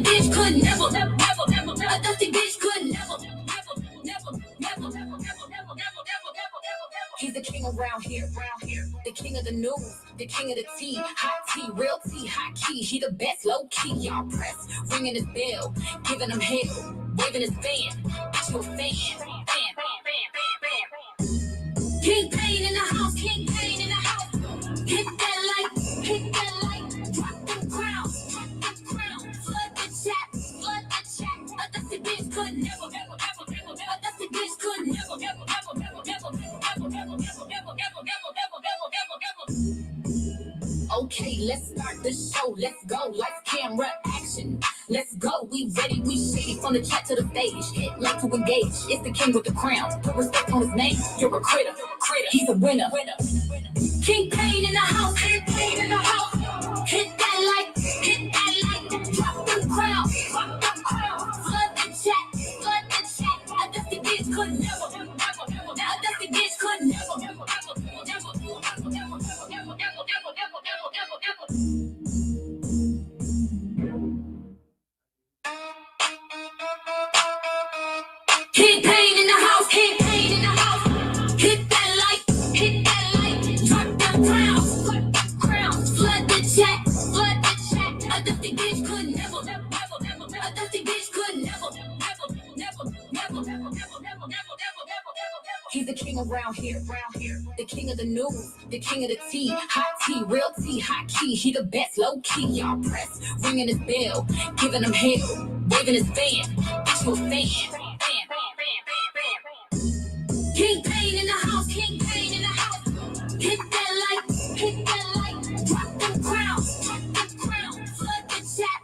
dusty bitch could never, a dusty bitch could never. He's the king around here, the king of the news, the king of the tea, hot tea, real tea, hot key. He the best, low key, y'all press, ringing his bell, giving him hell, waving his fan, bitch you a fan. King Pain in the house, King Pain in the house. Hit that light, drop them crowns, flood the chat, a dusty bitch could never, a dusty bitch could never. Okay, let's start the show. Let's go. Lights, camera, action. Let's go. We ready. We shady from the chat to the stage. Hit like to engage. It's the king with the crown. Put respect on his name. You're a critter. He's a winner. King Pain in the house. King Pain in the house. Hit that light. Drop them crowns. Flood the chat. A dusty bitch could never. A dusty bitch could never. King Pain in the house, King Pain in the house. Hit that light, drop them crowns, flood the chat, a dusty bitch could never, a dusty bitch could never. He's the king around here, the king of the news, the king of the tea, hot tea, real tea, hot key. He the best, low key, y'all press, ringing his bell, giving him hell, waving his fan, bitch you a fan. King Pain in the house, King Pain in the house. Hit that light, drop them crowns, flood the chat,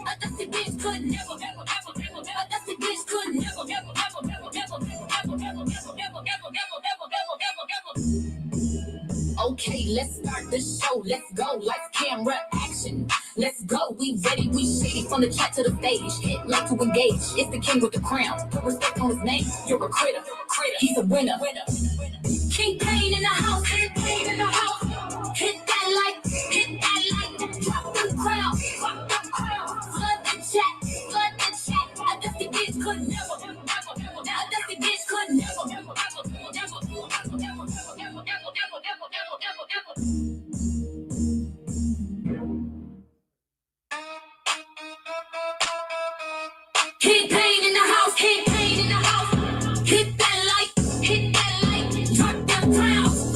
a dusty bitch could never, a dusty bitch could never. Okay, let's start the show. Let's go. Lights, camera, action. Let's go. We ready. We shady from the chat to the stage. Hit like to engage. It's the king with the crown. Put respect on his name. You're a critter. He's a winner. King Pain in the house. King Pain in the house. Hit that light. Drop them crowns. Flood the chat. A dusty bitch could never. A dusty bitch could never. King Pain in the house, King Pain in the house. Hit that light, drop them crowns,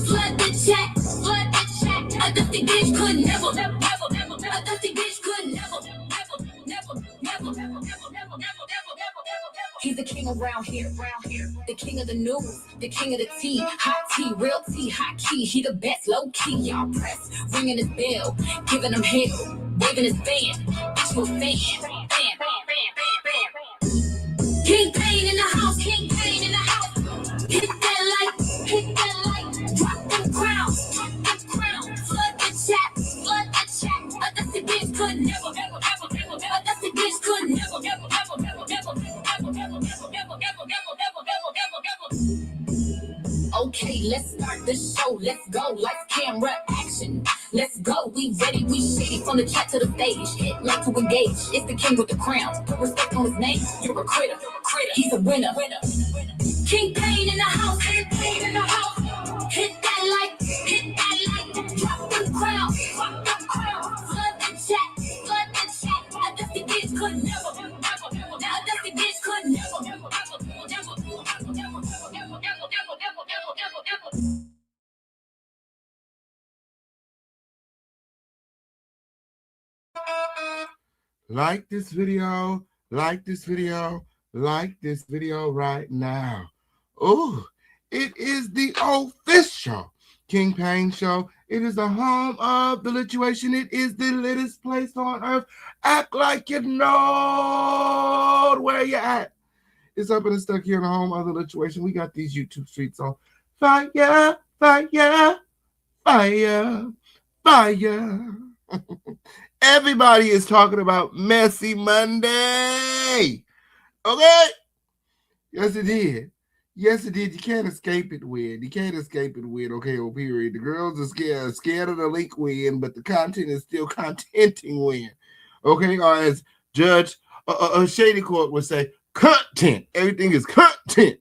flood the chat, a dusty bitch could never, a dusty bitch could never. He's the king around here, the king of the news, the king of the tea, hot tea, real tea, hot key. He the best, low key, y'all press, ringing his bell, giving him hell, waving his fan, bitch you a fan. King Pain in the house, King Pain in the house. Hit that light, drop them crowns, flood the chat, a dusty bitch could never, a dusty bitch could never. Okay, let's start the show. Let's go. Lights, camera, action. Let's go. We ready. We shady from the chat to the stage. Hit like to engage. It's the king with the crown. Put respect on his name. You're a critter. He's a winner. King Pain in the house. King Pain in the house. Hit that light. Drop them crowns. Flood the chat. A dusty bitch could never. A dusty bitch could never. Like this video right now. Oh, it is the official King Pain Show. It is the home of the lituation. It is the littest place on earth. Act like you know where you're at. It's up and stuck here in the home of the lituation. We got these YouTube streets on fire. Everybody is talking about Messy Monday. Okay? Yes, it did. You can't escape it, Win. Okay, oh, period. The girls are scared of the link, Win, but the content is still contenting, Win. Okay, or as Judge Shady Court would say, content. Everything is content.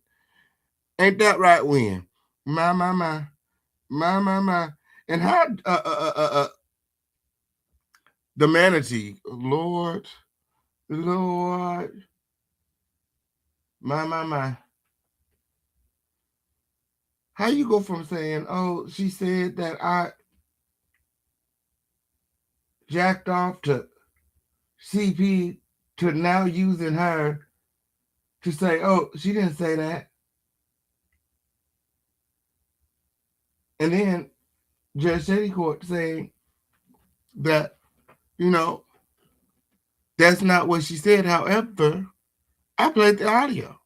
Ain't that right, Win? My, my, my, my. And how the manatee, Lord, my. How you go from saying, oh, she said that I jacked off to CP to now using her to say, oh, she didn't say that. And then Judge Shady Court saying that, you know, that's not what she said. However, I played the audio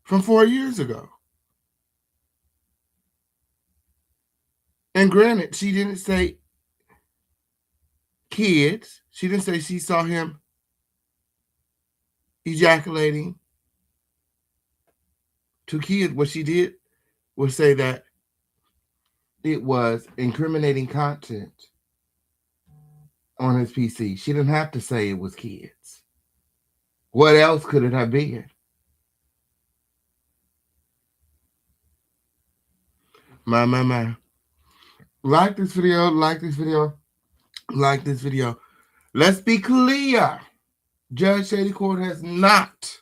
from 4 years ago. And granted, she didn't say kids. She didn't say she saw him ejaculating to kids. What she did was say that it was incriminating content on his PC. She didn't have to say it was kids. What else could it have been? My. Like this video, like this video, like this video. Let's be clear. Judge Shady Court has not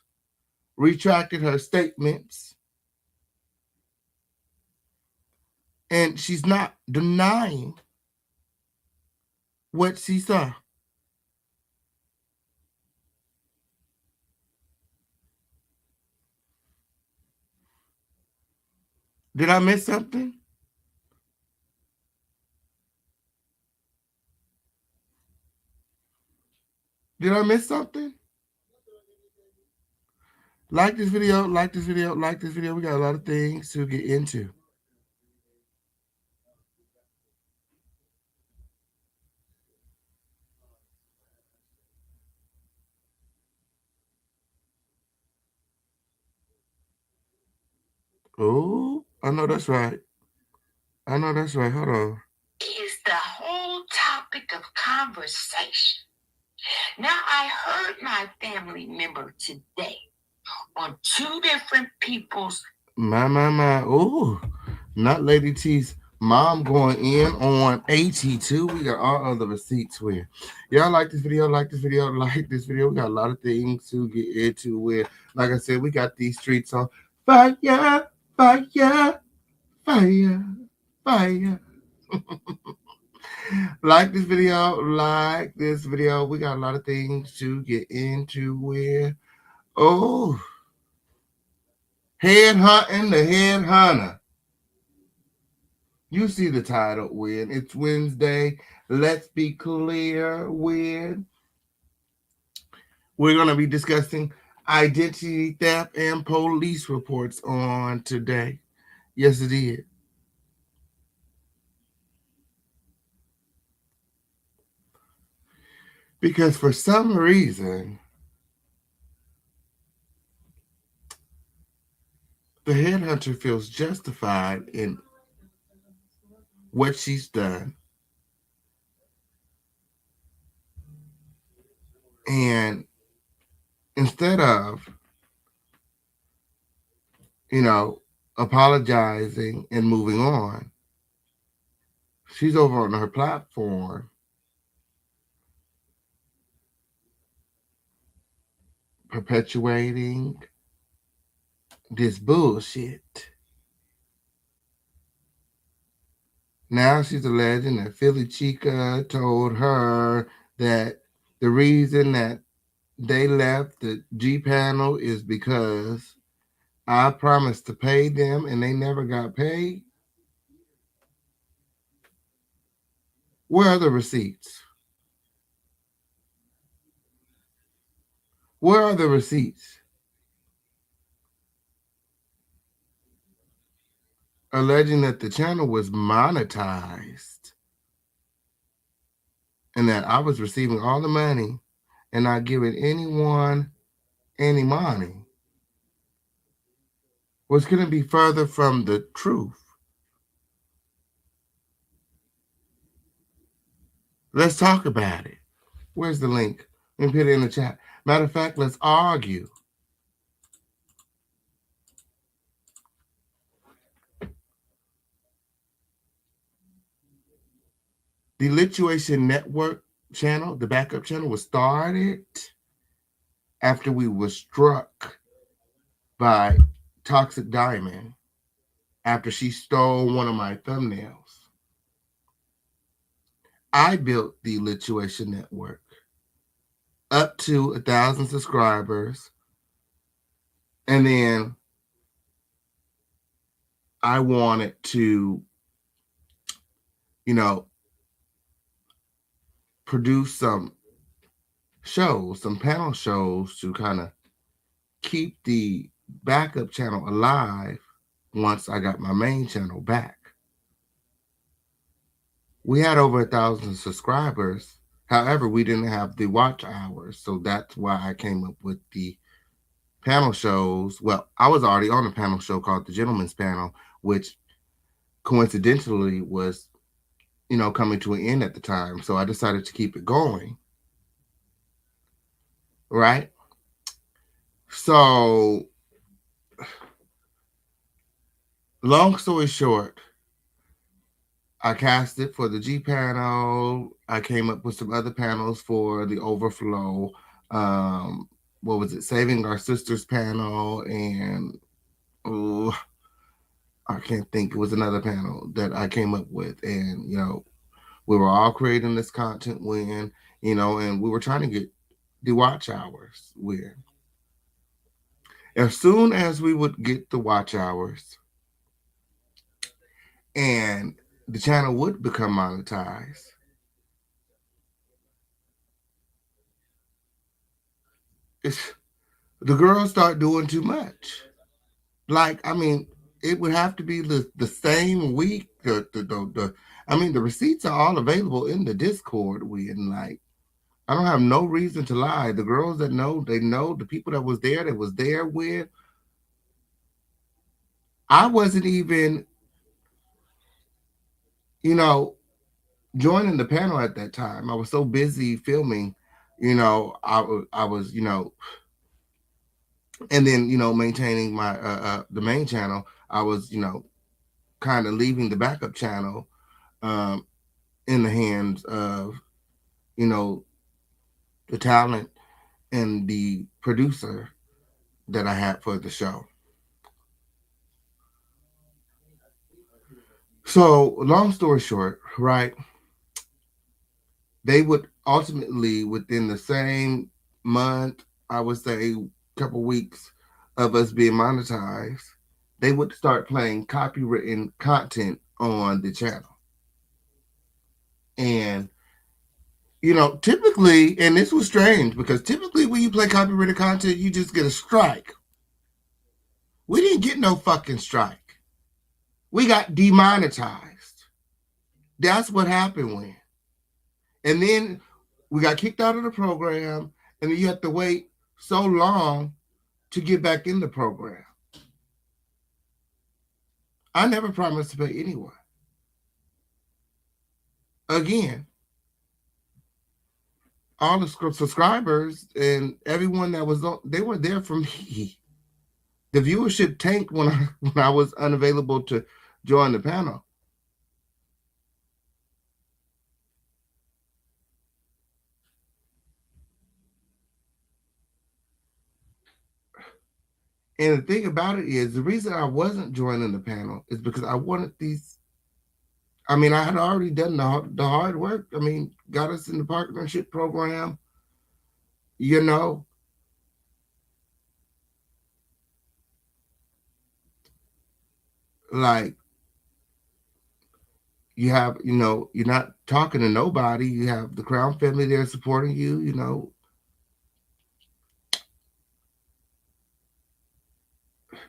retracted her statements, and she's not denying what she saw. Did I miss something? Did I miss something? Like this video, like this video, like this video. We got a lot of things to get into. Oh, I know that's right. I know that's right. Hold on. Is the whole topic of conversation. Now, I heard my family member today on two different people's. My. Oh, not Lady T's mom going in on AT2. We got all other receipts with. Y'all like this video, like this video, like this video. We got a lot of things to get into with. Like I said, we got these streets on fire, fire, fire, fire. Like this video, like this video. We got a lot of things to get into with. Oh, head hunting the head hunter. You see the title, Win. It's Wednesday. Let's be clear, Win. We're going to be discussing identity theft and police reports on today. Yes, it is. Because for some reason, the headhunter feels justified in what she's done. And instead of, apologizing and moving on, she's over on her platform perpetuating this bullshit. Now she's alleging that Philly Chica told her that the reason that they left the G panel is because I promised to pay them and they never got paid. Where are the receipts? Where are the receipts? Alleging that the channel was monetized and that I was receiving all the money and not giving anyone any money. What's going to be further from the truth? Let's talk about it. Where's the link? Let me put it in the chat. Matter of fact, let's argue. The Lituation Network channel, the backup channel, was started after we were struck by Toxic Diamond after she stole one of my thumbnails. I built the Lituation Network up to 1,000 subscribers, and then I wanted to, you know, produce some shows, some panel shows to kind of keep the backup channel alive once I got my main channel back. We had over 1,000 subscribers. However, we didn't have the watch hours. So that's why I came up with the panel shows. Well, I was already on a panel show called The Gentleman's Panel, which coincidentally was, coming to an end at the time. So I decided to keep it going. Right? So, long story short, I casted for the G panel. I came up with some other panels for the Overflow. Um, what was it? Saving Our Sisters panel, and oh, I can't think. It was another panel that I came up with, and we were all creating this content when and we were trying to get the watch hours when. As soon as we would get the watch hours, and the channel would become monetized, it's the girls start doing too much. Like, I mean, it would have to be the same week. I mean, the receipts are all available in the Discord. I don't have no reason to lie. The girls that know, they know. The people that was there with. I wasn't even, you know, joining the panel at that time. I was so busy filming, I was, and then maintaining my the main channel. I was kind of leaving the backup channel um, in the hands of you know the talent and the producer that I had for the show. So long story short, right? They would ultimately within the same month, I would say, couple weeks of us being monetized, they would start playing copywritten content on the channel. And typically, and this was strange because typically when you play copyrighted content, you just get a strike. We didn't get no fucking strike. We got demonetized. That's what happened when. And then we got kicked out of the program, and then you have to wait so long to get back in the program. I never promised to pay anyone. Again, all the subscribers and everyone that was on, they were there for me. The viewership tanked when I was unavailable to join the panel. And the thing about it is, the reason I wasn't joining the panel is because I wanted these. I mean, I had already done the hard work. I mean, got us in the partnership program. You know, like you have, you're not talking to nobody. You have the Crown family there supporting you.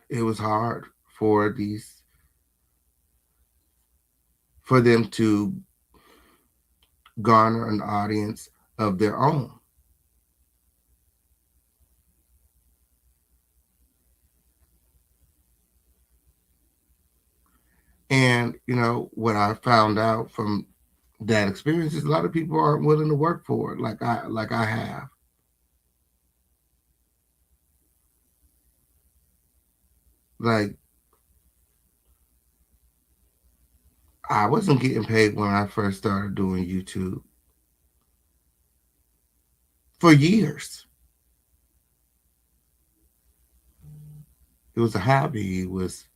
It was hard for them to garner an audience of their own. And what I found out from that experiences a lot of people aren't willing to work for it like I have. Like I wasn't getting paid when I first started doing YouTube for years. It was a hobby. It was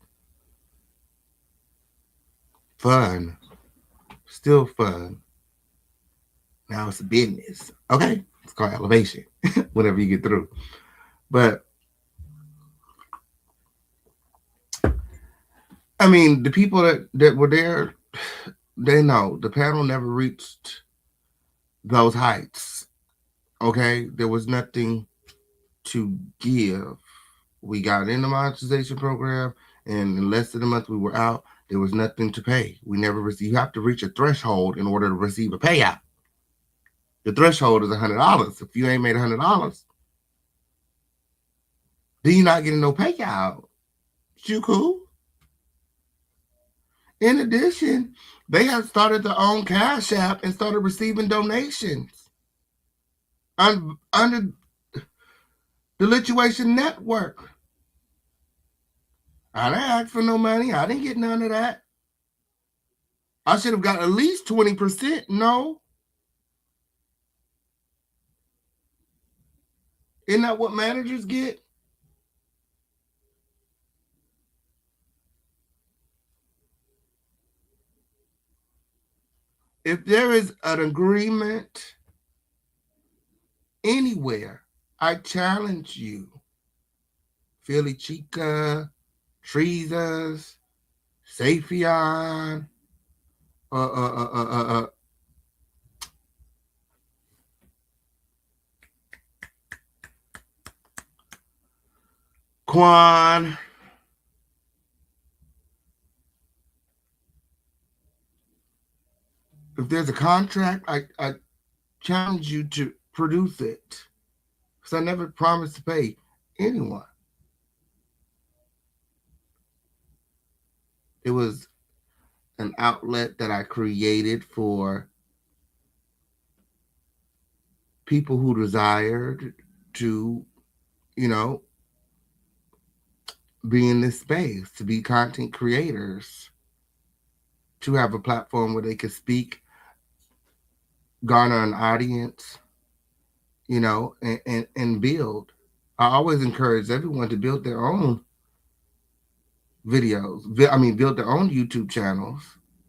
fun, still fun. Now it's a business. Okay, it's called elevation. Whenever you get through, but I mean, the people that were there, they know the panel never reached those heights. Okay, there was nothing to give. We got in the monetization program, and in less than a month we were out. There was nothing to pay. We never received. You have to reach a threshold in order to receive a payout. The threshold is $100. If you ain't made $100, then you're not getting no payout. You cool? In addition, they have started their own Cash App and started receiving donations under the Lituation Network. I didn't ask for no money. I didn't get none of that. I should have got at least 20%. No. Isn't that what managers get? If there is an agreement anywhere, I challenge you, Philly Chica, Treasas, Safion, uh, uh, uh, uh, uh, uh, Quan. If there's a contract, I challenge you to produce it. Because I never promised to pay anyone. It was an outlet that I created for people who desired to, you know, be in this space, to be content creators, to have a platform where they could speak, garner an audience, and build. I always encourage everyone to build their own videos. Build their own YouTube channels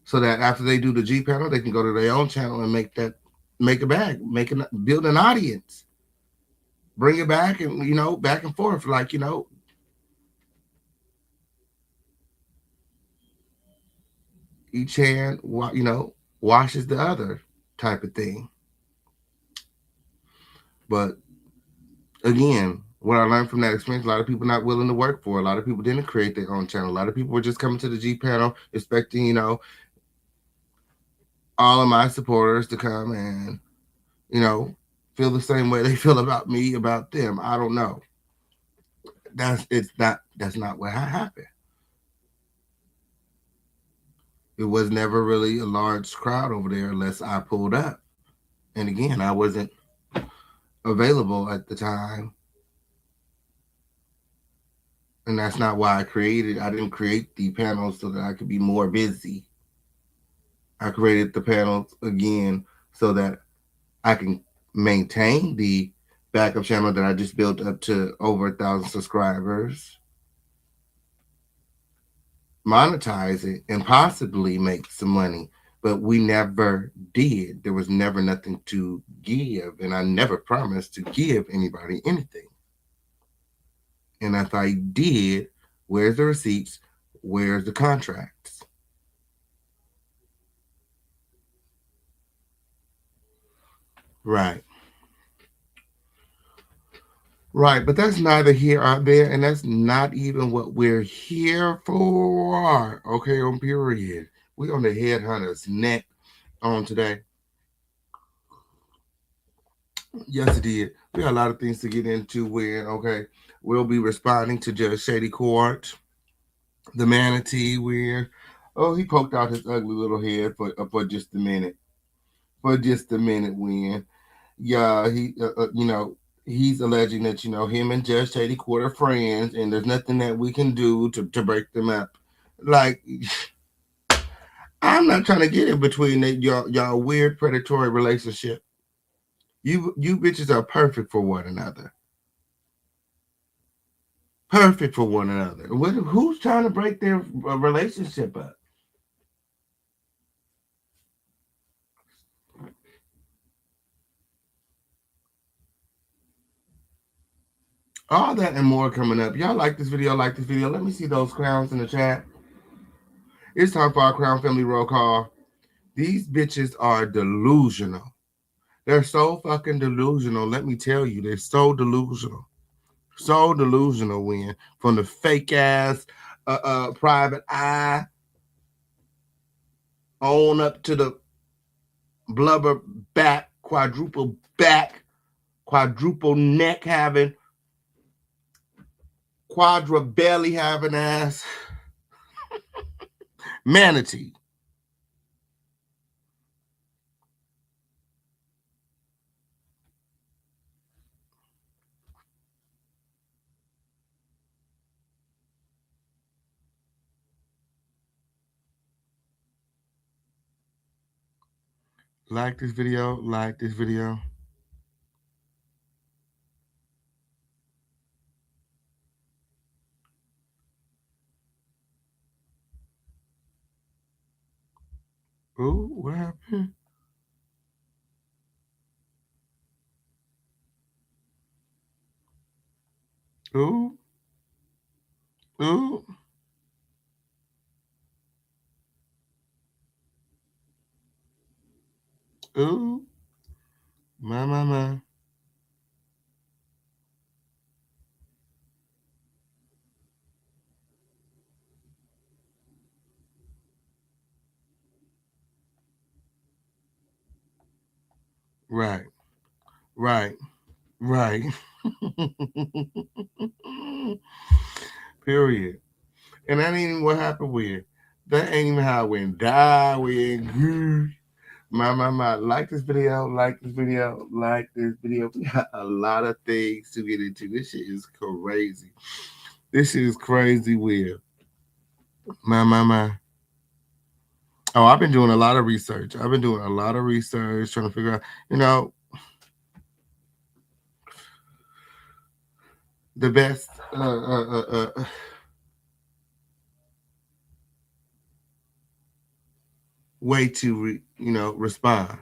so that after they do the G panel, they can go to their own channel and make a bag, build an audience, bring it back, and back and forth, like each hand, washes the other type of thing. But again, what I learned from that experience, a lot of people not willing to work for. A lot of people didn't create their own channel. A lot of people were just coming to the G panel expecting, all of my supporters to come and, feel the same way they feel about me, about them. I don't know. That's not what happened. It was never really a large crowd over there unless I pulled up. And again, I wasn't available at the time. And that's not why I didn't create the panels so that I could be more busy. I created the panels again so that I can maintain the backup channel that I just built up to over 1,000 subscribers, monetize it, and possibly make some money. But we never did. There was never nothing to give, and I never promised to give anybody anything. And if I did, where's the receipts? Where's the contracts? Right. Right, but that's neither here or there, and that's not even what we're here for. Okay, on period. We on the headhunter's neck on today. Yes, it did. We got a lot of things to get into. We'll be responding to Judge Shady Court, the manatee. Where he poked out his ugly little head for just a minute. for just a minute, when yeah, he's alleging that him and Judge Shady Court are friends, and there's nothing that we can do to break them up. Like, I'm not trying to get in between y'all weird predatory relationship. You bitches are perfect for one another. Perfect for one another. Who's trying to break their relationship up? All that and more coming up. Y'all like this video? Like this video? Let me see those crowns in the chat. It's time for our Crown Family roll call. These bitches are delusional. They're so fucking delusional. Let me tell you, they're so delusional. So delusional, when from the fake ass private eye on up to the blubber back, quadruple neck having, quadra belly having ass manatee. Like this video, like this video. Ooh, what happened? Ooh, ooh, ooh. My. Right, right, right. Period. And that ain't even what happened with. That ain't even how it went. Die with. My. Like this video, like this video, like this video. We got a lot of things to get into. This shit is crazy. This shit is crazy weird. My. Oh, I've been doing a lot of research. I've been doing a lot of research trying to figure out, you know, the best way to, respond.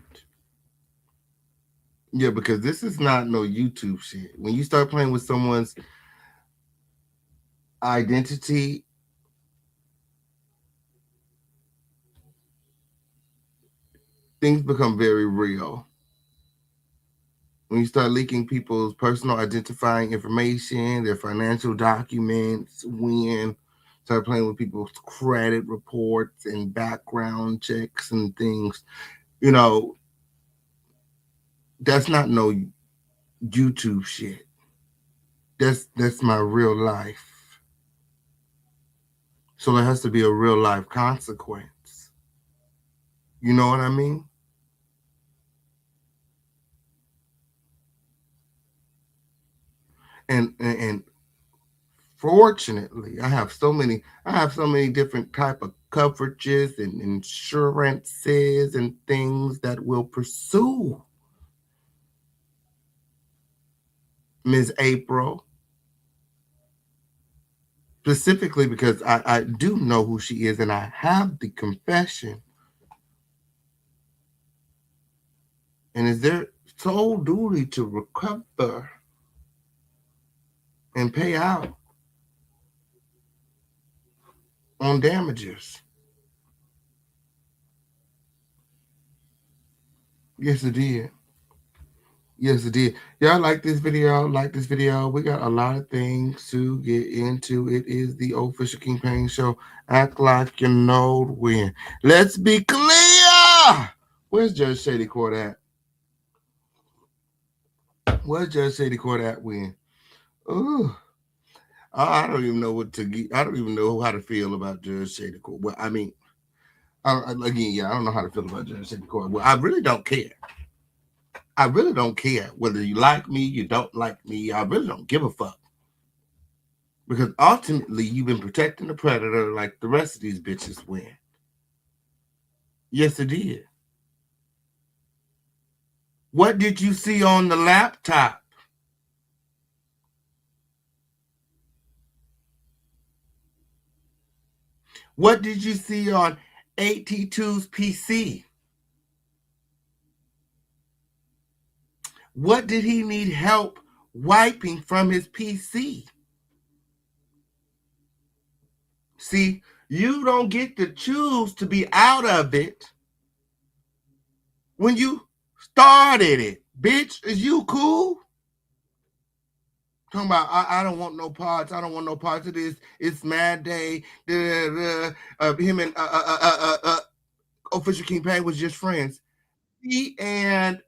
Yeah, because this is not no YouTube shit. When you start playing with someone's identity, things become very real. When you start leaking people's personal identifying information, their financial documents, when start playing with people's credit reports and background checks and things, you know, that's not no YouTube shit. That's my real life. So there has to be a real life consequence. You know what I mean? And fortunately, I have so many different type of coverages and insurances and things that will pursue Ms. April, specifically because I do know who she is and I have the confession. And it's their sole duty to recover and pay out on damages. Yes, it did. Yes, it did. Y'all like this video? Like this video? We got a lot of things to get into. It is the official King Payne Show. Act like you know when. Let's be clear. Where's Judge Shady Court at? Where's Judge Shady Court at when? Ooh. I don't even know what to get. I don't even know how to feel about Judge Shady Court. Well, I mean, Again, yeah, I don't know how to feel about Judge Sidney Court. Well, I really don't care. I really don't care whether you like me, you don't like me. I really don't give a fuck. Because ultimately, you've been protecting the predator like the rest of these bitches win. Yes, it did. What did you see on the laptop? What did you see on AT2's PC? What did he need help wiping from his PC? See, you don't get to choose to be out of it when you started it. Bitch, is you cool? Talking about, I don't want no parts. I don't want no parts of this. It's Mad Day. Him and Official King Payne was just friends. Me and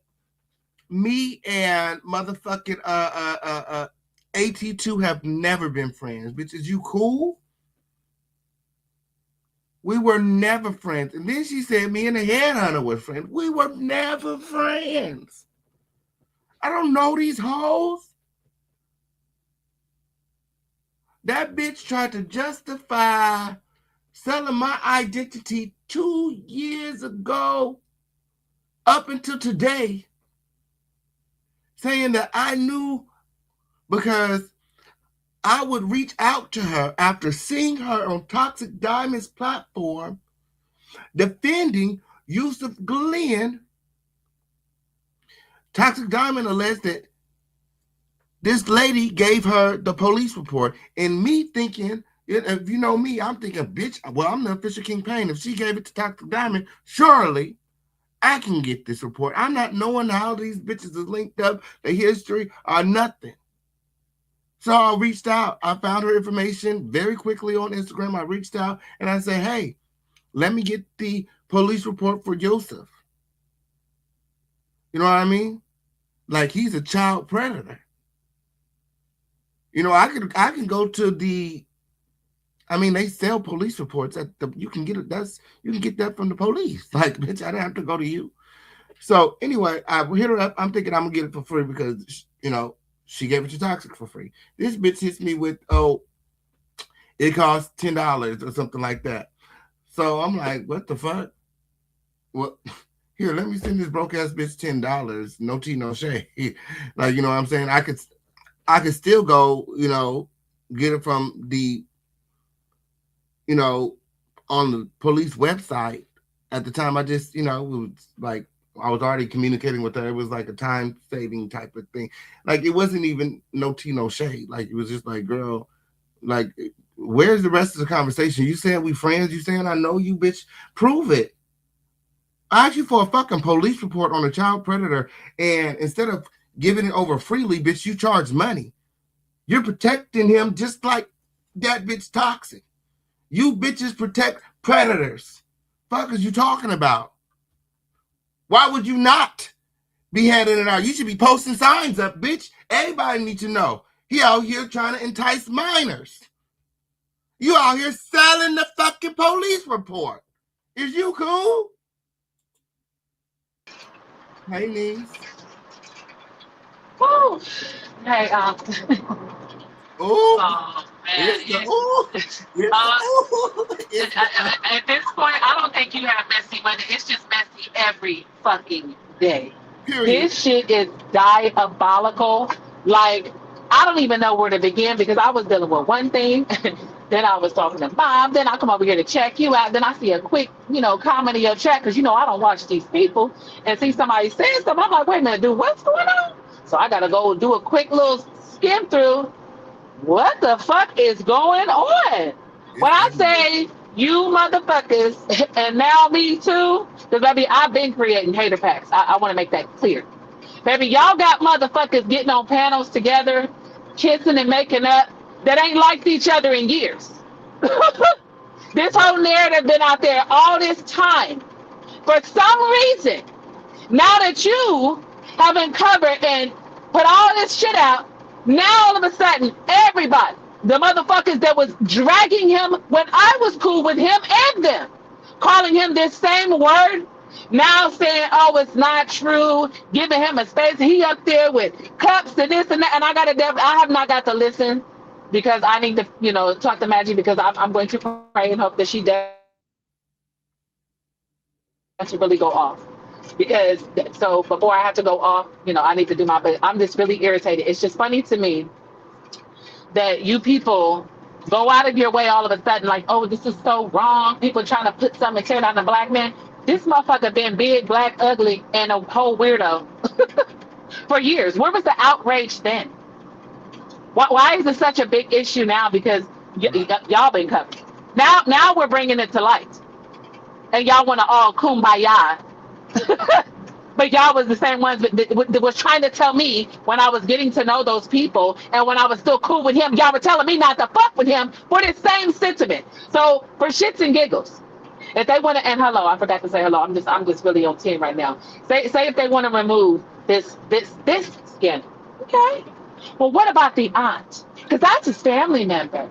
motherfucking AT2 have never been friends. Bitch, is you cool? We were never friends. And then she said me and the headhunter were friends. We were never friends. I don't know these hoes. That bitch tried to justify selling my identity 2 years ago up until today, saying that I knew because I would reach out to her after seeing her on Toxic Diamond's platform defending Yusuf Glenn. Toxic Diamond alleged that this lady gave her the police report, and me thinking, if you know me, I'm thinking, bitch, well, I'm the official King Payne. If she gave it to Toxic Diamond, surely I can get this report. I'm not knowing how these bitches is linked up, the history, or nothing. So I reached out. I found her information very quickly on Instagram. I reached out and I said, hey, let me get the police report for Joseph. You know what I mean? Like, he's a child predator. You know, I can go to the. I mean, they sell police reports at the. You can get it. You can get that from the police. Like, bitch, I didn't have to go to you. So anyway, I hit her up. I'm thinking I'm gonna get it for free because she gave it to Toxic for free. This bitch hits me with, it costs $10 or something like that. So I'm like, what the fuck? Well, here, let me send this broke ass bitch $10. No tea, no shade. Like, you know what I'm saying? I could still go, get it from the, on the police website. At the time, I just, it was like, I was already communicating with her. It was like a time-saving type of thing. Like, it wasn't even no tea, no shade. Like, it was just like, girl, like, where's the rest of the conversation? You saying we friends? You saying I know you, bitch? Prove it. I asked you for a fucking police report on a child predator, and instead of giving it over freely, bitch, you charge money. You're protecting him just like that bitch Toxic. You bitches protect predators. Fuck is you talking about? Why would you not be handing it out? You should be posting signs up, bitch. Everybody needs to know. He out here trying to entice minors. You out here selling the fucking police report. Is you cool? Hey, niece. Woo! Hey, Ooh. oh man, at this point, I don't think you have messy money. It's just messy every fucking day. Period. This shit is diabolical. Like, I don't even know where to begin because I was dealing with one thing. Then I was talking to Bob. Then I come over here to check you out. Then I see a quick, comment in your chat because, I don't watch these people and see somebody saying something. I'm like, wait a minute, dude, what's going on? So I got to go do a quick little skim through. What the fuck is going on? When I say you motherfuckers, and now me too, because baby, I've been creating hater packs. I want to make that clear. Baby, y'all got motherfuckers getting on panels together, kissing and making up that ain't liked each other in years. This whole narrative been out there all this time. For some reason, now that you have uncovered and put all this shit out, now all of a sudden, everybody, the motherfuckers that was dragging him when I was cool with him and them, calling him this same word, now saying, oh, it's not true, giving him a space. He up there with cups and this and that. And I have not got to listen because I need to, talk to Maggie because I'm going to pray and hope that she does to really go off. Because so before I have to go off, I need to do my, but I'm just really irritated. It's just funny to me that you people go out of your way all of a sudden, like, oh, this is so wrong. People trying to put something tear down the black man. This motherfucker been big, black, ugly, and a whole weirdo for years. Where was the outrage then? Why is it such a big issue now? Because y'all been covered. Now we're bringing it to light, and y'all want to all kumbaya. But y'all was the same ones that was trying to tell me when I was getting to know those people and when I was still cool with him, y'all were telling me not to fuck with him for the same sentiment. So for shits and giggles, if they want to, and hello, I forgot to say hello. I'm just really on 10 right now. Say if they want to remove this scandal, okay? Well, what about the aunt? Because that's his family member.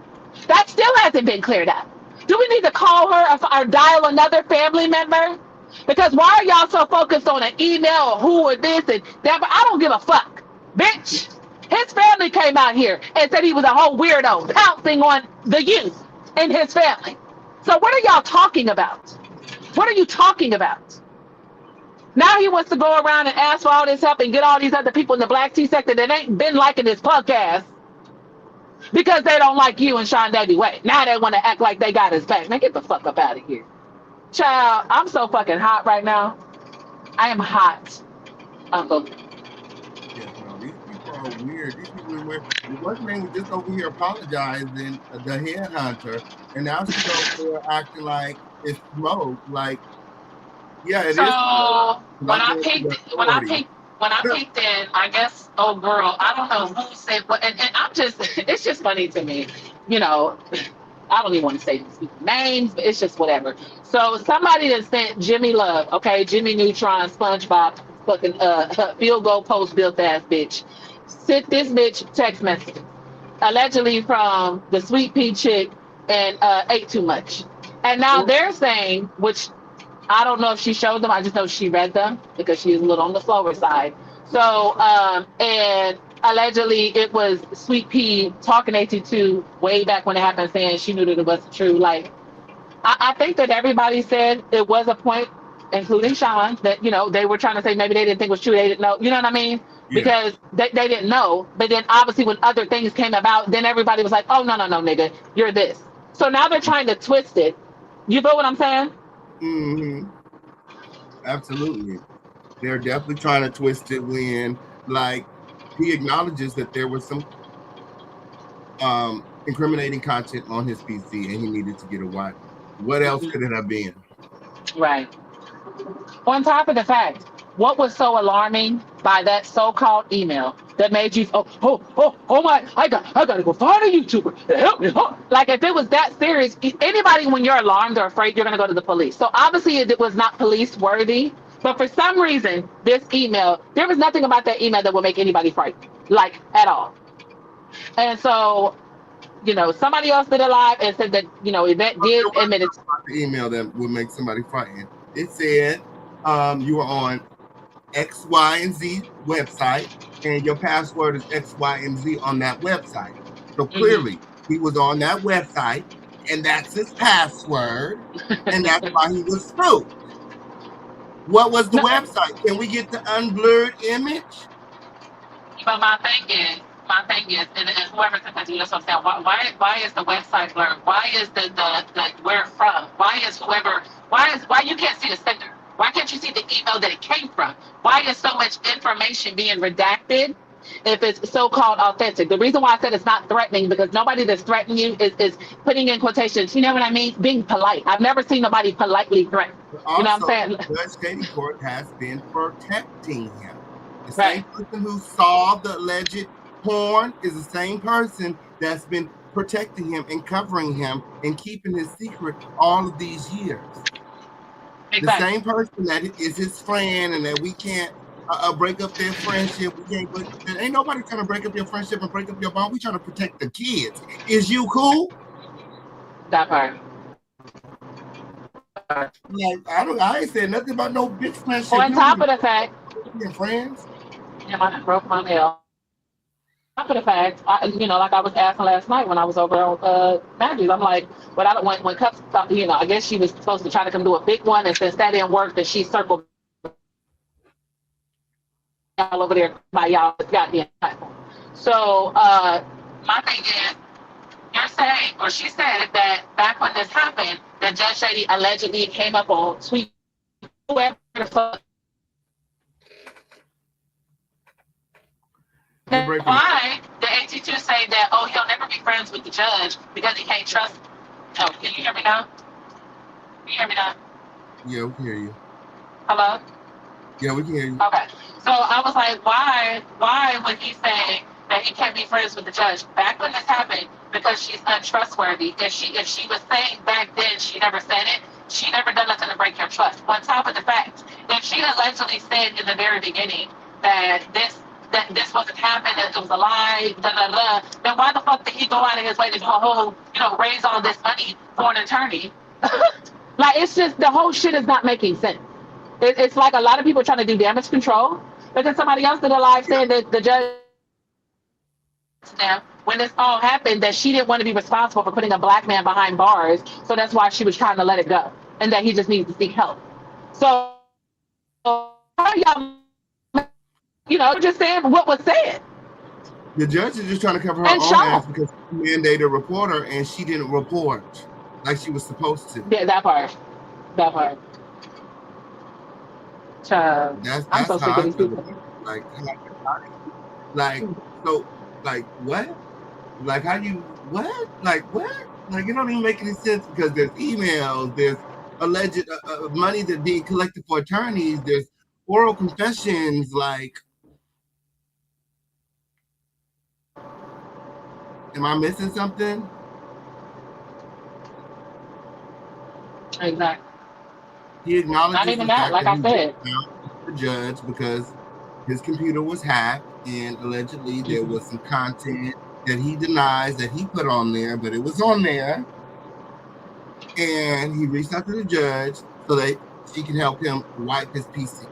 That still hasn't been cleared up. Do we need to call her or dial another family member? Because why are y'all so focused on an email or who or this and that? But I don't give a fuck, bitch. His family came out here and said he was a whole weirdo pouncing on the youth in his family. So what are y'all talking about? What are you talking about? Now he wants to go around and ask for all this help and get all these other people in the black tea sector that ain't been liking his podcast because they don't like you and Sean Davy Way. Now they want to act like they got his back. Man, get the fuck up out of here. Child, I'm so fucking hot right now. I am hot, Uncle. Yeah, no, these people are weird. These people are weird. One man was just over here apologizing, the headhunter, and now she's over there acting like it's smoke. Like, yeah, it is. So when I peeked in, I guess, oh girl, I don't know who said what, and I'm just, it's just funny to me, I don't even want to say these people's names, but it's just whatever. So somebody that sent Jimmy Love, okay, Jimmy Neutron, SpongeBob, fucking field goal post built ass bitch, sent this bitch text message, allegedly from the Sweet Pea chick, and ate too much. And now they're saying, which I don't know if she showed them, I just know she read them because she's a little on the slower side. So, and allegedly it was Sweet Pea talking AT2 way back when it happened, saying she knew that it wasn't true. Like, I think that everybody said it was a point, including Sean, that, they were trying to say maybe they didn't think it was true. They didn't know. You know what I mean? Yeah. Because they didn't know. But then obviously when other things came about, then everybody was like, oh, no, nigga, you're this. So now they're trying to twist it. You feel what I'm saying? Mm-hmm. Absolutely. They're definitely trying to twist it when, like, he acknowledges that there was some incriminating content on his PC and he needed to get a wipe. What else could it have been? Right. On top of the fact, what was so alarming by that so-called email that made you, oh my, I gotta go find a YouTuber to help me. Like, if it was that serious, anybody, when you're alarmed or afraid, you're gonna go to the police. So obviously it was not police worthy, but for some reason, this email, there was nothing about that email that would make anybody frightened, like, at all. And so, somebody else did it live and said that, Yvette did admit it. The email that would make somebody frightened. It said you were on X, Y, and Z website, and your password is X, Y, and Z on that website. So clearly, he was on that website, and that's his password, and that's why he was spooked. What was the website? Can we get the unblurred image? But my thing is, and whoever said that, that's what I'm saying. Why is the website blurred? Why is the where it's from? Why you can't see the sender? Why can't you see the email that it came from? Why is so much information being redacted if it's so-called authentic? The reason why I said it's not threatening, because nobody that's threatening you is putting in quotations. You know what I mean? Being polite. I've never seen nobody politely threaten. Also, you know what I'm saying? Judge Katie Court has been protecting him. The same person who saw the alleged porn is the same person that's been protecting him and covering him and keeping his secret all of these years. Exactly. The same person that is his friend and that we can't break up their friendship. Ain't nobody trying to break up your friendship and break up your bond. We trying to protect the kids. Is you cool? That part. Like I ain't said nothing about no bitch friendship. On You don't top even of the fact, being friends. yeah, I broke my nail. Top of the fact, like I was asking last night when I was over on Maggie's, I'm like, but I don't when Cups, I guess she was supposed to try to come do a big one, and since that didn't work, then she circled y'all over there by y'all goddamn platform. So my thing is, you're saying, or she said that back when this happened, that Judge Shady allegedly came up on tweet whoever the fuck. You're breaking up. Why the AT2 say that? Oh, he'll never be friends with the judge because he can't trust. Oh, can you hear me now? Can you hear me now? Yeah, we can hear you. Hello. Yeah, we can hear you. Okay. So I was like, why would he say that he can't be friends with the judge back when this happened? Because she's untrustworthy. If she was saying back then she never said it, she never done nothing to break your trust. On top of the fact, if she allegedly said in the very beginning that this wasn't happening, that it was a lie, then why the fuck did he go out of his way to raise all this money for an attorney? Like, it's just the whole shit is not making sense. It's like a lot of people trying to do damage control, but then somebody else did a live saying that the judge now when this all happened that she didn't want to be responsible for putting a black man behind bars, so that's why she was trying to let it go, and that he just needs to seek help. So how y'all, just saying what was said. The judge is just trying to cover her And own ass Sean, because she mandated a reporter and she didn't report like she was supposed to. yeah, that part. Child, I'm That's so how sick of I these feel people. about it. Like so like what? Like how you what? Like what? Like it don't even make any sense because there's emails, there's alleged money that's being collected for attorneys, there's oral confessions. Like, am I missing something? Exactly. He Not acknowledges even the that. fact Like that I he reached said. out to the judge because his computer was hacked and allegedly there Mhm. was some content that he denies that he put on there, but it was on there. And he reached out to the judge so that she can help him wipe his PC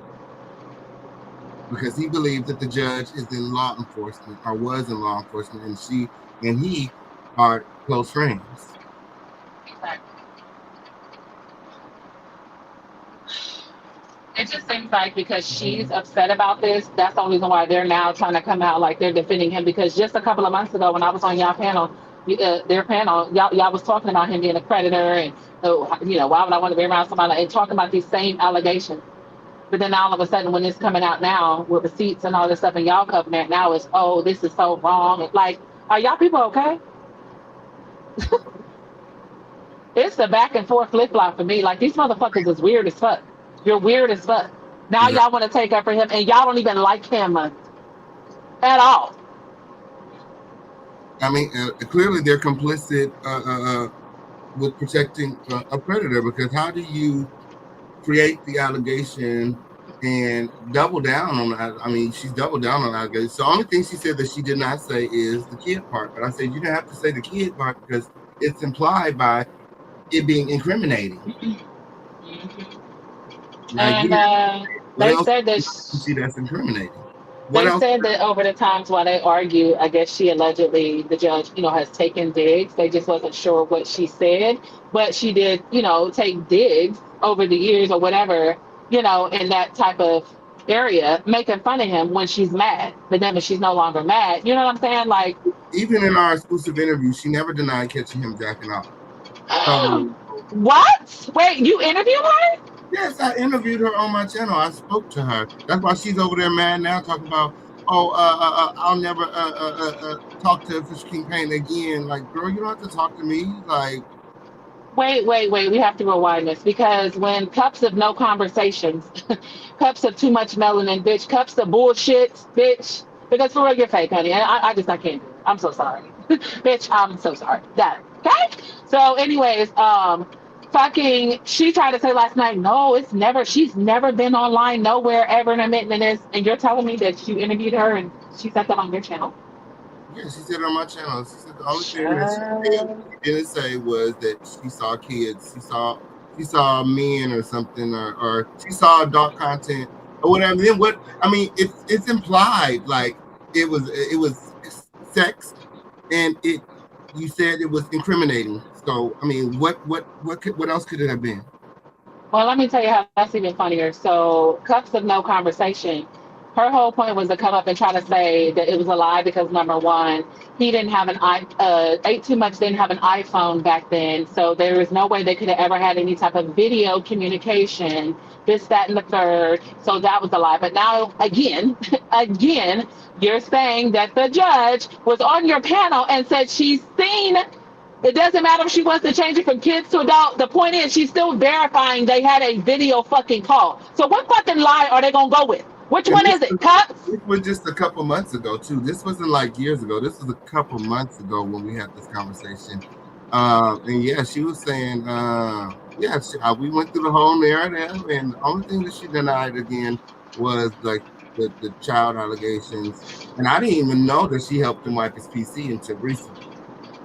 because he believes that the judge is in law enforcement or was in law enforcement, and she and he are close friends. Exactly. It just seems like because she's upset about this, that's the only reason why they're now trying to come out like they're defending him. Because just a couple of months ago, when I was on y'all panel, their panel, y'all was talking about him being a predator and why would I want to be around somebody and talking about these same allegations. But then all of a sudden, when it's coming out now with receipts and all this stuff, and y'all covering it now, it's this is so wrong. It's like, are y'all people okay? It's the back and forth flip flop for me. Like these motherfuckers is weird as fuck. You're weird as fuck. Now Exactly. y'all want to take up for him, and y'all don't even like him at all. I mean, clearly they're complicit with protecting a predator because how do you create the allegation and double down on that? I mean, she's doubled down on allegations. So the only thing she said that she did not say is the kid part. But I said you didn't have to say the kid part because it's implied by it being incriminating. Like And what they else said that you see that's incriminating? What they else? said that over the times while they argue, I guess she allegedly the judge, has taken digs. They just wasn't sure what she said, but she did, take digs over the years or whatever, in that type of area, making fun of him when she's mad. But then when she's no longer mad, you know what I'm saying? Like, Even in our exclusive interview, she never denied catching him jacking off. So what? Wait, you interviewed her? yes, I interviewed her on my channel. I spoke to her. That's why she's over there mad now, talking about, oh, I'll never talk to Fish King Pain again. Like, girl, you don't have to talk to me. Like, Wait. We have to rewind this because when cups of no conversations, cups of too much melanin, bitch, cups of bullshit, bitch. Because for real, you're fake, honey. And I can't do it. I'm so sorry. Bitch, I'm so sorry. That, okay? So, anyways, fucking, she tried to say last night, no, she's never been online nowhere ever in admitting to this. And you're telling me that you interviewed her and she said that on your channel? yeah, she said it on my channel. She said the only thing that Sure. she didn't say was that she saw kids. She saw she saw men or something, or she saw adult content or whatever. Then what? I mean, it's implied like it was sex, and you said it was incriminating. So I mean, what else could it have been? Well, let me tell you how that's even funnier. So, cups of no conversation. Her whole point was to come up and try to say that it was a lie because number one, he didn't have ate too much, didn't have an iPhone back then, so there was no way they could have ever had any type of video communication. This, that, and the third. So that was a lie. But now, again, again, you're saying that the judge was on your panel and said she's seen. It doesn't matter if she wants to change it from kids to adult. The point is, she's still verifying they had a video fucking call. So what fucking lie are they gonna go with? Which And one is it? Cups? this was just a couple months ago too. This wasn't like years ago. This was a couple months ago when we had this conversation. And yeah, she was saying, yeah, we went through the whole narrative, and the only thing that she denied again was like the child allegations. And I didn't even know that she helped him wipe his PC until recently.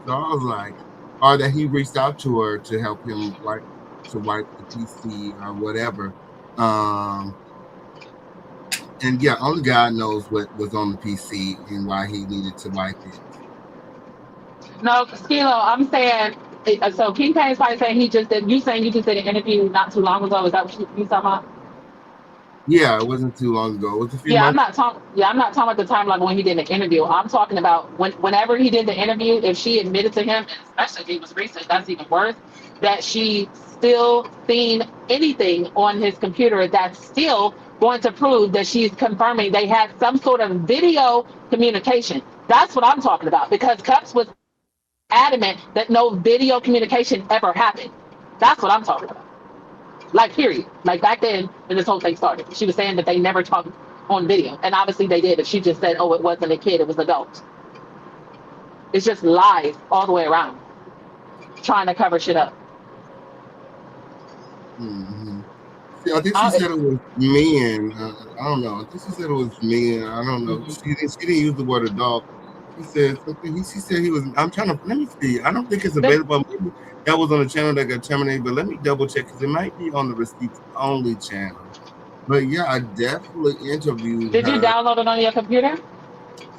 So I was like, or that he reached out to her to help him wipe the PC or whatever. Um, and yeah, only God knows what was on the PC and why he needed to wipe it. No, Skilo, I'm saying. So King Kane's probably saying he just did. You saying you just did an interview not too long ago? Is that what you talking about? Yeah, it wasn't too long ago. It was a few Yeah, I'm months. not talking. Yeah, I'm not talking about the timeline when he did the interview. I'm talking about whenever he did the interview. If she admitted to him, and especially if it was recent, that's even worse. That she still seen anything on his computer that's still going to prove that she's confirming they had some sort of video communication. That's what I'm talking about because Cups was adamant that no video communication ever happened. That's what I'm talking about. Like, period. Like, back then, when this whole thing started, she was saying that they never talked on video. And obviously they did. If she just said, oh, it wasn't a kid, it was adults. It's just lies all the way around, trying to cover shit up. Mm-hmm. See, I think she I, said it was men. I don't know. I think she said it was men. I don't know. Mhm. She didn't use the word adult. She said something. She said he was. I'm trying to. Let me see. I don't think it's Did, available. Maybe that was on the channel that got terminated. But let me double check because it might be on the receipts only channel. But yeah, I definitely interviewed did you her. download it on your computer?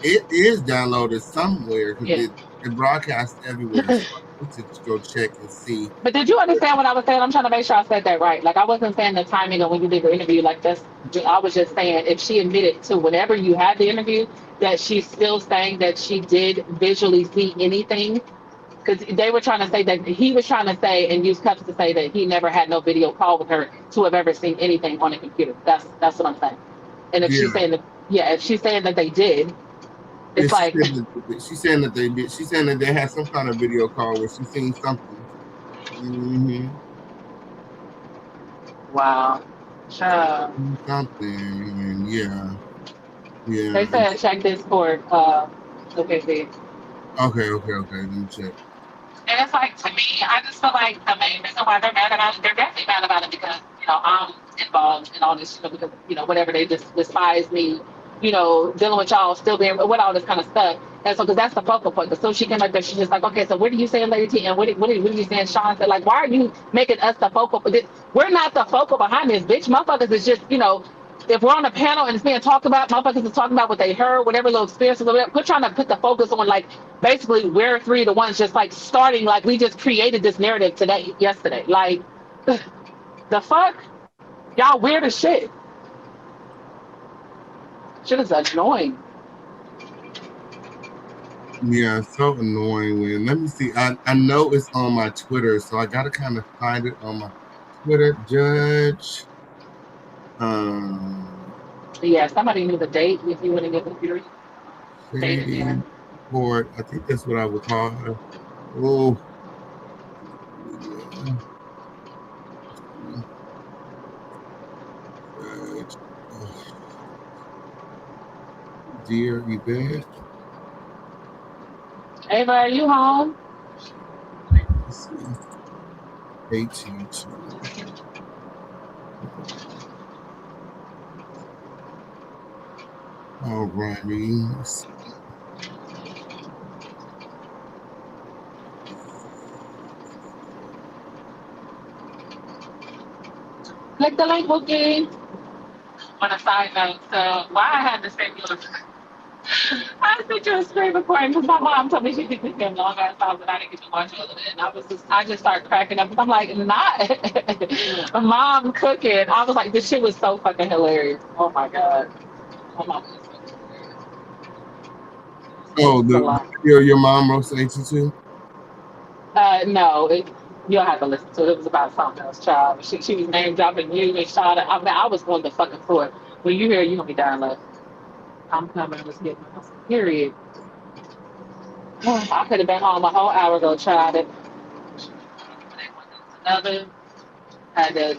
It is downloaded somewhere because Yeah. it broadcasts everywhere. So I need to go check and see. But did you understand what I was saying? I'm trying to make sure I said that right. Like, I wasn't saying the timing of when you did the interview. Like, this, I was just saying if she admitted to whenever you had the interview that she's still saying that she did visually see anything. Because they were trying to say that he was trying to say and use Cups to say that he never had no video call with her to have ever seen anything on a computer. That's what I'm saying. And if Yeah, she's saying that, yeah, if she's saying that they did, yeah. it's like, She's saying that they did. She's saying that they had some kind of video call where she seen something. Mm-hmm. wow. Child. Something. Yeah. They Yeah. said check Discord. Okay, see. Okay. Let me check. And it's like, to me, I just feel like the main reason why they're mad about it, they're definitely mad about it because, I'm involved in all this, because, whatever, they just despise me, dealing with y'all, still being, with all this kind of stuff. And so, because that's the focal point. But so she came up there, she's just like, okay, so what are you saying, Lady T? And what are you saying, Sean? Said, like, why are you making us the focal? We're not the focal behind this, bitch. Motherfuckers is just, if we're on a panel and it's being talked about, motherfuckers is talking about what they heard, whatever little experiences, we're trying to put the focus on, like, basically we're three of the ones just like starting, like we just created this narrative yesterday. Like, the fuck? Y'all weird as shit. Shit is annoying. Yeah, it's so annoying when let me see. I know it's on my Twitter, so I gotta kind of find it on my Twitter. Judge. Um Yeah, somebody knew the date if you wouldn't get the computer date in there. Shady Court. I think that's what I would call her. Oh, yeah. Judge. Dear Yvette. Ava, are you home? Let's see. AT2. Alrighty. Let's see. Click the link, Bookie. On a side note, so why I had to send you I sent you a screen recording because my mom told me she could take them long ass times and I didn't get to watch all of it. And I just started cracking up. I'm like, not mom cooking. I was like, this shit was so fucking hilarious. Oh my god. My mom was fucking hilarious. Oh, It's a the lot. video your mom roasted you too? No, you'll have to listen to it. It was about something else, child. She was name dropping you and shot it. I mean, I was on the fucking floor. When you hear it, you gonna be dying laughing. I'm coming. Let's get my period. I could have been home a whole hour ago, child. Another had to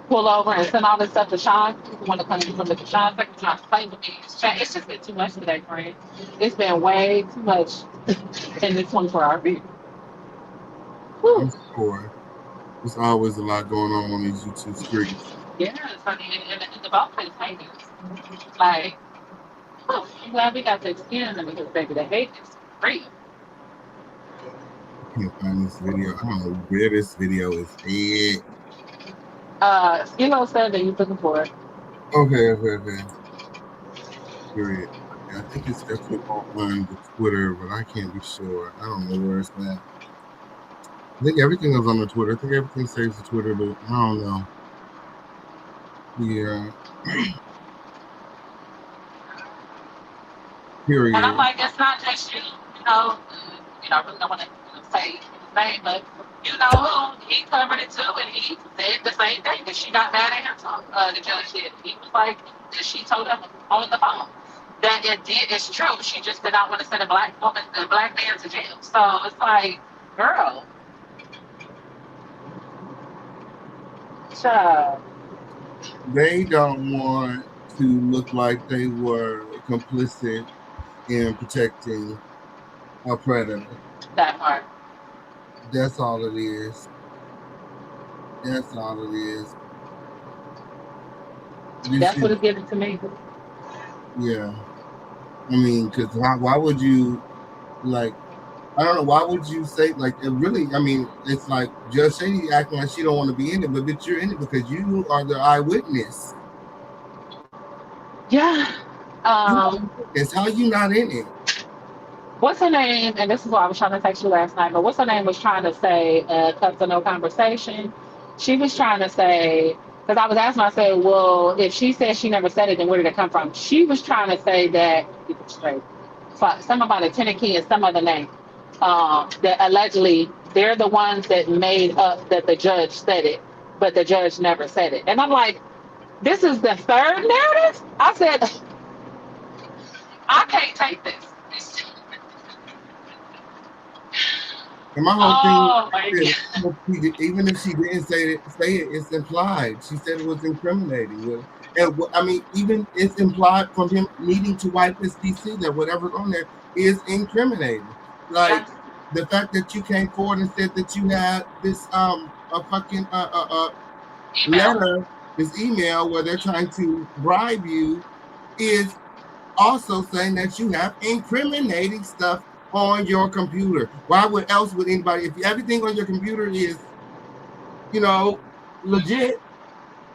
pull over and send all this stuff to Sean. People want to come in from the Sean second trying to play with me. It's just been too much today, friend. It's been way too much in this 24-hour period. I'm sure. There's always a lot going on these YouTube streets. Yeah, it's funny. And the ball is haters. Like, I'm glad we got to experience them because, baby, the hate is real. I can't find this video. I don't know where this video is at. Skilo said that you're looking for it. Okay. Period. I think it's definitely on the Twitter, but I can't be sure. I don't know where it's at. I think everything is on the Twitter. I think everything saves the Twitter, but I don't know. Yeah. Period. And I'm like, it's not just you, I really don't want to say his name, but you know who? He covered it too, and he said the same thing that she got mad at him. The judge did. He was like, that she told him on the phone that it's true. She just did not want to send a black man to jail. So it's like, girl, child. They don't want to look like they were complicit in protecting a predator. That part. That's all it is. That's all it is. That's what it's given to me. Yeah. I mean, because why would you, like, I don't know, why would you say, like, it really, I mean, it's like Judge Shady acting like she don't want to be in it, but you're in it because you are the eyewitness. Yeah. It's how you not in it. What's her name? And this is what I was trying to text you last night, but what's her name was trying to say, cut to no conversation. She was trying to say, because I was asking, I said, well, if she said she never said it, then where did it come from? She was trying to say that, keep it straight, some about a tenant key and some other name, that allegedly they're the ones that made up that the judge said it, but the judge never said it. And I'm like, this is the third narrative? I said, I can't take this. And my whole my thing is, even if she didn't say it, it's implied. She said it was incriminating. And I mean, even it's implied from him needing to wipe his PC that whatever's on there is incriminating. Like the fact that you came forward and said that you had this a fucking letter, this email where they're trying to bribe you, is also saying that you have incriminating stuff on your computer. Why would anybody, if everything on your computer is, legit,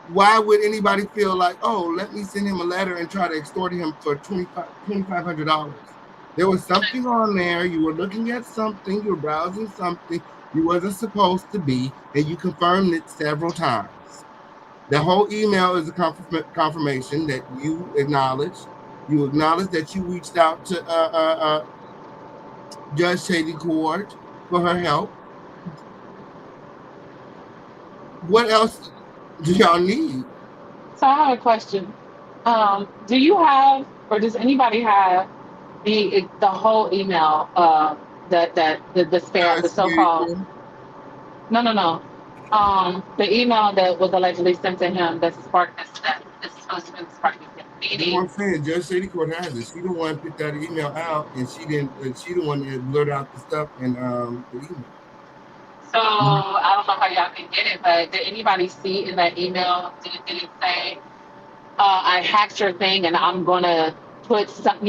why would anybody feel like, oh, let me send him a letter and try to extort him for $2,500? There was something on there. You were looking at something. You were browsing something you wasn't supposed to be, and you confirmed it several times. The whole email is a confirmation that you acknowledge. You acknowledge that you reached out to Judge Shady Court for her help. What else do y'all need? So I have a question. Do you have, or does anybody have the whole email that the so-called no the email that was allegedly sent to him that's supposed to be sparking meeting? I'm saying Judge Shady Court has it. She the one picked that email out, and she didn't. She the one that blurted out the stuff in the email. So I don't know how y'all can get it, but did anybody see in that email? Did it say, "I hacked your thing, and I'm gonna put some,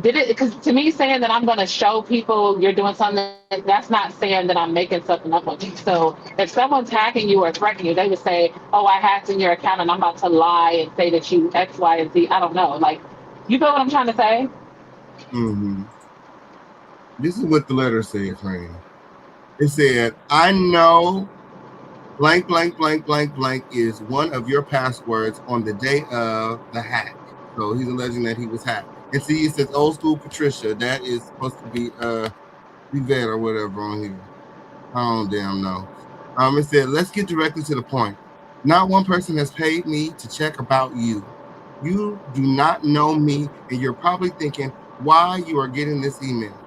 Did it? Because to me, saying that I'm going to show people you're doing something, that's not saying that I'm making something up on you. So if someone's hacking you or threatening you, they would say, "Oh, I hacked in your account, and I'm about to lie and say that you X, Y, and Z." I don't know. Like, you feel what I'm trying to say? Mm-hmm. This is what the letter said, Franny. It said, I know blank, blank, blank, blank, blank is one of your passwords on the day of the hack. So he's alleging that he was hacked. And see, it says old school Patricia. That is supposed to be Yvette or whatever on here. I don't damn know. It said, let's get directly to the point. Not one person has paid me to check about you. You do not know me, and you're probably thinking why you are getting this email.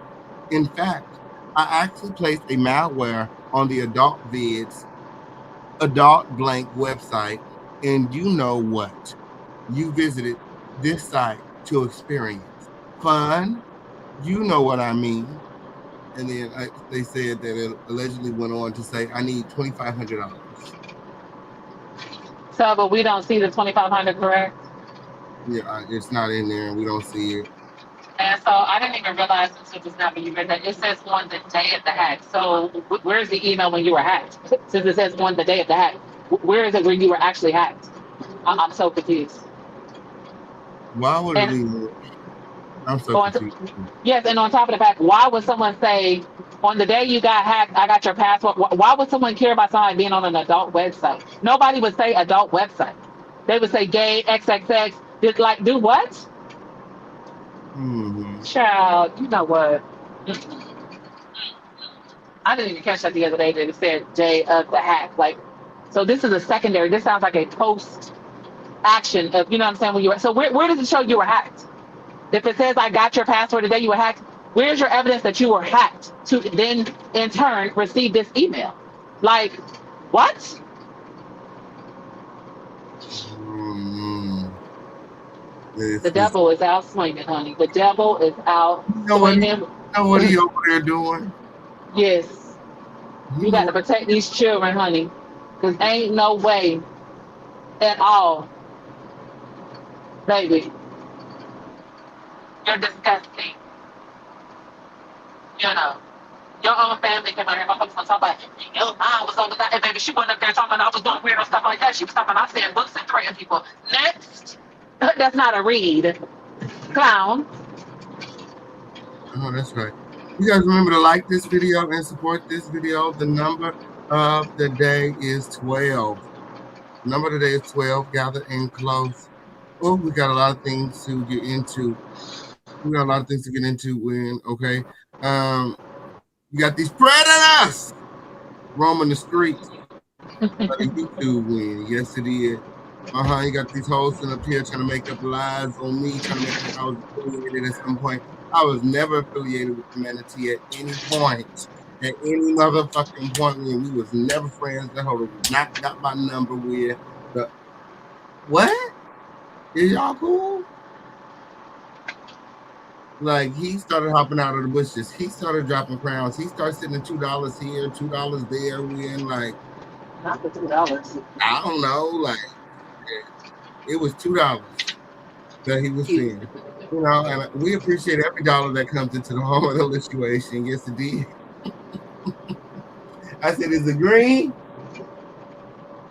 In fact, I actually placed a malware on the adult vids, adult blank website, and you know what? You visited this site to experience fun. You know what I mean. And then they said that it allegedly went on to say, I need $2,500. So, but we don't see the 2,500, correct? Yeah, it's not in there and we don't see it. And so I didn't even realize this was not when you read that. It says on the day of the hack. So where's the email when you were hacked? Since it says on the day of the hack, where is it when you were actually hacked? I'm so confused. Why would it And be? I'm so on confused. yes, and on top of the fact, why would someone say on the day you got hacked, I got your password? Why would someone care about somebody being on an adult website? Nobody would say adult website. They would say gay XXX. Just like do what? Mm-hmm. Child, you know what? I didn't even catch that the other day that it said J of the hack. Like, so this is a secondary. This sounds like a post action of, you know what I'm saying? When you were, so where does it show you were hacked? If it says I got your password the day you were hacked, where's your evidence that you were hacked to then in turn receive this email? Like, what? Mm-hmm. The This is, devil is out swinging, honey. The devil is out you swinging. know what he over there doing? Yes, You you know got to what? protect these children, honey. Because ain't no way at all, baby. You're disgusting. You know, your own family came out here. My folks gonna talk about your mom was on the and baby, she wasn't up there talking about I was doing weird stuff like that. She was talking about I said books and praying people. Next. That's not a read. Clown. Oh, that's right. You guys remember to like this video and support this video. The number of the day is 12. Number of the day is 12. Gather in close. Oh, we got a lot of things to get into. We got a lot of things to get into when, okay. Um, you got these predators roaming the streets. YouTube win. Yes, it is. You got these hosts up here trying to make up lies on me, trying to make like I was affiliated at some point. I was never affiliated with the manatee at any point. At any motherfucking point, we was never friends. That hoe was not got my number with the what? Is y'all cool? Like he started hopping out of the bushes. He started dropping crowns. He started sitting $2 here, $2 there. When like Not the $2. I don't know, like it was $2 that he was Cute. seeing. You know, and we appreciate every dollar that comes into the home of the situation. Yes, indeed. I said, "Is it green?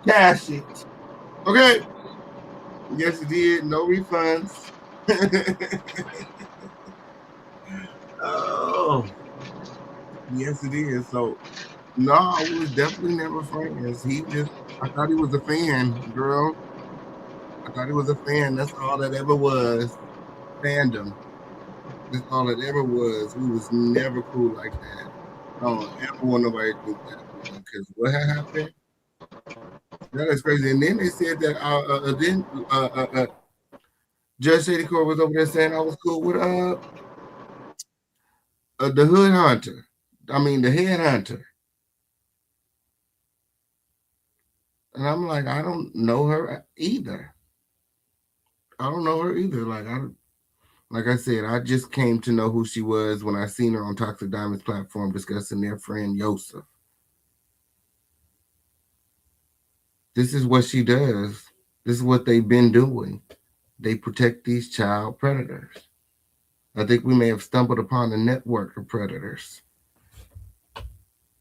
Cash it." Okay. Yes, it did. No refunds. Oh, yes, it is. So, no, we was definitely never friends. I thought he was a fan, girl. I thought he was a fan. That's all that ever was. Fandom. That's all it ever was. We was never cool like that. I don't ever want nobody to think that. Because what had happened? That is crazy. And then they said that Judge Shady Court was over there saying I was cool with the hood hunter. I mean the head hunter. And I'm like, I don't know her either. I don't know her either. Like I said, I just came to know who she was when I seen her on Toxic Diamonds platform discussing their friend Yosef. This is what she does. This is what they've been doing. They protect these child predators. I think we may have stumbled upon a network of predators.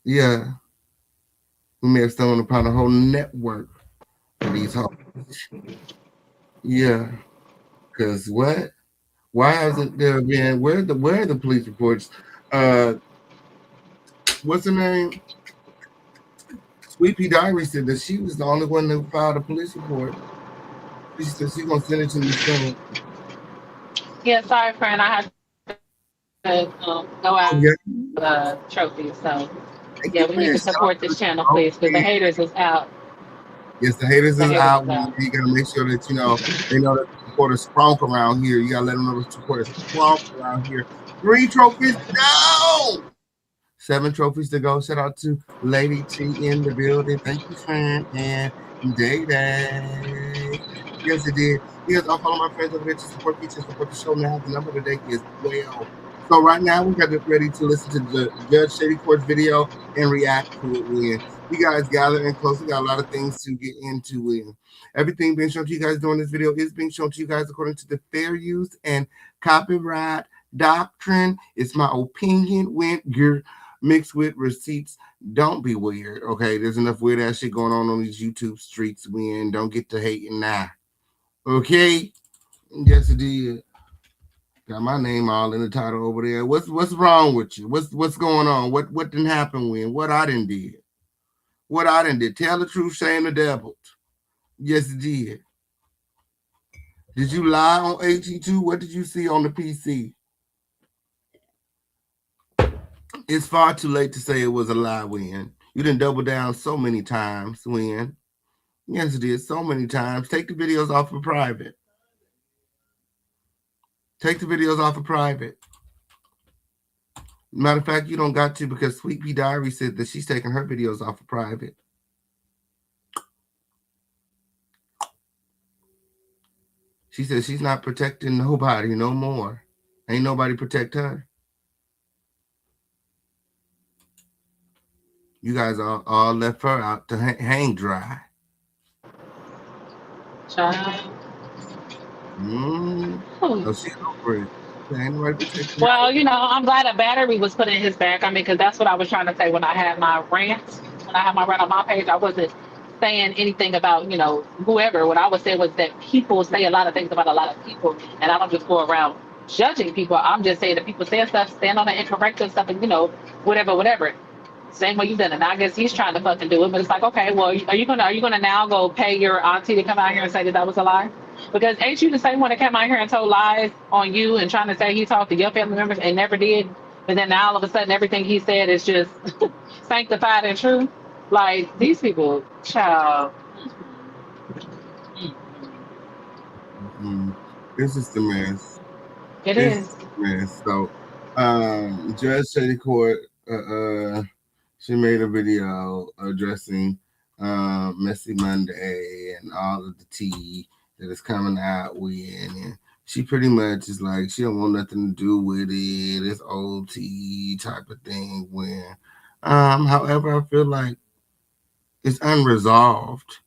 Yeah, we may have stumbled upon a whole network of these hoes. Yeah, because what? Why hasn't there been? Where are the police reports? Uh, what's her name? Sweet Pea Diary said that she was the only one who filed a police report. She said she's gonna send it to me soon. Yeah, sorry, friend. I had to go Oh out yeah, trophy. So thank yeah, you, we need friend. to Shout out support to this channel, the please, because the haters is out. yes, the haters The is haters out. is out. You gotta make sure that they know that the support is strong around here. You gotta let them know the support is strong around here. 3 trophies down. 7 trophies to go. Shout out to Lady T in the building. Thank you, friend. And Day Day. Yes, it did. Yes, I'll follow my friends over there to support features, support the show now. The number today is 12. So right now we got it ready to listen to the Judge Shady Court's video and react to it when you guys gather in close. We got a lot of things to get into when everything being shown to you guys during this video is being shown to you guys according to the fair use and copyright doctrine. It's my opinion when you're mixed with receipts. Don't be weird, okay? There's enough weird ass shit going on these YouTube streets. When don't get to hating now, okay? Yes, it did. Got my name all in the title over there. What's wrong with you? What's going on? What didn't happen when? What I didn't did? What I didn't did? Tell the truth, shame the devil. Yes, it did. Did you lie on AT2? What did you see on the PC? It's far too late to say it was a lie, Win. You didn't double down so many times, Win. Yes, it is. So many times. Take the videos off of private. Take the videos off of private. Matter of fact, you don't got to because Sweet Pea Diary said that she's taking her videos off of private. She said she's not protecting nobody no more. Ain't nobody protect her. You guys all left her out to hang dry. Child. Oh, she's over it. Ain't nobody protecting her. Well, I'm glad a battery was put in his back. I mean, because that's what I was trying to say when I had my rant. When I had my rant on my page, I wasn't saying anything about, whoever. What I was saying was that people say a lot of things about a lot of people, and I don't just go around judging people. I'm just saying that people say stuff, stand on it and correct us stuff, and, whatever. Same way you done it. Now I guess he's trying to fucking do it, but it's like, okay, well, are you gonna now go pay your auntie to come out here and say that was a lie? Because ain't you the same one that came out here and told lies on you and trying to say he talked to your family members and never did? But then now all of a sudden everything he said is just sanctified and true. Like these people, child. This is the mess. It is. Mess. So, Judge Shady Court, she made a video addressing Messy Monday and all of the tea that is coming out with, and she pretty much is like she don't want nothing to do with it. It's old tea type of thing. When, however, I feel like it's unresolved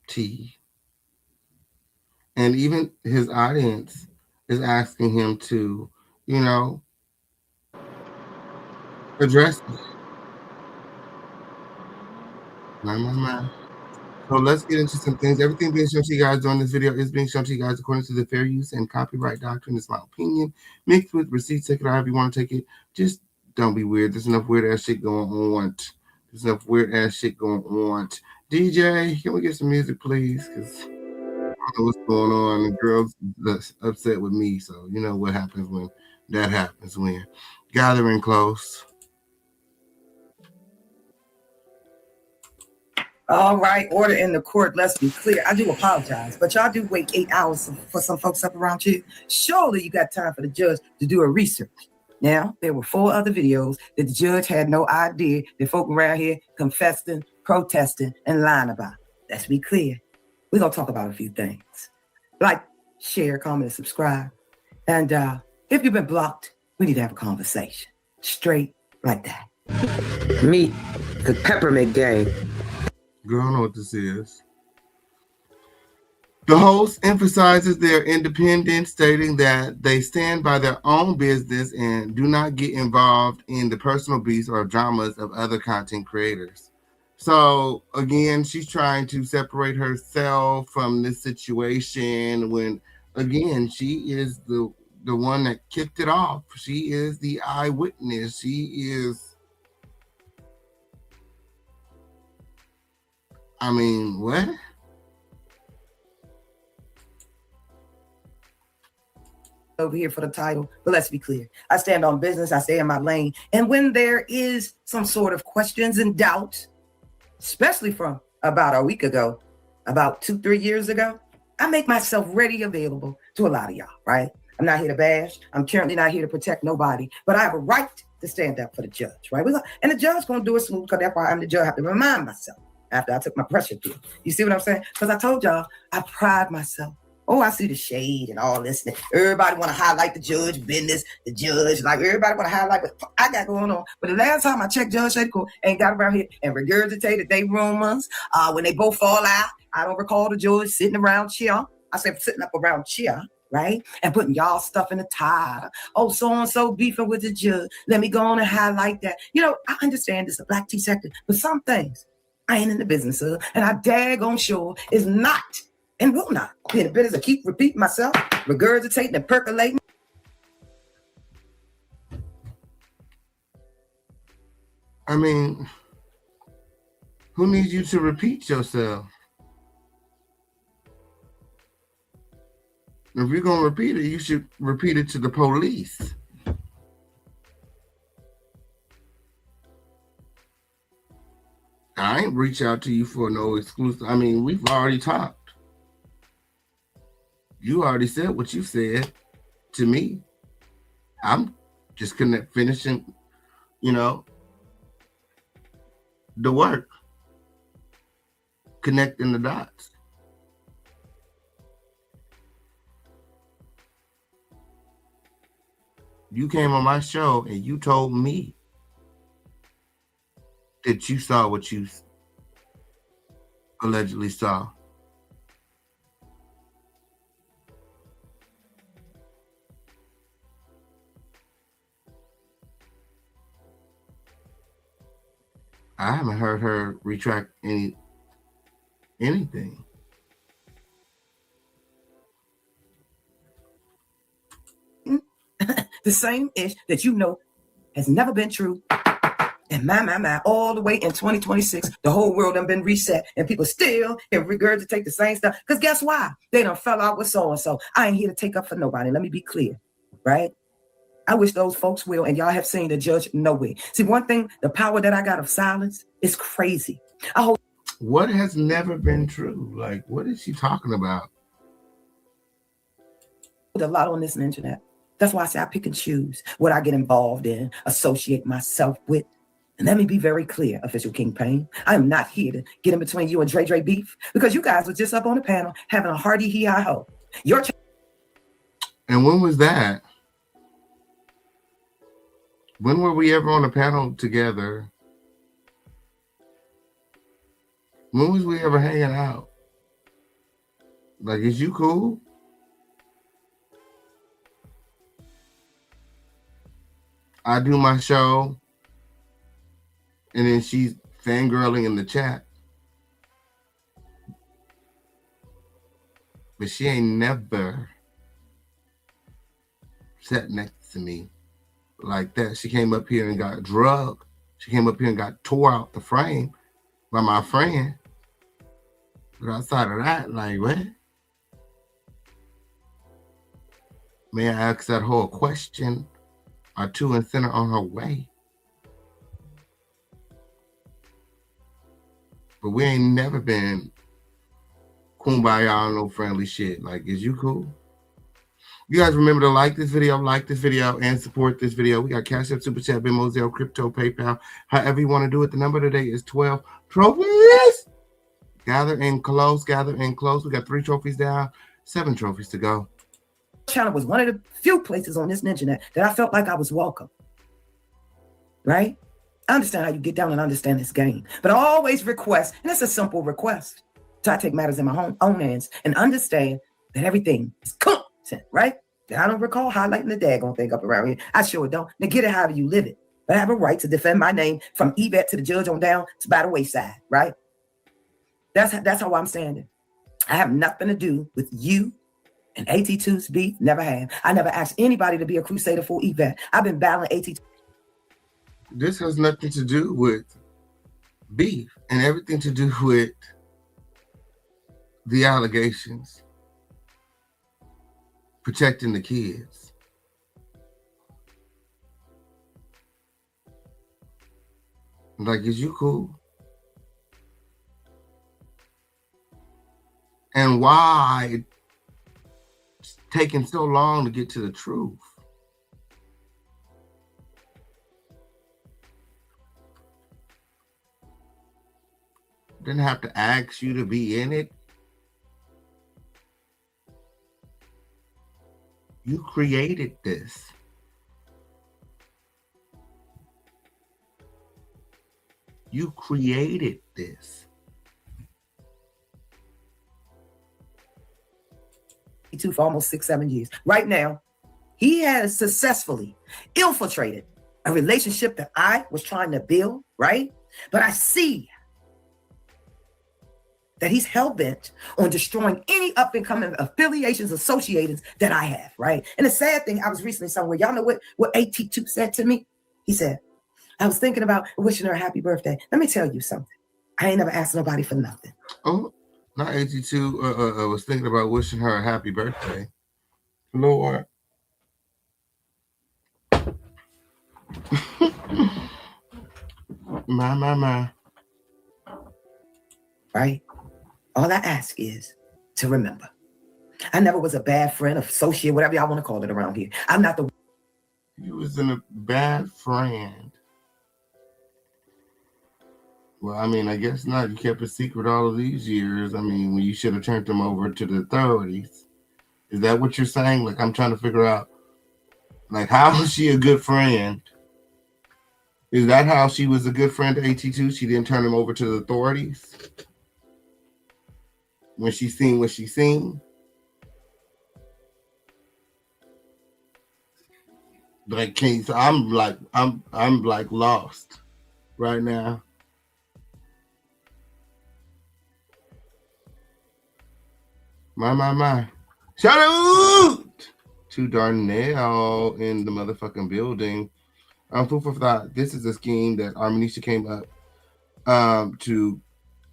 tea, and even his audience is asking him to, address it. My. So let's get into some things. Everything being shown to you guys during this video is being shown to you guys according to the fair use and copyright doctrine. It's my opinion, mixed with receipts. Take it however you want to take it. Just don't be weird. There's enough weird ass shit going on. DJ, can we get some music, please? Because I don't know what's going on. The girls that's upset with me, so you know what happens when that happens. When gathering close. All right, order in the court. Let's be clear. I do apologize, but y'all do wait 8 hours for some folks up around here. Surely you got time for the judge to do a research. Now, there were 4 other videos that the judge had no idea that folk around here confessing, protesting, and lying about. Let's be clear. We're going to talk about a few things. Like, share, comment, and subscribe. And if you've been blocked, we need to have a conversation. Straight like that. Meet the Peppermint Gang. Girl, I don't know what this is. The host emphasizes their independence, stating that they stand by their own business and do not get involved in the personal beefs or dramas of other content creators. So again, she's trying to separate herself from this situation when again she is the one that kicked it off. She is the eyewitness. She is, I mean, what? Over here for the title, but let's be clear. I stand on business. I stay in my lane. And when there is some sort of questions and doubts, especially from about a week ago, about 2-3 years ago, I make myself ready, available to a lot of y'all, right? I'm not here to bash. I'm currently not here to protect nobody, but I have a right to stand up for the judge, right? And the judge going to do it smooth because that's why I'm the judge. I have to remind myself after I took my pressure through. You see what I'm saying? Because I told y'all, I pride myself. Oh, I see the shade and all this. Everybody want to highlight the judge business, the judge. Like, everybody want to highlight what I got going on. But the last time I checked, Judge Shadco ain't got around here and regurgitated they rumors. When they both fall out, I don't recall the judge sitting around chair. I said sitting up around chair, right? And putting y'all stuff in the tie. Oh, so-and-so beefing with the judge. Let me go on and highlight that. You know, I understand it's a black tea sector, but some things I ain't in the business of. And I daggone sure is not and will not be in the business. I keep repeating myself, regurgitating and percolating. I mean, who needs you to repeat yourself? If you're going to repeat it, you should repeat it to the police. I ain't reach out to you for no exclusive. I mean, we've already talked. You already said what you said to me. I'm just finishing, you know, the work, connecting the dots. You came on my show and you told me that you saw what you allegedly saw. I haven't heard her retract anything. The same ish that you know has never been true. And my, all the way in 2026, the whole world done been reset and people still can regurgitate the same stuff. Because guess why? They done fell out with so-and-so. I ain't here to take up for nobody. Let me be clear, right? I wish those folks will, and y'all have seen the judge nowhere. See, one thing, the power that I got of silence is crazy. I hope. What has never been true? Like, what is she talking about? A lot on this internet. That's why I say I pick and choose what I get involved in, associate myself with. And let me be very clear, Official King Payne. I am not here to get in between you and Dre beef because you guys were just up on the panel having a hearty hee-hi-ho. And when was that? When were we ever on a panel together? When was we ever hanging out? Like, is you cool? I do my show, and then she's fangirling in the chat. But she ain't never sat next to me like that. She came up here and got drugged. She came up here and got tore out the frame by my friend. But outside of that, like, what? May I ask that whole question or two and send her on her way? But we ain't never been kumbaya, no friendly shit. Like, is you cool? You guys remember to like this video, and support this video. We got Cash App, Super Chat, Venmo, Zelle, Crypto, PayPal. However you want to do it. The number today is 12 trophies. Gather in close. We got 3 trophies down, 7 trophies to go. Channel was one of the few places on this internet that I felt like I was welcome. Right? I understand how you get down and understand this game. But I always request, and it's a simple request, So I take matters in my own hands and understand that everything is content, right? I don't recall highlighting the daggone thing up around here. I sure don't. Now get it however you live it. But I have a right to defend my name from Yvette to the judge on down to by the wayside, right? That's how I'm standing. I have nothing to do with you and AT2's beef. Never have. I never asked anybody to be a crusader for Yvette. I've been battling AT2. This has nothing to do with beef and everything to do with the allegations, protecting the kids. Like, is you cool? And why it's taking so long to get to the truth? Didn't have to ask you to be in it. You created this. You created this. For almost 6-7 years. Right now, he has successfully infiltrated a relationship that I was trying to build, right? But I see that he's hell-bent on destroying any up-and-coming affiliations, associations that I have, right? And the sad thing, I was recently somewhere, y'all know what AT2 said to me? He said, I was thinking about wishing her a happy birthday. Let me tell you something. I ain't never asked nobody for nothing. Oh, not AT2 I was thinking about wishing her a happy birthday. Lord. My. Right? All I ask is to remember. I never was a bad friend, associate, whatever y'all want to call it around here. I'm not the... You wasn't a bad friend. Well, I mean, I guess not. You kept a secret all of these years. I mean, when you should have turned them over to the authorities. Is that what you're saying? Like, I'm trying to figure out, like, how is she a good friend? Is that how she was a good friend to AT2? She didn't turn them over to the authorities when she seen what she seen? Like, so I'm like lost right now. My. Shout out to Darnell in the motherfucking building. Food for thought. This is a scheme that Armanisha came up to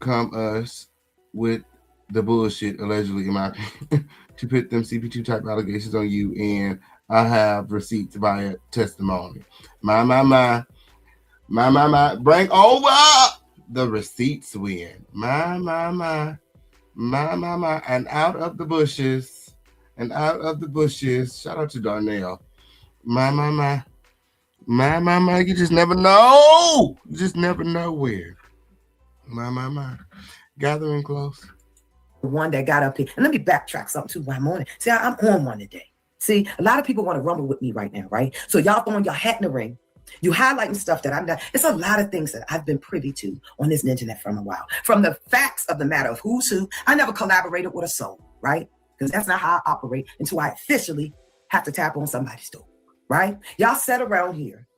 come us with the bullshit, allegedly, in my opinion, to put them CP2 type allegations on you, and I have receipts via testimony. My. Bring over the receipts win. My. And out of the bushes. Shout out to Darnell. My. You just never know. You just never know where. My. Gathering close. One that got up here. And let me backtrack something too one morning. See, I'm on one today. See, a lot of people want to rumble with me right now, right? So y'all throwing your hat in the ring. You highlighting stuff that I'm not. It's a lot of things that I've been privy to on this internet from a while. From the facts of the matter of who's who, I never collaborated with a soul, right? Because that's not how I operate until I officially have to tap on somebody's door, right? Y'all sat around here.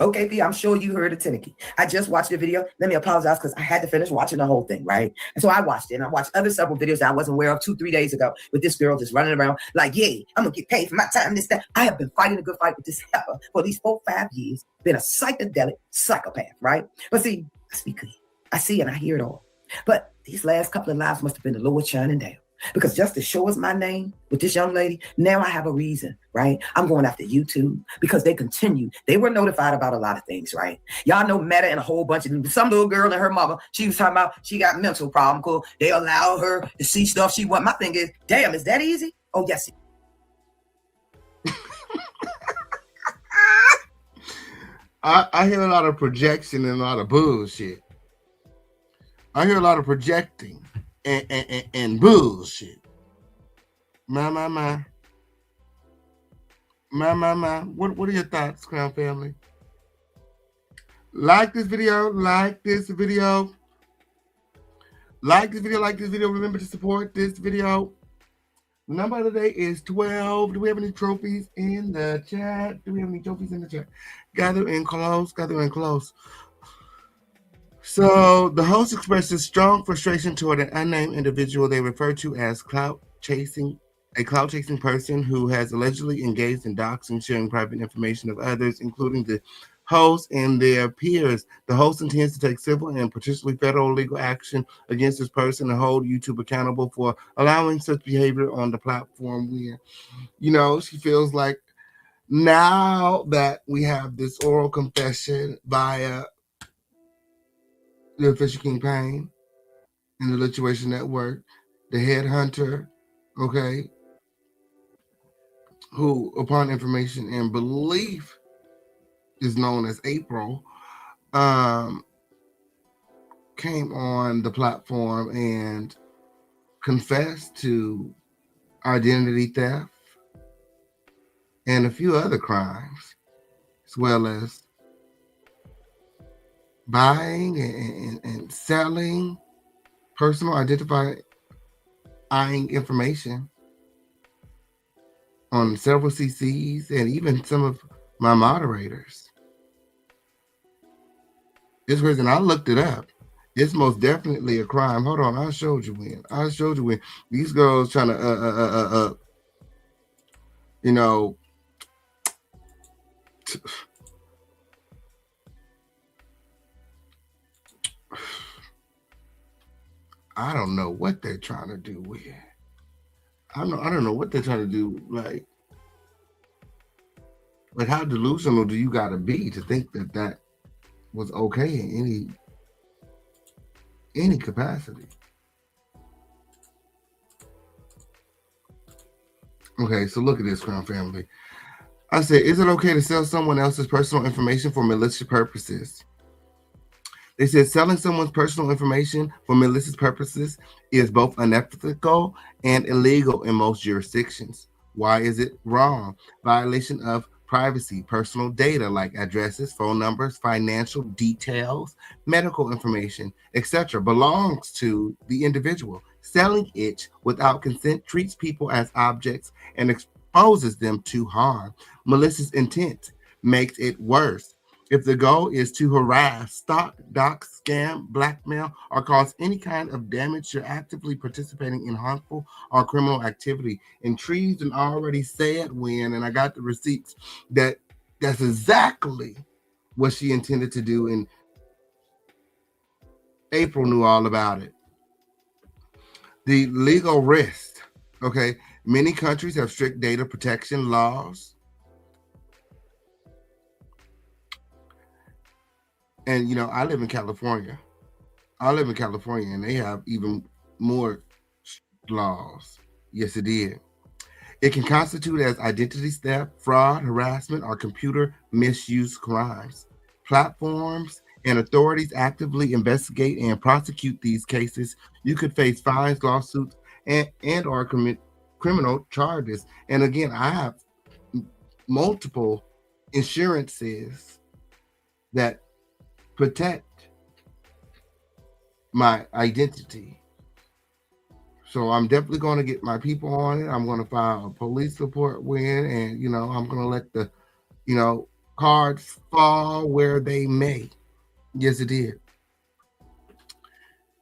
Okay, P, I'm sure you heard of Tenneke. I just watched the video. Let me apologize because I had to finish watching the whole thing, right? And so I watched it. And I watched several videos that I wasn't aware of 2-3 days ago with this girl just running around like, yeah, I'm going to get paid for my time, this, that. I have been fighting a good fight with this heifer for these 4-5 years, been a psychedelic psychopath, right? But see, I speak clean. I see and I hear it all. But these last couple of lives must have been the Lord shining down. Because just to show us my name with this young lady, now I have a reason, right? I'm going after YouTube because they continue. They were notified about a lot of things, right? Y'all know Meta and a whole bunch of some little girl and her mother. She was talking about she got mental problem. Cool. They allow her to see stuff she want. My thing is, damn, is that easy? Oh, yes. I hear a lot of projection and a lot of bullshit. I hear a lot of projecting. And bullshit. My. What are your thoughts, Crown Family? Like this video. Like this video, like this video. Remember to support this video. The number of the day is 12. Do we have any trophies in the chat? Do we have any trophies in the chat? Gather in close, gather in close. So the host expresses strong frustration toward an unnamed individual they refer to as clout chasing, a clout chasing person who has allegedly engaged in doxing, sharing private information of others, including the host and their peers. The host intends to take civil and potentially federal legal action against this person and hold YouTube accountable for allowing such behavior on the platform. Where, she feels like now that we have this oral confession via the Official King Payne and the Lituation Network, the headhunter, okay, who, upon information and belief, is known as April, came on the platform and confessed to identity theft and a few other crimes, as well as buying and selling personal identifying information on several CCs and even some of my moderators. It's crazy. And I looked it up. It's most definitely a crime. Hold on, I showed you when. These girls trying to I don't know what they're trying to do with it. I don't know what they're trying to do. Like how delusional do you got to be to think that was okay in any capacity? Okay, so look at this, Crown Family. I said, is it okay to sell someone else's personal information for malicious purposes? They said selling someone's personal information for malicious purposes is both unethical and illegal in most jurisdictions. Why is it wrong? Violation of privacy, personal data like addresses, phone numbers, financial details, medical information, etc. belongs to the individual. Selling it without consent treats people as objects and exposes them to harm. Malicious intent makes it worse. If the goal is to harass, stalk, dox, scam, blackmail, or cause any kind of damage, you're actively participating in harmful or criminal activity. And Trees and already said and I got the receipts, that's exactly what she intended to do, and April knew all about it. The legal risk, okay? Many countries have strict data protection laws. And, I live in California. And they have even more laws. Yes, it did. It can constitute as identity theft, fraud, harassment, or computer misuse crimes. Platforms and authorities actively investigate and prosecute these cases. You could face fines, lawsuits, and or commit criminal charges. And again, I have multiple insurances that protect my identity. So I'm definitely going to get my people on it. I'm going to file a police report and, I'm going to let the, cards fall where they may. Yes, it did.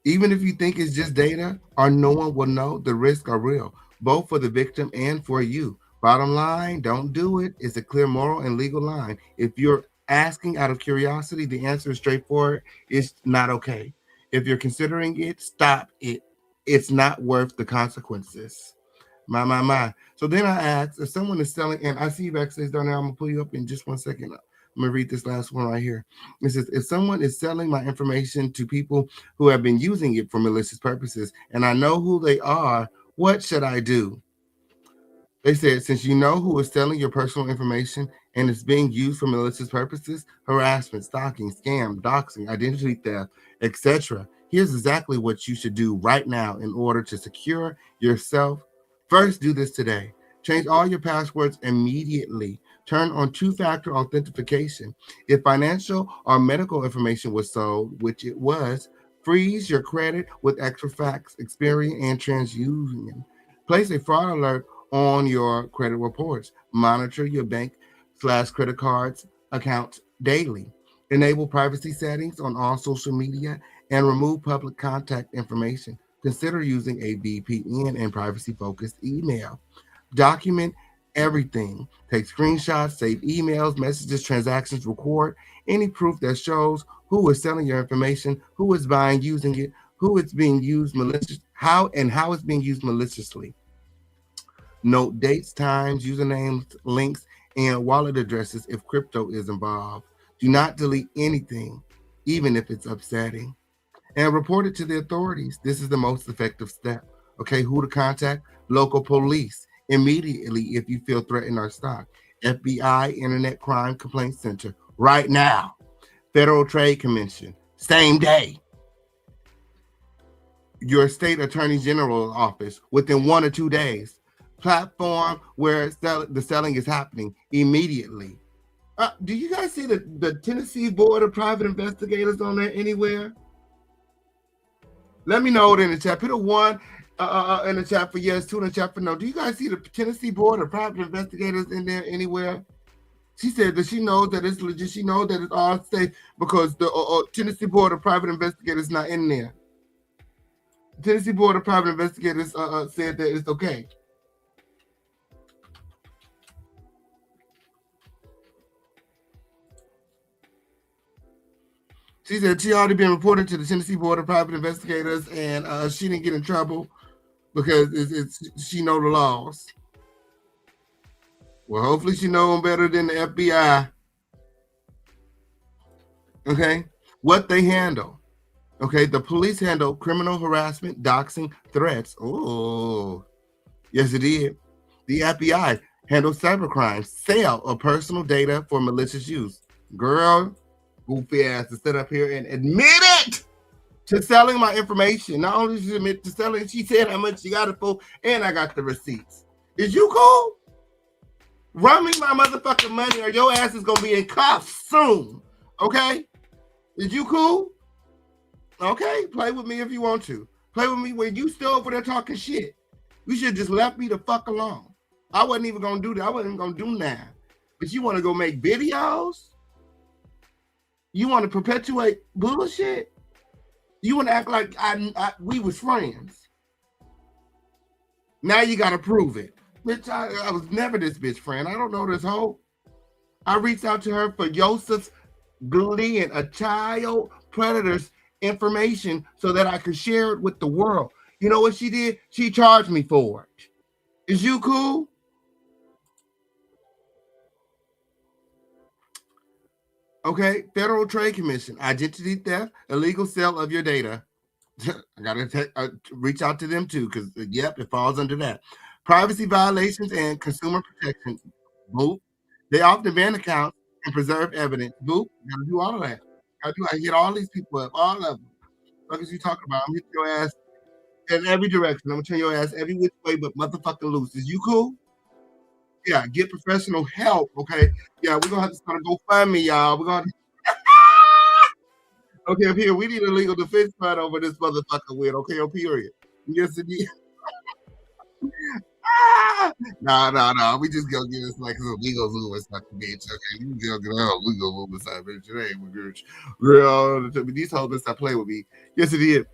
Even if you think it's just data or no one will know, the risks are real, both for the victim and for you. Bottom line, don't do it. It's a clear moral and legal line. If you're asking out of curiosity, the answer is straightforward. It's not okay. If you're considering it, stop it. It's not worth the consequences. My. So then I asked, if someone is selling, and I see you backstage down there, I'm going to pull you up in just 1 second. I'm going to read this last one right here. It says, if someone is selling my information to people who have been using it for malicious purposes, and I know who they are, what should I do? They said, since you know who is selling your personal information and it's being used for malicious purposes, harassment, stalking, scam, doxing, identity theft, etc., here's exactly what you should do right now in order to secure yourself. First, do this today. Change all your passwords immediately. Turn on two-factor authentication. If financial or medical information was sold, which it was, Freeze your credit with Equifax, Experian, and TransUnion. Place a fraud alert on your credit reports. Monitor your bank/credit cards accounts daily. Enable privacy settings on all social media and remove public contact information. Consider using a VPN and privacy-focused email. Document everything. Take screenshots, save emails, messages, transactions, record any proof that shows who is selling your information, who is buying, using it, who it's being used malicious, how it's being used maliciously. Note dates, times, usernames, links, and wallet addresses if crypto is involved. Do not delete anything, even if it's upsetting. And report it to the authorities. This is the most effective step. Okay, who to contact? Local police immediately if you feel threatened or stalked. FBI, Internet Crime Complaint Center, right now. Federal Trade Commission, same day. Your state attorney general office within 1 or 2 days. Platform where the selling is happening immediately. Do you guys see the Tennessee Board of Private Investigators on there anywhere? Let me know it in the chat. Put a 1 in the chat for yes, 2 in the chat for no. Do you guys see the Tennessee Board of Private Investigators in there anywhere? She said that she knows that it's legit. She knows that it's all safe because the Tennessee Board of Private Investigators is not in there. The Tennessee Board of Private Investigators said that it's okay. She said she already been reported to the Tennessee Board of Private Investigators, and she didn't get in trouble because she know the laws. Well, hopefully she know them better than the FBI. Okay, what they handle. Okay, the police handle criminal harassment, doxing, threats. Oh, yes, it did. The FBI handles cybercrime, sale of personal data for malicious use. Girl, goofy ass to sit up here and admit it to selling my information. Not only did she admit to selling, she said how much she got it for, and I got the receipts. Is you cool? Run me my motherfucking money or your ass is gonna be in cuffs soon. Okay? Is you cool? Okay, play with me if you want to. Play with me when you still over there talking shit. You should just left me the fuck alone. I wasn't even gonna do that. I wasn't even gonna do that. But you want to go make videos? You want to perpetuate bullshit? You want to act like we was friends? Now you got to prove it. Bitch, I was never this bitch friend. I don't know this hoe. I reached out to her for Joseph's Glenn, a child predator's information so that I could share it with the world. You know what she did? She charged me for it. Is you cool? Okay, Federal Trade Commission, identity theft, illegal sale of your data. I gotta reach out to them too, because yep, it falls under that. Privacy violations and consumer protection. Boop. They often ban accounts and preserve evidence. Boop. Gotta do all of that. I hit all these people up, all of them. What is you talking about? I'm hitting your ass in every direction. I'm gonna turn your ass every which way, but motherfucking loose. Is you cool? Yeah, get professional help. Okay. Yeah, we're gonna have to start a GoFundMe, y'all. We're gonna okay, up here. We need a legal defense fund over this motherfucker with, okay, on period. Yes, indeed. No. We just gonna get us like some legal Lewis like a bitch. Okay, we gonna get out legal Lewis side, bitch. It ain't girl. These hoes been stop playing with me. Yes, it is.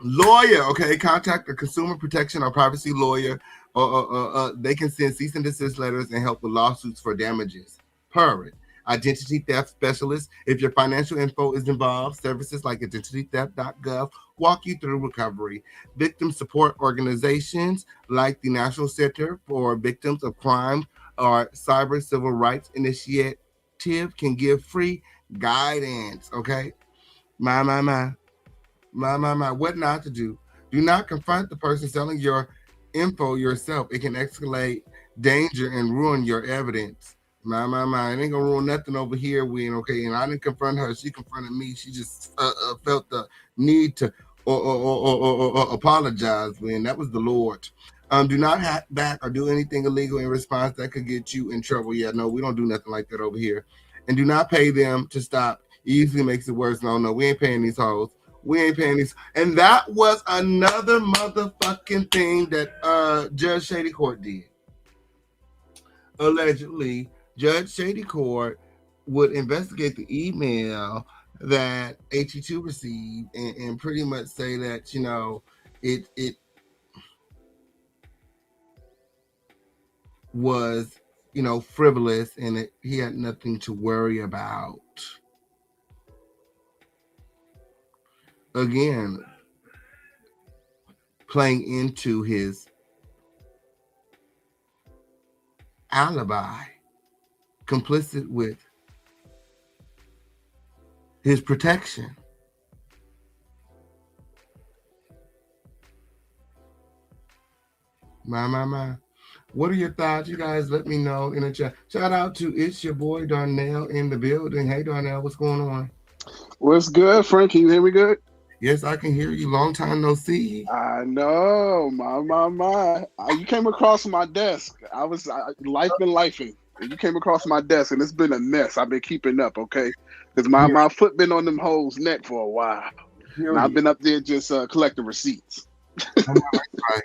Lawyer, okay, contact a consumer protection or privacy lawyer. They can send cease and desist letters and help with lawsuits for damages. PERIT. Identity theft specialist. If your financial info is involved, services like identitytheft.gov walk you through recovery. Victim support organizations like the National Center for Victims of Crime or Cyber Civil Rights Initiative can give free guidance. Okay, my. What not to do? Do not confront the person selling your info yourself. It can escalate danger and ruin your evidence. My. It ain't gonna ruin nothing over here, okay? And I didn't confront her. She confronted me. She just felt the need to or apologize when that was the Lord. Do not hack back or do anything illegal in response that could get you in trouble. Yeah, no, we don't do nothing like that over here. And do not pay them to stop. It usually makes it worse. No, we ain't paying these hoes. We ain't paying these. And that was another motherfucking thing that Judge Shady Court did. Allegedly, Judge Shady Court would investigate the email that HE2 received and pretty much say that, you know, it was, you know, frivolous and he had nothing to worry about. Again, playing into his alibi, complicit with his protection. My. What are your thoughts? You guys let me know in the chat. Shout out to It's Your Boy Darnell in the building. Hey Darnell, what's going on? What's good, Frank? Can you hear me good? Yes, I can hear you. Long time no see. I know, my. You came across my desk. Life been lifing. And you came across my desk, and it's been a mess. I've been keeping up, okay? Because my foot been on them hoes' neck for a while. And I've been up there just collecting receipts. Right.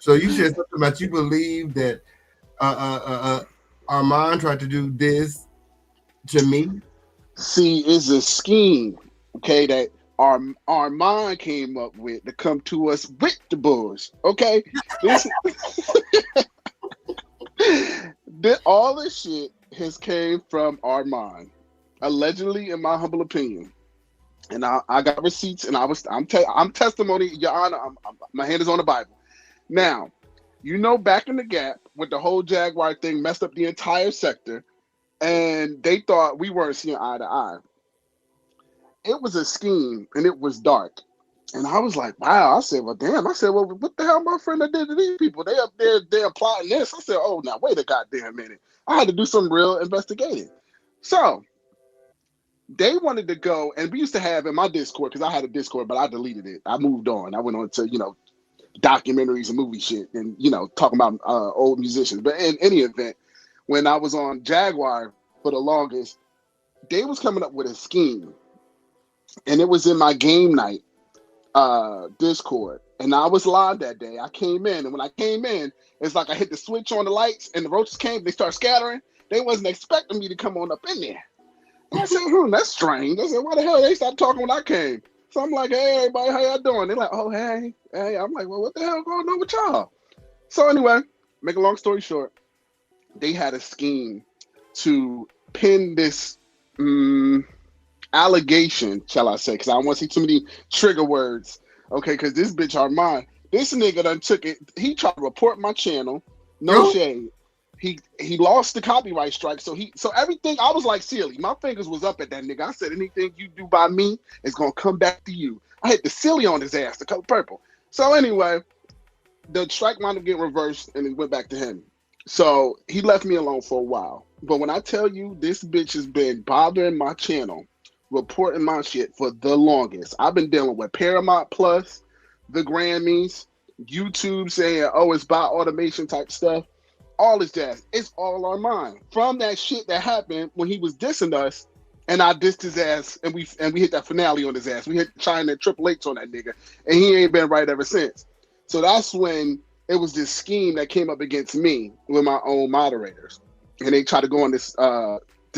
So you said something about you believe that Armand tried to do this to me? See, it's a scheme, okay, that Armand came up with to come to us with the bulls, okay? All this shit has came from Armand, allegedly, in my humble opinion. And I got receipts, and I'm testimony, Your Honor. My hand is on the Bible. Now, you know, back in the Gap, with the whole Jaguar thing messed up the entire sector, and they thought we weren't seeing eye to eye. It was a scheme, and it was dark. And I was like, wow. I said, well, damn. I said, well, what the hell my friend did to these people? They up there, they're plotting this. I said, oh, now, wait a goddamn minute. I had to do some real investigating. So they wanted to go, and we used to have in my Discord, because I had a Discord, but I deleted it. I moved on. I went on to, documentaries and movie shit and, talking about old musicians. But in any event, when I was on Jaguar for the longest, they was coming up with a scheme. And it was in my game night Discord. And I was live that day. I came in. And when I came in, it's like I hit the switch on the lights and the roaches came. They started scattering. They wasn't expecting me to come on up in there. And I said, that's strange. I said, why the hell they stopped talking when I came? So I'm like, hey, everybody, how y'all doing? They're like, oh, hey. I'm like, well, what the hell going on with y'all? So anyway, make a long story short, they had a scheme to pin this allegation, shall I say, because I don't want to see too many trigger words, okay, because this bitch Armand, this nigga done took it. He tried to report my channel, no shade. He lost the copyright strike, so everything, I was like, silly. My fingers was up at that nigga. I said, anything you do by me is gonna come back to you. I hit the silly on his ass, the color purple. So anyway, the strike wound up getting reversed, and it went back to him. So he left me alone for a while. But when I tell you, this bitch has been bothering my channel, reporting my shit for the longest. I've been dealing with Paramount Plus, the Grammys, YouTube saying, oh, it's by automation type stuff. All this jazz. It's all on mine. From that shit that happened when he was dissing us, and I dissed his ass, and we hit that finale on his ass. We hit China Triple H on that nigga, and he ain't been right ever since. So that's when it was this scheme that came up against me with my own moderators, and they tried to go on this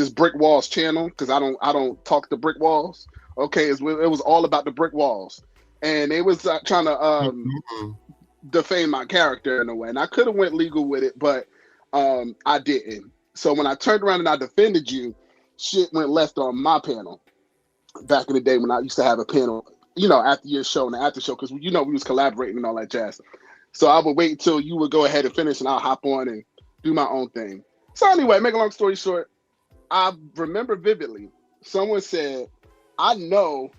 Brick Walls channel, because I don't talk to Brick Walls. Okay, it was all about the brick walls, and they was trying to defame my character in a way, and I could have went legal with it, but I didn't. So when I turned around and I defended you, shit went left on my panel. Back in the day when I used to have a panel, after your show and the after show, because we was collaborating and all that jazz. So I would wait until you would go ahead and finish, and I'll hop on and do my own thing. So anyway, make a long story short, I remember vividly someone said, I know,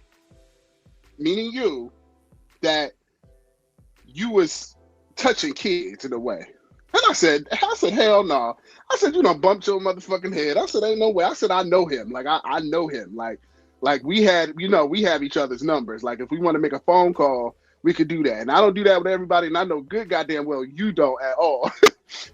meaning you, that you was touching kids in a way. And I said, hell no. I said, you done bumped your motherfucking head. I said, ain't no way. I said, I know him. Like, I know him. Like we had, we have each other's numbers. Like, if we want to make a phone call, we could do that. And I don't do that with everybody. And I know good goddamn well you don't at all.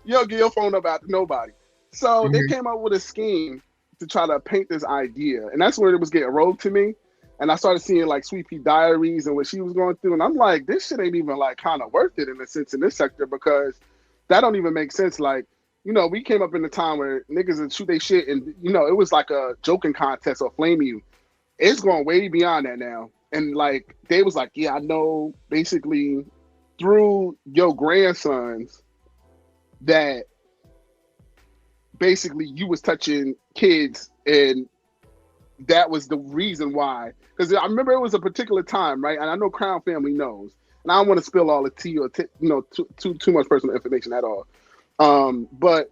You don't get your phone number out to nobody. So they came up with a scheme to try to paint this idea. And that's where it was getting rolled to me. And I started seeing like Sweet Pea Diaries and what she was going through, and I'm like, this shit ain't even like kind of worth it in a sense in this sector because that don't even make sense. Like, you know, we came up in a time where niggas would shoot they shit, and you know, it was like a joking contest or flame you. It's going way beyond that now, and like they was like, yeah, I know, basically through your grandsons that basically you was touching kids and that was the reason why. Because I remember it was a particular time, right? And I know Crown Family knows. And I don't want to spill all the tea or too much personal information at all. But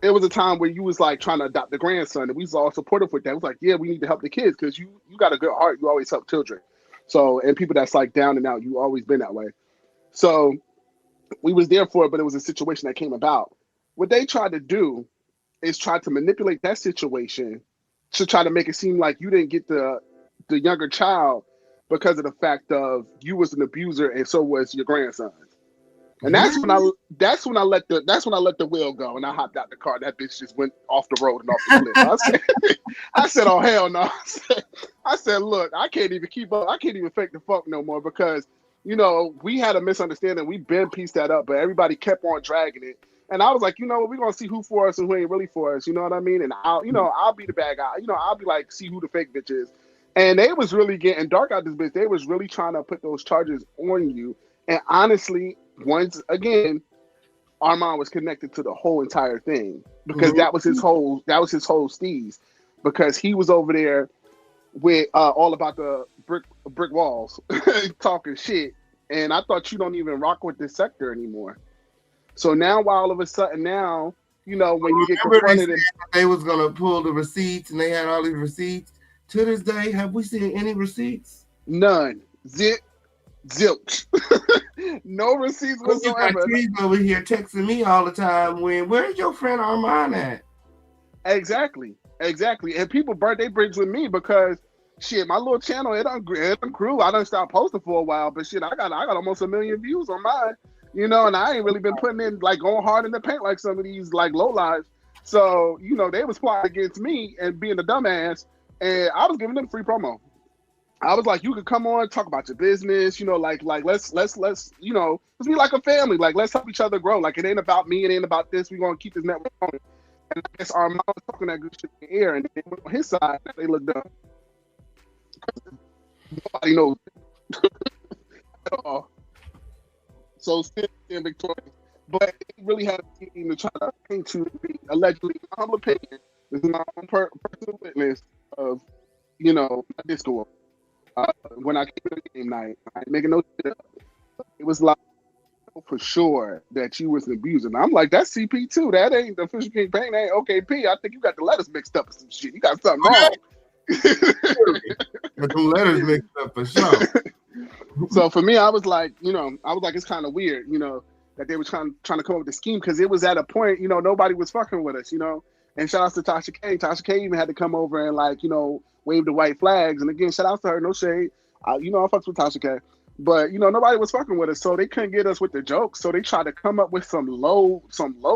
it was a time where you was like trying to adopt the grandson, and we was all supportive with that. It was like, yeah, we need to help the kids because you got a good heart. You always help children. So, and people that's like down and out, you always been that way. So we was there for it, but it was a situation that came about. What they tried to do is try to manipulate that situation to try to make it seem like you didn't get the younger child because of the fact of you was an abuser and so was your grandson. And that's when I let the wheel go and I hopped out the car. That bitch just went off the road and off the cliff. I said, oh hell no. I said, look, I can't even keep up. I can't even fake the fuck no more because, you know, we had a misunderstanding. We been pieced that up, but everybody kept on dragging it. And I was like, you know what, we're gonna see who for us and who ain't really for us, you know what I mean? And I'll be the bad guy. You know, I'll be like, see who the fake bitch is. And they was really getting dark out this bitch. They was really trying to put those charges on you. And honestly, once again, Armand was connected to the whole entire thing because that was his whole steez. Because he was over there with all about the brick walls talking shit. And I thought you don't even rock with this sector anymore. So now, why all of a sudden now, you know, when you get confronted, they was gonna pull the receipts, and they had all these receipts. To this day, have we seen any receipts? None. Zilch. No receipts whatsoever. He's over here texting me all the time. Where's your friend Armand at? Exactly. And people burnt their bridge with me because shit, my little channel it grew. I done stopped posting for a while, but shit, I got almost 1 million views on mine. You know, and I ain't really been putting in like going hard in the paint like some of these like low lives. So, you know, they was plotting against me and being a dumbass, and I was giving them free promo. I was like, you could come on, talk about your business, you know, like let's you know, let's be like a family. Like let's help each other grow. Like it ain't about me, it ain't about this. We're gonna keep this network going. And I guess Armand was talking that good shit in the air, and they went on his side, they looked up. Nobody knows at all. So still in victorious, but they really had a team to try to paint to be allegedly, my humble opinion, this is my own personal witness of, you know, Discord. When I came to the game night, I ain't making no shit up. It was like for sure that you was an abuser. And I'm like, that's CP2. That ain't the official campaign. That ain't OKP. I think you got the letters mixed up or some shit. You got something wrong. Got them letters mixed up for sure. So for me, I was like, it's kind of weird, you know, that they were trying to come up with a scheme because it was at a point, you know, nobody was fucking with us, you know. And shout out to Tasha K. Tasha K even had to come over and like, you know, wave the white flags. And again, shout out to her, no shade. You know, I fucks with Tasha K. But, you know, nobody was fucking with us. So they couldn't get us with the jokes. So they tried to come up with some low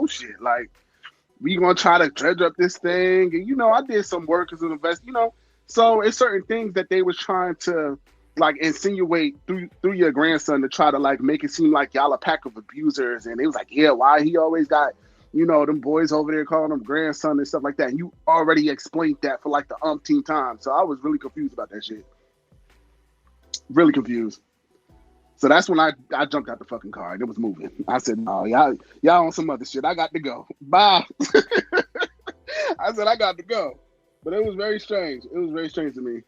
shit. Like, we gonna try to dredge up this thing. And, you know, I did some work as an investor, you know. So it's certain things that they was trying to like insinuate through your grandson to try to like make it seem like y'all a pack of abusers. And it was like, yeah, why he always got, you know, them boys over there calling him grandson and stuff like that. And you already explained that for like the umpteenth time. So I was really confused about that shit. Really confused. So that's when I jumped out the fucking car and it was moving. I said, oh, y'all on some other shit. I got to go. Bye. I said, I got to go. But it was very strange. It was very strange to me.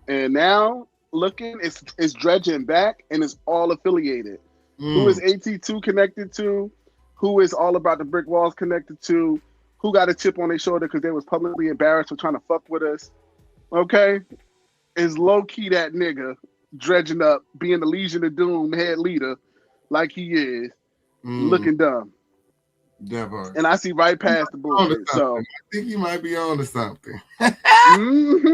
And now looking, it's dredging back and it's all affiliated. Who is AT2 connected to? Who is all about the brick walls connected to? Who got a chip on their shoulder because they was publicly embarrassed for trying to fuck with us? Okay? Is low-key that nigga dredging up, being the Legion of Doom head leader like he is, looking dumb. And I see right past the bullshit. So I think you might be on to something.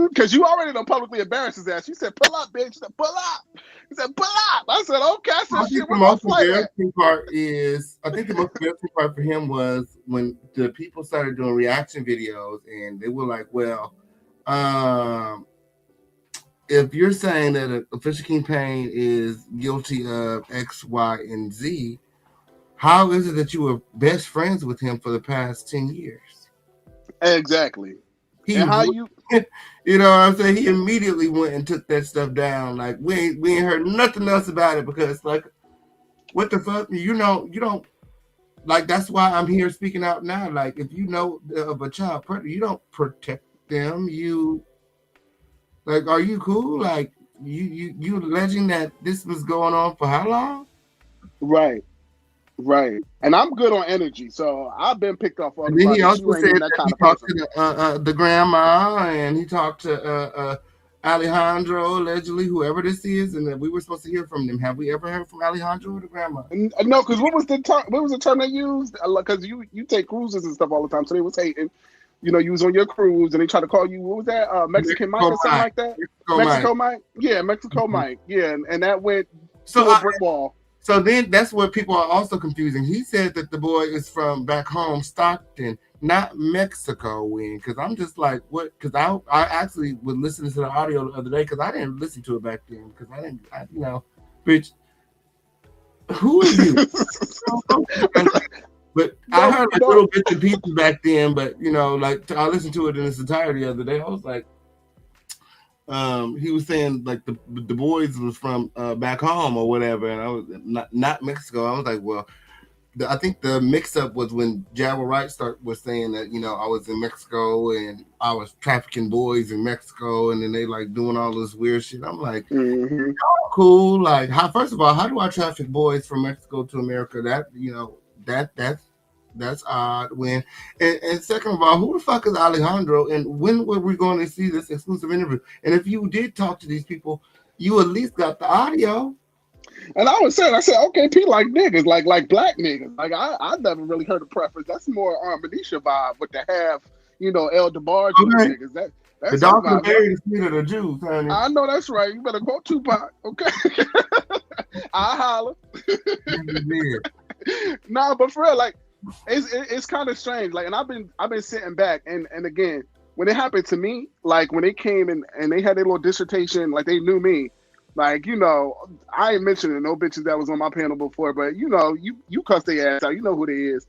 Because you already done publicly embarrassed his ass. You said, pull up, bitch. You said, pull up. He said, pull up. I said, okay. I said, shit, the most embarrassing part for him was when the people started doing reaction videos and they were like, well, if you're saying that an official King Payne is guilty of X, Y, and Z, how is it that you were best friends with him for the past 10 years? Exactly. He, And how you, you know what I'm saying? He immediately went and took that stuff down. Like we ain't heard nothing else about it because like, what the fuck? You don't like. That's why I'm here speaking out now. Like if you know of a child predator, you don't protect them. You like, are you cool? Like you alleging that this was going on for how long? right. Right. And I'm good on energy. So I've been picked off all And the then he projects. also You ain't said even that that kind he of talked person. to the grandma and he talked to Alejandro, allegedly, whoever this is, and that we were supposed to hear from them. Have we ever heard from Alejandro or the grandma? No, because what was the term? What was the term they used? Because you take cruises and stuff all the time, so they was hating. You know, you was on your cruise and they tried to call you. What was that? Mexican Mike or something like that? Mexico Mike. Yeah, Mexico Mike. Yeah, and that went So to a brick wall. So then that's where people are also confusing. He said that the boy is from back home, Stockton, not Mexico. Because I'm just like, what? Because I actually was listening to the audio the other day because I didn't listen to it back then because you know, bitch, who are you? But I heard like little bits and pieces back then. But you know, like I listened to it in its entirety the other day. I was like, he was saying like the boys was from back home or whatever, and I was not Mexico. I was like, well, I think the mix up was when Jabba Wright was saying that, you know, I was in Mexico and I was trafficking boys in Mexico, and then they like doing all this weird shit. I'm like, cool. Like, first of all, how do I traffic boys from Mexico to America? That, you know, that's odd. And second of all, who the fuck is Alejandro? And when were we going to see this exclusive interview? And if you did talk to these people, you at least got the audio. And I said, okay, people like niggas, like black niggas. Like I never really heard a preference. That's more Benicia vibe with the half, you know, El DeBarge niggas. That's the dog can marry the sweet of the Jews, honey. I know that's right. You better quote Tupac, okay? I holler. Nah, but for real, like it's kind of strange. Like, and I've been sitting back, and again, when it happened to me, like when they came and they had their little dissertation, like they knew me. Like, you know, I ain't mentioning no bitches that was on my panel before, but you know, you cuss their ass out. You know who they is.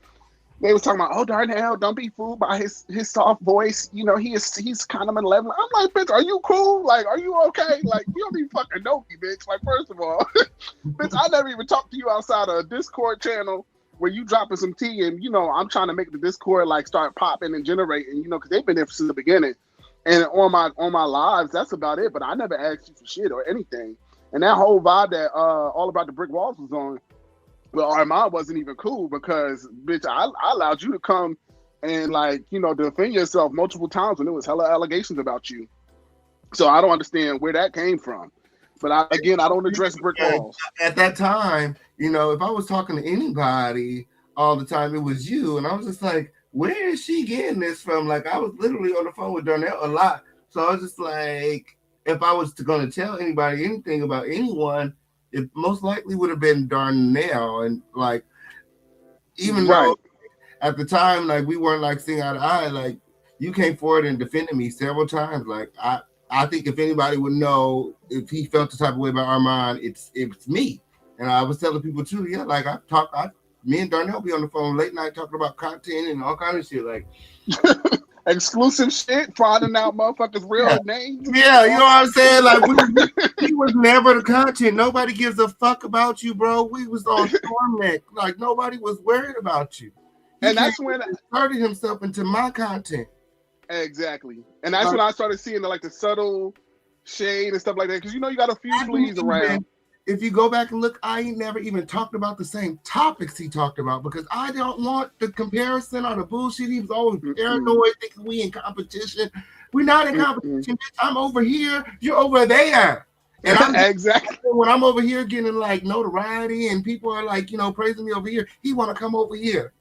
They was talking about, oh Darnell, don't be fooled by his soft voice. You know, he's kind of malevolent. I'm like, bitch, are you cool? Like, are you okay? Like, you don't even fucking know me, bitch. Like, first of all, bitch, I never even talked to you outside of a Discord channel where you dropping some tea, and you know, I'm trying to make the Discord like start popping and generating. You know, because they've been there since the beginning. And on my lives, that's about it. But I never asked you for shit or anything. And that whole vibe that All About the Brick Walls was on, well, Armand wasn't even cool because, bitch, I allowed you to come and, like, you know, defend yourself multiple times when there was hella allegations about you. So I don't understand where that came from. But I don't address brick walls. At that time, you know, if I was talking to anybody all the time, it was you. And I was just like, where is she getting this from? Like, I was literally on the phone with Darnell a lot. So I was just like, if I was going to tell anybody anything about anyone, it most likely would have been Darnell. And like, even though at the time, like, we weren't like seeing eye to eye, like, you came forward and defended me several times. Like, I think if anybody would know if he felt the type of way about Armand, it's me. And I was telling people too, yeah, like me and Darnell be on the phone late night talking about content and all kind of shit, like exclusive shit, finding out motherfuckers' real names. Yeah, you know what I'm saying? Like, he was never the content. Nobody gives a fuck about you, bro. We was on torment. Like, nobody was worried about you. And that's when he started himself into my content. Exactly. And that's when I started seeing the subtle shade and stuff like that. Because, you know, you got a few fleas around. If you go back and look, I ain't never even talked about the same topics he talked about because I don't want the comparison or the bullshit. He was always paranoid, thinking we in competition. We're not in competition. I'm over here, you're over there. And I'm exactly when I'm over here getting like notoriety and people are like, you know, praising me over here, he want to come over here.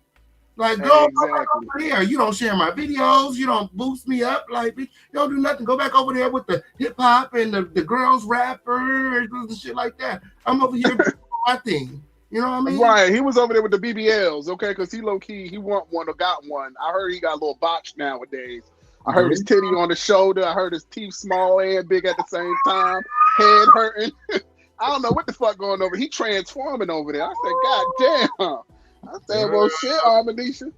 Like, go back over here. You don't share my videos. You don't boost me up. Like, you don't do nothing. Go back over there with the hip hop and the girls rappers and shit like that. I'm over here doing my thing. You know what I mean? Right. He was over there with the BBLs, okay? Because he low key, he want one or got one. I heard he got a little botched nowadays. I heard his titty on the shoulder. I heard his teeth small and big at the same time. Head hurting. I don't know what the fuck going over. He transforming over there. I said, God damn. I said, well, shit, Armadisha.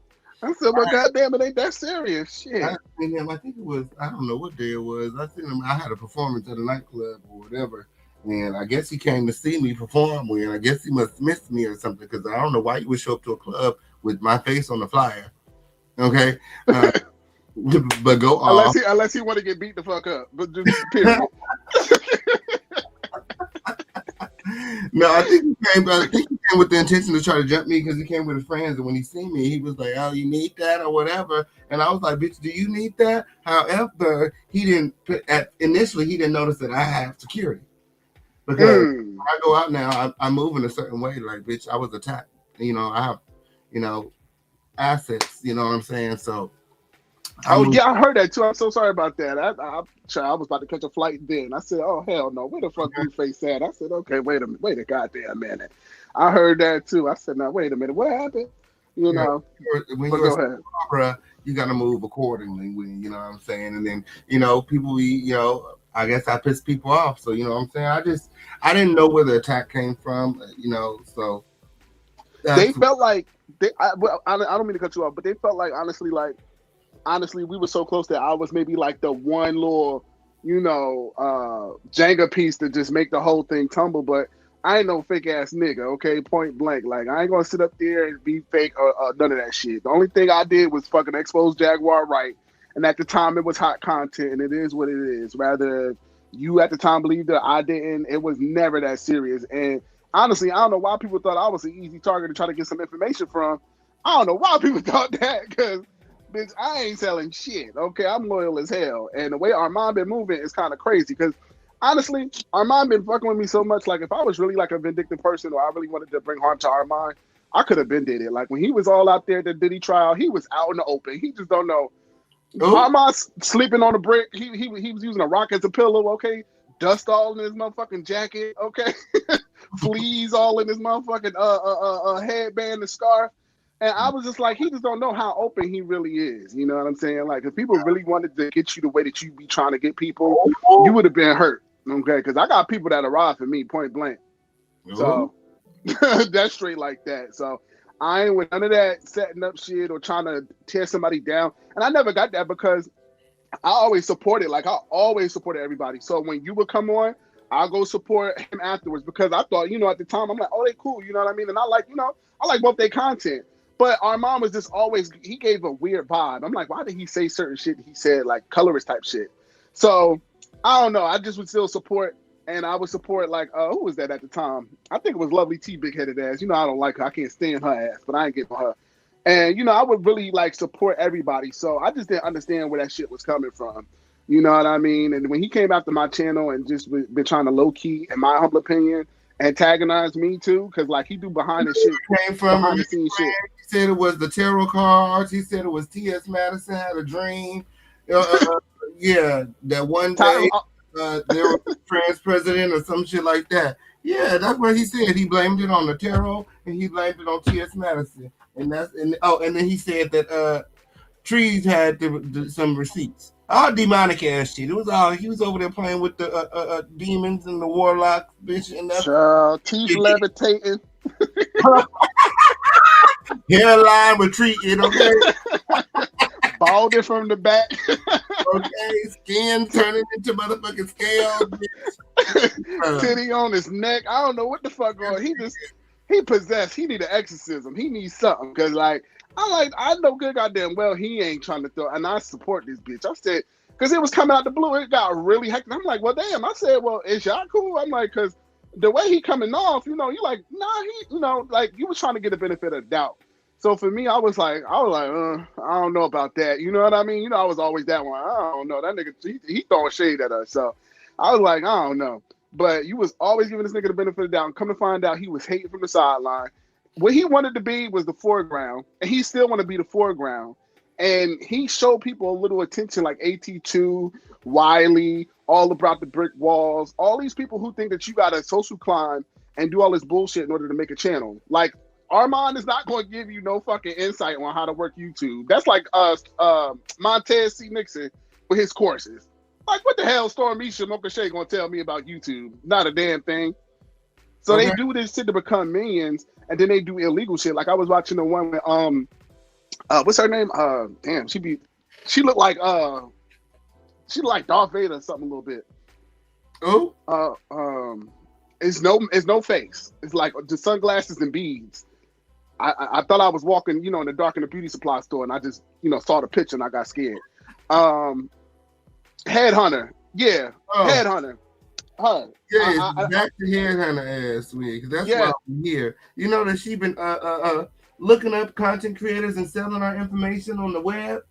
I said, well, goddamn, it ain't that serious. Shit. I seen him. I think it was, I don't know what day it was. I seen him. I had a performance at a nightclub or whatever. And I guess he came to see me perform. And I guess he must miss me or something, because I don't know why you would show up to a club with my face on the flyer. Okay? But go off. Unless he want to get beat the fuck up. But just period. No, I think he came with the intention to try to jump me, because he came with his friends, and when he seen me, he was like, "Oh, you need that or whatever," and I was like, "Bitch, do you need that?" However, he didn't initially he didn't notice that I have security, because when I go out now, I move in a certain way. Like, bitch, I was attacked. You know, I have, assets. You know what I'm saying? So. Yeah, I heard that too. I'm so sorry about that. I was about to catch a flight then. I said, "Oh hell no, where the fuck you face at?" I said, "Okay, wait a goddamn minute." I heard that too. I said, "Now wait a minute, what happened?" When you're a opera, you got to move accordingly. You know what I'm saying? And then people, I guess I piss people off. So you know what I'm saying? I didn't know where the attack came from. So they felt like I don't mean to cut you off, but they felt like honestly, we were so close that I was maybe like the one little, Jenga piece to just make the whole thing tumble. But I ain't no fake ass nigga, okay? Point blank. Like, I ain't gonna sit up there and be fake or none of that shit. The only thing I did was fucking expose Jaguar right. And at the time, it was hot content, and it is what it is. Rather, you at the time believed that I didn't, it was never that serious. And honestly, I don't know why people thought I was an easy target to try to get some information from. I don't know why people thought that, because bitch, I ain't selling shit. Okay, I'm loyal as hell. And the way Armand been moving is kind of crazy, because honestly, Armand been fucking with me so much. Like, if I was really like a vindictive person, or I really wanted to bring harm to Armand, I could have been did it. Like, when he was all out there at the Diddy trial, he was out in the open. He just don't know. Armand sleeping on a brick. He was using a rock as a pillow. Okay, dust all in his motherfucking jacket. Okay, fleas all in his motherfucking headband and scarf. And I was just like, he just don't know how open he really is. You know what I'm saying? Like, if people really wanted to get you the way that you be trying to get people, you would have been hurt. Okay? Because I got people that arrive for me point blank. So that's straight like that. So I ain't with none of that setting up shit or trying to tear somebody down. And I never got that, because I always supported. Like, I always supported everybody. So when you would come on, I'll go support him afterwards, because I thought, at the time, I'm like, oh, they cool. You know what I mean? And I like both their content. But Armand was just always, he gave a weird vibe. I'm like, why did he say certain shit he said, like colorist type shit? So I don't know. I just would still support, and I would support, like, who was that at the time? I think it was Lovely T, big headed ass. I don't like her. I can't stand her ass, but I ain't getting her. And, I would really like support everybody. So I just didn't understand where that shit was coming from. You know what I mean? And when he came after my channel and just been trying to low key, in my humble opinion, antagonize me too, because like he do behind the shit, came from behind the scenes shit. He said it was the tarot cards. He said it was T.S. Madison had a dream. Yeah, that one day there was a trans president or some shit like that. Yeah, that's what he said. He blamed it on the tarot and he blamed it on T.S. Madison. And then he said that Trees had some receipts. All demonic ass shit. It was all he was over there playing with the demons and the warlocks, bitch, and that teeth levitating, hairline retreating, okay, balding from the back, okay, skin turning into motherfucking scales, bitch. Titty on his neck. I don't know what the fuck going. He possessed. He need an exorcism. He needs something, because I know good goddamn well he ain't trying to throw, and I support this bitch. I said, because it was coming out the blue, it got really hectic. I'm like, well, damn. I said, well, is y'all cool? I'm like, because the way he coming off, you like, nah, he, like you was trying to get the benefit of the doubt. So for me, I was like, I don't know about that. You know what I mean? I was always that one. I don't know. That nigga, he throwing shade at us. So I was like, I don't know. But you was always giving this nigga the benefit of the doubt. And come to find out, he was hating from the sideline. What he wanted to be was the foreground, and he still want to be the foreground. And he showed people a little attention, like AT2, Wiley, all about the brick walls, all these people who think that you got to social climb and do all this bullshit in order to make a channel. Like Armand is not going to give you no fucking insight on how to work YouTube. That's like Montez C. Nixon with his courses. Like, what the hell Storm Misha Mocha Shea going to tell me about YouTube? Not a damn thing. So they do this shit to become minions, and then they do illegal shit. Like I was watching the one with what's her name? Damn, she looked like Darth Vader or something a little bit. Oh, it's no face. It's like the sunglasses and beads. I thought I was walking, in the dark in the beauty supply store, and I just, saw the picture and I got scared. Headhunter, yeah, Headhunter. Her. Yeah, back to Headhunter ass week. That's why I'm here. You know that she been looking up content creators and selling our information on the web.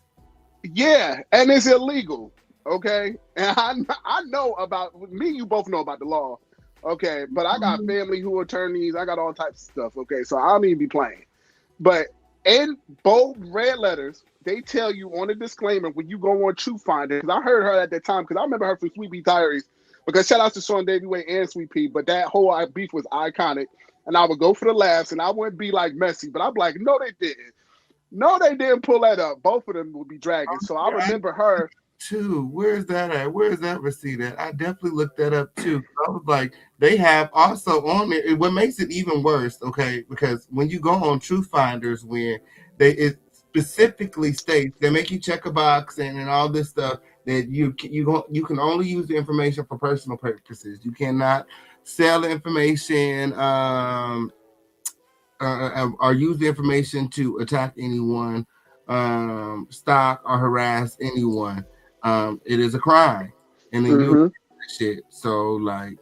Yeah, and it's illegal. Okay, and I know about me. You both know about the law. Okay, but I got family who are attorneys. I got all types of stuff. Okay, so I don't even be playing. But in bold red letters, they tell you on the disclaimer when you go on True Finder. Because I heard her at that time. Because I remember her from Sweet Pea Diaries. Because shout out to Sean Davey Way and Sweet Pea. But that whole beef was iconic. And I would go for the laughs, and I wouldn't be like messy. But I'd be like, no, they didn't. No, they didn't pull that up. Both of them would be dragging. So I remember her. Too. Where's that at? Where's that receipt at? I definitely looked that up too. I was like, they have also on there. What makes it even worse, okay? Because when you go on True Finders, where it specifically states they make you check a box and all this stuff that you can only use the information for personal purposes. You cannot sell the information or use the information to attack anyone, stalk or harass anyone. It is a crime, and then you shit. So like,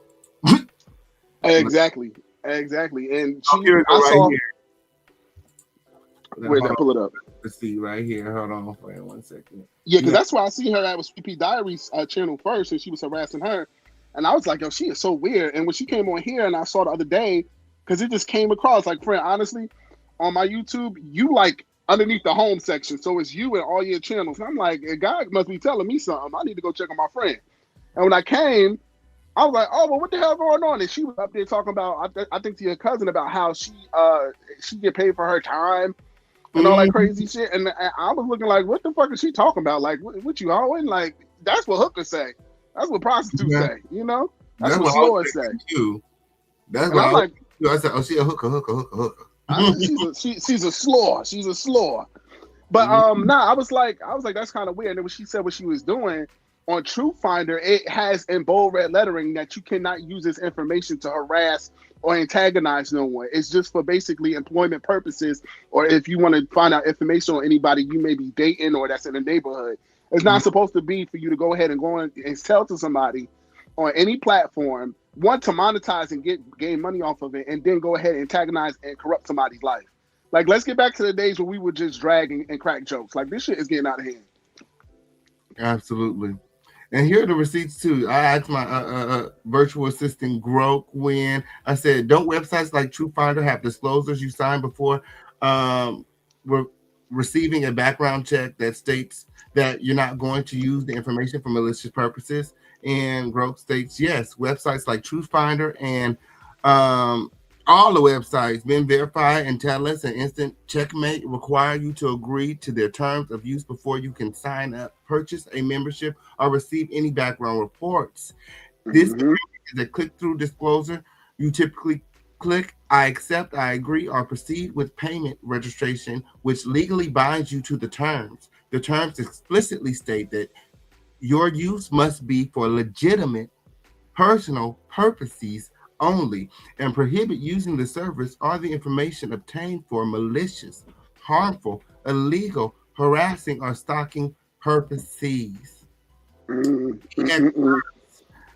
exactly. And I saw. Where'd I pull it up? Let's see right here. Hold on for 1 second. Yeah, because that's why I see her at Sweet Pea Diaries channel first, and she was harassing her, and I was like, yo, she is so weird. And when she came on here, and I saw the other day, because it just came across like, friend, honestly, on my YouTube, you like underneath the home section. So it's you and all your channels. And I'm like, God must be telling me something. I need to go check on my friend. And when I came, I was like, oh, well, what the hell going on? And she was up there talking about, I think to your cousin about how she get paid for her time and all that crazy shit. And I was looking like, what the fuck is she talking about? Like, what you hoeing? Like, that's what hookers say. That's what prostitutes say, That's what slores say. That's what I'm like. I said, oh, she a hooker. She's a slore. She's a slore. But I was like, that's kind of weird. And then when she said what she was doing on True Finder, it has in bold red lettering that you cannot use this information to harass or antagonize no one. It's just for basically employment purposes, or if you want to find out information on anybody you may be dating or that's in the neighborhood. It's not supposed to be for you to go ahead and go and tell to somebody on any platform, one, to monetize and gain money off of it, and then go ahead and antagonize and corrupt somebody's life. Like, let's get back to the days when we were just dragging and crack jokes. Like, this shit is getting out of hand. Absolutely. And here are the receipts too. I asked my virtual assistant Grok when I said, don't websites like True Finder have disclosures you sign before receiving a background check that states that you're not going to use the information for malicious purposes? And Grok states, yes, websites like True Finder and all the websites, been verified and Telus and Instant Checkmate require you to agree to their terms of use before you can sign up, purchase a membership, or receive any background reports. This is a click-through disclosure. You typically click I accept, I agree, or proceed with payment registration, which legally binds you to the terms. The terms explicitly state that your use must be for legitimate personal purposes only and prohibit using the service or the information obtained for malicious, harmful, illegal, harassing, or stalking purposes.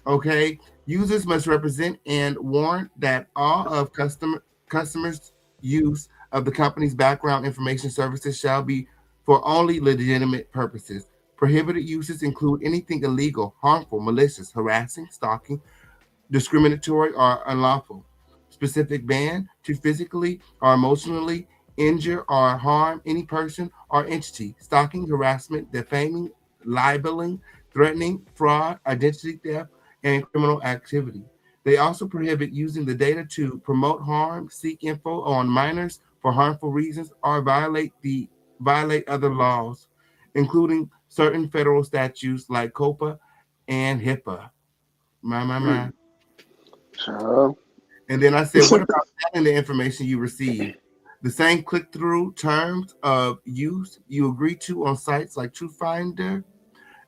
Okay, users must represent and warrant that all of customers' use of the company's background information services shall be for only legitimate purposes. Prohibited uses include anything illegal, harmful, malicious, harassing, stalking, discriminatory, or unlawful. Specific ban to physically or emotionally injure or harm any person or entity. Stalking, harassment, defaming, libeling, threatening, fraud, identity theft, and criminal activity. They also prohibit using the data to promote harm, seek info on minors, for harmful reasons or violate other laws, including certain federal statutes like COPA and HIPAA. My. Child. And then I said, what about selling the information you receive? The same click-through terms of use you agree to on sites like TrueFinder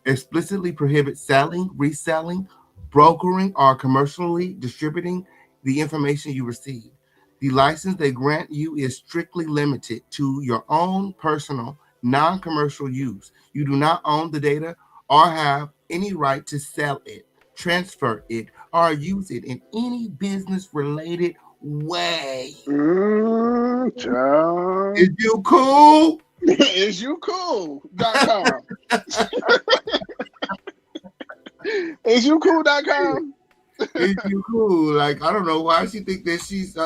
explicitly prohibit selling, reselling, brokering, or commercially distributing the information you receive. The license they grant you is strictly limited to your own personal, non-commercial use. You do not own the data or have any right to sell it, transfer it, or use it in any business-related way. Child. Is you cool? Is you cool.com. Is you cool.com? Is you cool? Like, I don't know why she think that she's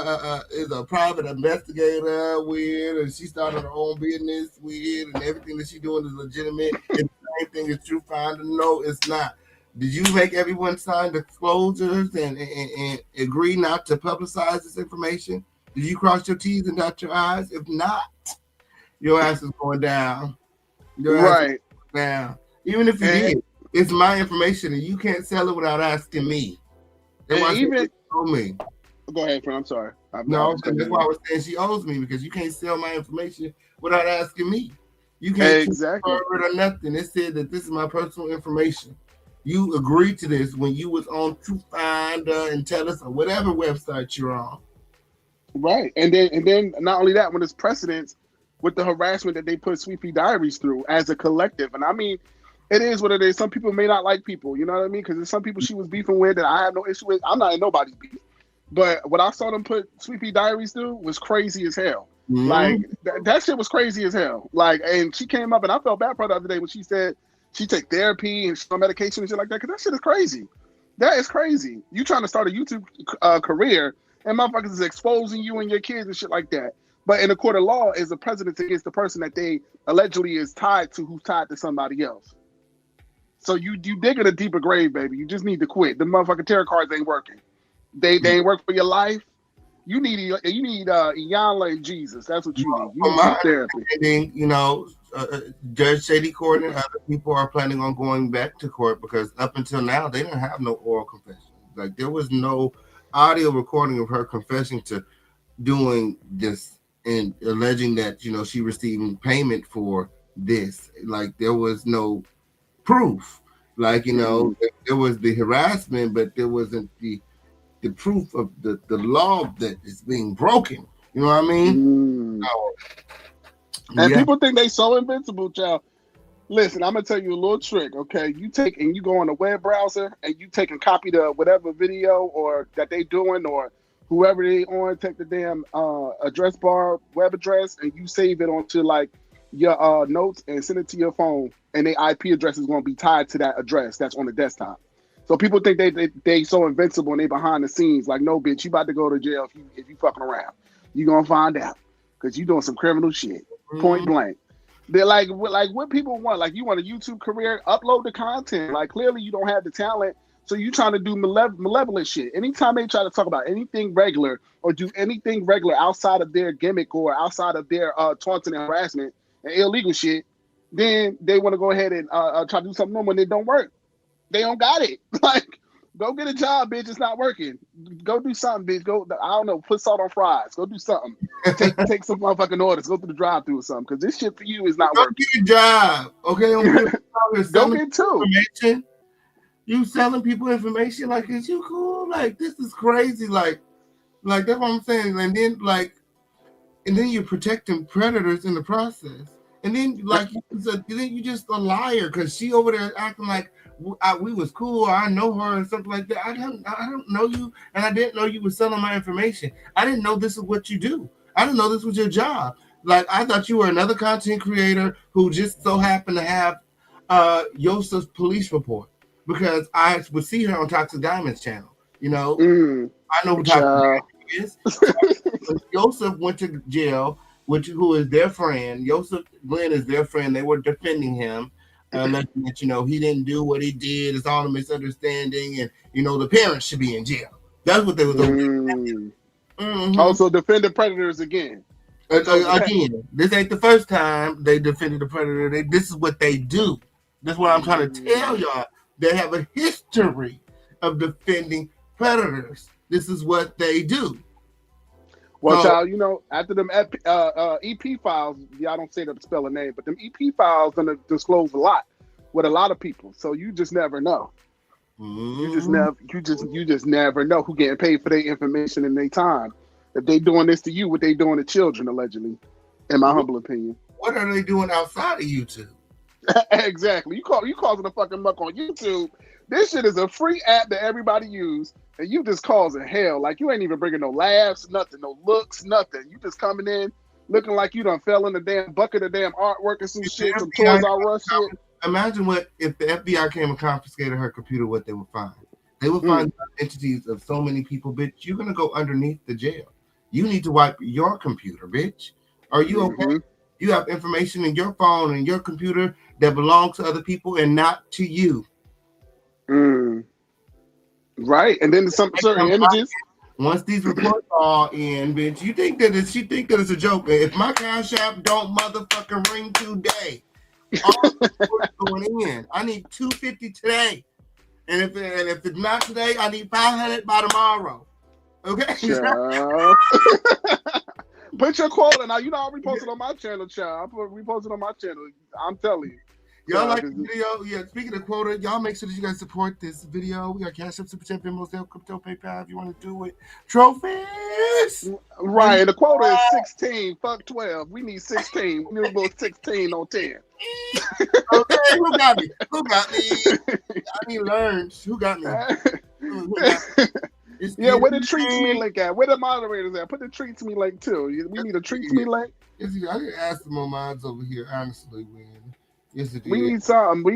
is a private investigator with, and she started her own business with, and everything that she's doing is legitimate. And the same thing is true. Find no, it's not. Did you make everyone sign disclosures and agree not to publicize this information? Did you cross your T's and dot your I's? If not, your ass is going down. Your ass is going down. Even if you did, it's my information, and you can't sell it without asking me. And even me. Go ahead, friend. I'm sorry. That's why I was saying she owes me, because you can't sell my information without asking me. You can't exactly it or nothing. It said that this is my personal information. You agreed to this when you was on TrueFinder and Tell Us or whatever website you're on. Right. And then not only that, when there's precedence with the harassment that they put Sweet Pea Diaries through as a collective. And I mean, it is what it is. Some people may not like people, you know what I mean? Because there's some people she was beefing with that I have no issue with. I'm not in nobody's beef. But what I saw them put Sweet Pea Diaries through was crazy as hell. Mm-hmm. Like, that shit was crazy as hell. Like, and she came up, and I felt bad for her the other day when she said she take therapy and some medication and shit like that, because that shit is crazy. That is crazy. You trying to start a YouTube career, and motherfuckers is exposing you and your kids and shit like that. But in the court of law, is the precedent against the person that they allegedly is tied to, who's tied to somebody else. So you dig in a deeper grave, baby. You just need to quit. The motherfucking tarot cards ain't working. They ain't work for your life. You need Iyanla and Jesus. That's what you need. You need therapy. You know, Judge Shady Court and other people are planning on going back to court, because up until now they didn't have no oral confession. Like, there was no audio recording of her confessing to doing this and alleging that, you know, she receiving payment for this. Like, there was no proof. Like, you know, there was the harassment, but there wasn't the proof of the law that is being broken. You know what I mean? And people think they so invincible, child. Listen, I'm gonna tell you a little trick, okay? You go on a web browser and you take and copy the whatever video or that they doing, or whoever they on, take the damn address bar web address, and you save it onto like your notes and send it to your phone, and their IP address is gonna be tied to that address that's on the desktop. So people think they so invincible and they behind the scenes. Like, no, bitch, you about to go to jail if you fucking around. You gonna find out, because you doing some criminal shit. Point blank. They're like what people want. Like, you want a YouTube career, upload the content. Like, clearly you don't have the talent, so you trying to do malevolent shit. Anytime they try to talk about anything regular or do anything regular outside of their gimmick or outside of their taunting and harassment and illegal shit, then they want to go ahead and try to do something normal, and it don't work. They don't got it. Like, go get a job, bitch. It's not working. Go do something, bitch. Go, I don't know, put salt on fries. Go do something. Take some motherfucking orders. Go through the drive-thru or something, because this shit for you is not working. Go get a job, okay? Go get two. You selling people information? Like, is you cool? Like, this is crazy. Like that's what I'm saying. And then you're protecting predators in the process. And then, like you said, then you just a liar, because she over there acting like we was cool, or I know her and something like that. I don't know you, and I didn't know you were selling my information. I didn't know this is what you do. I didn't know this was your job. Like, I thought you were another content creator who just so happened to have Yosef's police report, because I would see her on Toxic Diamonds channel. You know, I know who Toxic Diamonds is. So Yosef went to jail, who is their friend. Yosef Glenn is their friend. They were defending him, that, you know, he didn't do what he did. It's all a misunderstanding, and, you know, the parents should be in jail. That's what they were doing. Also defending predators again. Again, this ain't the first time they defended the predator. This is what they do. This is what I'm trying to tell y'all. They have a history of defending predators. This is what they do. Well, child, you know, after them EP files, y'all don't say the spell a name, but them EP files gonna disclose a lot with a lot of people. So you just never know. You just never know who getting paid for their information and their time. If they doing this to you, what they doing to children, allegedly, in my humble opinion. What are they doing outside of YouTube? Exactly. You causing a fucking muck on YouTube. This shit is a free app that everybody use, and you just causing hell. Like, you ain't even bringing no laughs, nothing, no looks, nothing. You just coming in looking like you done fell in the damn bucket of damn artwork and some shit, some Toys R Us shit. Imagine what if the FBI came and confiscated her computer, what they would find. They would find entities of so many people, bitch. You're gonna go underneath the jail. You need to wipe your computer, bitch. Are you okay? You have information in your phone and your computer that belongs to other people and not to you. Right, and then some certain images. Once these reports are in, bitch, she think that it's a joke. If my cash app don't motherfucking ring today, all the reports going in. I need $250 today, and if it's not today, I need $500 by tomorrow. Okay. Put your quote now. You know I reposted on my channel, child. I reposted on my channel. I'm telling you. Y'all like the video? Yeah, speaking of quota, y'all make sure that you guys support this video. We got Cash App, Super Chat, Venmo, Zelle, Crypto, PayPal if you want to do it. Trophies! Right, and the quota is 16. Fuck 12. We need 16. We need about 16 on 10. Okay, who got me? I need learns. Who got me? Yeah, where the Treats Me link at? Where the moderators at? Put the Treats Me link too. We need a Treats Me link. I didn't ask the more mods over here, honestly, man. Yes, it we need something. We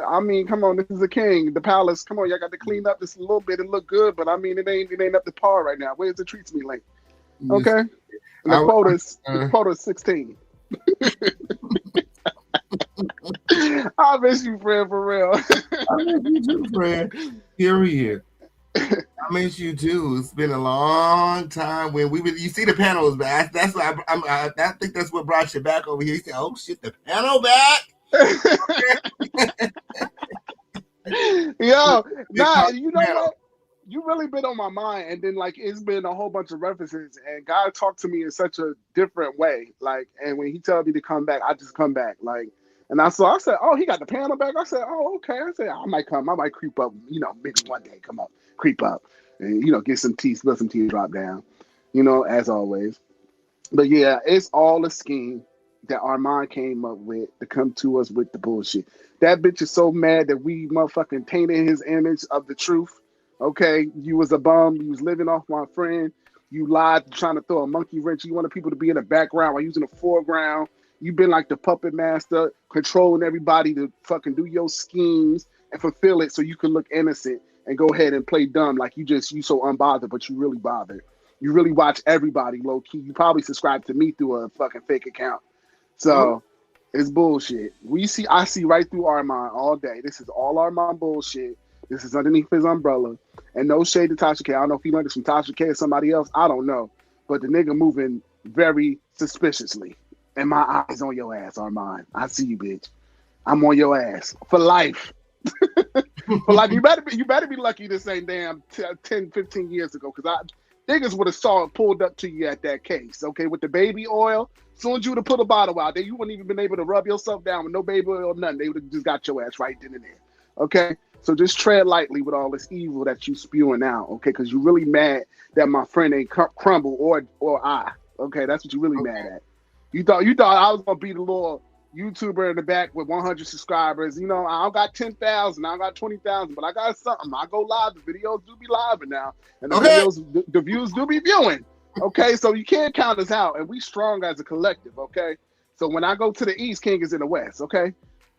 I mean, come on, this is a king, the palace. Come on, y'all got to clean up this a little bit and look good, but I mean, it ain't up to par right now. Where's the Treats Me link? Okay, and the quota is 16. I miss you, friend, for real. I miss you too, friend. Period. I miss you too. It's been a long time when you see the panels back. That's why I think that's what brought you back over here. You said, "Oh shit, the panel back." Yo, you know what? You really been on my mind, and then like it's been a whole bunch of references, and God talked to me in such a different way. Like, and when He tells me to come back, I just come back. Like, and I said, "Oh, he got the panel back." I said, "Oh, okay." I said, "I might creep up. Maybe one day come up, creep up, and get some tea, spill some tea, and drop down. As always." But yeah, it's all a scheme that Armand came up with to come to us with the bullshit. That bitch is so mad that we motherfucking tainted his image of the truth. Okay, you was a bum. You was living off my friend. You lied, trying to throw a monkey wrench. You wanted people to be in the background while using the foreground. You've been like the puppet master, controlling everybody to fucking do your schemes and fulfill it so you can look innocent and go ahead and play dumb like you so unbothered, but you really bothered. You really watch everybody low key. You probably subscribe to me through a fucking fake account. So it's bullshit. I see right through Armand all day. This is all Armand bullshit. This is underneath his umbrella. And no shade to Tasha K. I don't know if he learned this from Tasha K or somebody else. I don't know. But the nigga moving very suspiciously. And my eyes on your ass, Armand. I see you, bitch. I'm on your ass for life. For life. You better be lucky this ain't damn 10, 15 years ago, because niggas would have pulled up to you at that case, okay, with the baby oil. As soon as you would have put a bottle out there, you wouldn't even been able to rub yourself down with no baby oil or nothing. They would have just got your ass right then and there, okay? So just tread lightly with all this evil that you spewing out, okay? Because you're really mad that my friend ain't crumble or I, okay? That's what you're really mad at. You thought I was gonna be the little YouTuber in the back with 100 subscribers. I don't got 10,000, I don't got 20,000, but I got something. I go live. The videos do be live now, and the views do be viewing. Okay, so you can't count us out, and we strong as a collective. Okay, so when I go to the East, King is in the West. Okay,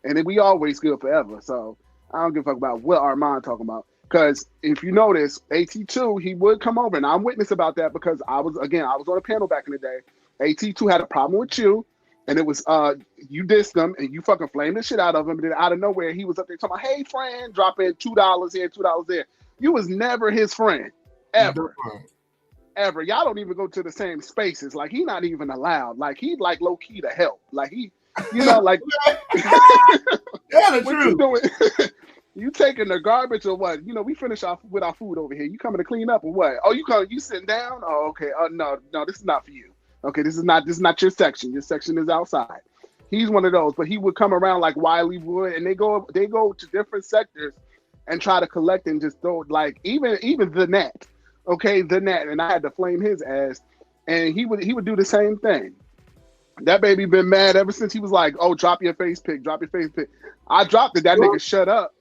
and then we always good forever. So I don't give a fuck about what Armand talking about. Because if you notice, AT2, he would come over, and I'm witness about that because I was on a panel back in the day. AT2 had a problem with you, and it was you dissed him, and you fucking flamed the shit out of him, and then out of nowhere, he was up there talking about, "Hey, friend, drop in $2 here, $2 there." You was never his friend, ever. ever. Y'all don't even go to the same spaces. Like he not even allowed. Like he like low key to help. Like he, you know, like Yeah, the what truth. you doing? You taking the garbage or what? You know, we finish off with our food over here. You coming to clean up or what? Oh, you sitting down? Oh, okay. No, this is not for you. Okay, this is not your section. Your section is outside. He's one of those, but he would come around like Wiley would, and they go to different sectors and try to collect and just throw like even the net. Okay, the net, and I had to flame his ass, and he would do the same thing. That baby been mad ever since he was like, "Oh, drop your face pic, drop your face pic." I dropped it. That nigga shut up.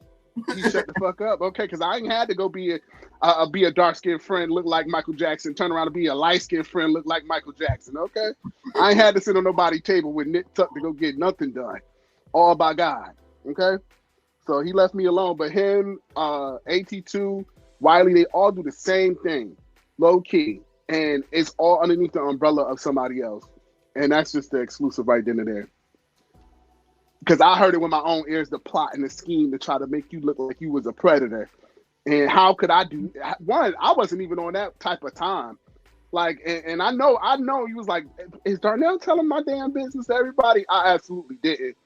He shut the fuck up, okay? Because I ain't had to go be a dark skinned friend, look like Michael Jackson, turn around to be a light skinned friend, look like Michael Jackson, okay? I ain't had to sit on nobody's table with Nick Tuck to go get nothing done, all by God, okay? So he left me alone. But him, AT2, Wiley, they all do the same thing, low key, and it's all underneath the umbrella of somebody else, and that's just the exclusive right then and there. Because I heard it with my own ears, the plot and the scheme to try to make you look like you was a predator. And how could I do one? I wasn't even on that type of time. Like, and I know you was like, is Darnell telling my damn business to everybody? I absolutely didn't.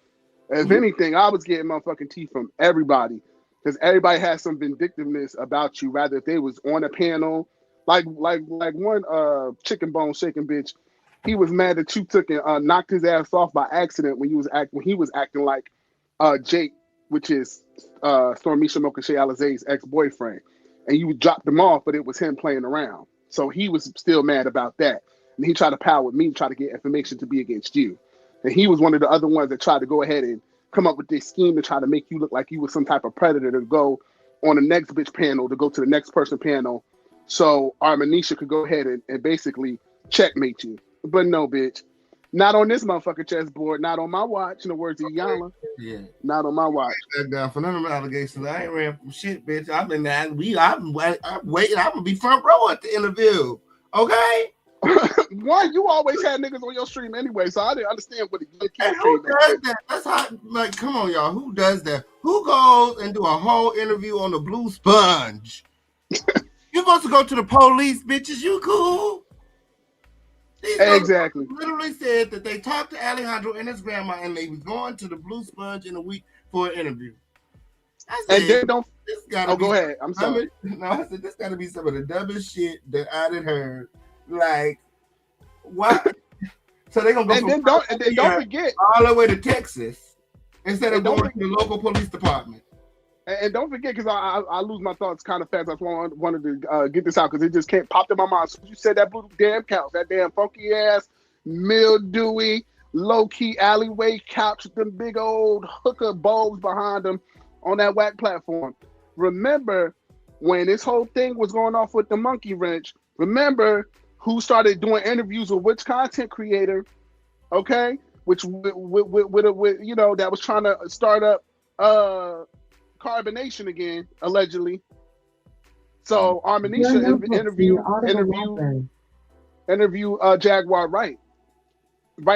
If anything, I was getting motherfucking tea from everybody. Because everybody has some vindictiveness about you, rather if they was on a panel. Like one chicken bone shaking bitch. He was mad that you took and knocked his ass off by accident when he was acting like Jake, which is Stormisha Mokashe Alizé's ex-boyfriend, and you dropped him off, but it was him playing around. So he was still mad about that, and he tried to pal with me, try to get information to be against you. And he was one of the other ones that tried to go ahead and come up with this scheme to try to make you look like you was some type of predator to go on the next bitch panel, to go to the next person panel, so Armanisha could go ahead and basically checkmate you. But no, bitch. Not on this motherfucking chessboard. Not on my watch, in the words of Yana. Yeah. Not on my watch. Down for none of them allegations. I ain't ran from shit, bitch. I've been there. I'm waiting. I'm gonna be front row at the interview. Okay? One, you always had niggas on your stream anyway, so I didn't understand what the And who does that? That's how, like, come on, y'all. Who does that? Who goes and do a whole interview on the blue sponge? You're supposed to go to the police, bitches. You cool? Exactly. Literally said that they talked to Alejandro and his grandma, and they was going to the Blue Sponge in a week for an interview. I said, and then don't. This gotta be, go ahead. I'm sorry. I said this got to be some of the dumbest shit that I done heard. Like, what? So they gonna go and then don't forget all the way to Texas instead of going to the local police department. And don't forget, because I lose my thoughts kind of fast. That's why I wanted to get this out, because it just can't pop in my mind. So you said that blue damn couch, that damn funky ass, mildewy, low key alleyway couch with them big old hooker bulbs behind them on that whack platform. Remember when this whole thing was going off with the monkey wrench? Remember who started doing interviews with which content creator? Okay, which with you know, that was trying to start up carbonation again, allegedly. So Armanisha interview Jaguar right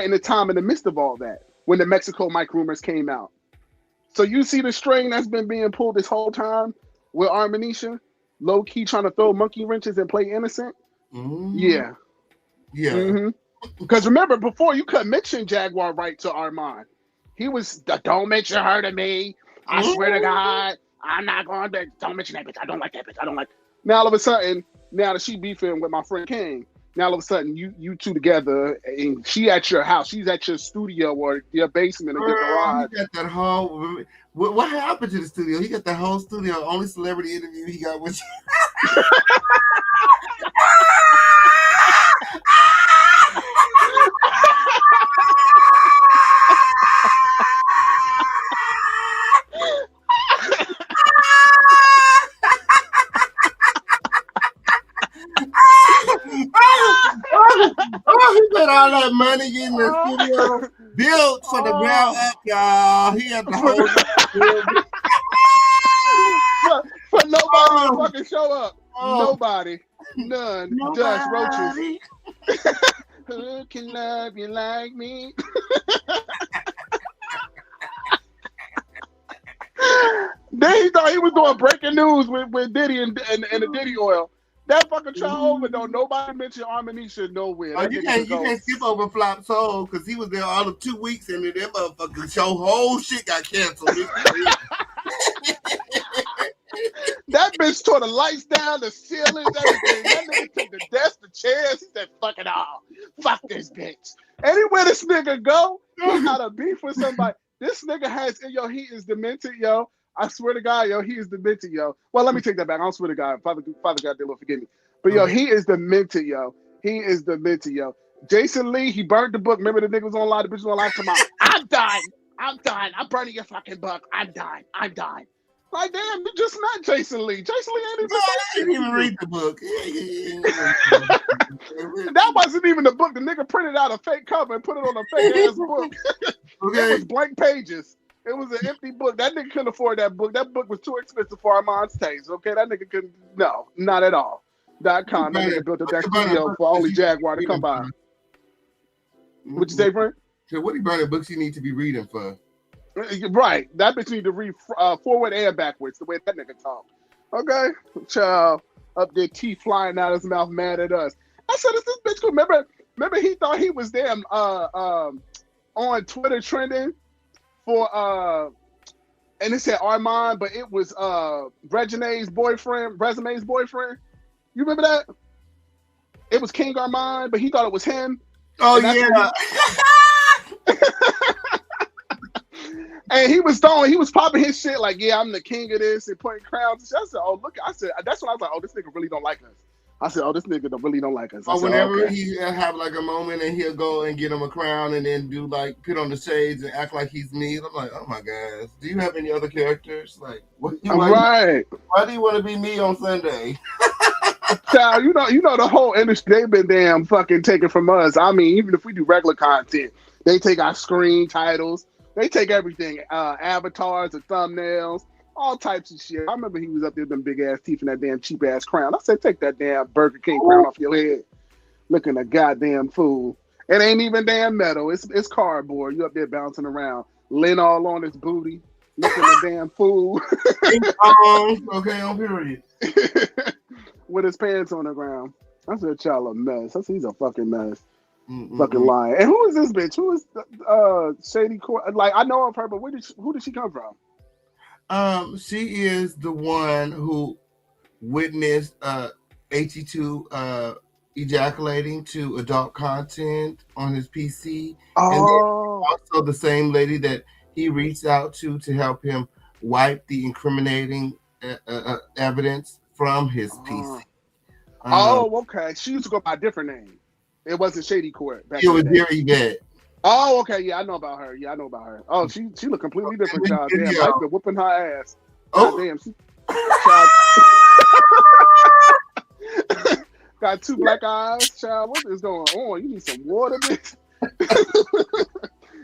in the time in the midst of all that, when the Mexico Mike rumors came out. So you see the string that's been being pulled this whole time with Armanisha, low key trying to throw monkey wrenches and play innocent. Yeah. Because remember, before you couldn't mention Jaguar right to Armand. He was, don't mention her to me. I swear to God, I'm not going to. Don't mention that bitch. I don't like that bitch. I don't like. Now all of a sudden, now that she beefing with my friend King, now all of a sudden you two together, and she at your house. She's at your studio or your basement or your garage. He got that whole. What happened to the studio? He got the whole studio. Only celebrity interview he got with. He put all that money in the studio built for the ground up, y'all. He had the whole for nobody to fucking show up. Nobody. None. Just roaches. Who can love you like me? Then he thought he was doing breaking news with Diddy and the Diddy oil. That fucking trial over, though. Nobody mentioned Armanisha nowhere. Oh, That you nigga can't skip over Flop Soul because he was there all of 2 weeks and then that motherfucking show whole shit got canceled. That bitch tore the lights down, the ceilings, everything. That nigga took the desk, the chairs. He said, fuck it all. Fuck this bitch. Anywhere this nigga go, he got a beef with somebody. This nigga has, yo, he is demented, yo. I swear to God, yo, he is demented, yo. Well, let me take that back. I don't swear to God. Father God, they will forgive me. But, yo, he is demented, yo. He is demented, yo. Jason Lee, he burned the book. Remember the nigga was on live, the bitch was on live. Come on. I'm done. I'm burning your fucking book. I'm done. Like, damn, you just met Jason Lee. Jason Lee ain't even I didn't even read the book. That wasn't even the book. The nigga printed out a fake cover and put it on a fake ass book. Okay. It was blank pages. It was an empty book. That nigga couldn't afford that book. That book was too expensive for Armand's taste. Okay, that nigga couldn't. No, not at all. .com. That nigga built up that studio for only Jaguar to come by. What'd you say, Frank? So what are you burning books you need to be reading for? Right. That bitch need to read forward and backwards the way that nigga talk. Okay, child up there, teeth flying out his mouth, mad at us. I said, "Is this bitch cool?" Remember, he thought he was damn on Twitter trending for and it said Armand, but it was Resume's boyfriend. You remember that? It was King Armand, but he thought it was him. Oh yeah. And he was popping his shit like, yeah, I'm the king of this and putting crowns. I said, oh, look, that's when I was like, oh, this nigga really don't like us. I said, oh, this nigga really don't like us. Or whenever he have like a moment and he'll go and get him a crown and then do like put on the shades and act like he's me. I'm like, oh my gosh, do you have any other characters? Like, why do you want to be me on Sunday? Child, you know the whole industry, they've been damn fucking taken from us. I mean, even if we do regular content, they take our screen titles. They take everything, avatars and thumbnails, all types of shit. I remember he was up there with them big ass teeth and that damn cheap ass crown. I said, take that damn Burger King crown off your head. Looking a goddamn fool. It ain't even damn metal. It's cardboard. You up there bouncing around. Lint all on his booty. Looking a damn fool. Okay, on period. With his pants on the ground. I said, child a mess. I said, he's a fucking mess. Fucking lying. And who is this bitch? Who is Shady Court? Like, I know of her, but who did she come from? She is the one who witnessed HE2 ejaculating to adult content on his PC. Oh. And also the same lady that he reached out to help him wipe the incriminating evidence from his PC. Okay. She used to go by a different name. It wasn't Shady Court. It was Jerry Bett. Oh, okay. Yeah, I know about her. Oh, she looked completely different, child. Damn, I've been whooping her ass. Oh, damn. Got 2 black eyes, child. What is going on? You need some water, bitch.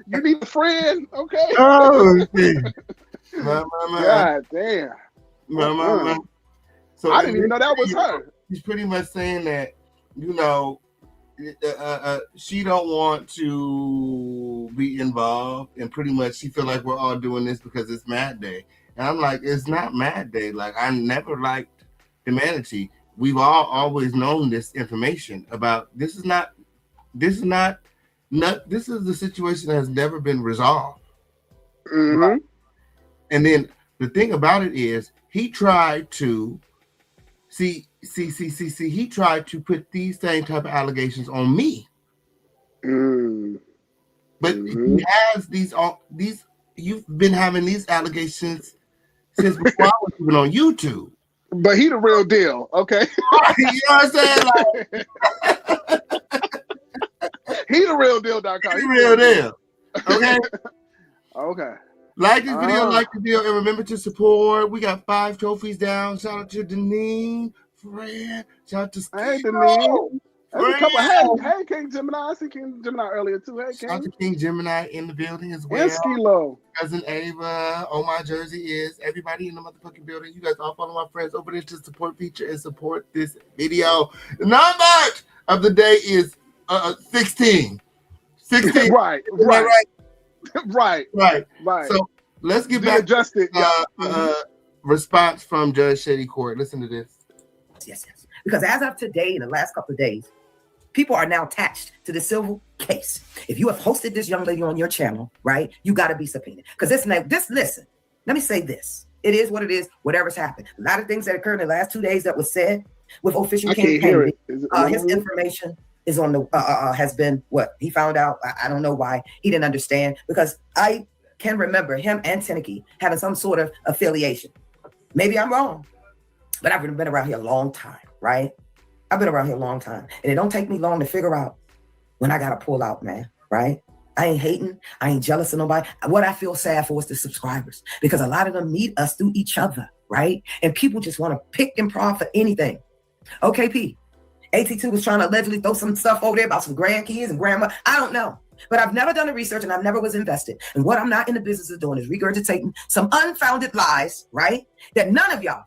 You need a friend, okay? Oh, God damn. So I didn't even know that was her. He's pretty much saying that, she don't want to be involved, and pretty much she feel like we're all doing this because it's Mad Day. And I'm like, it's not Mad Day. Like, I never liked humanity. We've always known this information about this is the situation that has never been resolved. Mm-hmm. And then the thing about it is he tried to he tried to put these same type of allegations on me. But he has these you've been having these allegations since before I was even on YouTube. But he the real deal, okay? You know what I'm saying? Like, he the real deal.com. He the real deal. Okay? Okay. Like this video, like the video, and remember to support. We got 5 trophies down. Shout out to Deneen, Fred. Shout out to Hey, Deneen. Hey, King Gemini. I see King Gemini earlier too. Hey, King. Shout out to King Gemini in the building as well. And Skilo. Cousin Ava. Oh, my jersey is. Everybody in the motherfucking building. You guys all follow my friends over there to support feature and support this video. The number of the day is 16. 16. Right. So let's get back adjusted, response from Judge Shady Court. Listen to this. Yes. Because as of today, in the last couple of days, people are now attached to the civil case. If you have hosted this young lady on your channel, right, you got to be subpoenaed. Because listen, let me say this. It is what it is, whatever's happened. A lot of things that occurred in the last 2 days that was said with official campaign. His information is on the, has been what he found out. I don't know why he didn't understand, because I can remember him and Tenneke having some sort of affiliation. Maybe I'm wrong, but I've been around here a long time, right? I've been around here a long time, and it don't take me long to figure out when I gotta pull out, man, right? I ain't hating, I ain't jealous of nobody. What I feel sad for is the subscribers, because a lot of them meet us through each other, right? And people just want to pick and prod for anything. Okay, P. AT2 was trying to allegedly throw some stuff over there about some grandkids and grandma. I don't know. But I've never done the research, and I've never was invested. And what I'm not in the business of doing is regurgitating some unfounded lies, right? That none of y'all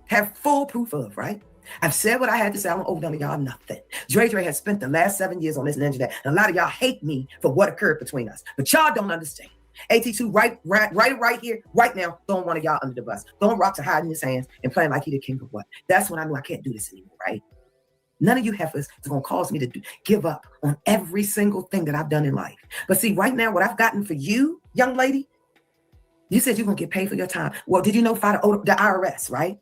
have full proof of, right? I've said what I had to say. I don't owe none of y'all nothing. Dre has spent the last 7 years on this internet, and a lot of y'all hate me for what occurred between us. But y'all don't understand. AT2 right here, right now, throwing one of y'all under the bus. Throwing rocks and hiding his hands and playing like he the king of what? That's when I knew I can't do this anymore, right? None of you heifers is going to cause me to give up on every single thing that I've done in life. But see, right now, what I've gotten for you, young lady, you said you're going to get paid for your time. Well, did you notify the IRS, right?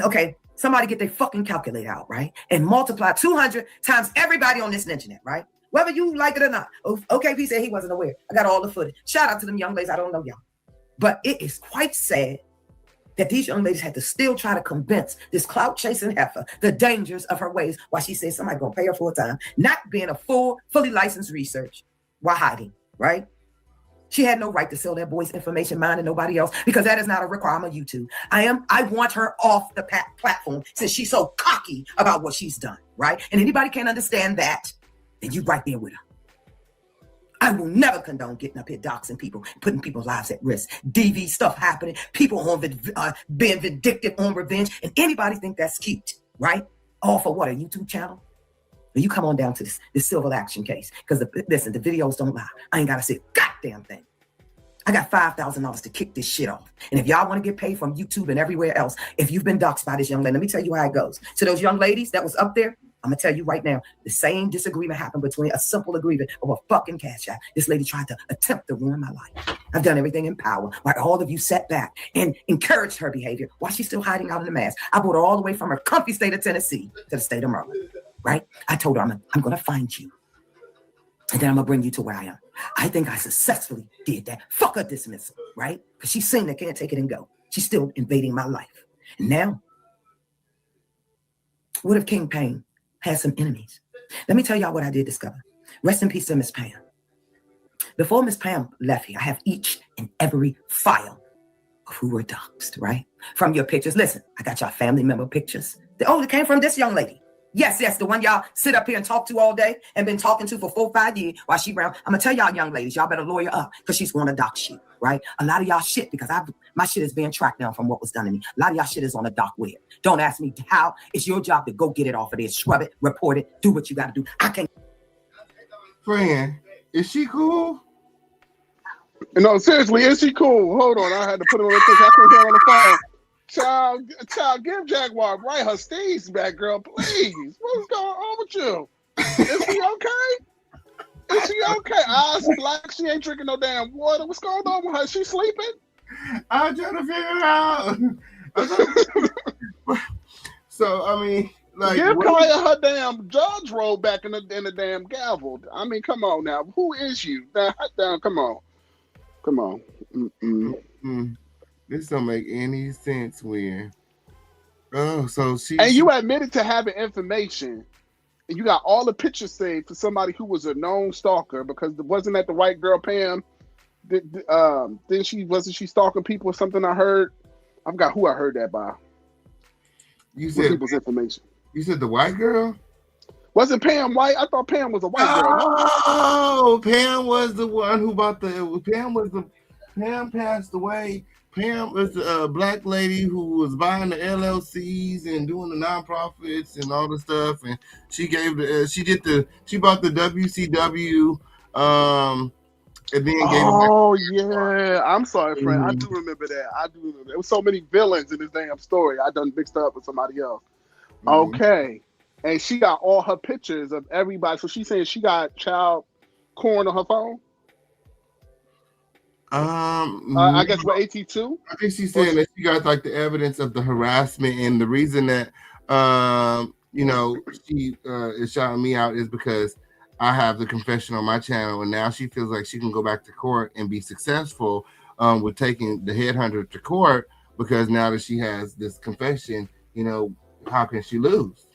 Okay, somebody get their fucking calculator out, right? And multiply 200 times everybody on this internet, right? Whether you like it or not. OKP said he wasn't aware. I got all the footage. Shout out to them young ladies. I don't know y'all. But it is quite sad that these young ladies had to still try to convince this clout-chasing heifer the dangers of her ways while she said somebody gonna pay her full time, not being a fully licensed research while hiding, right? She had no right to sell that boy's information, mine and nobody else, because that is not a requirement of YouTube. I want her off the platform since she's so cocky about what she's done, right? And anybody can't understand that, then you right there with her. I will never condone getting up here doxing people, putting people's lives at risk. DV stuff happening, people on being vindictive on revenge, and anybody think that's cute, right? All for what, a YouTube channel? Well, you come on down to this civil action case, because listen, the videos don't lie. I ain't got to say a goddamn thing. I got $5,000 to kick this shit off. And if y'all want to get paid from YouTube and everywhere else, if you've been doxed by this young lady, let me tell you how it goes. So those young ladies that was up there, I'm going to tell you right now, the same disagreement happened between a simple agreement of a fucking cash app. This lady tried to attempt to ruin my life. I've done everything in power while all of you sat back and encouraged her behavior while she's still hiding out in the mask. I brought her all the way from her comfy state of Tennessee to the state of Maryland, right? I told her, I'm going to find you. And then I'm going to bring you to where I am. I think I successfully did that. Fuck her dismissal, right? Because she's seen that can't take it and go. She's still invading my life. And now, what if King Payne had some enemies? Let me tell y'all what I did discover. Rest in peace to Miss Pam. Before Miss Pam left here, I have each and every file of who were doxxed, right? From your pictures. Listen, I got y'all family member pictures. It came from this young lady. Yes, the one y'all sit up here and talk to all day and been talking to for 4 or 5 years while she around. I'm going to tell y'all young ladies, y'all better lawyer up because she's going to dox you, right? A lot of y'all shit, because my shit is being tracked down from what was done to me. A lot of y'all shit is on the dark web. Don't ask me how. It's your job to go get it off of there, scrub it, report it, do what you got to do. I can't. Friend, is she cool? No, seriously, is she cool? Hold on, I had to put it on the thing. I couldn't hear her on the phone. Child, give Jaguar right her steez back, girl, please. What's going on with you? Is she okay? Is she okay? Eyes black, she ain't drinking no damn water. What's going on with her? She sleeping? I'm trying to figure out. So, I mean, like, give Kaya her damn judge roll back in the damn gavel. I mean, come on now. Who is you? Down, come on. This don't make any sense, Weird. Oh, so you admitted to having information, and you got all the pictures saved for somebody who was a known stalker, because wasn't that the white girl Pam? Wasn't she stalking people or something? I heard. I forgot who I heard that by. You said people's information. You said the white girl? Wasn't Pam white? I thought Pam was a white girl. Oh, Pam was the one who bought Pam passed away. Pam was the black lady who was buying the LLCs and doing the nonprofits and all the stuff, and she bought the WCW, and then gave. Oh yeah, I'm sorry, friend. I do remember that. There was so many villains in this damn story. I done mixed up with somebody else. Okay. And she got all her pictures of everybody. So she's saying she got child porn on her phone? I guess with AT2? I think she's saying that she got like the evidence of the harassment, and the reason that she is shouting me out is because I have the confession on my channel, and now she feels like she can go back to court and be successful with taking the headhunter to court, because now that she has this confession, how can she lose?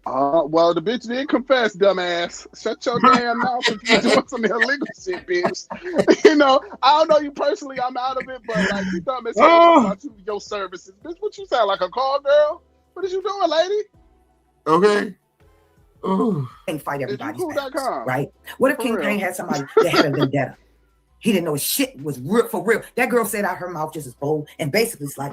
Well, the bitch did confess, dumbass. Shut your damn mouth if you doing some illegal shit, bitch. I don't know you personally. I'm out of it, but like you dumb as hell about your services, bitch. What you sound like, a call girl? What is you doing, lady? Okay. Can't fight everybody's battles, right? What if King Payne had somebody that had a vendetta? He didn't know his shit was real for real. That girl said out her mouth just as bold, and basically it's like,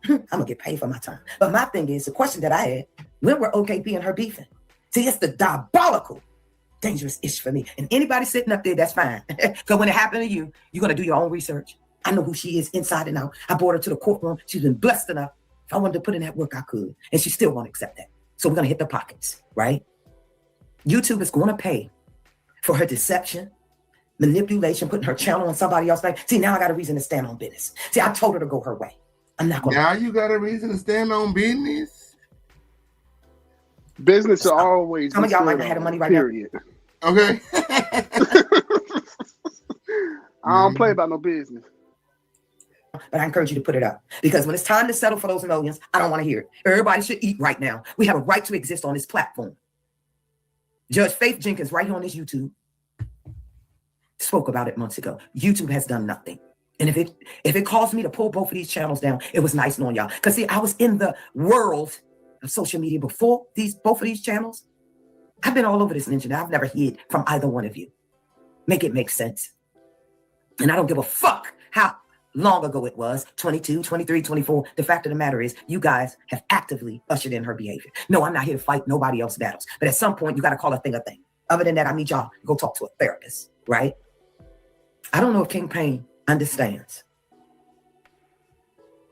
I'm gonna get paid for my time. But my thing is, the question that I had, when were OKP and her beefing? See, it's the diabolical, dangerous issue for me. And anybody sitting up there, that's fine. Because when it happened to you, you're gonna do your own research. I know who she is inside and out. I brought her to the courtroom. She's been blessed enough. If I wanted to put in that work, I could. And she still won't accept that. So we're gonna hit the pockets, right? YouTube is gonna pay for her deception, manipulation, putting her channel on somebody else's name. See, now I got a reason to stand on business. See, I told her to go her way. I'm not going. Now you got a reason to stand on business. Business will always. Some of y'all might not have the money right period. now. Okay. I don't play about no business. But I encourage you to put it up, because when it's time to settle for those millions, I don't want to hear it. Everybody should eat right now. We have a right to exist on this platform. Judge Faith Jenkins, right here on this YouTube, spoke about it months ago. YouTube has done nothing. And if it caused me to pull both of these channels down, it was nice knowing y'all. Because see, I was in the world of social media before both of these channels. I've been all over this ninja. I've never hid from either one of you. Make it make sense. And I don't give a fuck how long ago it was, 22, 23, 24. The fact of the matter is, you guys have actively ushered in her behavior. No, I'm not here to fight nobody else's battles. But at some point, you got to call a thing a thing. Other than that, I need y'all to go talk to a therapist, right? I don't know if King Payne understands.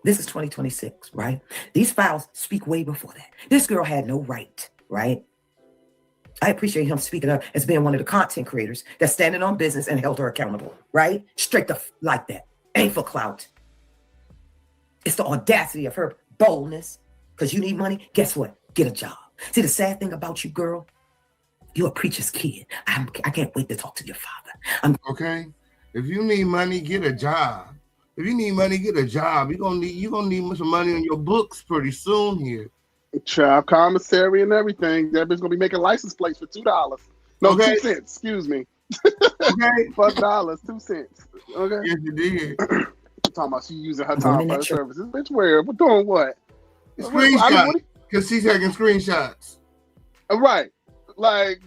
This is 2026, right? These files speak way before that. This girl had no right, right? I appreciate him speaking up as being one of the content creators that's standing on business and held her accountable, right? Straight like that. Ain't for clout. It's the audacity of her boldness. Because you need money, guess what? Get a job. See, the sad thing about you, girl, you're a preacher's kid. I can't wait to talk to your father. Okay. If you need money, get a job. If you need money, get a job. You're gonna need some money on your books pretty soon here. Child commissary and everything. That bitch gonna be making license plates for $2. No, okay. 2 cents. Excuse me. Okay. $5, 2 cents. Okay. Yes, you did. Talking about she using her time for her services. Bitch, where? We're doing what? Screenshots. Because she's taking screenshots. Right. Like,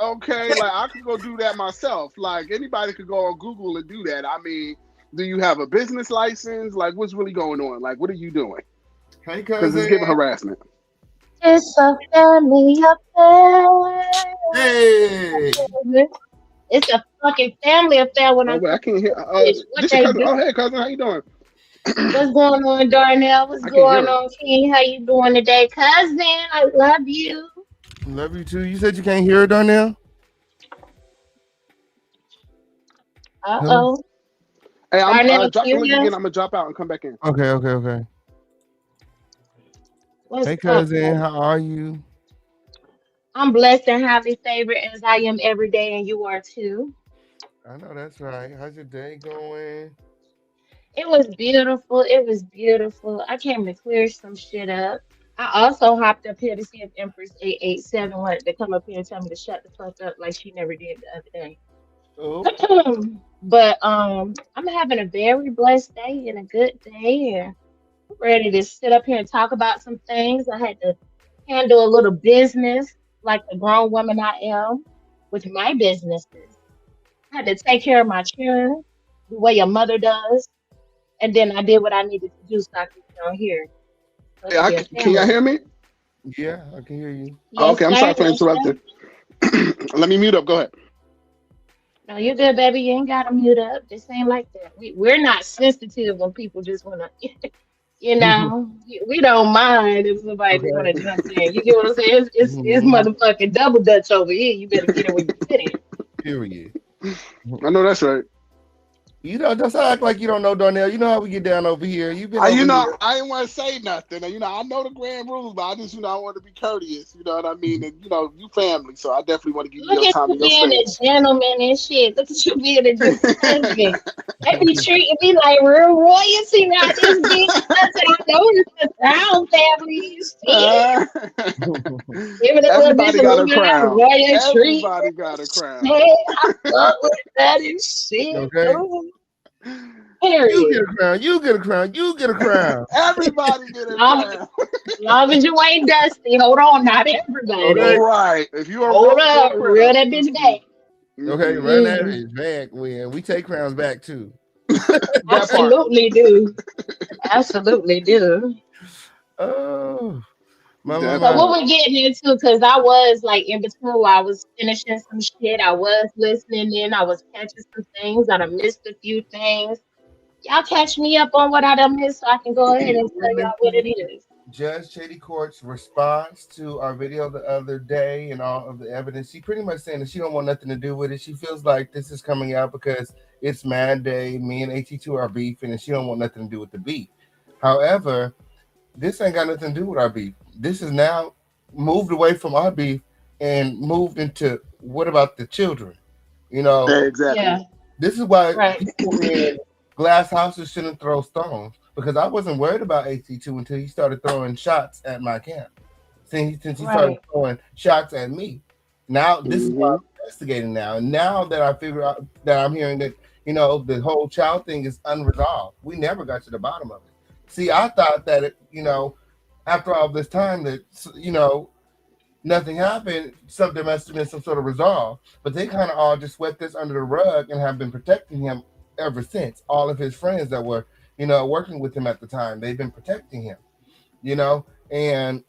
okay, like I could go do that myself. Like anybody could go on Google and do that. I mean, do you have a business license? Like, what's really going on? Like, what are you doing? Hey, because it's giving harassment. It's a family affair. Hey. It's a fucking family affair when I can't hear. What they cousin. do. Oh, hey, cousin, how you doing? What's going on, Darnell? What's going on, King? How you doing today, cousin? I love you. Love you too. You said you can't hear her, Darnell? Uh-oh. Hey, I'm dropping again. I'm gonna drop out and come back in. Okay. What's hey, cousin, how are you? I'm blessed and highly favored as I am every day, and you are too. I know that's right. How's your day going? It was beautiful. I came to clear some shit up. I also hopped up here to see if Empress 887 wanted to come up here and tell me to shut the fuck up like she never did the other day. Oh. But I'm having a very blessed day and a good day, and I'm ready to sit up here and talk about some things. I had to handle a little business like the grown woman I am with my businesses. I had to take care of my children the way your mother does. And then I did what I needed to do so I could get on here. Hey, can y'all hear me? Yeah, I can hear you. Yes, okay, I'm sorry for interrupting. Let me mute up. Go ahead. No, you're good, baby. You ain't got to mute up. This ain't like that. We're not sensitive when people just want to, You know, we don't mind if somebody want to Okay. jump in. You get what I'm saying? It's Mhm. motherfucking double dutch over here. You better get it when you get it. Period. I know that's right. You know, just act like you don't know, Darnell. You know how we get down over here. You've been over here. I didn't want to say nothing. I know the grand rules, but I just, I want to be courteous. You know what I mean? And you family, so I definitely want to give you Look your at time you and your being a space. gentleman and shit. Look at you being a good husband. They be treating me like real royalty now. This bitch, I said, I know it's the Brown family and shit. Uh, Giving that little bitch everybody a got little a bit of that crown. royal treatment. Everybody got a crown. Hey, I fuck with that and shit. Okay. Ooh, You get period. a crown. You get a crown. You get a crown. Everybody get a Long, crown. long as you ain't dusty, hold on, not Okay. everybody. Right. If you're a Hold roach or a up, critter. reel that bitch back. Okay. Mm-mm. Run that Mm, bitch back when we take crowns back too. That part. absolutely do. Absolutely do. Oh, That So what my. part. we're getting into, because I was like in between while I was finishing some shit, I was listening in, I was catching some things, I done missed a few things. Y'all catch me up on what I done missed so I can go ahead and We're tell y'all what it missing is. Judge Shady Court's response to our video the other day and all of the evidence. She pretty much saying that she don't want nothing to do with it. She feels like this is coming out because it's Mad Day. Me and AT2 are beefing, and she don't want nothing to do with the beef. However, this ain't got nothing to do with our beef. This is now moved away from our beef and moved into what about the children? You know, Exactly. Yeah, this is why right. people in glass houses shouldn't throw stones because I wasn't worried about AT2 until he started throwing shots at my camp. Since he started Right. throwing shots at me. Now this is why Hmm. I'm investigating now. And now that I figure out that I'm hearing that, the whole child thing is unresolved. We never got to the bottom of it. See, I thought that after all this time that nothing happened, there must have been some sort of resolve. But they kind of all just swept this under the rug and have been protecting him ever since. All of his friends that were, working with him at the time, they've been protecting him, and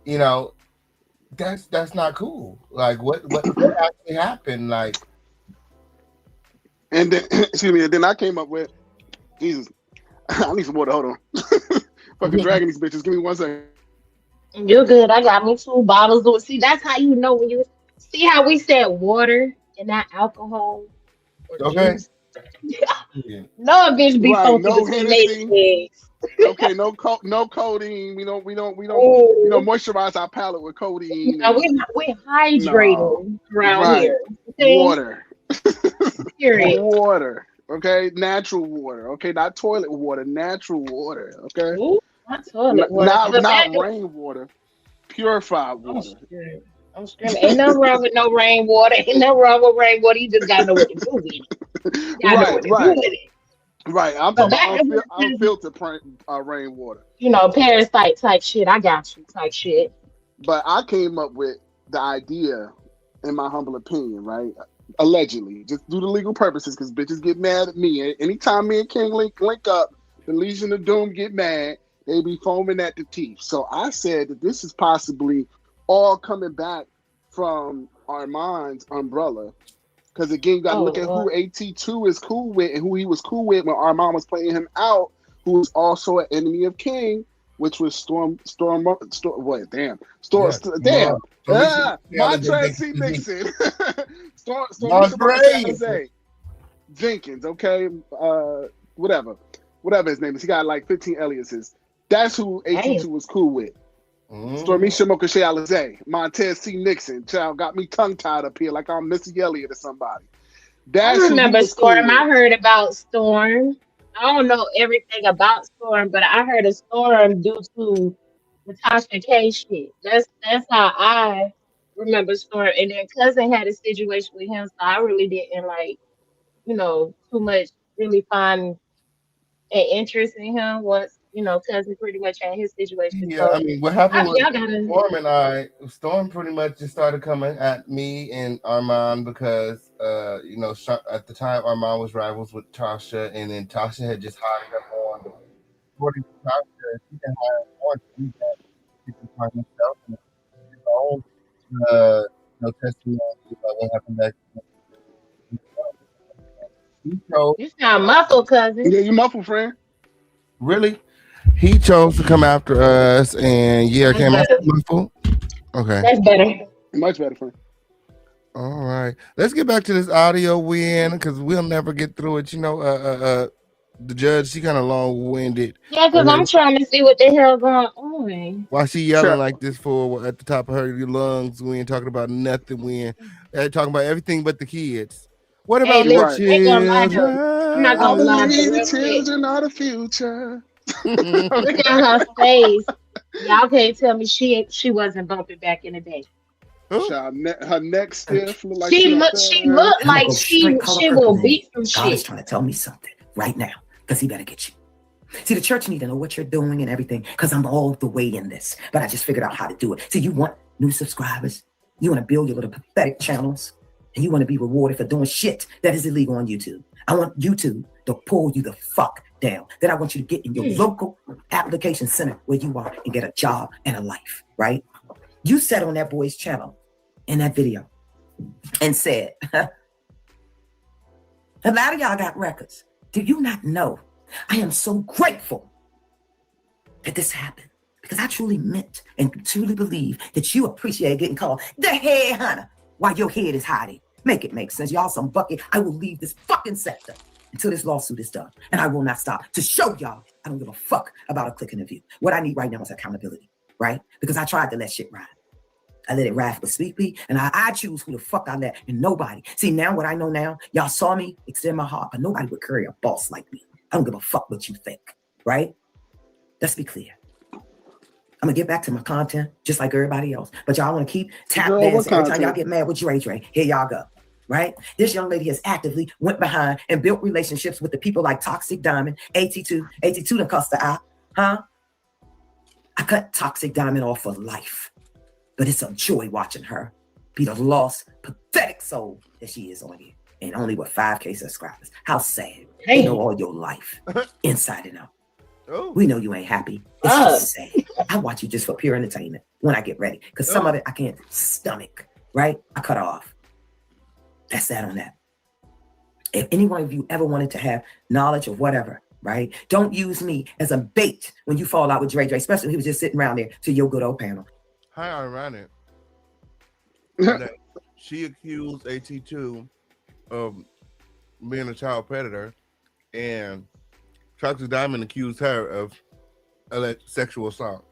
you know, that's not cool. Like what actually happened? Like, And then, excuse me, and then I came up with, Jesus, I need some water. Hold on. Fucking dragging these bitches. Give me 1 second. You're good. I got me 2 bottles of see that's how you know when you see how we said water and not alcohol or okay, juice. yeah, No, a bitch be Right. funky No between they Hennessy. legs. Okay. No codeine. We don't Oh, moisturize our palate with codeine now and we're no. hydrating around Right. here. Okay, Water. period. Water. Okay. Natural water. Okay. Not toilet water. Natural water. Okay. Ooh, not toilet water. Not But back, rainwater. Purified I'm water. screaming. I'm screaming. Ain't nothing wrong with no rainwater. Ain't nothing wrong with rainwater. You just gotta know what to do with it. You gotta know Right. what to do Right. with it. Right. I'm But talking back about to what unfiltered rainwater. parasite type shit. I got you type shit. But I came up with the idea, in my humble opinion, right? Allegedly, just due to legal purposes, because bitches get mad at me. Anytime me and King link up, the Legion of Doom get mad. They be foaming at the teeth. So I said that this is possibly all coming back from Armand's umbrella. Because again, you got to Oh look at who Lord. AT2 is cool with and who he was cool with when Armand was playing him out, who was also an enemy of King, which was wait, damn. yeah, Damn. Jenkins. Montrez C. Nixon. Stormisha Marcus Montrez. Alizé Jenkins, okay? Whatever. Whatever his name is. He got like 15 aliases. That's who Damn. AT2 was cool with. Mhm. Stormisha Mokashe Alizé, Montez C. Nixon. Child got me tongue tied up here like I'm Missy Elliott or somebody. I That's who he remember was cool Storm. with. I heard about Storm. I don't know everything about Storm, but I heard of Storm due to the Tasha K shit. That's how I remember Storm. And then cousin had a situation with him, so I really didn't like, too much really find an interest in him once, cousin pretty much had his situation. Yeah, So I mean, what happened was y'all gotta Storm pretty much just started coming at me and Armand because, at the time Armand was rivals with Tasha, and then Tasha had just hired him on. According to Tasha, she didn't hire him on to do that. She can find himself and his own, testimony about what happened back then. He told you sound muffled, cousin. Yeah, you muffled, friend. Really? He chose to come after us, and yeah, That's came off better. muffled. Okay. That's better. Much better, friend. All right. Let's get back to this audio win because we'll never get through it. The judge, she kind of long winded. Yeah, because I'm trying to see what the hell going on. Why she yelling Child, like this for at the top of her lungs? We ain't talking about nothing. We ain't talking about everything but the kids. What Hey, about the listen, right. I ain't gonna lie though. I'm not I gonna children? lie, but believe the real quick, children are the future. look at her face. Y'all can't tell me she wasn't bumping back in the day. Who? Child, her neck Church. stiff, look like she on She Fairground. looked I'm gonna like go straight color she purple will in you. beat some God is shit. trying to tell me something right now, because he better get you. See, the church need to know what you're doing and everything, because I'm all the way in this. But I just figured out how to do it. See, you want new subscribers, you want to build your little pathetic channels, and you want to be rewarded for doing shit that is illegal on YouTube. I want YouTube to pull you the fuck down. Then I want you to get in your local application center where you are and get a job and a life, right? You sat on that boy's channel in that video and said, a lot of y'all got records. Do you not know? I am so grateful that this happened because I truly meant and truly believe that you appreciate getting called the head hunter while your head is hiding. Make it make sense. Y'all some bucket. I will leave this fucking sector until this lawsuit is done. And I will not stop to show y'all I don't give a fuck about a click and a view. What I need right now is accountability, right? Because I tried to let shit ride. I let it ride for sleepy, and I choose who the fuck I let, and nobody. See, now what I know now, y'all saw me extend my heart, but nobody would carry a boss like me. I don't give a fuck what you think, right? Let's be clear. I'm gonna get back to my content just like everybody else, but y'all want to keep tap Girl, dancing what every time y'all content? get mad with Dre. Here y'all go, right? This young lady has actively went behind and built relationships with the people like Toxic Diamond, AT2. AT2 done cussed her out, huh? I cut Toxic Diamond off for life, but it's a joy watching her be the lost, pathetic soul that she is on here, and only with 5K subscribers. How sad. They know all your life, inside and out. Oh. We know you ain't happy. It's just sad. I watch you just for pure entertainment when I get ready, because some of it I can't stomach, right? I cut off. That's that on that. If any one of you ever wanted to have knowledge of whatever, right? Don't use me as a bait when you fall out with Dre, especially when he was just sitting around there to your good old panel. How ironic that she accused AT2 of being a child predator, and Toxic Diamond accused her of sexual assault.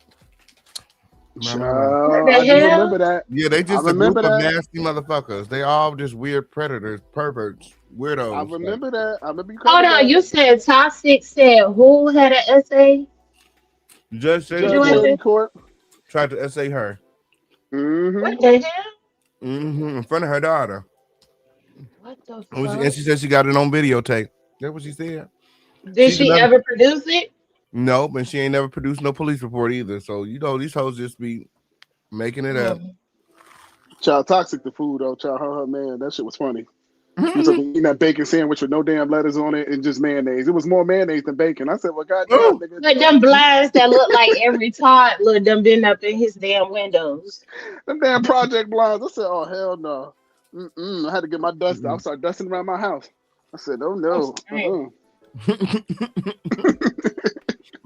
Child, I do remember that. Yeah, they just I a group remember of that. nasty motherfuckers. They all just weird predators, perverts, weirdos. I remember that. I remember you Hold covered on, that. you said Toxic said who had an essay? Judge Judge Shady Shady Court. tried to essay her. What the hell? In front of her daughter. What the And she fuck? said she got it on videotape. That's what she said. Did She's she another. ever produce it? No, but she ain't never produced no police report either. So these hoes just be making it up. Child Toxic the food though. Child her man. That shit was funny. He was eating that bacon sandwich with no damn lettuce on it and just mayonnaise. It was more mayonnaise than bacon. I said, well, goddamn, nigga. Like them blinds that look like every toddler done been up in his damn windows. Them damn project blinds. I said, oh, hell no. I had to get my dust. I started dusting around my house. I said, oh, no.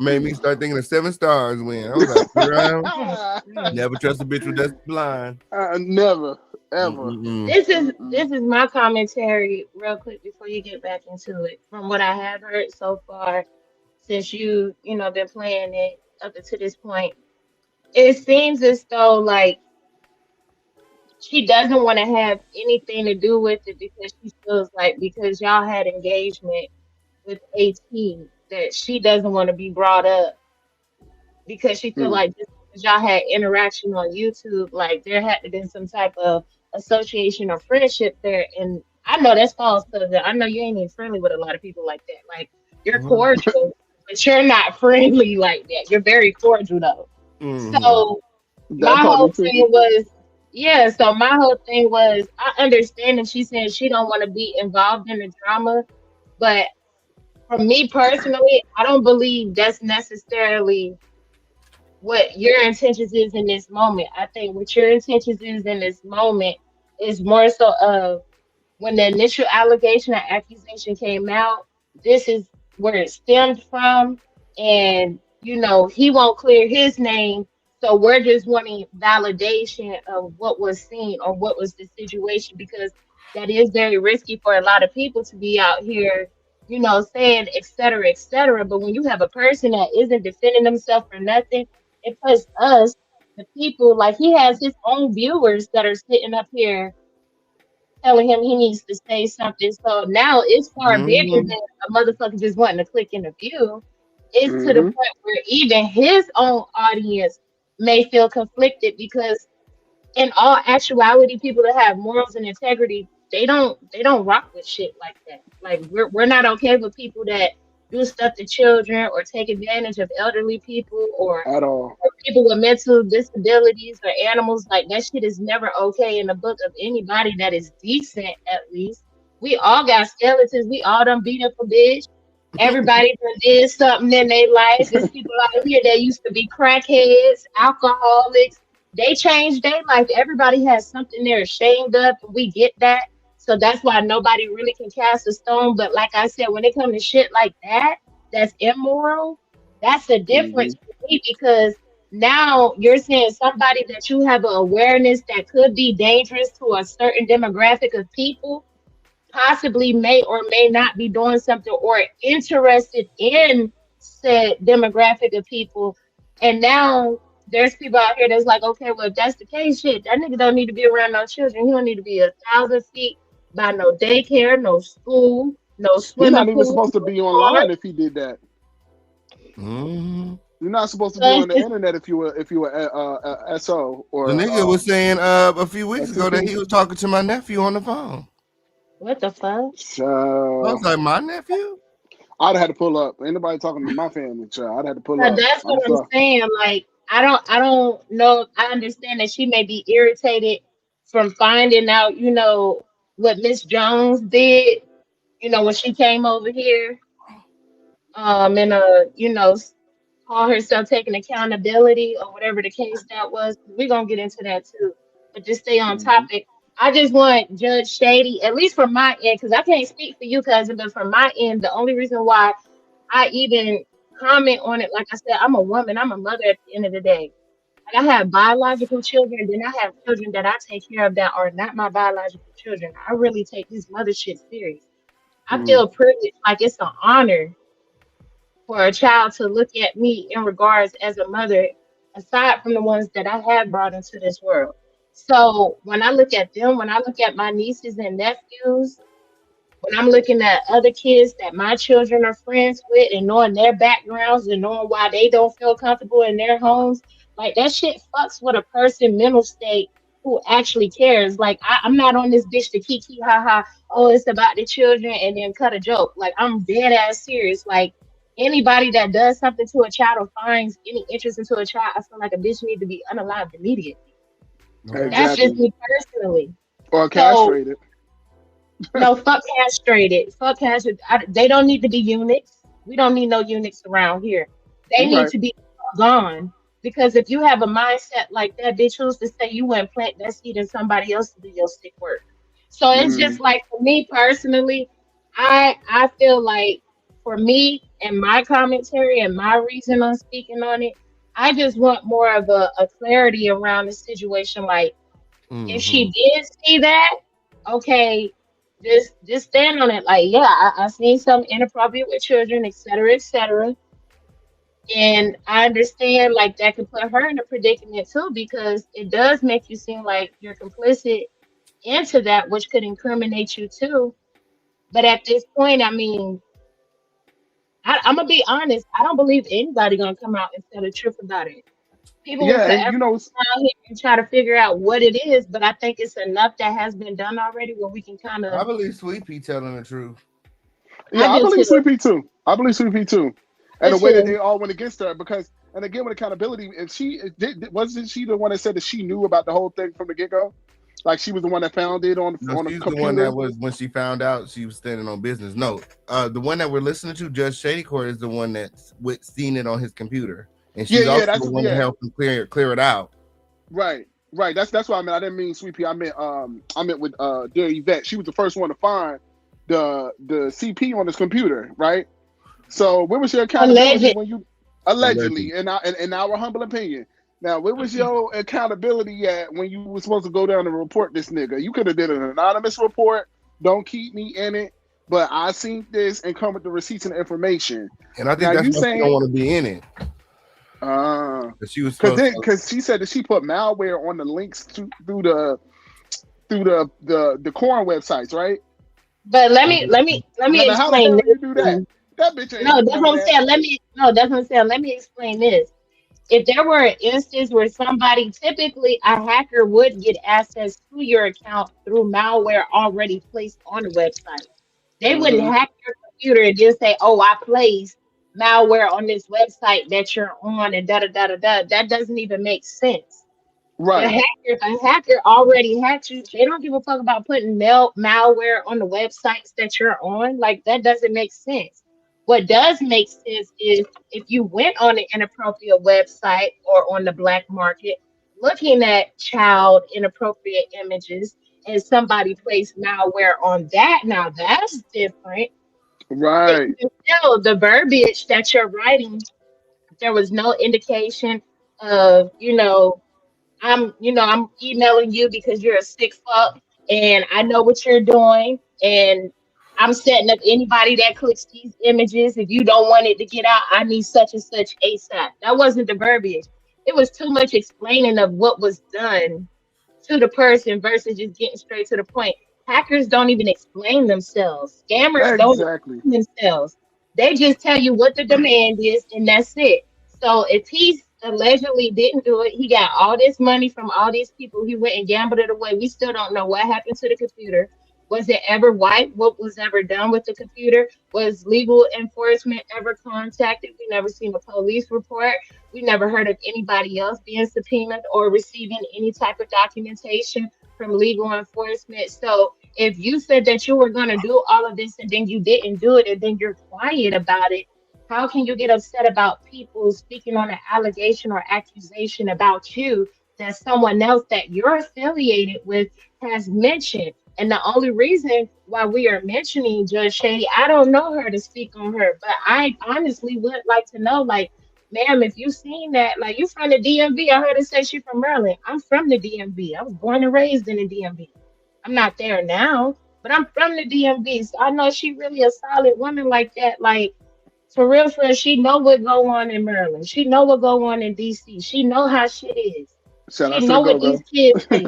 Made me start thinking of 7 stars when I was like, never trust a bitch with that's blind. Never, ever. This is my commentary real quick before you get back into it. From what I have heard so far, since been playing it up until this point, it seems as though like she doesn't want to have anything to do with it because she feels like because y'all had engagement with AT that she doesn't want to be brought up because she feel like just because y'all had interaction on YouTube, like there had to been some type of association or friendship there. And I know that's false because I know you ain't even friendly with a lot of people like that. Like you're cordial, but you're not friendly like that. You're very cordial though. So my whole thing was, so my whole thing was I understand that she said she don't want to be involved in the drama, but for me personally, I don't believe that's necessarily what your intentions is in this moment. I think what your intentions is in this moment is more so of when the initial allegation or accusation came out, this is where it stemmed from. and he won't clear his name. So we're just wanting validation of what was seen or what was the situation, because that is very risky for a lot of people to be out here, saying et cetera, et cetera. But when you have a person that isn't defending themselves for nothing, it puts us, the people, like he has his own viewers that are sitting up here telling him he needs to say something. So now it's far bigger Mhm. than a motherfucker just wanting to click in a view. It's to the Mm-hmm. point where even his own audience may feel conflicted, because in all actuality, people that have morals and integrity, they don't rock with shit like that. Like we're not okay with people that do stuff to children or take advantage of elderly people, At all. or people with mental disabilities or animals. Like that shit is never okay in the book of anybody that is decent, at least. We all got skeletons. We all done beat up a bitch. Everybody done did something in their life. There's people out here that used to be crackheads, alcoholics. They changed their life. Everybody has something they're ashamed of, and we get that. So that's why nobody really can cast a stone. But like I said, when it comes to shit like that, that's immoral, that's a Mm-hmm. difference for me, because now you're saying somebody that you have an awareness that could be dangerous to a certain demographic of people possibly may or may not be doing something or interested in said demographic of people. And now there's people out here that's like, okay, well, if that's the case, shit, that nigga don't need to be around no children. He don't need to be 1,000 feet by no daycare, no school, no He's swimming not even pool, supposed to no be park. online if he did that. Mhm. You're not supposed to So be it's on the just, internet if you were SO The or nigga was saying a few weeks ago that STP. he was talking to my nephew on the phone. what the fuck? I was So like, my nephew? I'd have had to pull up. Ain't nobody talking to my family, child. I'd have to pull So up. that's I'm what I'm sorry. saying. Like, I don't know. I understand that she may be irritated from finding out, what Miss Jones did, when she came over here, and call herself taking accountability or whatever the case that was. We're gonna get into that too. But just stay on Mm-hmm. topic. I just want Judge Shady, at least from my end, because I can't speak for you, cousin, but from my end, the only reason why I even comment on it, like I said, I'm a woman, I'm a mother at the end of the day. Like I have biological children, then I have children that I take care of that are not my biological children. I really take this mother shit serious. I Mm-hmm. feel privileged, like it's an honor for a child to look at me in regards as a mother, aside from the ones that I have brought into this world. So when I look at them, when I look at my nieces and nephews, when I'm looking at other kids that my children are friends with and knowing their backgrounds and knowing why they don't feel comfortable in their homes, like that shit fucks with a person mental state who actually cares. Like I'm not on this bitch to kiki ha ha, oh it's about the children and then cut a joke. Like I'm dead ass serious. Like anybody that does something to a child or finds any interest into a child, I feel like a bitch need to be unalived immediately. Okay. That's just Exactly. me personally. Or So castrated. no, fuck castrated. Fuck castrated. They don't need to be eunuchs. We don't need no eunuchs around here. They You're need right. to be gone. Because if you have a mindset like that, bitch, who's to say you wouldn't plant that seed in somebody else to do your sick work? So it's Mm-hmm. just like for me personally, I feel like for me and my commentary and my reason on speaking on it, I just want more of a clarity around the situation. Like if Mm-hmm. she did see that, okay, just stand on it. Like, yeah, I seen something inappropriate with children, et cetera, et cetera. And I understand like that could put her in a predicament too, because it does make you seem like you're complicit into that, which could incriminate you too. But at this point, I mean, I'm gonna be honest. I don't believe anybody gonna come out and tell the truth about it. People will Yeah, and forever come out here and try to figure out what it is, but I think it's enough that has been done already where we can kind I of. believe Sweet Pea telling the truth. I yeah, I do believe too. Sweet Pea too. I believe Sweet Pea too. I And do the way that they too. all went against her, because, and again with accountability, if she wasn't she the one that said that she knew about the whole thing from the get go, like she was the one that found it No, on the she's the one that computer. was when she found out she was standing on business. No, the one that we're listening to, Judge Shady Court, is the one that's seen it on his computer, and Yeah, she's yeah, also the that's one that yeah, helped him clear it out. right, right. That's what I meant. I didn't mean Sweet Pea. I meant with dear Yvette. She was the first one to find the CP on his computer, right? So where was your accountability Alleged. when you Allegedly. allegedly, in our humble opinion? Now, where was your accountability at when you were supposed to go down and report this nigga? You could have did an anonymous report. Don't keep me in it. But I seen this and come with the receipts and information. And I think Now that's you why she don't saying, want to be in it. But she was supposed to. because she said that she put malware on the links through the corn websites, right? But let me Now, how the explain hell this. you do that? That bitch ain't No, do that's none of what I'm that. saying. That's what I'm saying. Let me explain this. If there were an instance where somebody, typically a hacker would get access to your account through malware already placed on the website. They wouldn't Hmm. hack your computer and just say, "Oh, I placed malware on this website that you're on," and da da da da da. That doesn't even make sense. The Right. hacker, if a hacker already hacked you, they don't give a fuck about putting malware on the websites that you're on. Like, that doesn't make sense. What does make sense is if you went on an inappropriate website or on the black market looking at child inappropriate images and somebody placed malware on that, now that's different. But Right. even still, the verbiage that you're writing, there was no indication of, I'm emailing you because you're a sick fuck and I know what you're doing. And I'm setting up anybody that clicks these images. If you don't want it to get out, I need such and such ASAP. That wasn't the verbiage. It was too much explaining of what was done to the person versus just getting straight to the point. Hackers don't even explain themselves. Scammers don't Exactly. explain themselves. They just tell you what the demand is, and that's it. So if he allegedly didn't do it, he got all this money from all these people. He went and gambled it away. We still don't know what happened to the computer. Was it ever wiped? What was ever done with the computer? Was legal enforcement ever contacted? We never seen a police report. We never heard of anybody else being subpoenaed or receiving any type of documentation from legal enforcement. So if you said that you were going to do all of this and then you didn't do it and then you're quiet about it, how can you get upset about people speaking on an allegation or accusation about you that someone else that you're affiliated with has mentioned? And the only reason why we are mentioning Judge Shady, I don't know her to speak on her, but I honestly would like to know, like, ma'am, if you seen that, like, you from the DMV. I heard her say she from Maryland. I'm from the DMV. I was born and raised in the DMV. I'm not there now, but I'm from the DMV. So I know she really a solid woman like that. Like, for real, she know what go on in Maryland. She know what go on in DC. She know how shit is. Shout She out to the know what go these go. kids say.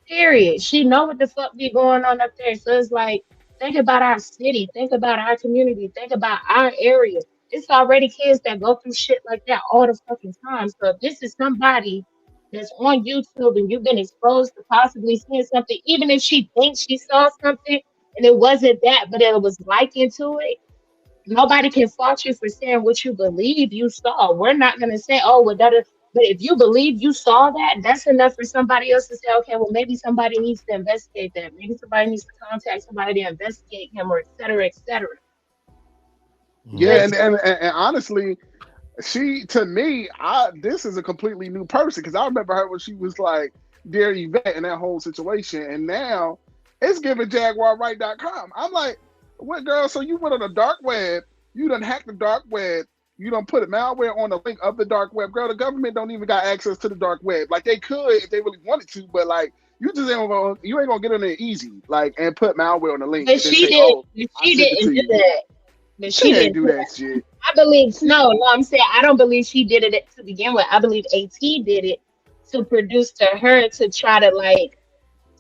Period. She know what the fuck be going on up there. So it's like, think about our city, think about our community, think about our area. It's already kids that go through shit like that all the fucking time. So if this is somebody that's on YouTube and you've been exposed to possibly seeing something, even if she thinks she saw something and it wasn't that, but it was likened to it, nobody can fault you for saying what you believe you saw. We're not going to say, oh, well, that is, but if you believe you saw that, that's enough for somebody else to say, okay, well, maybe somebody needs to investigate that. Maybe somebody needs to contact somebody to investigate him, or et cetera, et cetera. Yeah, Mhm. Because and honestly, she to me, this is a completely new person because I remember her when she was like Dear Yvette in that whole situation, and now it's giving JaguarRight.com. I'm like, what girl? So you went on the dark web, you done hacked the dark web, you done put a malware on the link of the dark web. Girl, the government don't even got access to the dark web. Like they could if they really wanted to, but like you ain't gonna get in there easy, like and put malware on the link but and then say, oh, I she sent it to didn't do you. that. But She she ain't didn't do do that that. shit. I believe no, I'm saying I don't believe she did it to begin with. I believe AT did it to produce to her to try to like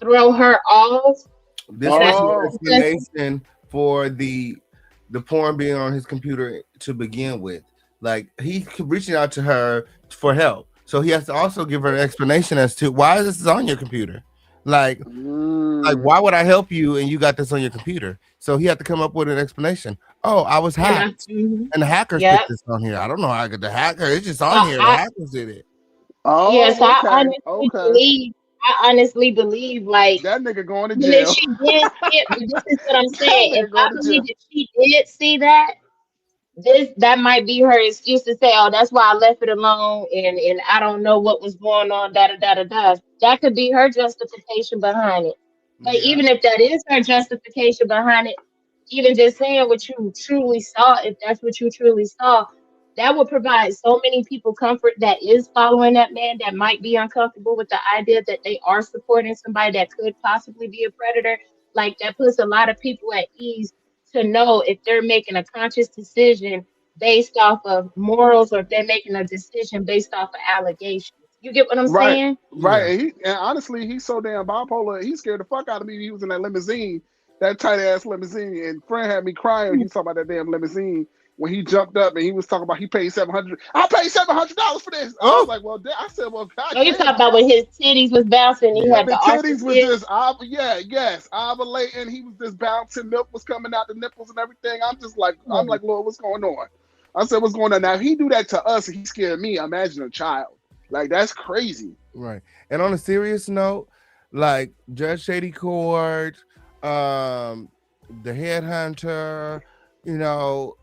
throw her off. This And I was the Oh, because explanation for the porn being on his computer to begin with. Like he reaching out to her for help, so he has to also give her an explanation as to why this is on your computer. Like, mm, why would I help you and you got this on your computer? So he had to come up with an explanation. Oh, I was and I hacked, and the hackers put yep. this on here. I don't know how I got the hacker. It's just So on here. The hackers did it. yes, oh, okay, okay. I honestly believe like That nigga going to even if jail. she did see it, but this is what I'm That saying. If nigga I going to believe jail. that she did see that, that might be her excuse to say, "Oh, that's why I left it alone," and I don't know what was going on. Da da da da da. That could be her justification behind it. But Yeah. even if that is her justification behind it, even just saying what you truly saw, if that's what you truly saw, that would provide so many people comfort that is following that man that might be uncomfortable with the idea that they are supporting somebody that could possibly be a predator. Like that puts a lot of people at ease to know if they're making a conscious decision based off of morals or if they're making a decision based off of allegations. You get what I'm Right, saying? right. Yeah. And honestly, he's so damn bipolar. He scared the fuck out of me. He was in that limousine, that tight ass limousine, and friend had me crying when he talking about that damn limousine. When he jumped up and he was talking about he paid $700. I paid $700 for this. I was Oh, like, well, I said, well, Oh, you goddamn. talking about when his titties was bouncing, he yeah. had And the the arches titties was in? just, ovulating. He was just bouncing. Milk was coming out the nipples and everything. I'm like, Lord, what's going on? I said, what's going on? Now, if he do that to us and he scared me, imagine a child. Like, that's crazy. Right. And on a serious note, like Judge Shady Court, the headhunter, you know,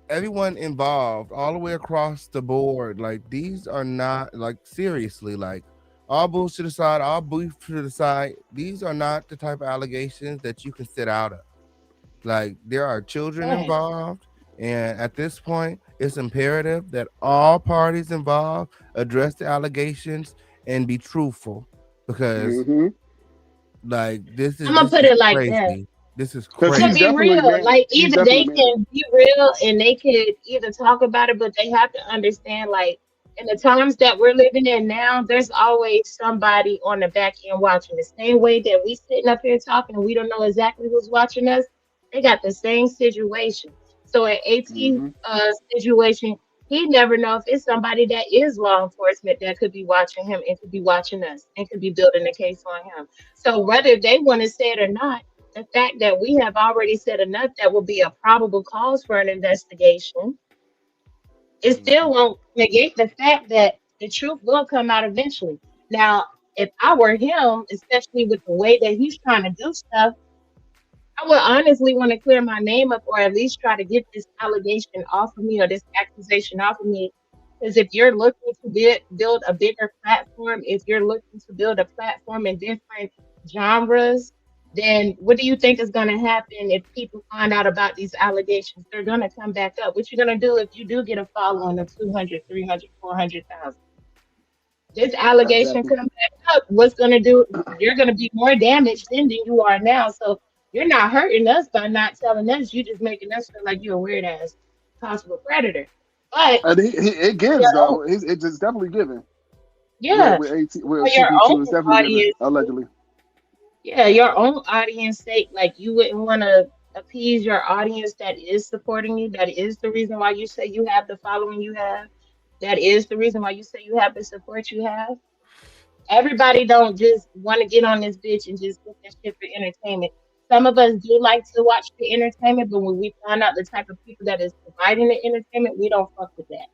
everyone involved all the way across the board, like these are not, like, seriously, like, all bullshit aside, all beef to the side, these are not the type of allegations that you can sit out of. Like, there are children Right. involved, and at this point it's imperative that all parties involved address the allegations and be truthful, because, Mm-hmm. like, this I'm is gonna this put is it like that. crazy. This is Because To he's crazy. be definitely real, married. like He's either definitely they married. can be real and they could either talk about it, but they have to understand, like, in the times that we're living in now, there's always somebody on the back end watching. The same way that we sitting up here talking and we don't know exactly who's watching us, they got the same situation. So at AT Mm-hmm. situation, he never know if it's somebody that is law enforcement that could be watching him and could be watching us and could be building a case on him. So whether they want to say it or not, the fact that we have already said enough that will be a probable cause for an investigation, it still won't negate the fact that the truth will come out eventually. Now, if I were him, especially with the way that he's trying to do stuff, I would honestly want to clear my name up or at least try to get this allegation off of me or this accusation off of me. Because if you're looking to build a bigger platform, if you're looking to build a platform in different genres, then what do you think is going to happen if people find out about these allegations? They're going to come back up. What you going to do if you do get a following of 200, 300, 400,000? This allegation Exactly. come back up, what's gonna do? You're gonna be more damaged than you are now. So you're not hurting us by not telling us. You're just making us feel like you're a weird ass possible predator. But And it for gives, your own, though. It's definitely given. With yeah, for your own CP2 is definitely given, audience, allegedly. yeah, your own audience sake, like you wouldn't want to appease your audience that is supporting you. That is the reason why you say you have the following you have. That is the reason why you say you have the support you have. Everybody don't just want to get on this bitch and just get that shit for entertainment. Some of us do like to watch the entertainment, but when we find out the type of people that is providing the entertainment, we don't fuck with that.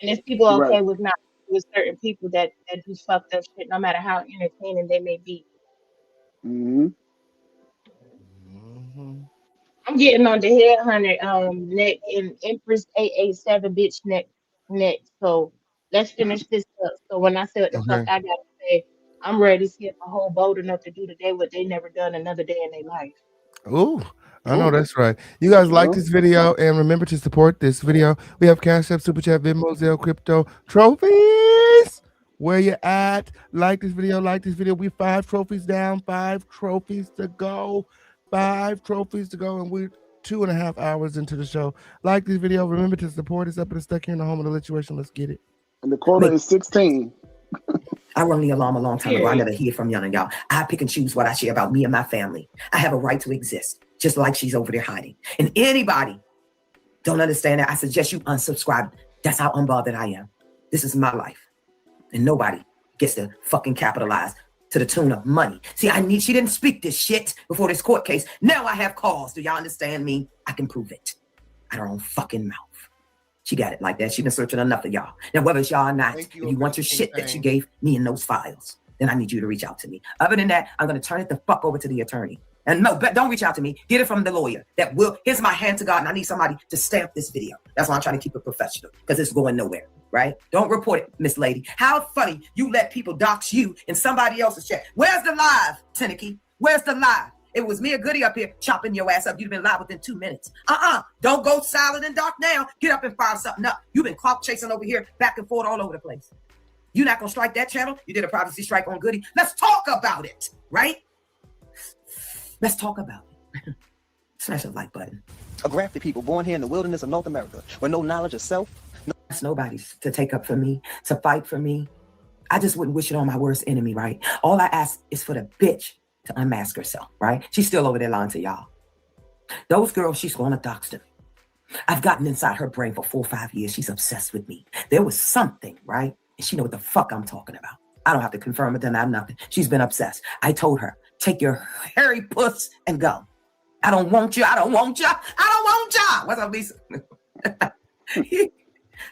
And there's people Right. okay with not with certain people that do fucked up shit, no matter how entertaining they may be. Mm-hmm. Mhm. I'm getting on the headhunter neck and Empress 887 bitch next. So let's finish this up. So when I say what the fuck Okay. I gotta say, I'm ready to see if a whole bold enough to do today what they never done another day in their life. Ooh, I know Oh, that's right. You guys like well, this video, and remember to support this video. We have Cash App, Super Chat, Venmo, Zelle, Crypto, trophies. Where you at? Like this video, like this video. We 5 trophies down, 5 trophies to go, 5 trophies to go, and we're 2.5 hours into the show. Like this video. Remember to support us up in the Stuck Here in the Home of the Situation. Let's get it. and the quota is 16. I rung the alarm a long time ago. I Period. never hear from y'all. I pick and choose what I share about me and my family. I have a right to exist, just like she's over there hiding. And anybody don't understand that, I suggest you unsubscribe. That's how unbothered I am. This is my life. And nobody gets to fucking capitalize to the tune of money. See, she didn't speak this shit before this court case. Now I have cause. Do y'all understand me? I can prove it. Out her own fucking mouth. She got it like that. She been searching enough of y'all. Now, whether it's y'all or not, Thank you, if you want your King shit that Payne. you gave me in those files, then I need you to reach out to me. Other than that, I'm going to turn it the fuck over to the attorney. And no, don't reach out to me. Get it from the lawyer. Here's my hand to God, and I need somebody to stamp this video. That's why I'm trying to keep it professional, because it's going nowhere, right? Don't report it, Miss Lady. How funny you let people dox you in somebody else's chat. Where's the live, Tenneke? Where's the live? If it was me or Goody up here chopping your ass up, you'd have been live within 2 minutes. Don't go silent and dark now. Get up and fire something up. You've been clock chasing over here, back and forth all over the place. You're not going to strike that channel. You did a privacy strike on Goody. Let's talk about it, right? Let's talk about it. Smash the like button. A grafted people born here in the wilderness of North America with no knowledge of self. That's nobody's to take up for me, to fight for me. I just wouldn't wish it on my worst enemy, right? All I ask is for the bitch to unmask herself, right? She's still over there lying to y'all. Those girls, she's going to dox them. I've gotten inside her brain for 4 or 5 years. She's obsessed with me. There was something, right? And she know what the fuck I'm talking about. I don't have to confirm it, deny nothing. She's been obsessed. I told her, take your hairy puss and go. I don't want you. I don't want you. I don't want you. What's up, Lisa?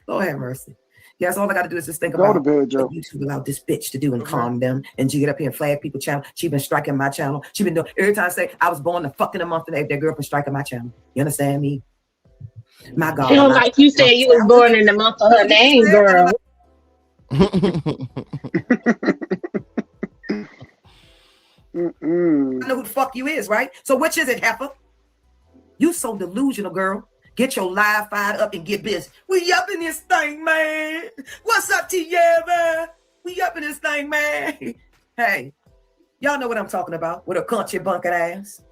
Lord have mercy. Yes, all I got to do is just think about what YouTube allowed this bitch to do and calm them. And she get up here and flag people's channel. She been striking my channel. She been doing every time I say I was born the fucking a month today. That girl been striking my channel. You understand me? My God. You know, like you said, you was born in the month of her name, girl. I know who the fuck you is, right? So which is it, heifer? You so delusional, girl. Get your live fired up and get busy. We up in this thing, man. What's up, T-Yeah? We up in this thing, man. Hey, y'all know what I'm talking about with a country bunking ass.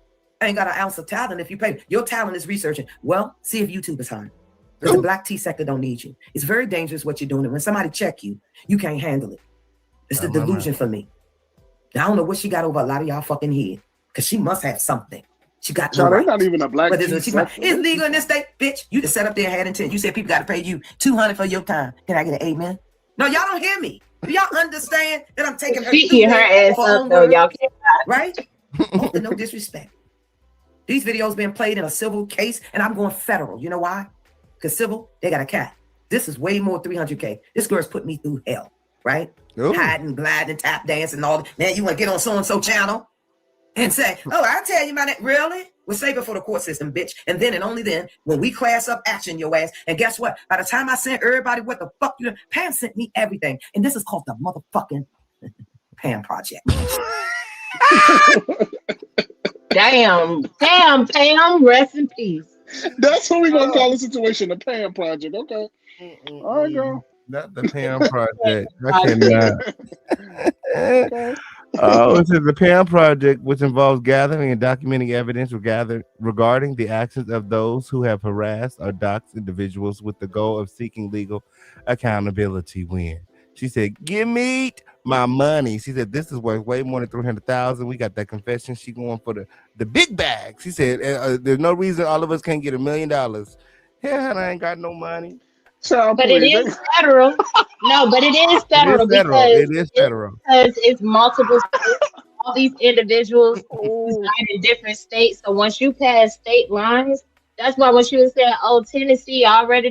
I ain't got an ounce of talent if you pay. Your talent is researching. Well, see if YouTube is on. Because the black tea sector don't need you. It's very dangerous what you're doing. And when somebody check you, you can't handle it. It's the delusion for me. Now, I don't know what she got over a lot of y'all fucking head. Because she must have something. She got no right. Not even a black tea sector. It's legal in this state, bitch. You just set up there and had intent. You said people got to pay you $200 for your time. Can I get an amen? No, y'all don't hear me. Do y'all understand that I'm taking her? She her ass up, though. Y'all can't. Right? Oh, no disrespect. These videos been played in a civil case, and I'm going federal. You know why? Because civil, they got a cat. This is way more 300K. This girl's put me through hell, right? Ooh. Hiding, gliding, tap dancing, and all that. Now you want to get on so-and-so channel and say, oh, I'll tell you about it. Really? We'll save it for the court system, bitch. And then and only then, when we class up action your ass. And guess what? By the time I sent everybody what the fuck you Pam sent me everything. And this is called the motherfucking Pam Project. Damn, Pam, rest in peace. That's what we're going to call the situation, the Pam Project. Okay. All right, girl. Not the Pam Project. I cannot. Okay. Oh, it says the Pam Project, which involves gathering and documenting evidence regarding the actions of those who have harassed or doxed individuals with the goal of seeking legal accountability. She said, give me my money. She said, this is worth way more than $300,000. We got that confession. She going for the big bag. She said, there's no reason all of us can't get $1 million. Hell, I ain't got no money. But it is federal. No, but it is federal because it's multiple states. All these individuals reside in different states. So once you pass state lines, that's why when she was saying, "Oh, Tennessee already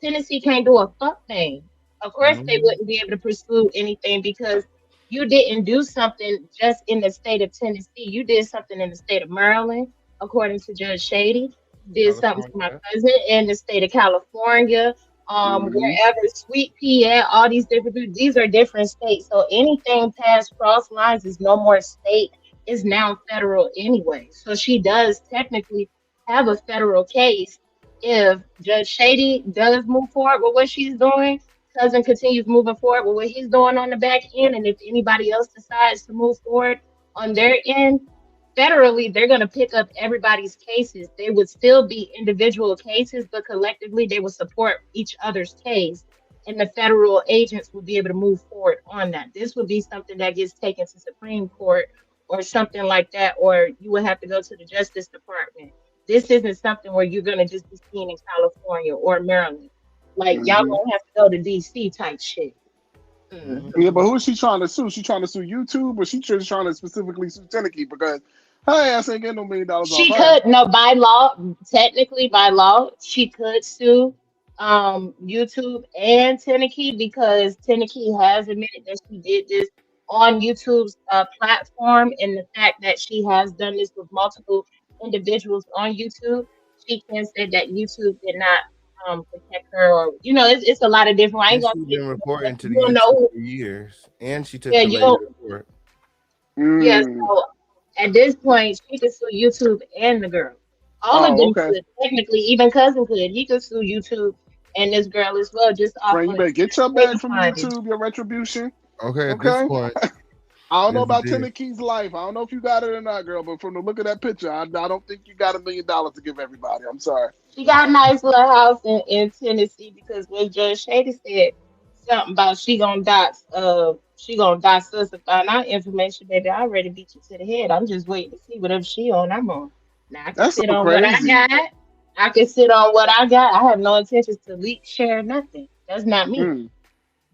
Tennessee can't do a fuck thing." Of course, they wouldn't be able to pursue anything because you didn't do something just in the state of Tennessee. You did something in the state of Maryland, according to Judge Shady. Did something to my cousin in the state of California, wherever Sweet Pea at, all these different people. These are different states. So anything past cross lines is no more state, is now federal anyway. So she does technically have a federal case. If Judge Shady does move forward with what she's doing, cousin continues moving forward with what he's doing on the back end, and if anybody else decides to move forward on their end, federally, they're going to pick up everybody's cases. They would still be individual cases, but collectively they would support each other's case. And the federal agents would be able to move forward on that. This would be something that gets taken to Supreme Court or something like that, or you would have to go to the Justice Department. This isn't something where you're going to just be seen in California or Maryland. Like, y'all going to have to go to DC type shit. Yeah, but who is she trying to sue? She trying to sue YouTube, or she just trying to specifically sue Tennessee because her ass ain't getting no $1 million. She could, no, by law, technically by law, she could sue YouTube and Tennessee because Tennessee has admitted that she did this on YouTube's platform, and the fact that she has done this with multiple individuals on YouTube, she can say that YouTube did not protect her, or it's a lot of different. I ain't gonna been reporting to the YouTube for years, and she took the report. Yeah, so At this point, she could sue YouTube and the girl. All of Oh, them okay. could technically, even cousin could. He could sue YouTube and this girl as well, just off Friend, you of better get your bag written from findings. YouTube, your retribution. Okay, at this Okay? point, I don't know yes, it about is. Tennekee's life. I don't know if you got it or not, girl, but from the look of that picture, I don't think you got $1 million to give everybody. I'm sorry. She got a nice little house in Tennessee because when Judge Shady said something about she gonna dox us and find out information, baby, I already beat you to the head. I'm just waiting to see whatever she on, I'm on. Now I can That's sit so on what I crazy. got. I can sit on what I got. I have no intentions to leak, share nothing. That's not me. Mm,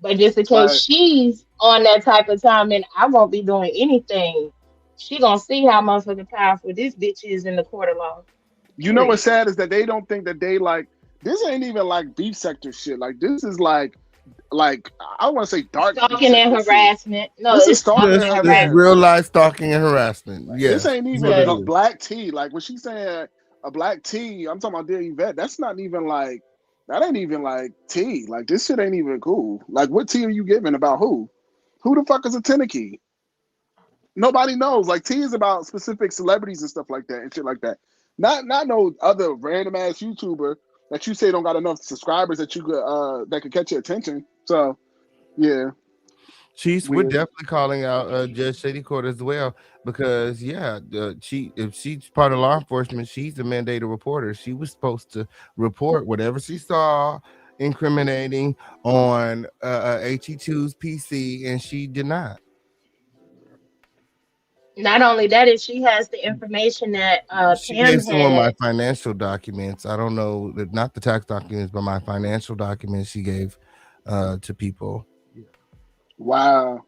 But just in case right. she's on that type of time and I won't be doing anything, she gonna see how motherfucking powerful this bitch is in the court of law. You know what's Period. sad is that they don't think that they like this ain't even like beef sector shit. Like this is like I want to say dark beef Stalking and sector shit. harassment. No, This is it's stalking stalking and and This yeah. harassment. real life stalking and harassment. This Yes, ain't that's what even it Because a is. black tea. Like when she saying a black tea, I'm talking about dear Yvette. That's not even like that ain't even like tea. Like this shit ain't even cool. Like what tea are you giving about who? Who the fuck is a Tennessee? Nobody knows. Like tea is about specific celebrities and stuff like that and shit like that. Not no other random ass YouTuber that you say don't got enough subscribers that you could that could catch your attention. So yeah, Chiefs, we're weird. definitely calling out Judge Shady Court as well because yeah, she if she's part of law enforcement, she's a mandated reporter. She was supposed to report whatever she saw incriminating on HE2's PC, and she did not. not only that is she has the information that She Pam gave some of my had. financial documents. I don't know, not the tax documents, but my financial documents she gave to people. Wow.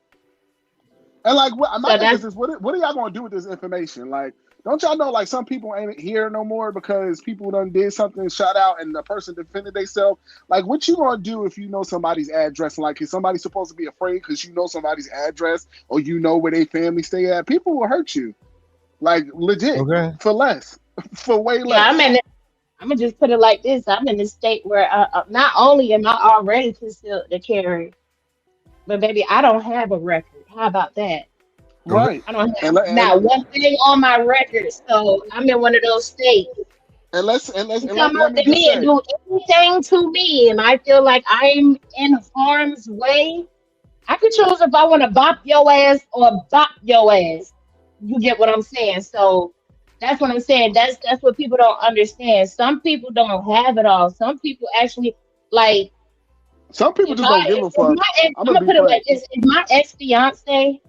And like, my So thing is that's this: what are y'all gonna do with this information? Like, don't y'all know like some people ain't here no more because people done did something, shot out, and the person defended themselves. Like, what you gonna do if you know somebody's address? Like, is somebody supposed to be afraid because you know somebody's address or you know where they family stay at? People will hurt you, like legit, Okay. for less, for way yeah. less. I'm gonna just put it like this. I'm in a state where not only am I already concealed to carry, but baby, I don't have a record. How about that? Okay. Right. I don't And have let- and not one thing on my record. So I'm in one of those states. and let's and let's You and come let up me to just me and say do anything to me, and I feel like I'm in harm's way. I could choose if I want to bop your ass or bop your ass. You get what I'm saying? So that's what I'm saying. That's what people don't understand. Some people don't have it all. Some people actually like some people just don't give a if fuck. my ex, I'm I'm gonna gonna be put it frank. like this: if my ex fiance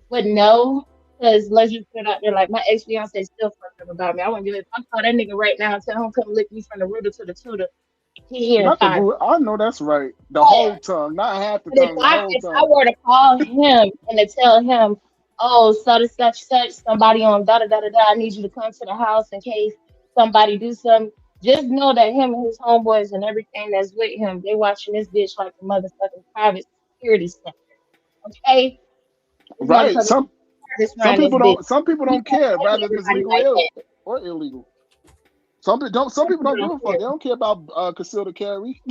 would know, because let's just put it out there, like my ex fiance is still fucked up about me. I wouldn't give it. I call that nigga right now and tell him come lick me from the rooter to the tutor. He here in Not the 5 root. I know that's right. The minutes. whole tongue, not half the But if tongue, the I whole if I tongue. were to call him and to tell him, oh, such somebody on da da da da da, I need you to come to the house in case somebody do something. Just know that him and his homeboys and everything that's with him, they watching this bitch like a motherfucking private security center. Okay, this Right. motherfucker Some this some around this people bitch. don't. Some people He don't don't care, play with rather if it's everybody legal like that. or illegal. Some Some people don't people give don't a fuck. care. They don't care about concealed carry.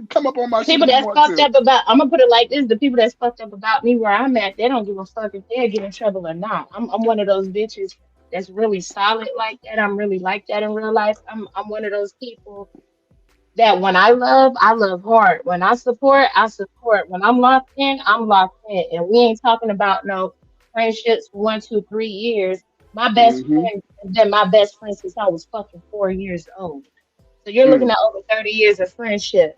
Come up on my The shit people if you that's want fucked to. up about, I'm gonna put it like this: the people that's fucked up about me where I'm at, they don't give a fuck if they get in trouble or not. I'm one of those bitches that's really solid like that. I'm really like that in real life. I'm one of those people that when I love hard. When I support, I support. When I'm locked in. And we ain't talking about no friendships for 1, 2, 3 years. My best Mm-hmm. friend has been my best friend since I was fucking 4 years old. So you're looking Mm. at over 30 years of friendship.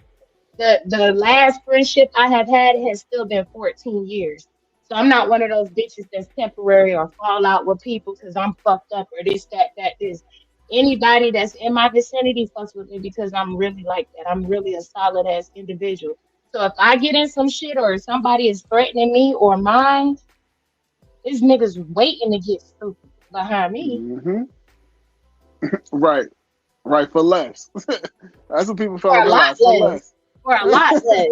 The last friendship I have had has still been 14 years. So I'm not one of those bitches that's temporary or fall out with people because I'm fucked up or this, this. Anybody that's in my vicinity fucks with me because I'm really like that. I'm really a solid ass individual. So if I get in some shit or somebody is threatening me or mine, this nigga's waiting to get stupid behind me Mm-hmm. Right. Right. For less. That's what people for fail to a lot realize. For less. less. For a lot less.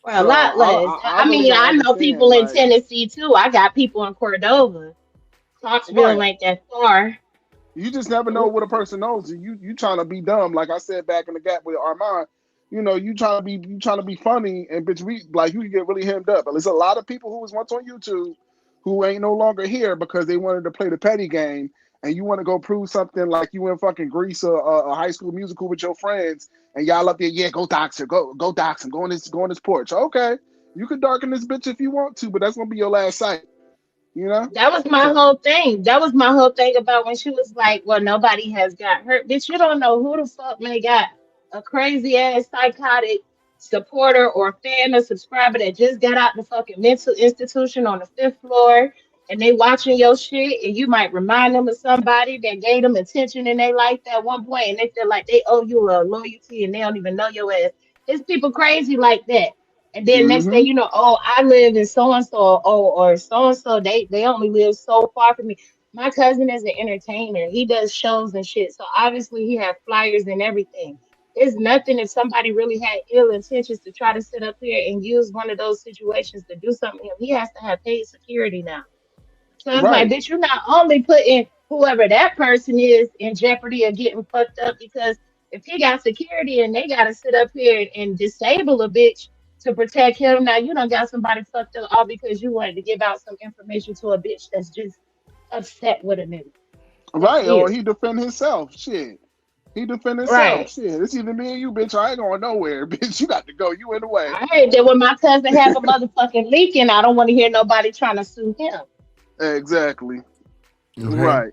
For a So lot less. I I really mean, don't I know understand. people in Like Tennessee too. I got people in Cordova. right. Clarksville ain't that far. You just never know So what a person knows. You trying to be dumb, like I said back in the gap with Armand. You know, you trying to be funny, and bitch, we like you can get really hemmed up. And there's a lot of people who was once on YouTube who ain't no longer here because they wanted to play the petty game, and you want to go prove something like you in fucking Greece or a High School Musical with your friends, and y'all up there, yeah, go dox her, go dox him, go on this porch. Okay, you can darken this bitch if you want to, but that's gonna be your last sight, you know? That was my So, whole thing. That was my whole thing about when she was like, well, nobody has got hurt. Bitch, you don't know who the fuck may got a crazy ass psychotic supporter or fan or subscriber that just got out the fucking mental institution on the 5th floor and they watching your shit and you might remind them of somebody that gave them attention in their life at one point and they feel like they owe you a loyalty and they don't even know your ass. It's people crazy like that. And then next thing mm-hmm. you know, oh, I live in so and so, oh, or so and so, they only live so far from me. My cousin is an entertainer. He does shows and shit. So obviously he has flyers and everything. It's nothing if somebody really had ill intentions to try to sit up here and use one of those situations to do something. He has to have paid security now. So it's like, Right, bitch, you're not only putting whoever that person is in jeopardy of getting fucked up because if he got security and they got to sit up here and disable a bitch to protect him, now you done got somebody fucked up all because you wanted to give out some information to a bitch that's just upset with a nigga. That's right. Or weird. he defend himself. Shit. He defend himself. Right. Shit. It's either me and you, bitch. I ain't going nowhere, bitch. You got to go. You in the way. I heard that when my cousin have a motherfucking leak and I don't want to hear nobody trying to sue him. Exactly. Okay. Right.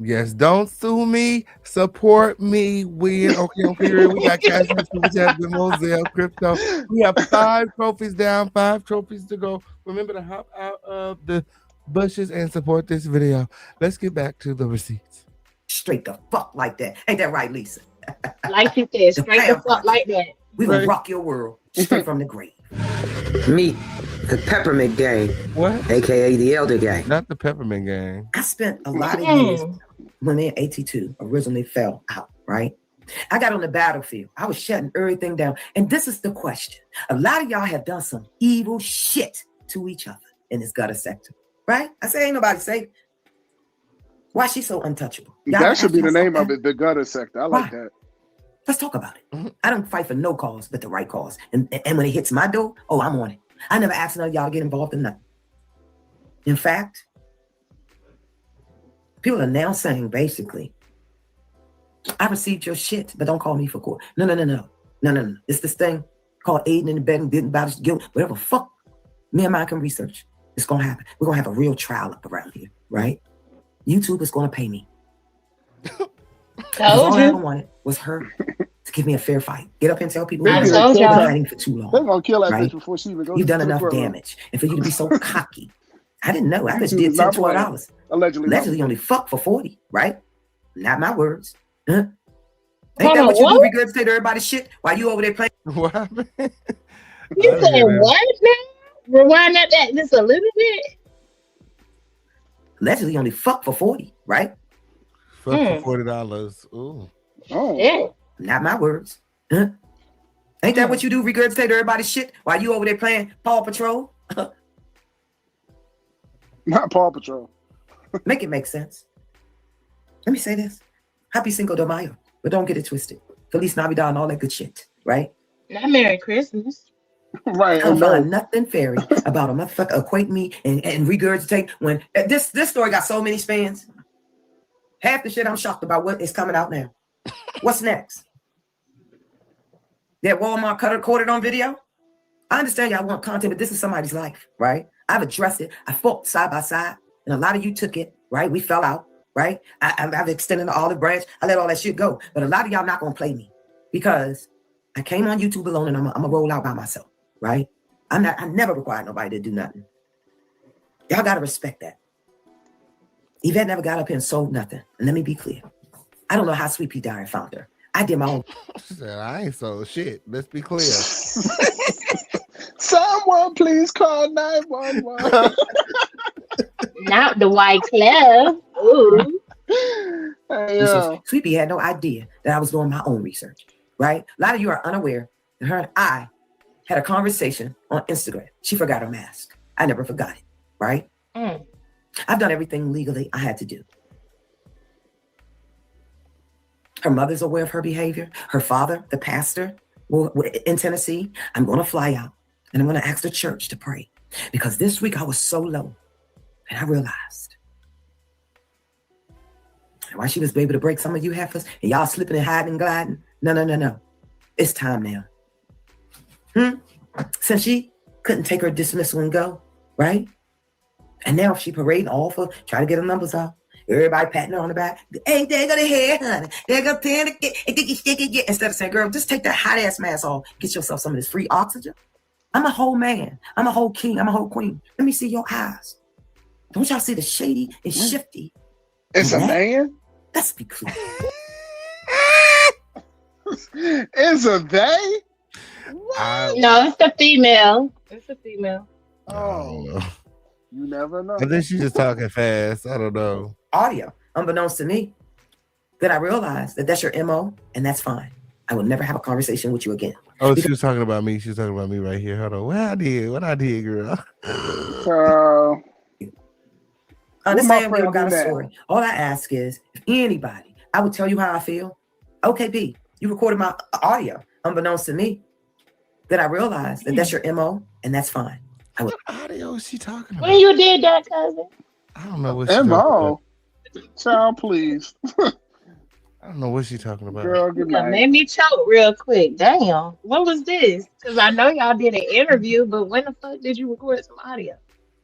Yes, don't sue me. Support me. Win. Okay. We got cash, super chat, Moselle, crypto. We have 5 trophies down, 5 trophies to go. Remember to hop out of the bushes and support this video. Let's get back to the receipts. Straight the fuck like that. Ain't that right, Lisa? Like you said, The straight the Pam fuck Project. like that. We gonna Right. rock your world straight from the grave. Meet the Peppermint Gang, What? aka the Elder Gang. Not the peppermint gang. I spent a lot of years Mm. when me and AT2 originally fell out, right? I got on the battlefield. I was shutting everything down. And this is the question. A lot of y'all have done some evil shit to each other in this gutter sector, right? I say ain't nobody safe. Why she so untouchable? Y'all That should be the ask name myself of that? it, the gutter sector. I like Why? that. Let's talk about it. Mhm. I don't fight for no cause but the right cause. And when it hits my door, oh, I'm on it. I never asked none of y'all to get involved in nothing. In fact, people are now saying basically, I received your shit, but don't call me for court. No. It's this thing called aiding and abetting, getting about his guilt, whatever fuck me and mine can research. It's gonna happen. We're gonna have a real trial up around here, right? YouTube is gonna pay me. Because all Told I ever you. wanted was her to give me a fair fight. Get up and tell people They I you've gonna told kill been y'all. that. fighting for too They long, gonna kill that right? bitch before she even goes You've done to the enough courtroom. damage. And for you to be so cocky, I didn't know. I just YouTube did is $10, not playing. $12. Allegedly. Allegedly only fuck for 40, right? Not my words. Huh? Ain't Hold that on, what you do? what? Regurgitate everybody's shit while you over there playing? What happened? I You didn't said hear that. what now? Rewind that back just a little bit. Allegedly only fuck for 40, right? Fuck for $40. Ooh. Oh, Yeah. Not my words. Huh? Ain't that what you do? Regurgitate everybody's shit while you over there playing Paw Patrol? not Paw Patrol. Make it make sense. Let me say this. Happy Cinco de Mayo. But don't get it twisted. Feliz Navidad and all that good shit, right? Not Merry Christmas. Right, I don't and no. find nothing fairy about a motherfucker equate me and regurgitate when this story got so many spans. Half the shit I'm shocked about what is coming out now. What's next? That Walmart caught it on video? I understand y'all want content, but this is somebody's life, right? I've addressed it. I fought side by side, and a lot of you took it, right? We fell out, right? I've extended the olive branch. I let all that shit go. But a lot of y'all not going to play me because I came on YouTube alone, and I'm going to roll out by myself, right? I never required nobody to do nothing. Y'all got to respect that. Yvette never got up here and sold nothing. And let me be clear. I don't know how Sweet Pea Diary found her. I did my own. She said, I ain't so shit. Let's be clear. Someone please call 911. Not the White Club. Ooh. Hey, And so Sweet Pea had no idea that I was doing my own research, right? A lot of you are unaware that her and I had a conversation on Instagram. She forgot her mask. I never forgot it, right? Mm. I've done everything legally I had to do. Her mother's aware of her behavior. Her father, the pastor in Tennessee, I'm going to fly out and I'm going to ask the church to pray Because this week I was so low, and I realized why she was able to break some of you heifers, and y'all slipping and hiding and gliding. No. It's time now. Since she couldn't take her dismissal and go, right? And now she parading all for trying to get her numbers up. Everybody patting her on the back. Hey, there go the hair, honey. There go the instead of saying, girl, just take that hot ass mask off. Get yourself some of this free oxygen. I'm a whole man. I'm a whole king. I'm a whole queen. Let me see your eyes. Don't y'all see the shady and shifty? It's a man? Let's be clear. It's a they? No, it's the female. It's a female. Oh, you never know. I think she's just talking fast. I don't know. Audio, unbeknownst to me, that I realized that that's your MO, and that's fine. I will never have a conversation with you again. Oh, she was talking about me. She was talking about me right here. Hold on. What I did, girl? Understand we all got a story. All I ask is, if anybody, I would tell you how I feel. Okay, B, you recorded my audio, unbeknownst to me, that I realized that that's your MO, and that's fine. What audio is she talking about? When you did that, cousin? I don't know what she's talking MO. Child, please. I don't know what she's talking about. Girl, good night. Made me choke real quick. Damn. What was this? Because I know y'all did an interview, but when the fuck did you record some audio?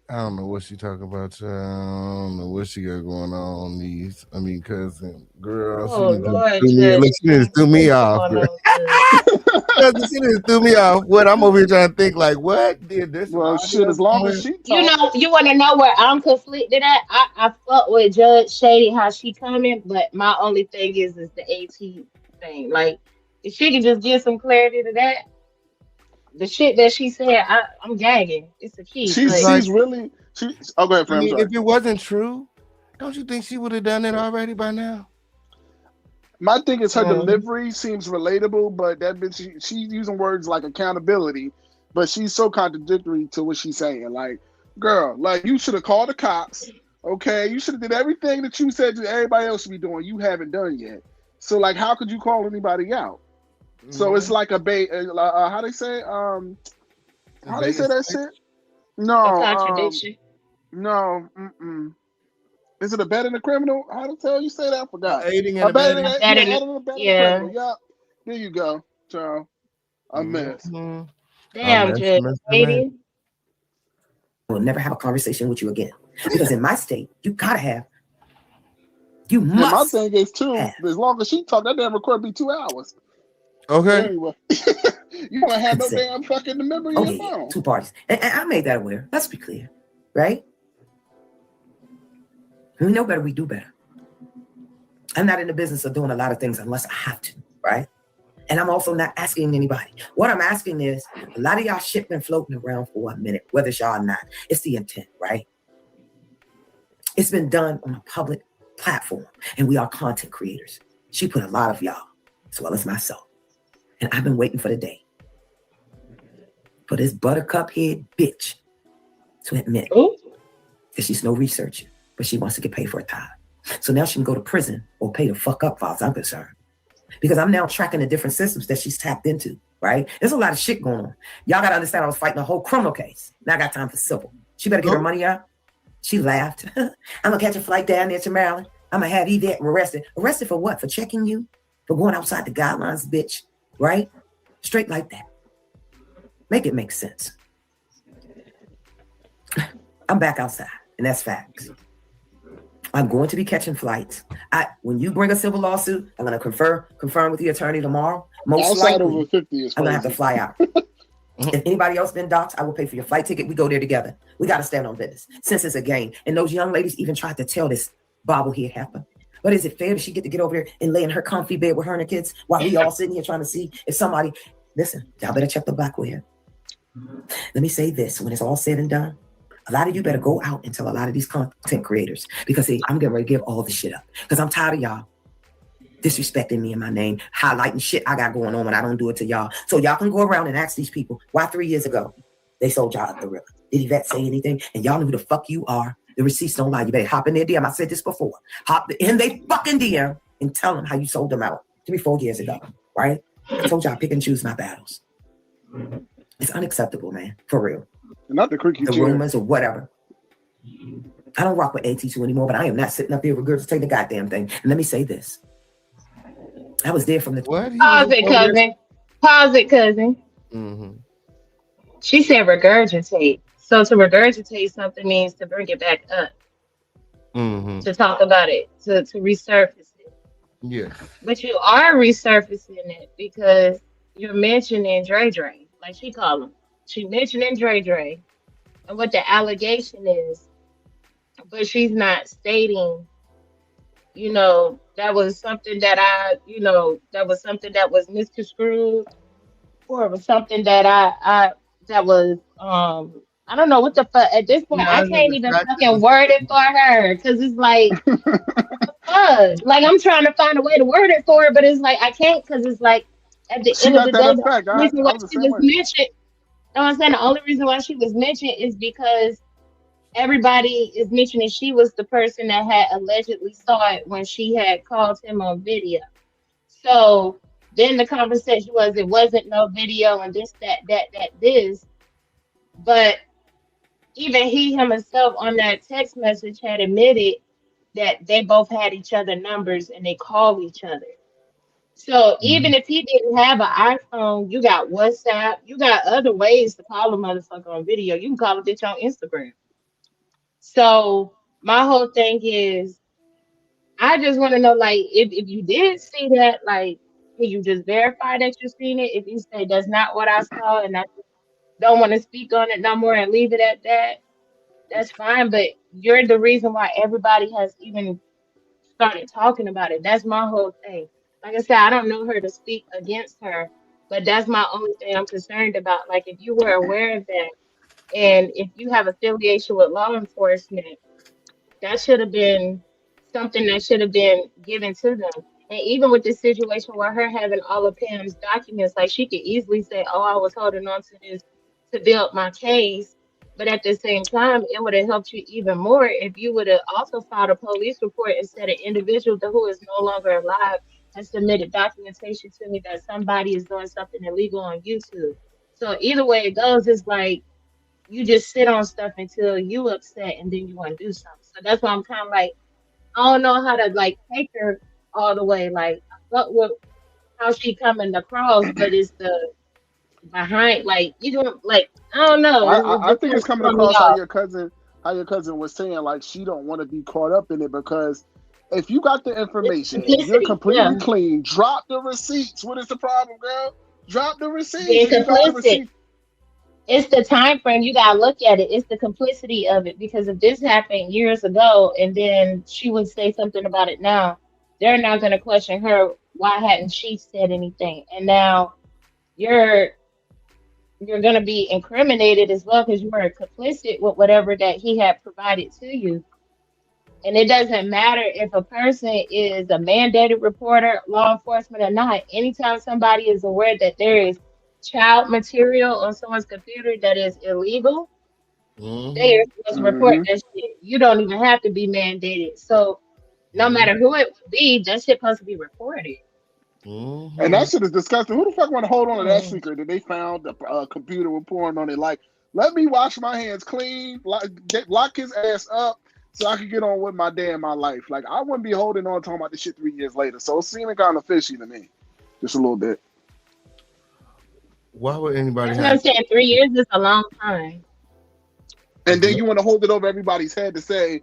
I don't know what she talking about, child. I don't know what she got going on. Cousin, girl. Oh, Lord, she just threw me off. She just threw me off. What? I'm over here trying to think, like, what did this? Well, shit, as long as she talk. You want to know where I'm conflicted at? I fuck with Judge Shady, how she coming, but my only thing is the AT thing. Like, if she could just give some clarity to that. The shit that she said, I'm gagging. It's a key. She's really. Go ahead, friend. If it wasn't true, don't you think she would have done it already by now? My thing is her delivery seems relatable, but that bitch, she's using words like accountability, but she's so contradictory to what she's saying. Like, girl, like you should have called the cops. Okay, you should have did everything that you said to everybody else should be doing. You haven't done yet. So, like, how could you call anybody out? So it's like a how they say how they say that shit? No, contradiction. No, is it a betting a criminal? How the hell you say that? I forgot. Aiding and abetting. Yeah. Yep. There you go, child. A mess. Damn, Judge Shady. I will never have a conversation with you again because in my state, you gotta have. You must. My thing is too. As long as she talk, that damn record be 2 hours. Okay. Anyway, you don't have no damn fucking memory in your phone. 2 parties. And I made that aware. Let's be clear. Right? When we know better, we do better. I'm not in the business of doing a lot of things unless I have to, right? And I'm also not asking anybody. What I'm asking is, a lot of y'all shit been floating around for a minute, whether it's y'all or not. It's the intent, right? It's been done on a public platform, and we are content creators. She put a lot of y'all, as well as myself. And I've been waiting for the day for this buttercup head bitch to admit that she's no researcher, but she wants to get paid for her time. So now she can go to prison or pay the fuck up, as I'm concerned. Because I'm now tracking the different systems that she's tapped into, right? There's a lot of shit going on. Y'all got to understand I was fighting a whole criminal case. Now I got time for civil. She better get her money out. She laughed. I'm going to catch a flight down there to Maryland. I'm going to have Yvette arrested. Arrested for what? For checking you? For going outside the guidelines, bitch. Right? Straight like that. Make it make sense. I'm back outside, and that's facts. I'm going to be catching flights. When you bring a civil lawsuit, I'm going to confirm with the attorney tomorrow. Most outside likely, over 50 is I'm going to have to fly out. If anybody else been doxxed, I will pay for your flight ticket. We go there together. We got to stand on business. Since it's a game. And those young ladies even tried to tell this bobblehead heifer. But is it fair that she get to get over there and lay in her comfy bed with her and her kids while we all sitting here trying to see if somebody, listen, y'all better check the black with her. Let me say this, when it's all said and done, a lot of you better go out and tell a lot of these content creators because see, I'm getting ready to give all the shit up because I'm tired of y'all disrespecting me and my name, highlighting shit I got going on when I don't do it to y'all. So y'all can go around and ask these people why 3 years ago they sold y'all up the river. Did Yvette say anything? And y'all know who the fuck you are. The receipts don't lie. You better hop in their DM. I said this before. Hop in they fucking DM and tell them how you sold them out 3-4 years ago, right? I told y'all pick and choose my battles. It's unacceptable, man. For real. Not the creaky the chair. rumors or whatever. I don't rock with AT2 anymore, but I am not sitting up here regurgitating the goddamn thing. And let me say this. I was there from the What? He Pause was it, over there? cousin. Pause it, cousin. Mm-hmm. She said regurgitate. So to regurgitate something means to bring it back up, Mm-hmm. to talk about it, to resurface it. Yeah. But you are resurfacing it because you're mentioning Dre Dre, like she called him. She mentioning Dre Dre and what the allegation is, but she's not stating, that was something that that was something that was misconstrued, or it was something that that was I don't know what the fuck at this point. Yeah, I I know can't the even fact fucking word it for her because it's like fuck. Like I'm trying to find a way to word it for her, but it's like I can't because it's like at the She end of got the that day, the effect. only reason I why was the she same was way. mentioned, you know what I'm saying? The only reason why she was mentioned is because everybody is mentioning she was the person that had allegedly saw it when she had called him on video. So then the conversation was it wasn't no video and this, this. But even he himself on that text message had admitted that they both had each other numbers and they called each other. So even if he didn't have an iPhone, you got WhatsApp, you got other ways to call a motherfucker on video. You can call a bitch on Instagram. So my whole thing is I just want to know, like, if you did see that, like, can you just verify that you've seen it? If you say that's not what I saw and I don't want to speak on it no more and leave it at that, that's fine. But you're the reason why everybody has even started talking about it. That's my whole thing. Like I said, I don't know her to speak against her, but that's my only thing I'm concerned about. Like, if you were aware of that and if you have affiliation with law enforcement, that should have been something that should have been given to them. And even with this situation where her having all of Pam's documents, like she could easily say, "Oh, I was holding on to this to build my case," but at the same time, it would have helped you even more if you would have also filed a police report and said an individual who is no longer alive has submitted documentation to me that somebody is doing something illegal on YouTube. So either way it goes, it's like you just sit on stuff until you upset and then you want to do something. So that's why I'm kind of like, I don't know how to like take her all the way. Like, what how she coming across, but it's the behind, like you don't like. I don't know. It I just think kind it's of coming throw me across off. how your cousin was saying, like she don't want to be caught up in it because if you got the It's information and you're complicity. completely Yeah, clean, drop the receipts. What is the problem, girl? Drop the receipts being if you got the complicit. receipts. It's the time frame. You gotta look at it. It's the complicity of it. Because if this happened years ago and then she would say something about it now, they're not gonna question her. Why hadn't she said anything? And now you're you're going to be incriminated as well because you were complicit with whatever that he had provided to you. And it doesn't matter if a person is a mandated reporter, law enforcement or not. Anytime somebody is aware that there is child material on someone's computer that is illegal, they Mm-hmm. are supposed to report Mm-hmm. that shit. You don't even have to be mandated. So no Mm-hmm. matter who it would be, that shit supposed to be reported. And Mm-hmm. that shit is disgusting. Who the fuck want to hold on to that Hmm. secret that they found the computer with porn on it? Like, let me wash my hands clean, lock his ass up, so I can get on with my day in my life. Like, I wouldn't be holding on talking about this shit 3 years later. So it's seeming kind of fishy to me, just a little bit. Why would anybody That's what I'm have? saying. 3 years is a long time. And then you want to hold it over everybody's head to say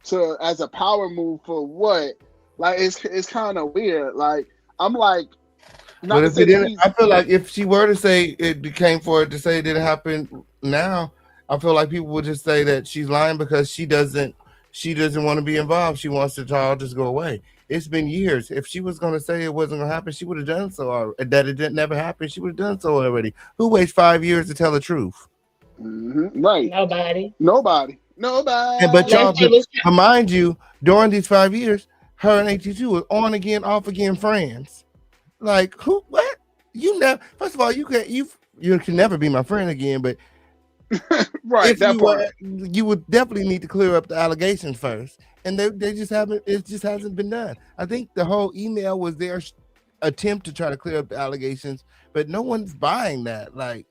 to as a power move for what? Like, it's kind of weird. Like, I'm like, not But to if say it that didn't, he's. I feel like if she were to say it became for it to say it didn't happen now, I feel like people would just say that she's lying because she doesn't want to be involved. She wants it to all just go away. It's been years. If she was going to say it wasn't going to happen, she would have done so. That it didn't never happen, she would have done so already. Who waits 5 years to tell the truth? Right. Nobody. Nobody. And but Unless y'all, they Nobody. was mind you, during these 5 years, her and AT2 were on again, off again friends. Like who? What? You never. First of all, you can never be my friend again. But Right. if That you were, part. you would definitely need to clear up the allegations first. And they just haven't. It just hasn't been done. I think the whole email was their attempt to try to clear up the allegations, but no one's buying that. Like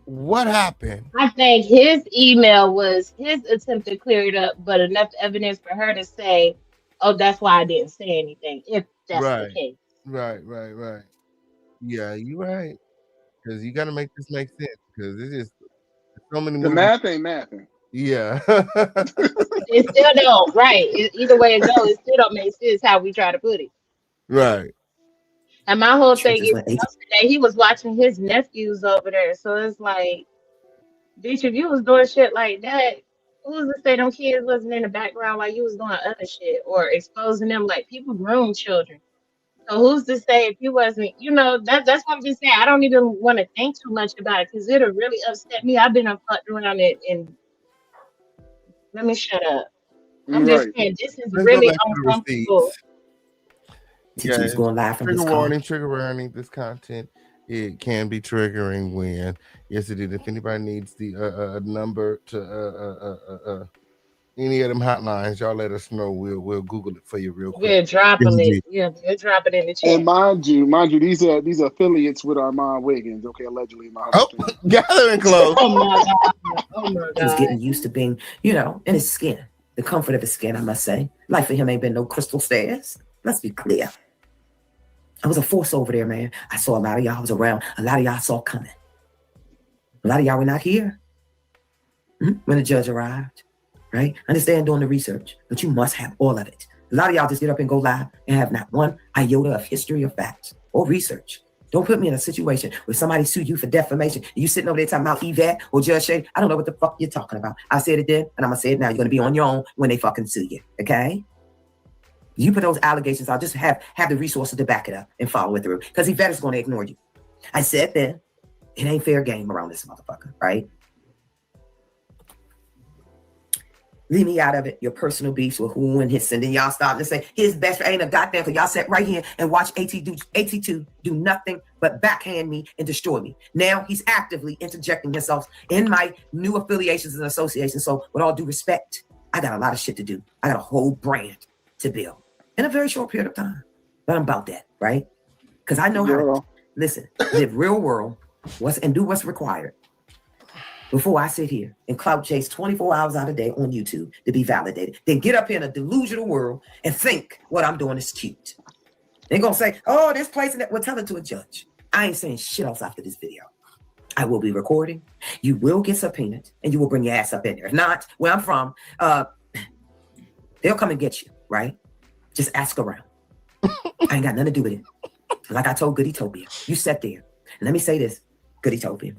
What happened? I think his email was his attempt to clear it up, but enough evidence for her to say, "Oh, that's why I didn't say anything." If that's the Right, case, right. Yeah, you're right. Because you got to make this make sense. Because it's just so many The movies. math ain't mathing. Yeah. it still don't. Right? Either way it goes, it still don't make sense how we try to put it. Right. And my whole thing Churches is went 18. yesterday he was watching his nephews over there, so it's like, bitch, if you was doing shit like that, who's to say them kids wasn't in the background while you was doing other shit or exposing them? Like people groom children. So who's to say if you wasn't, that's what I'm just saying. I don't even want to think too much about it because it'll really upset me. I've been fucked around it and let me shut up. I'm just Right. saying this is Let's go really back to the uncomfortable. receipts. Since you was going live from his Trigger car. warning, trigger warning. This content, it can be triggering when, yes, it is. If anybody needs the number to any of them hotlines, y'all let us know. We'll Google it for you real quick. We're dropping Yes, it. Yeah, we'll drop it in the And chat. mind you, these are affiliates with Armand Wiggins. Okay, allegedly, my Oh, gathering close. Oh my god. Oh my He was god. getting used to being, in his skin. The comfort of his skin, I must say. Life for him ain't been no crystal stairs. Let's be clear. I was a force over there, man. I saw a lot of y'all was around. A lot of y'all saw coming. A lot of y'all were not here when the judge arrived, right? Understand doing the research, but you must have all of it. A lot of y'all just get up and go live and have not one iota of history or facts or research. Don't put me in a situation where somebody sue you for defamation. You sitting over there talking about Yvette or Judge Shay. I don't know what the fuck you're talking about. I said it then, and I'm going to say it now. You're going to be on your own when they fucking sue you, okay? You put those allegations out, just have the resources to back it up and follow it through. Because Yvette is going to ignore you. I said then, it ain't fair game around this motherfucker, right? Leave me out of it. Your personal beefs with who and his, and then y'all stop and say his best friend ain't a goddamn. Cause y'all sat right here and watch AT2 do nothing but backhand me and destroy me. Now he's actively interjecting himself in my new affiliations and associations. So with all due respect, I got a lot of shit to do. I got a whole brand to build in a very short period of time. But I'm about that, right? Because I know how to listen, live real world, and do what's required. Before I sit here and clout chase 24 hours out of the day on YouTube to be validated, then get up here in a delusional world and think what I'm doing is cute. They're going to say, oh, this place and that. Well, tell it to a judge. I ain't saying shit else after this video. I will be recording. You will get subpoenaed and you will bring your ass up in there. If not, where I'm from, they'll come and get you, right? Just ask around. I ain't got nothing to do with it. Like I told Goody Topia, you sat there. And let me say this, Goody Topia.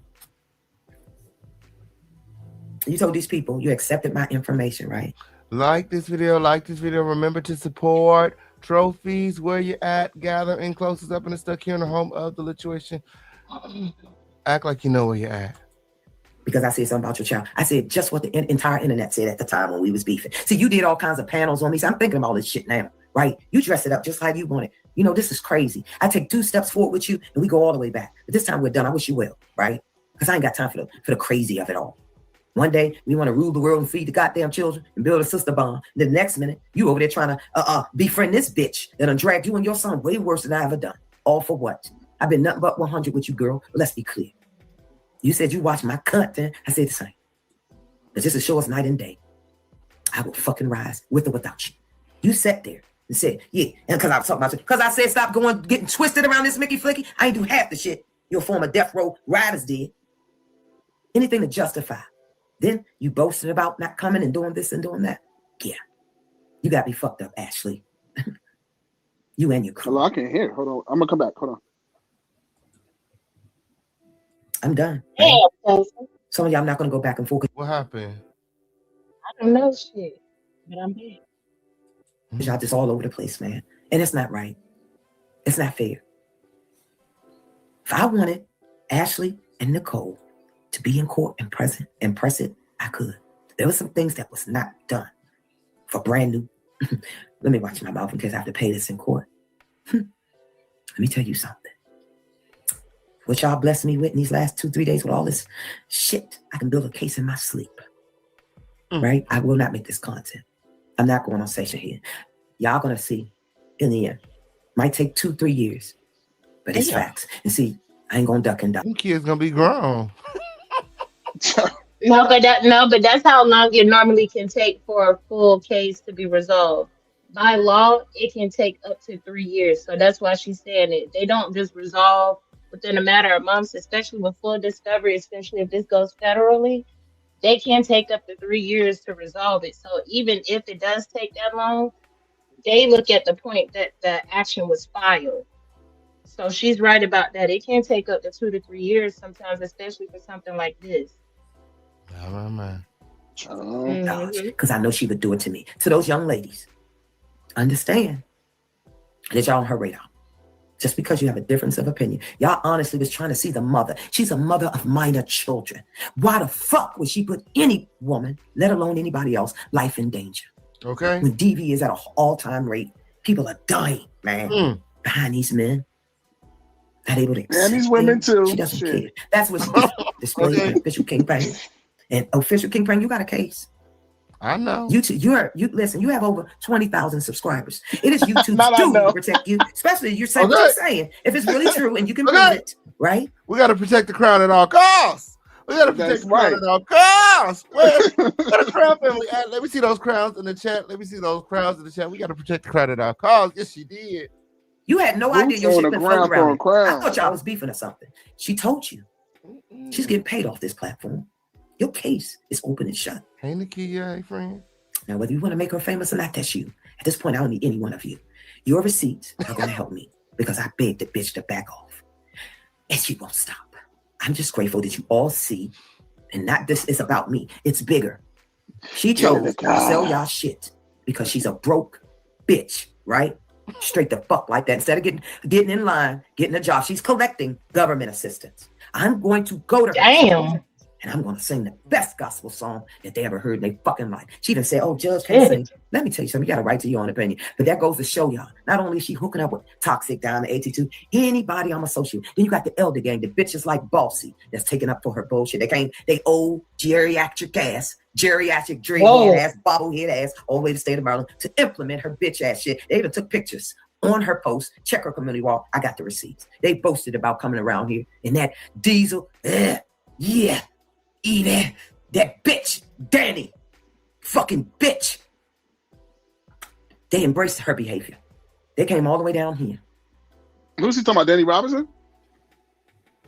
You told these people you accepted my information, right? Like this video. Remember to support Trophies. Where you at? Gather in closest up and stuck here in the home of the lituation. Act like you know where you're at. Because I said something about your child. I said just what the entire internet said at the time when we was beefing. See, you did all kinds of panels on me. So I'm thinking of all this shit now, right? You dress it up just like you want it. You know, this is crazy. I take 2 steps forward with you and we go all the way back. But this time we're done. I wish you well, right? Because I ain't got time for the crazy of it all. One day, we want to rule the world and feed the goddamn children and build a sister bond. The next minute, you over there trying to befriend this bitch that done dragged you and your son way worse than I ever done. All for what? I've been nothing but 100 with you, girl. But let's be clear. You said you watched my content. I said the same. But just to show us night and day, I will fucking rise with or without you. You sat there and said, yeah. And because I was talking about it, because I said stop getting twisted around this Mickey Flicky, I ain't do half the shit your former death row riders did. Anything to justify. Then you boasted about not coming and doing this and doing that. Yeah. You got me fucked up, Ashley. You and your crew. Hello, I can't hear. Hold on. I'm going to come back. Hold on. I'm done. Damn, Right? Some of y'all, I'm not going to go back and forth. What happened? I don't know shit, but I'm back. Y'all just all over the place, man. And it's not right. It's not fair. If I wanted Ashley and Nicole to be in court and present and press it, I could. There were some things that was not done for brand new. Let me watch my mouth in case I have to pay this in court. Let me tell you something. What y'all blessed me with in these last 2-3 days with all this shit, I can build a case in my sleep. Right? I will not make this content. I'm not going on station here. Y'all gonna see in the end. Might take 2-3 years, but it's facts. And see, I ain't gonna duck and duck. Them kids gonna be grown. No, but that's how long it normally can take for a full case to be resolved. By law, it can take up to 3 years. So that's why she's saying it. They don't just resolve within a matter of months, especially with full discovery, especially if this goes federally. They can take up to 3 years to resolve it. So even if it does take that long, they look at the point that the action was filed. So she's right about that. It can take up to 2 to 3 years sometimes, especially for something like this. Oh, man. Because I know she would do it to me. To those young ladies, understand that y'all on her radar. Just because you have a difference of opinion. Y'all honestly was trying to see the mother. She's a mother of minor children. Why the fuck would she put any woman, let alone anybody else, life in danger? Okay. When DV is at an all-time rate, people are dying, man, behind these men. Not able to and these women too. She doesn't care. That's what she's displaying on official Kingpin. And official Kingpin, you got a case. I know. You listen, you have over 20,000 subscribers. It is YouTube's duty to protect you, especially you're saying, if it's really true and you can prove it, right? We got to protect the crown at all costs. We got to protect the crown at all costs. Where the crown family at? Let me see those crowns in the chat. We got to protect the crown at all costs. Yes, she did. You had no idea your shit been floating around. I thought y'all was beefing or something. She told you. She's getting paid off this platform. Your case is open and shut. Hey, Nakia, friend. Now, whether you want to make her famous or not, that's you. At this point, I don't need any one of you. Your receipts are going to help me because I begged the bitch to back off. And she won't stop. I'm just grateful that you all see, and not this is about me. It's bigger. She chose to sell y'all shit because she's a broke bitch, right? Straight the fuck like that. Instead of getting in line, getting a job, she's collecting government assistance. I'm going to go to her and I'm going to sing the best gospel song that they ever heard in their fucking life. She even said, "Oh, Judge can't sing." Let me tell you something. You got a right to your own opinion. But that goes to show y'all. Not only is she hooking up with Toxic down to 82, anybody I'm associated. Then you got the elder gang, the bitches like Bossy that's taking up for her bullshit. They old geriatric dreadhead ass, bobblehead ass, all the way to the state of Maryland to implement her bitch ass shit. They even took pictures on her post. Check her community wall. I got the receipts. They boasted about coming around here and that diesel, even that bitch, Danny, fucking bitch. They embraced her behavior. They came all the way down here. Who's he talking about, Danny Robinson?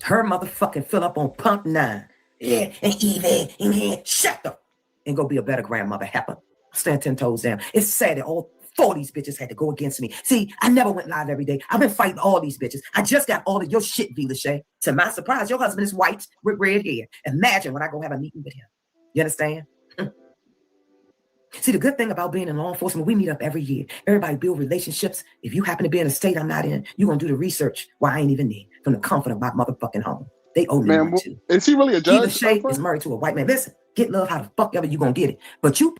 Her motherfucking fill up on pump 9. Yeah, and even, shut up and go be a better grandmother. Happen. Stand 10 toes down. It's sad that all 4 of these bitches had to go against me. See, I never went live every day. I've been fighting all these bitches. I just got all of your shit, V. Lachey. To my surprise, your husband is white with red hair. Imagine when I go have a meeting with him. You understand? See, the good thing about being in law enforcement, we meet up every year. Everybody build relationships. If you happen to be in a state I'm not in, you're going to do the research while I ain't even there from the comfort of my motherfucking home. They owe me one too. Is he really a judge? V. Lachey is married to a white man. Listen, get love how the fuck ever you going to get it. But you...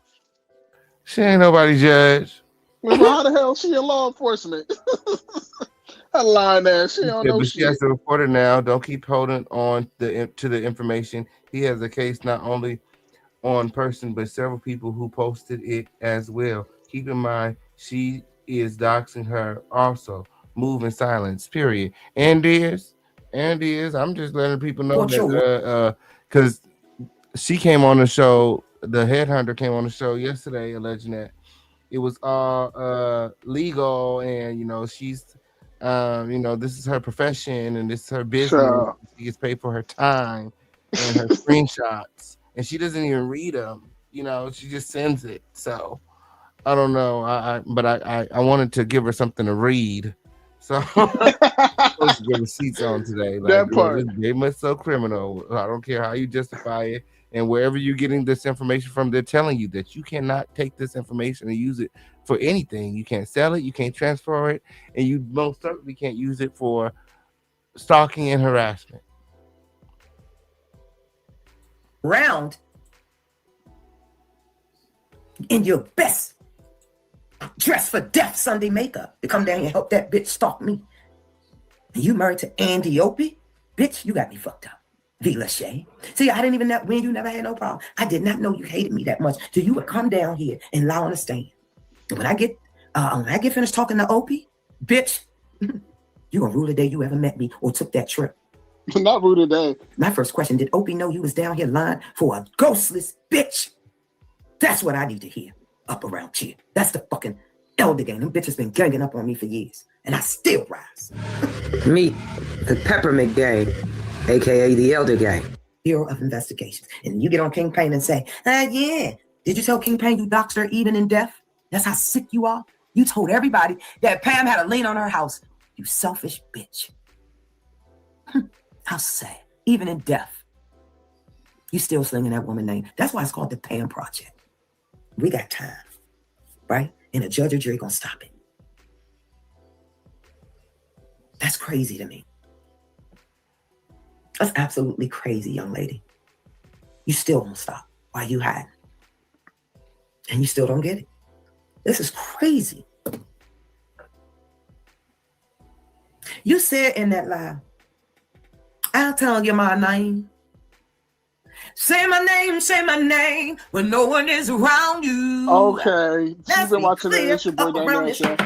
She ain't nobody judge. Well, how the hell is she in law enforcement? That lying ass. She don't know but shit. She has to report it now. Don't keep holding on to the information. He has a case not only on person, but several people who posted it as well. Keep in mind, she is doxing her also. Move in silence, period. And I'm just letting people know that because she came on the show, the headhunter came on the show yesterday alleging that it was all legal, and she's this is her profession and this is her business. Sure. She gets paid for her time and her screenshots, and she doesn't even read them. She just sends it. So I don't know. I wanted to give her something to read. So supposed to give receipts on today. Like, that part. They must so criminal. I don't care how you justify it. And wherever you're getting this information from, they're telling you that you cannot take this information and use it for anything. You can't sell it, you can't transfer it, and you most certainly can't use it for stalking and harassment. Round in your best dress for death Sunday makeup to come down here and help that bitch stalk me. And you married to Andy Opie? Bitch, you got me fucked up. V. Lachey. See, I didn't even know when you never had no problem. I did not know you hated me that much till you would come down here and lie on the stand. And when I get finished talking to Opie, bitch, you're gonna rule the day you ever met me or took that trip. Not Rue today. My first question, did Opie know you was down here lying for a ghostless bitch? That's what I need to hear up around here. That's the fucking elder gang. Them bitches been ganging up on me for years, and I still rise. Meet the Peppermint Gang, aka the Elder Gang. Bureau of Investigations. And you get on King Payne and say, yeah. Did you tell King Payne you doxed her even in death? That's how sick you are? You told everybody that Pam had a lien on her house. You selfish bitch. How sad. Even in death. You still slinging that woman name. That's why it's called the Pam Project. We got time. Right? And a judge or jury gonna stop it. That's crazy to me. That's absolutely crazy, young lady. You still won't stop. Why you hiding? And you still don't get it. This is crazy. You said in that lie, I'll tell you my name. Say my name when no one is around you. Okay. She's been watching that. It's your boy down there.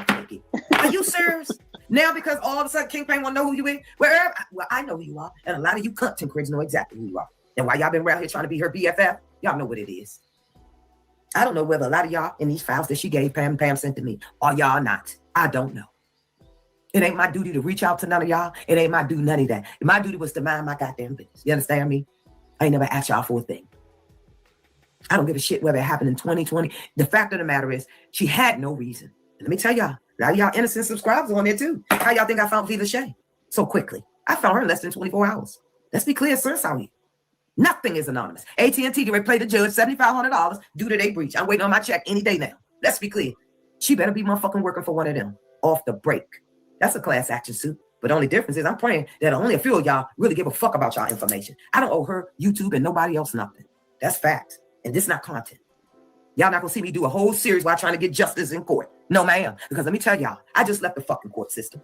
Are you serious? Now, because all of a sudden King Payne want to know who you is, well, I know who you are, and a lot of you content creators know exactly who you are. And while y'all been around here trying to be her BFF, y'all know what it is. I don't know whether a lot of y'all in these files that she gave Pam sent to me, or y'all not. I don't know. It ain't my duty to reach out to none of y'all. It ain't my duty, none of that. My duty was to mind my goddamn business. You understand me? I ain't never asked y'all for a thing. I don't give a shit whether it happened in 2020. The fact of the matter is, she had no reason. And let me tell y'all, a lot of y'all innocent subscribers on there too. How y'all think I found Viva Shay so quickly? I found her in less than 24 hours. Let's be clear, sir, out here. Nothing is anonymous. AT&T can play the judge $7,500 due to their breach. I'm waiting on my check any day now. Let's be clear. She better be motherfucking working for one of them off the break. That's a class action suit. But the only difference is I'm praying that only a few of y'all really give a fuck about y'all information. I don't owe her, YouTube, and nobody else nothing. That's facts. And this not content. Y'all not gonna see me do a whole series while trying to get justice in court. No, ma'am. Because let me tell y'all, I just left the fucking court system.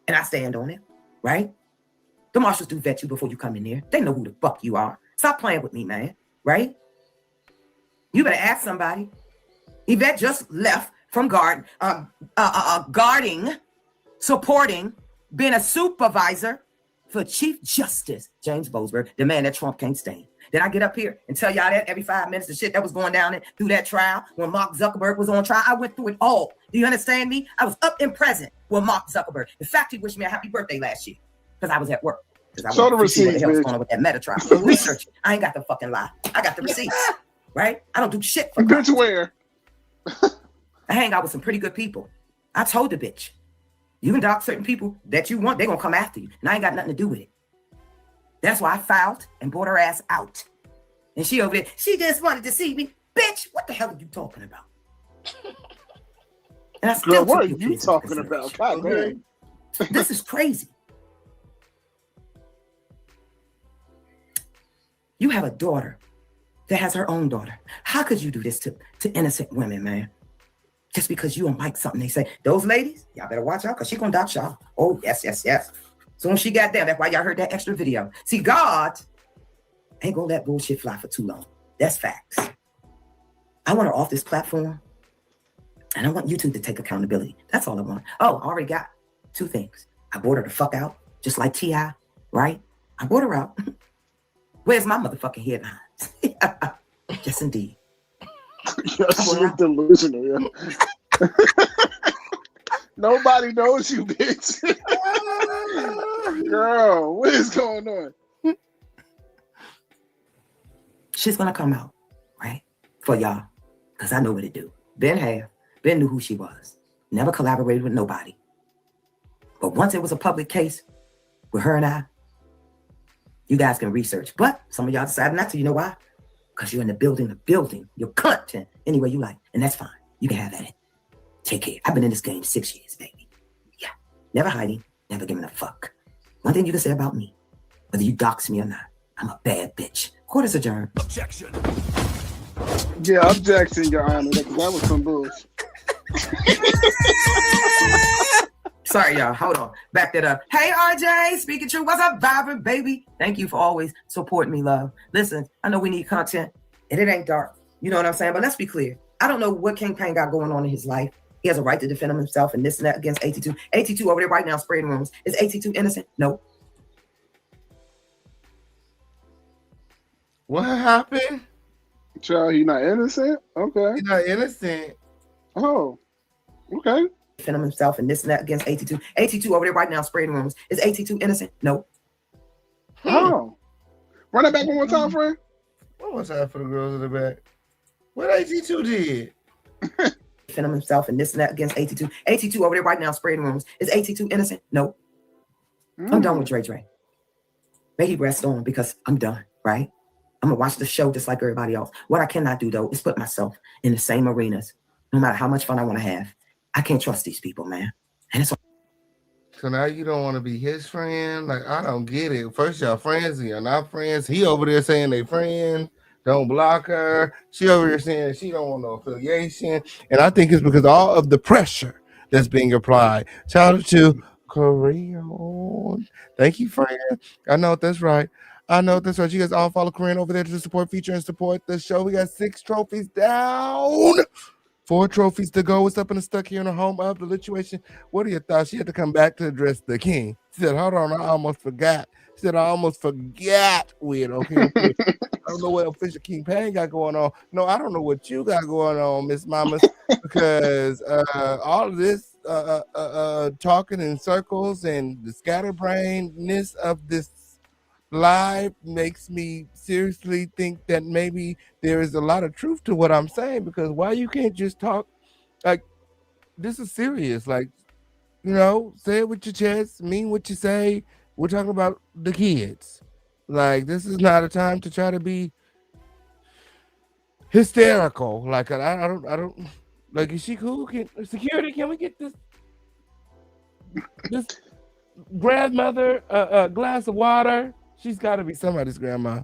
And I stand on it, right? The marshals do vet you before you come in there. They know who the fuck you are. Stop playing with me, man, right? You better ask somebody. Yvette just left from guarding, supporting, being a supervisor for Chief Justice James Boasberg, the man that Trump can't stand. Did I get up here and tell y'all that every 5 minutes, the shit that was going down through that trial when Mark Zuckerberg was on trial? I went through it all. Do you understand me? I was up and present with Mark Zuckerberg. In fact, he wished me a happy birthday last year because I was at work. Show the receipts, what the hell's going on with that Meta trial. Research it. I ain't got the fucking lie. I got the receipts, right? I don't do shit for bitch where? I hang out with some pretty good people. I told the bitch, you can dock certain people that you want, they're going to come after you. And I ain't got nothing to do with it. That's why I filed and brought her ass out. And she over there, she just wanted to see me. Bitch, what the hell are you talking about? And I still Girl, what are you talking about? God damn. This is crazy. You have a daughter that has her own daughter. How could you do this to innocent women, man? Just because you don't like something they say. Those ladies, y'all better watch out because she's going to dox y'all. Oh, yes, yes, yes. So when she got there, that's why y'all heard that extra video. See, God ain't going to let bullshit fly for too long. That's facts. I want her off this platform, and I want YouTube to take accountability. That's all I want. Oh, I already got 2 things. I brought her the fuck out, just like T.I., right? I brought her out. Where's my motherfucking headlines? Yes, indeed. You're so delusional, yeah. Nobody knows you, bitch. Girl, what is going on? She's gonna come out, right? For y'all. Because I know what to do. Ben knew who she was. Never collaborated with nobody. But once it was a public case with her and I, you guys can research. But some of y'all decided not to. You know why? Because you're in the building, your content any way you like. And that's fine. You can have that. Take care. I've been in this game 6 years, baby. Yeah. Never hiding, never giving a fuck. One thing you can say about me, whether you dox me or not, I'm a bad bitch. Court is adjourned. Objection. Yeah, objection, Your Honor. That was some bullshit. Sorry, y'all. Hold on. Back that up. Hey, RJ. Speaking true. What's up, vibrant baby? Thank you for always supporting me, love. Listen, I know we need content, and it ain't dark. You know what I'm saying? But let's be clear. I don't know what King Payne got going on in his life. He has a right to defend himself and this and that against AT2. AT2 over there right now spraying rooms. Is AT2 innocent? No. What happened? Child, he not innocent? Okay. He's not innocent. Oh, okay. Defending himself and this and that against AT2. AT2 over there right now spraying rooms. Is AT2 innocent? No. Oh. Run that back one more time, friend. One more time for the girls in the back. What AT2 did? Defending himself and this and that against AT2. AT2 over there right now spraying rooms. Is AT2 innocent? No. I'm done with Dre. May he rest on because I'm done, right? I'm going to watch the show just like everybody else. What I cannot do, though, is put myself in the same arenas, no matter how much fun I want to have. I can't trust these people, man. And it's So now you don't want to be his friend? Like, I don't get it. First, y'all friends, you're not friends. He over there saying they friends. Don't block her. She over here saying she don't want no affiliation. And I think it's because all of the pressure that's being applied. Shout out to Korean. Thank you, friend. I know that's right. I know that's right. You guys all follow Korean over there to support, feature, and support the show. We got 6 trophies down. 4 trophies to go. What's up in the stuck here in the home of the situation? What are your thoughts? She had to come back to address the king. She said, hold on, I almost forgot. She said, I almost forgot. Weird. Okay. I don't know what official King Payne got going on. No, I don't know what you got going on, Miss Mamas, because all of this talking in circles and the scatterbrainness of this live makes me seriously think that maybe there is a lot of truth to what I'm saying, because why you can't just talk like this is serious, like, you know, say it with your chest, mean what you say. We're talking about the kids. Like, this is not a time to try to be hysterical. Like, I don't like, is she cool? Security, can we get this grandmother a glass of water? She's got to be somebody's grandma.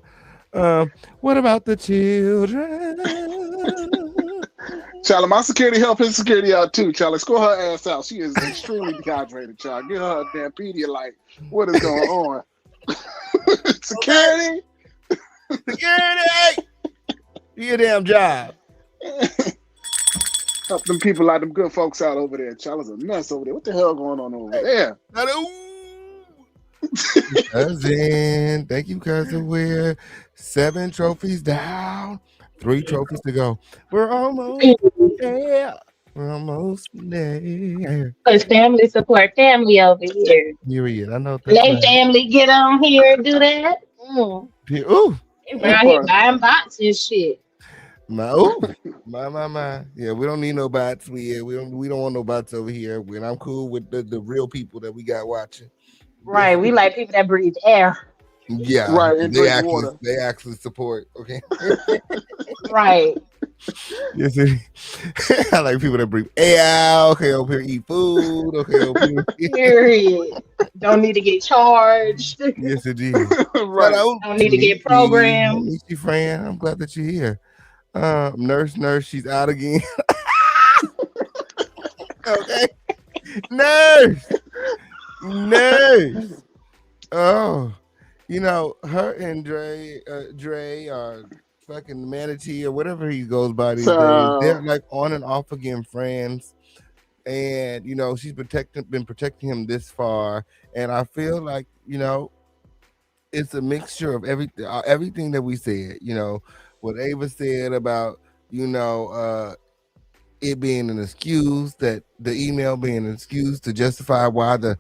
What about the children? Child, my security help his security out too. Child, escort her ass out. She is extremely dehydrated, child. Get her a damn Pedialyte. What is going on? Security? Security! Do your damn job. Help them people out, them good folks out over there. Child, is a mess over there. What the hell going on over there? Cousin, thank you, cousin. We're 7 trophies down, 3 trophies to go. We're almost there. We're almost there. Because family support family over here. Period. I know. Let family get on here, do that. Ooh. Around here buying bots and shit. My. Yeah, we don't need no bots. We don't want no bots over here. And I'm cool with the real people that we got watching. Right, we like people that breathe air. Yeah, right. And they actually support. Okay, right. Yes, I like people that breathe air. Okay, over here eat food. Okay, over here. Period. Don't need to get charged. Yes, indeed. Right. Don't need to get programmed. Meet you, friend. I'm glad that you're here. Nurse, she's out again. Okay, nurse. Oh, you know, her and Dre are fucking Manatee or whatever he goes by these days. They're like on and off again friends, and you know, she's been protecting him this far, and I feel like, you know, it's a mixture of everything that we said. You know, what Ava said about, you know, it being an excuse, that the email being an excuse to justify why the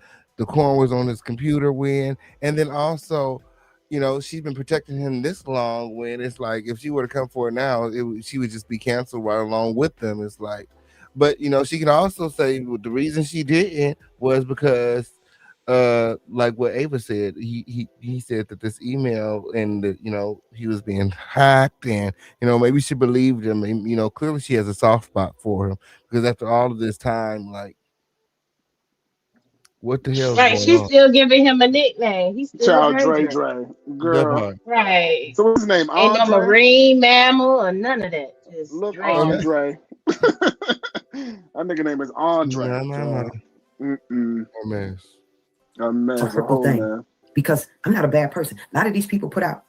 corn was on his computer when, and then also, you know, she's been protecting him this long when it's like, if she were to come for it now, she would just be canceled right along with them. It's like, but you know, she can also say the reason she didn't was because like what Ava said, he said that this email and that, you know, he was being hacked, and you know, maybe she believed him, and you know, clearly she has a soft spot for him, because after all of this time, like, what the hell? Right, she's still giving him a nickname. He's still Dre. Girl. Right. So what's his name? Ain't Andre? no marine mammal or none of that. Just Look, Dre. Andre. That nigga name is Andre. A mess. A mess. A whole thing. Man. Because I'm not a bad person. A lot of these people put out.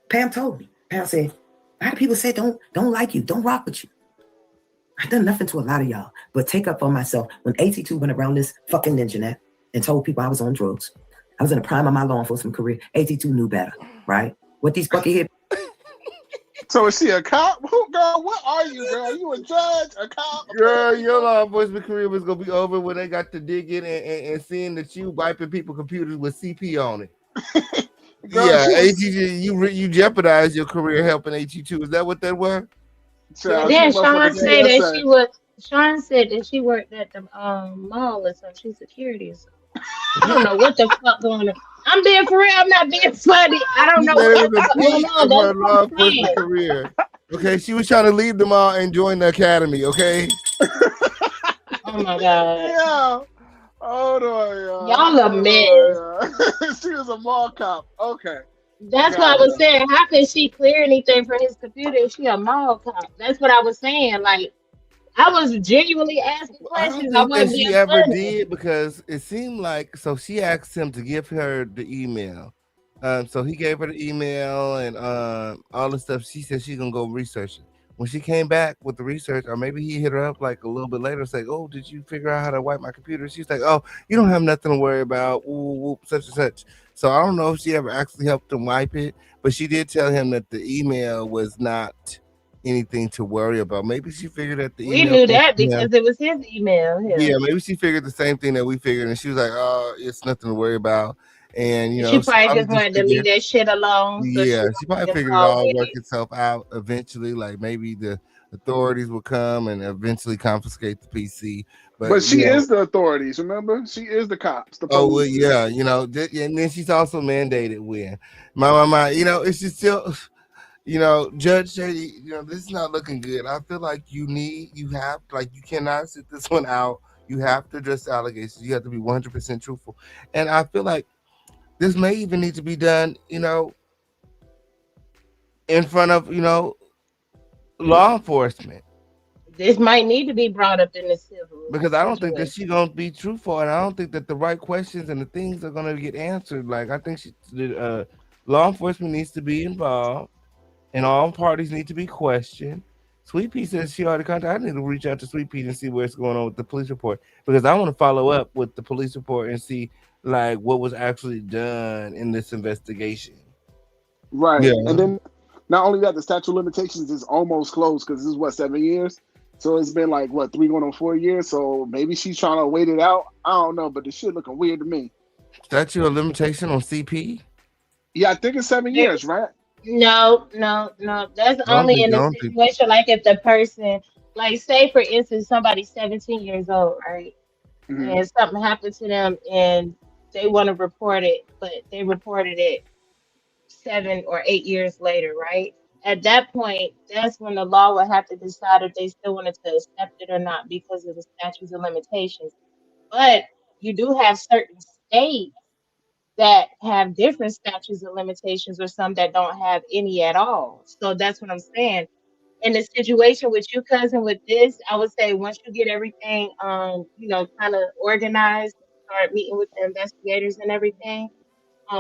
Pam told me. Pam said, a lot of people say don't like you, don't rock with you. I've done nothing to a lot of y'all, but take up for myself. When AT2 went around this fucking ninja net and told people I was on drugs, I was in the prime of my law enforcement career. AT2 knew better, right? What these buckethead So is she a cop? Who, girl? What are you, girl? You a judge, a cop, a Girl, your paralegal? law enforcement career was gonna be over when they got to digging and seeing that you wiping people computers with CP on it. Girl, Yeah, she was. AG, you jeopardized your career helping HE2. Is that what that was? And Child, she then motherfucking Sean said that TSA. she was. Sean said that she worked at the mall or something. She's security or something. I don't know what the fuck going on. I'm being for real. I'm not being funny. I don't She know said what it the was a fuck going peak on. of That's her what I'm law enforcement saying. career. Okay, she was trying to leave them all and join the academy. Okay, Oh my god, Yeah. Hold on, y'all. y'all a Hold mess. on, y'all. She was a mall cop. Okay. That's what I Got was it. saying. How could she clear anything for his computer if she a mall cop? That's what I was saying. Like I was genuinely asking I don't questions. I think that wasn't she being ever funny. did because it seemed like so she asked him to give her the email. So he gave her the email and all the stuff. She said she's gonna go research it. When she came back with the research, or maybe he hit her up like a little bit later, say, "Oh, did you figure out how to wipe my computer?" She's like, "Oh, you don't have nothing to worry about." Whoop, whoop, such and such. So I don't know if she ever actually helped him wipe it, but she did tell him that the email was not anything to worry about. Maybe she figured that the We email knew came that from him. because it was his email. Yeah, Hell, maybe she figured the same thing that we figured, and she was like, "Oh, it's nothing to worry about." And she she probably probably just just wanted to leave figured, that shit alone so she yeah, won't she probably get figured it involved all with work it. itself out eventually. Like maybe the authorities will come and eventually confiscate the PC. But But she is the authorities, remember? She is the cops, the oh well, police. yeah, and then she's also mandated when my, it's just still. Judge Shady, this is not looking good. I feel like you cannot sit this one out. You have to address the allegations. You have to be 100% truthful. And I feel like this may even need to be done, in front of, law enforcement. This might need to be brought up in the civil Because I don't think that situation. she's gonna be truthful, and I don't think that the right questions and the things are gonna get answered. Like I think law enforcement needs to be involved and all parties need to be questioned. Sweet Pea says she already contacted. I need to reach out to Sweet Pea and see what's going on with the police report because I want to follow up with the police report and see like what was actually done in this investigation. Right. Yeah, And then not only that, the statute of limitations is almost closed because this is what, 7 years? So it's been like what, 3 going on 4 years? So maybe she's trying to wait it out. I don't know, but the shit looking weird to me. statute of limitation on CP. Yeah, I think it's 7 years, right? No, no, no. That's I don't only think. in I the don't think. situation like if the person, like, say for instance, somebody's 17 years old, right? Hmm. And something happened to them and they want to report it, but they reported it 7 or 8 years later, right? At that point, that's when the law will have to decide if they still wanted to accept it or not because of the statutes of limitations. But you do have certain states that have different statutes of limitations or some that don't have any at all. So that's what I'm saying. In the situation with you, cousin, with this, I would say once you get everything, kind of organized, start meeting with the investigators and everything.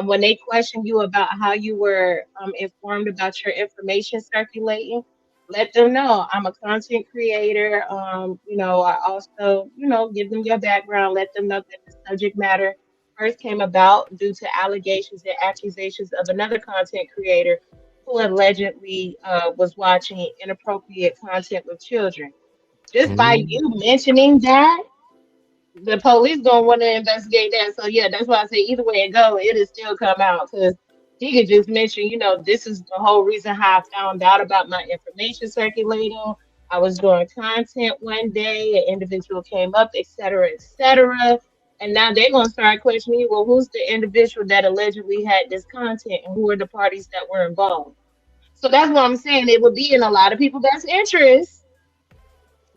When they question you about how you were informed about your information circulating, let them know I'm a content creator. I also, give them your background, let them know that the subject matter first came about due to allegations and accusations of another content creator who allegedly was watching inappropriate content with children. Just by Mhm. you mentioning that, the police gonna want to investigate that. So yeah, that's why I say either way it go, it'll still come out because he could just mention, this is the whole reason how I found out about my information circulating. I was doing content one day, an individual came up, et cetera, et cetera. And now they're gonna start questioning you. Well, who's the individual that allegedly had this content, and who are the parties that were involved? So that's what I'm saying. It would be in a lot of people's best interest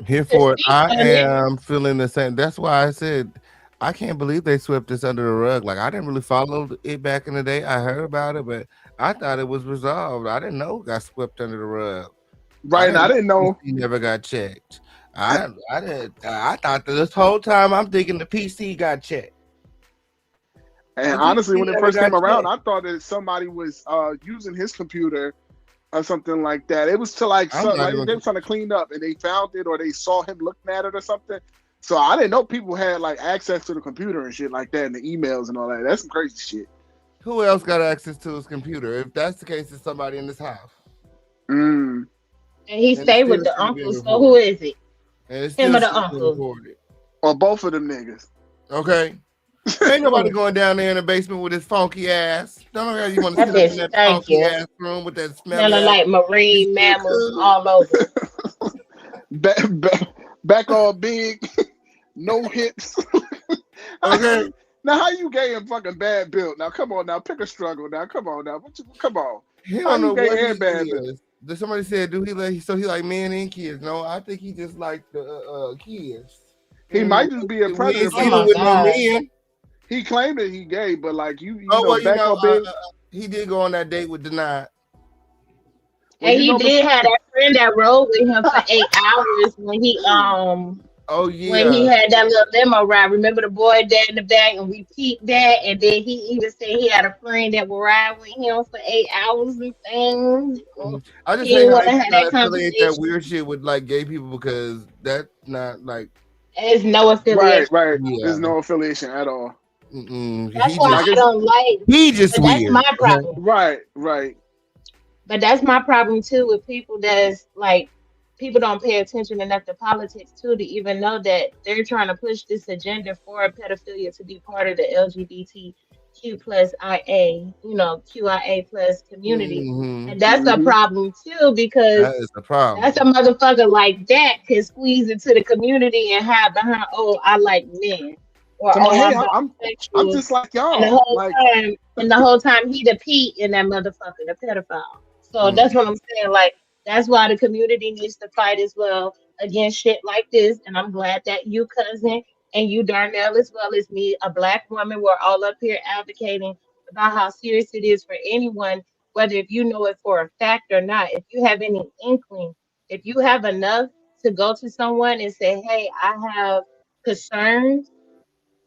Here to for it. speak I on it. am feeling the same. That's why I said I can't believe they swept this under the rug. Like I didn't really follow it back in the day. I heard about it, but I thought it was resolved. I didn't know it got swept under the rug. I Right. And didn't I know didn't the know. PC never got checked. I, I didn't. I thought that this whole time I'm thinking the PC got checked. and The honestly, PC when it never first got came around, checked. I thought that somebody was using his computer or something like that. It was to like I'm so not like even. they were trying to clean up and they found it or they saw him looking at it or something. So I didn't know people had like access to the computer and shit like that and the emails and all that. That's some crazy shit. Who else got access to his computer? If that's the case, it's somebody in this house. Mm. And he And it stayed with still the should have been uncle. So who reported. is it? And it Him still or the should have been uncle? reported. Or both of them niggas. Okay. Ain't nobody going down there in the basement with his funky ass. Don't know how you want to That sit up in bitch that thank funky you. ass room with that smelly Smelling ass. like You marine still mammals could. all over. Back all big, no hips. Okay. Now how you gay and fucking bad built? Now come on now, pick a struggle now. Come on now. Come on. He How don't you know gay what he and bad built? is. Somebody said, "Do he like?" So he like men and kids. No, I think he just like the kids. He might just be a We predator, ain't Oh but seen him my with no God. men. he claimed that he gay, but like you Oh know, well, back all big. he did go on that date with Denied. Well, And you he know, did have that friend that rode with him for 8 hours Oh when he yeah. had that little limo ride. Remember the boy dead in the back, and we peeped that, and then he even said he had a friend that would ride with him for 8 hours and things. I just He hate didn't how want they to have try that to affiliate that conversation. weird shit with like gay people because that's not like There's no right, affiliation. right. There's yeah. no affiliation at all. That's why Like I it's don't like. he just But that's weird. my problem. right. But that's my problem too with people that's like people don't pay attention enough to politics too to even know that they're trying to push this agenda for pedophilia to be part of the LGBTQ plus IA, QIA plus community. Mm-hmm. And that's a problem too because That is the problem. that's a motherfucker like that can squeeze into the community and hide behind, oh, I like men or Come on, oh, hey, I'm I'm bisexual. just like And the y'all. whole Like, time, he the Pete in that motherfucker, the pedophile. So Mm. that's what I'm saying. Like that's why the community needs to fight as well against shit like this. And I'm glad that you, cousin, and you, Darnell, as well as me, a black woman, we're all up here advocating about how serious it is for anyone, whether if you know it for a fact or not. If you have any inkling, if you have enough to go to someone and say, "Hey, I have concerns,"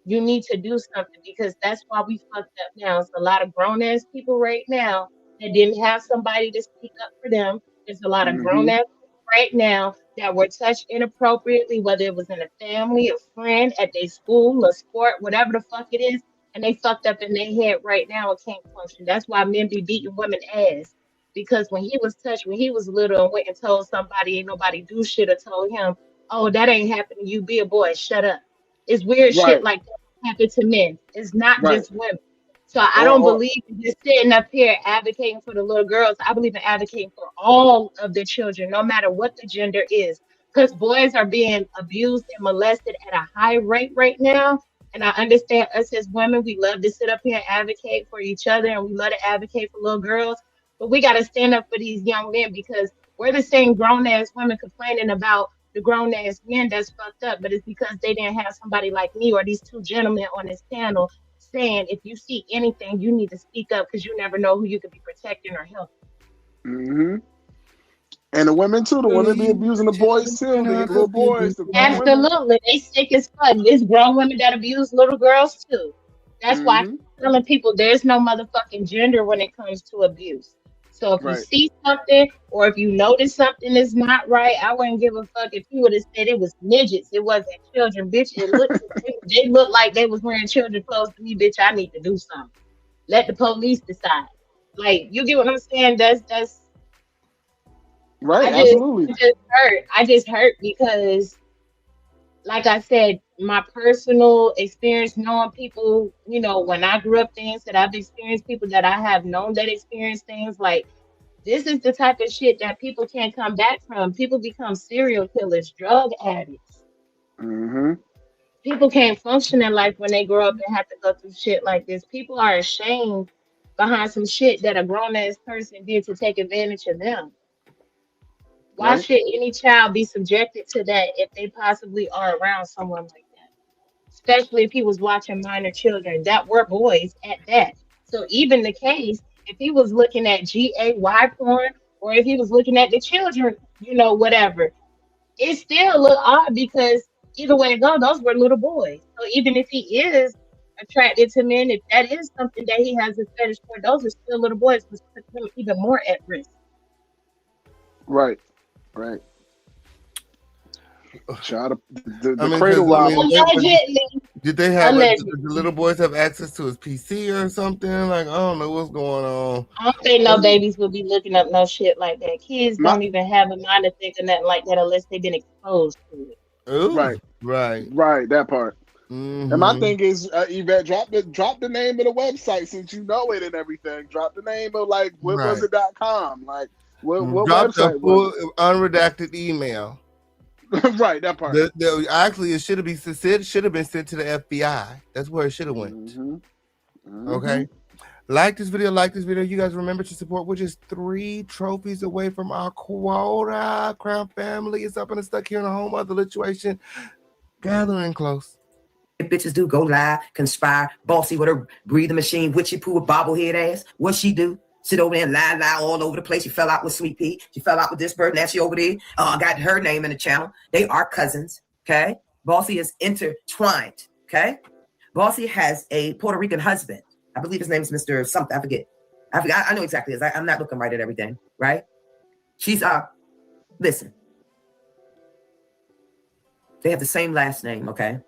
you need to do something because that's why we fucked up now. It's a lot of grown ass people right now that didn't have somebody to speak up for them. There's a lot of grown mm-hmm, ass people right now that were touched inappropriately, whether it was in a family, a friend, at their school, a sport, whatever the fuck it is, and they fucked up in their head right now and can't function. That's why men be beating women ass. Because when he was touched, when he was little and went and told somebody, ain't nobody do shit or told him, oh, that ain't happening to you, be a boy, shut up. It's weird shit right, like that happen to men. It's not right. just women. So I don't Or believe in just sitting up here advocating for the little girls. I believe in advocating for all of the children, no matter what the gender is. Because boys are being abused and molested at a high rate right now. And I understand us as women, we love to sit up here and advocate for each other and we love to advocate for little girls. But we got to stand up for these young men because we're the same grown ass women complaining about the grown ass men that's fucked up, but it's because they didn't have somebody like me or these two gentlemen on this panel saying if you see anything, you need to speak up because you never know who you could be protecting or helping. mm-hmm. And the women too. The women be abusing the boys too. The little boys, the grown women. Absolutely. They sick as fuck. There's grown women that abuse little girls too. That's why I Mm-hmm. keep telling people there's no motherfucking gender when it comes to abuse. So if you Right. see something or if you notice something is not right, I wouldn't give a fuck if you would have said it was midgets. It wasn't children, bitch. They looked like they was wearing children clothes to me, bitch. I need to do something. Let the police decide. Like you get what I'm saying? That's Right. I just Absolutely. I just hurt. I just hurt because like I said, my personal experience knowing people, when I grew up, things that I've experienced, people that I have known that experience things like this is the type of shit that people can't come back from. People become serial killers, drug addicts. Mm-hmm. People can't function in life when they grow up and have to go through shit like this. People are ashamed behind some shit that a grown ass person did to take advantage of them. Why Right. should any child be subjected to that if they possibly are around someone like that? Especially if he was watching minor children that were boys at that. So even the case, if he was looking at GAY porn or if he was looking at the children, whatever, it still look odd because either way it goes, those were little boys. So even if he is attracted to men, if that is something that he has a fetish for, those are still little boys, which puts him even more at risk. Right. Right. Child, the I mean, cradle because I robber. mean, Allegedly. Did they have Allegedly. the little boys have access to his PC or something? Like, I don't know what's going on. I don't think no babies will be looking up no shit like that. Kids My don't even have a mind to think of nothing like that unless they've been exposed to it. Ooh, right, right. right, that part. And my Mm-hmm. thing is, Yvette, drop the name of the website since you know it and everything. Drop the name of like what was Right. it.com. Like what Drop the website was full unredacted email. it? Right, that part. Actually, it should have been sent to the FBI. That's where it should have went. Mm-hmm. Mm-hmm. Okay. Like this video. You guys remember to support. We're just 3 trophies away from our quota. Crown family is up and stuck here in the home of the situation. Gathering close. Bitches do go lie, conspire, bossy with her breathing machine, witchy poo with bobblehead ass. What she do? Sit over there and lie all over the place. She fell out with Sweet Pea. She fell out with this bird. Now she over there. Got her name in the channel. They are cousins. Okay. Bossy is intertwined. Okay. Bossy has a Puerto Rican husband. I believe his name is Mr. something. I forget. I know exactly. I'm not looking right at everything. Right. She's listen. They have the same last name. Okay.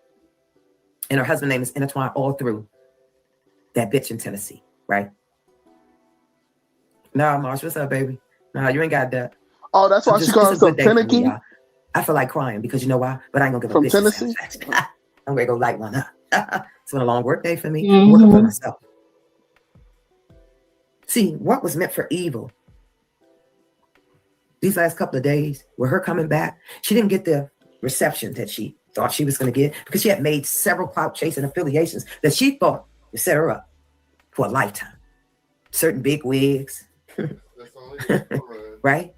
And her husband's name is intertwined all through that bitch in Tennessee, right? Nah, Marsh, what's up, baby? Nah, you ain't got that. Oh, that's why she calls herself Tennessee? I feel like crying because you know why? But I ain't gonna give a From bitch Tennessee? satisfaction. I'm gonna go light one up. It's been a long work day for me. Mhm. Working for myself. See, what was meant for evil these last couple of days, with her coming back, she didn't get the reception that she thought she was going to get because she had made several clout chasing affiliations that she thought would set her up for a lifetime. Certain big wigs, right?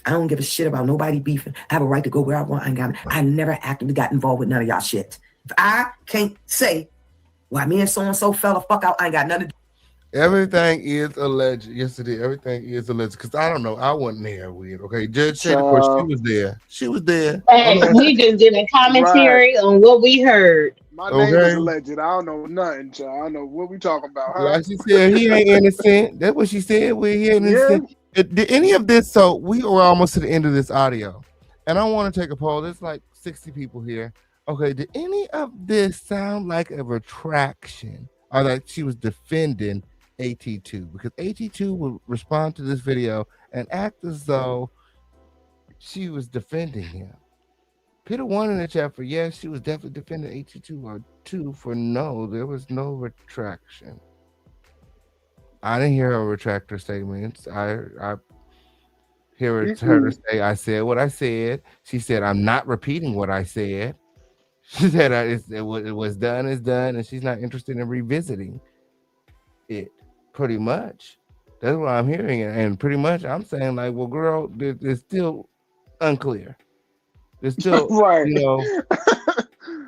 I don't give a shit about nobody beefing. I have a right to go where I want. I never actively got involved with none of y'all shit. If I can't say why me and so-and-so fell the fuck out, I ain't got nothing to do. Everything is alleged. Yes, it is. Everything is alleged. Because I don't know. I wasn't there with. Okay. Judge said, of course, she was there. She was there. Hey, we just did a commentary on what we heard. My name is alleged. I don't know nothing, child. I don't know what we talking about. Huh? Like she said, he ain't innocent. That's what she said. He ain't innocent. Did any of this? So we are almost to the end of this audio. And I want to take a poll. There's like 60 people here. Okay. Did any of this sound like a retraction or that she was defending AT2? Because AT2 would respond to this video and act as though she was defending him. Put a 1 in the chat for yes, she was definitely defending AT2, or 2 for no, there was no retraction. I didn't hear her retract her statements. I hear her say, I said what I said. She said, I'm not repeating what I said. She said it was done is done, and she's not interested in revisiting it. Pretty much. That's what I'm hearing. And pretty much I'm saying, like, well, girl, it's still unclear. It's still, right. You know,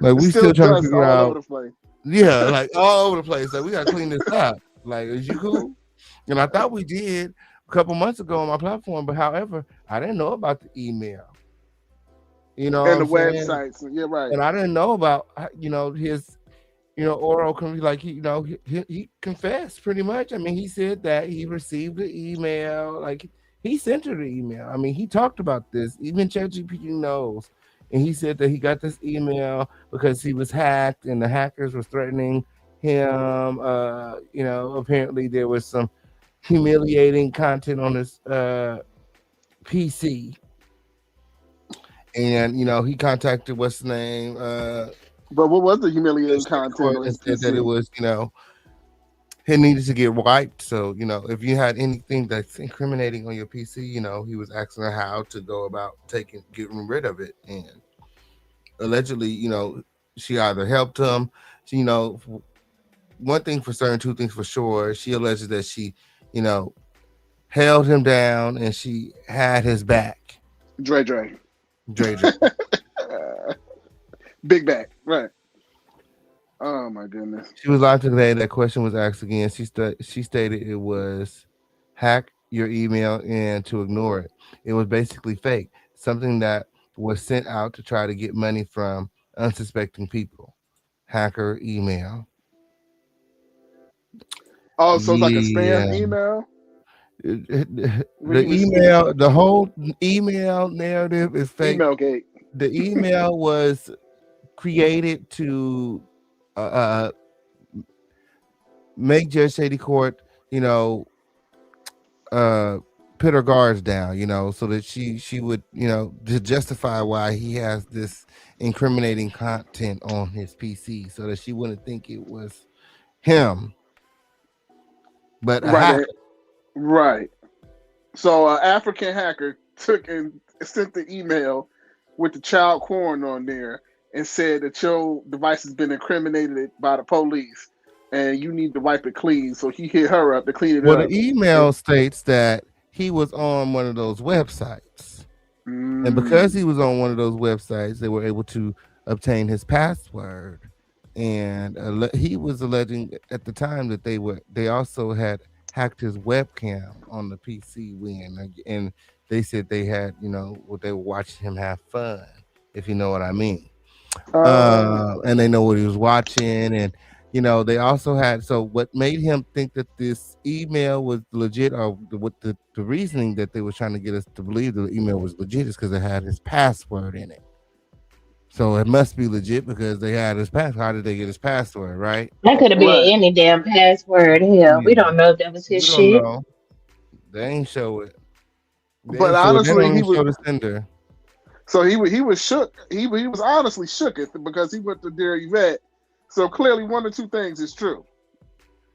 like we still trying to figure out. Over the place. Yeah, like all over the place. Like we got to clean this up. Like, is you cool? And I thought we did a couple months ago on my platform, but however, I didn't know about the email. You know, and the websites. Yeah, right. And I didn't know about, you know, his, you know, oral, like he confessed pretty much. I mean, he said that he received the email, like he sent her the email. I mean, he talked about this. Even ChatGPT knows, and he said that he got this email because he was hacked, and the hackers were threatening him. You know, apparently there was some humiliating content on his PC, and you know, he contacted what's the name. But what was the humiliating content? And said that it was, you know, he needed to get wiped. So, you know, if you had anything that's incriminating on your PC, you know, he was asking her how to go about getting rid of it. And allegedly, you know, she either helped him, you know, one thing for certain, 2 things for sure. She alleges that she, you know, held him down and she had his back. Dre. Big back, right? Oh my goodness. She was live today. That question was asked again. She stated it was hack your email and to ignore it. It was basically fake, something that was sent out to try to get money from unsuspecting people. Hacker email. Oh, so it's like a spam email. The email, the whole email narrative is fake. Email gate. The email was created to uh, make Judge Shady Court, uh, put her guards down, so that she would, to justify why he has this incriminating content on his PC, so that she wouldn't think it was him, but a hacker. Right. So an African hacker took and sent the email with the child porn on there and said that your device has been incriminated by the police and you need to wipe it clean. So he hit her up to clean it Well, up. the email states that he was on one of those websites. And because he was on one of those websites, they were able to obtain his password. And he was alleging at the time that they also had hacked his webcam on the PC and they said they had, they were watching him have fun, if you know what I mean. And they know what he was watching, and they also had, so what made him think that this email was legit, or what the reasoning that they were trying to get us to believe the email was legit, is because it had his password in it. So it must be legit because they had his password. How did they get his password, right? That could have been any damn password. Hell, we don't know if that was his We don't shit. know. They ain't show it. But honestly, he was show the sender. So he was shook. He was honestly shook because he went to Dear Yvette. So clearly, one or two things is true.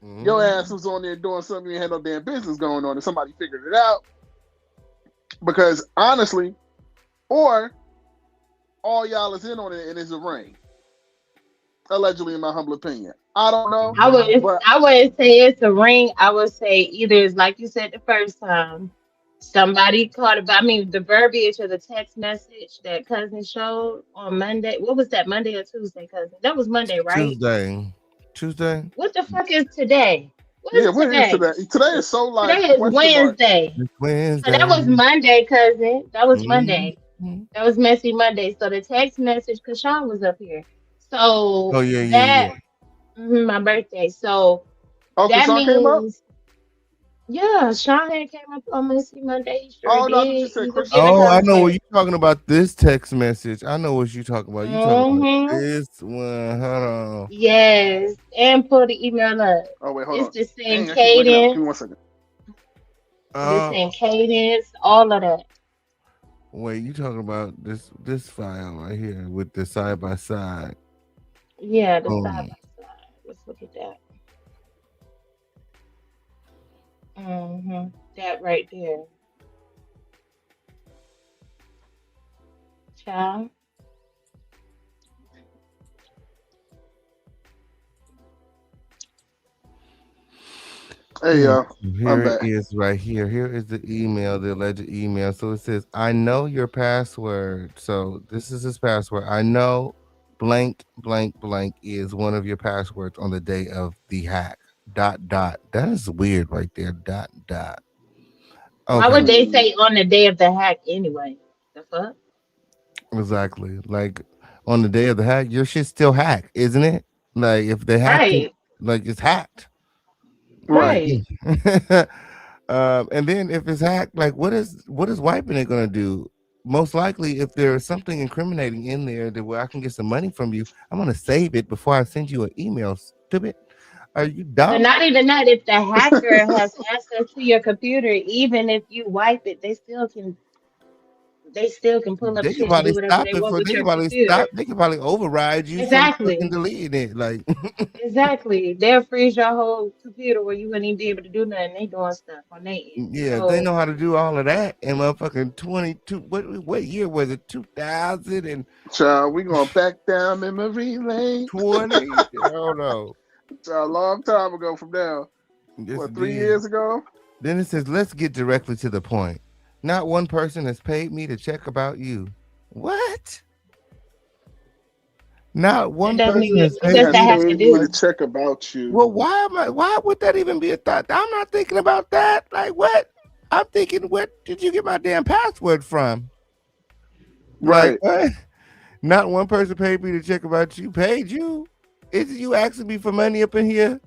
Mm-hmm. Your ass was on there doing something you had no damn business going on, and somebody figured it out. Because honestly, or all y'all is in on it and it's a ring. Allegedly, in my humble opinion, I don't know. I wouldn't say it's a ring. I would say either it's like you said the first time. Somebody caught it. I mean, the verbiage of the text message that cousin showed on Monday. What was that, Monday or Tuesday, cousin? That was Monday, right? Tuesday. What the fuck is today? What is today? Today is so like. Today is Wednesday. It's Wednesday. So that was Monday, cousin. That was Monday. That was Messy Monday. So the text message, because Sean was up here. So my birthday. So that means. Yeah, Sean had came up on Messy Monday. Sure did. I know what you're talking about. This text message. I know what you're talking about. You talking about this one. Hold on. Yes, and pull the email up. Oh wait, hold on. It's the same cadence. Give me 1 second. The same cadence, all of that. Wait, you talking about this file right here with the side by side? Yeah, the side by side. Let's look at that. That right there. Child. Hey y'all. Here it is right here. Here is the email, the alleged email. So it says, I know your password. So this is his password. I know blank, blank, blank is one of your passwords on the day of the hack. ... That is weird right there. ... Okay. Why would they say on the day of the hack anyway? The fuck? Exactly. Like on the day of the hack, your shit's still hacked, isn't it? Like if they hack it, like it's hacked. Right. And then if it's hacked, like what is wiping it gonna do? Most likely, if there's something incriminating in there that where I can get some money from you, I'm gonna save it before I send you an email. Stupid. Are you dumb? But not even that. If the hacker has access to your computer, even if you wipe it, they still can pull up shit and do whatever they want with your computer. They can probably override you. Exactly. And delete it. Like exactly. They'll freeze your whole computer where you wouldn't even be able to do nothing. They doing stuff on their end. Yeah, so, they know how to do all of that. And motherfucking 22. What year was it? 2000 and. Child, we gonna back down memory lane. 20. I don't know. A long time ago from now. Yes, 3 years ago? Then it says, let's get directly to the point. Not one person has paid me to check about you. What? Not one person has paid me to check about you. Well, why would that even be a thought? I'm not thinking about that. Like what? I'm thinking, where did you get my damn password from? Right. Like, not one person paid me to check about you. Paid you? Is you asking me for money up in here?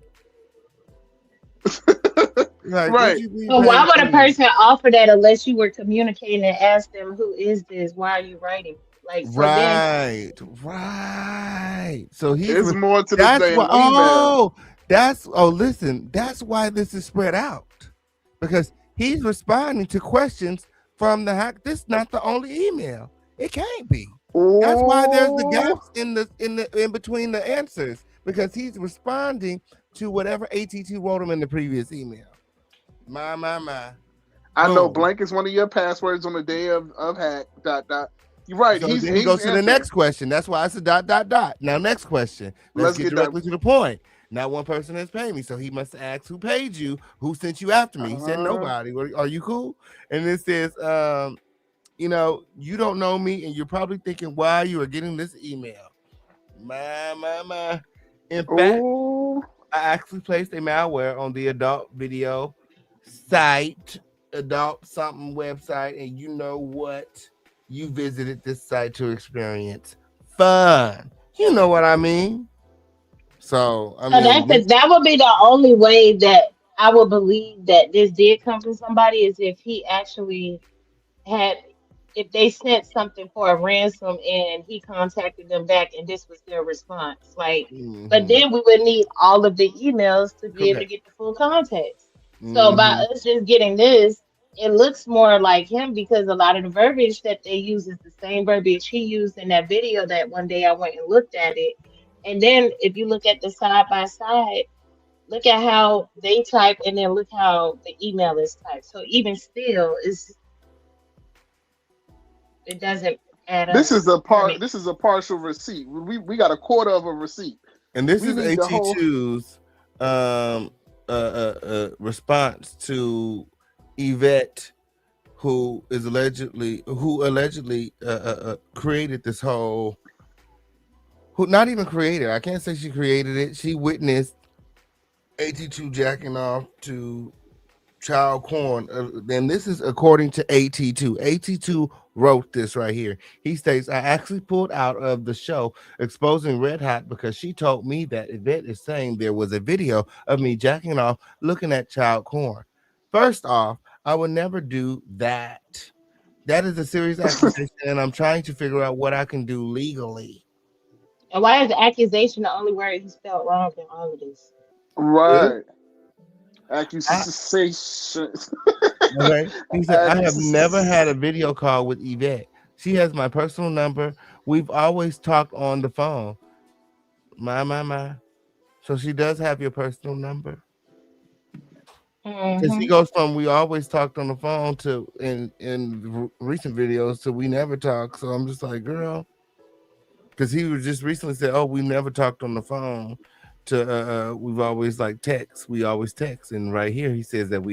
Like, right. Well, why would a person offer that unless you were communicating and ask them, who is this? Why are you writing? Like, so then, Right. So It's more to this that's damn what. email. Listen. That's why this is spread out, because he's responding to questions from the hack. This is not the only email. It can't be. That's why there's the Ooh. gaps in between the answers, because he's responding to whatever AT2 wrote him in the previous email. My. I know Boom. blank is one of your passwords on the day of hack. ... You're right. So He's then he goes to the answering. next question. That's why it's a ... Now, next question. Let's get directly to the point. Not one person has paid me, so he must ask who paid you, who sent you after me. He said nobody. Are you cool? And it says, you don't know me, and you're probably thinking why you are getting this email. My. In fact, Ooh. I actually placed a malware on the adult video site, adult something website, and you know what? You visited this site to experience fun. You know what I mean? So, I so mean, that would be the only way that I would believe that this did come from somebody, is if he actually had, if they sent something for a ransom and he contacted them back and this was their response. Like, but then we would need all of the emails to be able to correct. get the full context. So by us just getting this, it looks more like him, because a lot of the verbiage that they use is the same verbiage he used in that video that one day I went and looked at it. And then if you look at the side by side, look at how they type and then look how the email is typed. So even still, it doesn't add This up is a for me. This is a partial receipt. We got a quarter of a receipt. And this We is need the whole. AT2's response to Yvette, who allegedly created this whole, who not even created, I can't say she created it. She witnessed AT2 jacking off to child corn. And this is according to AT2. AT2 wrote this right here. He states, I actually pulled out of the show exposing Red Hot because she told me that Yvette is saying there was a video of me jacking off looking at child corn. First off, I would never do that. That is a serious accusation, and I'm trying to figure out what I can do legally. And why is accusation the only word he spelled wrong in all of this? Right. I, Accusations. okay. He said, I have never had a video call with Yvette. She has my personal number. We've always talked on the phone. My. So she does have your personal number. Because he goes from we always talked on the phone to in recent videos to we never talk. So I'm just like, girl, because he was just recently said, oh, we never talked on the phone. To we've always like text. We always text, and right here he says that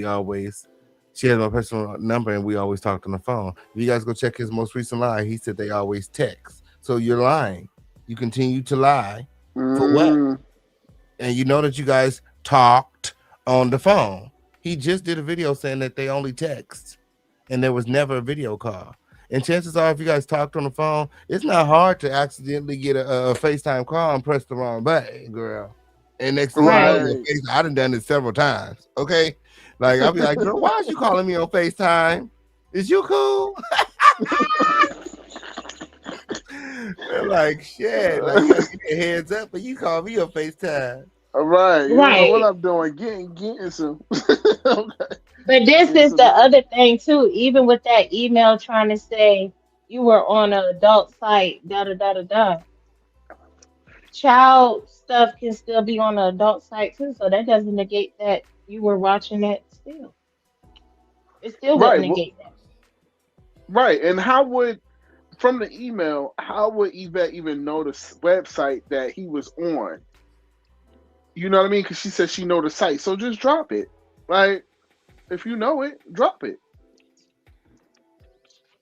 she has my personal number, and we always talked on the phone. If you guys go check his most recent lie, he said they always text. So you're lying. You continue to lie for what? And you know that you guys talked on the phone. He just did a video saying that they only text, and there was never a video call. And chances are, if you guys talked on the phone, it's not hard to accidentally get a FaceTime call and press the wrong button, girl. And next thing you know, I done done it several times. Okay, like I'll be like, girl, why is you calling me on FaceTime? Is you cool? They're like, shit, like you gotta get your heads up, but you call me on FaceTime. All right, you Right. know what I'm doing, getting some. Okay. But this is the other thing too. Even with that email trying to say you were on an adult site, da da da da da. Child stuff can still be on an adult site too, so that doesn't negate that you were watching that still. It still wouldn't negate that. Right, and from the email, how would Yvette even know the website that he was on? You know what I mean? Because she said she know the site, so just drop it. Like, if you know it, drop it.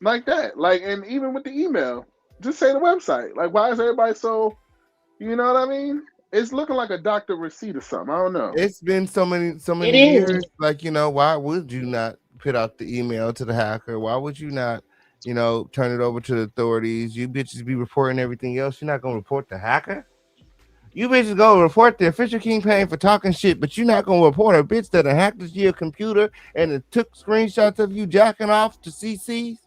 Like that. Like, and even with the email, just say the website. Like, why is everybody so, you know what I mean? It's looking like a doctor receipt or something. I don't know. It's been so many years. Like, why would you not put out the email to the hacker? Why would you not, turn it over to the authorities? You bitches be reporting everything else. You're not gonna report the hacker. You bitches go report the official kingpin for talking shit, but you're not gonna report a bitch that hacked your computer and it took screenshots of you jacking off to CCs.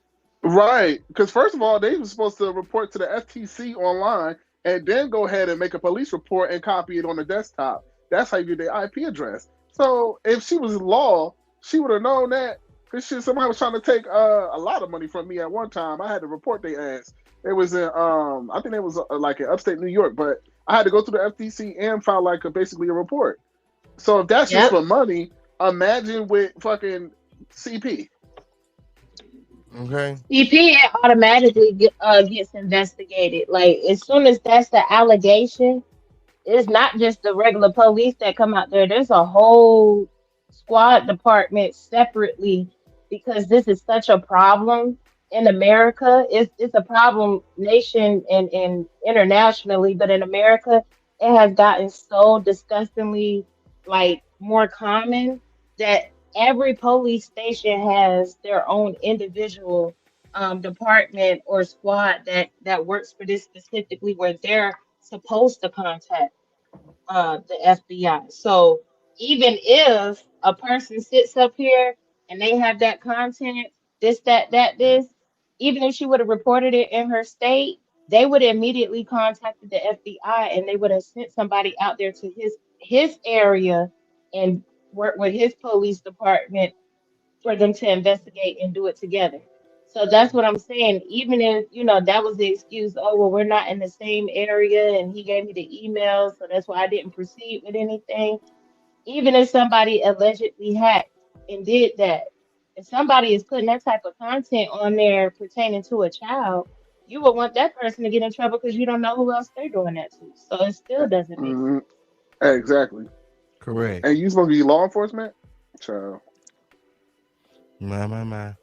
Right. Because first of all, they were supposed to report to the FTC online and then go ahead and make a police report and copy it on the desktop. That's how you get their IP address. So if she was law, she would have known that. Because shit, somebody was trying to take a lot of money from me at one time. I had to report their ass. It was in I think it was like in upstate New York, but I had to go to the FTC and file like basically a report. So if that's just Yep. for money, imagine with fucking CP. Okay. CP automatically gets investigated. Like as soon as that's the allegation, it's not just the regular police that come out there. There's a whole squad department separately because this is such a problem in America. It's a problem nation and internationally, but in America, it has gotten so disgustingly like more common that every police station has their own individual department or squad that works for this specifically where they're supposed to contact the FBI. So even if a person sits up here and they have that content, this, this, even if she would have reported it in her state, they would have immediately contacted the FBI and they would have sent somebody out there to his area and work with his police department for them to investigate and do it together. So that's what I'm saying. Even if, that was the excuse, oh, well, we're not in the same area and he gave me the email, so that's why I didn't proceed with anything. Even if somebody allegedly hacked and did that, if somebody is putting that type of content on there pertaining to a child, you would want that person to get in trouble because you don't know who else they're doing that to. So it still doesn't make Mhm. sense. Exactly. Correct. And you supposed to be law enforcement? Child. My.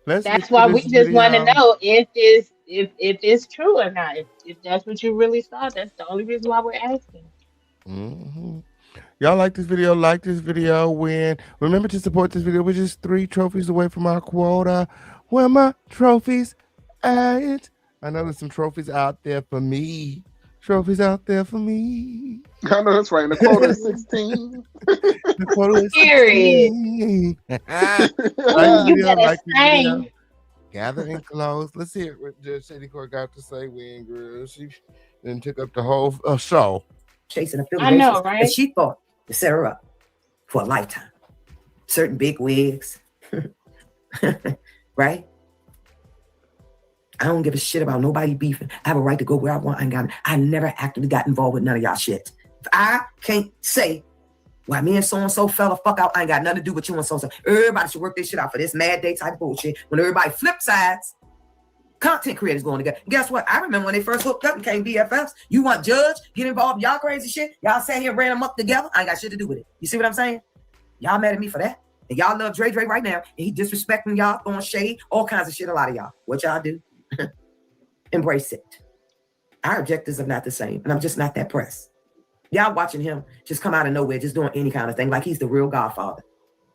Let's get That's to why we this just want to video. know if it's true or not. If that's what you really saw, that's the only reason why we're asking. hmm Y'all like this video? Like this video. Remember to support this video. We're just 3 trophies away from our quota. Where my trophies at? I know there's some trophies out there for me. Trophies out there for me. I know that's right. And the quota is 16. The quota is Period. 16. Oh, you better Like this video. sing. Gathering close. Let's hear what Judge Shady Court got to say. Win, girl. She then took up the whole show. Chasing I know, affiliations. right? And she thought to set her up for a lifetime. Certain big wigs. Right? I don't give a shit about nobody beefing. I have a right to go where I want. I never actively got involved with none of y'all shit. If I can't say why me and so-and-so fell the fuck out, I ain't got nothing to do with you and so-and-so. Everybody should work this shit out for this mad day type bullshit. When everybody flip sides, content creators going together. Guess what? I remember when they first hooked up and became BFFs. You want Judge, get involved in y'all crazy shit. Y'all sat here, ran them up together. I ain't got shit to do with it. You see what I'm saying? Y'all mad at me for that. And y'all love Dre right now. And he disrespecting y'all, throwing shade, all kinds of shit, a lot of y'all. What y'all do? Embrace it. Our objectives are not the same. And I'm just not that pressed. Y'all watching him just come out of nowhere, just doing any kind of thing like he's the real godfather.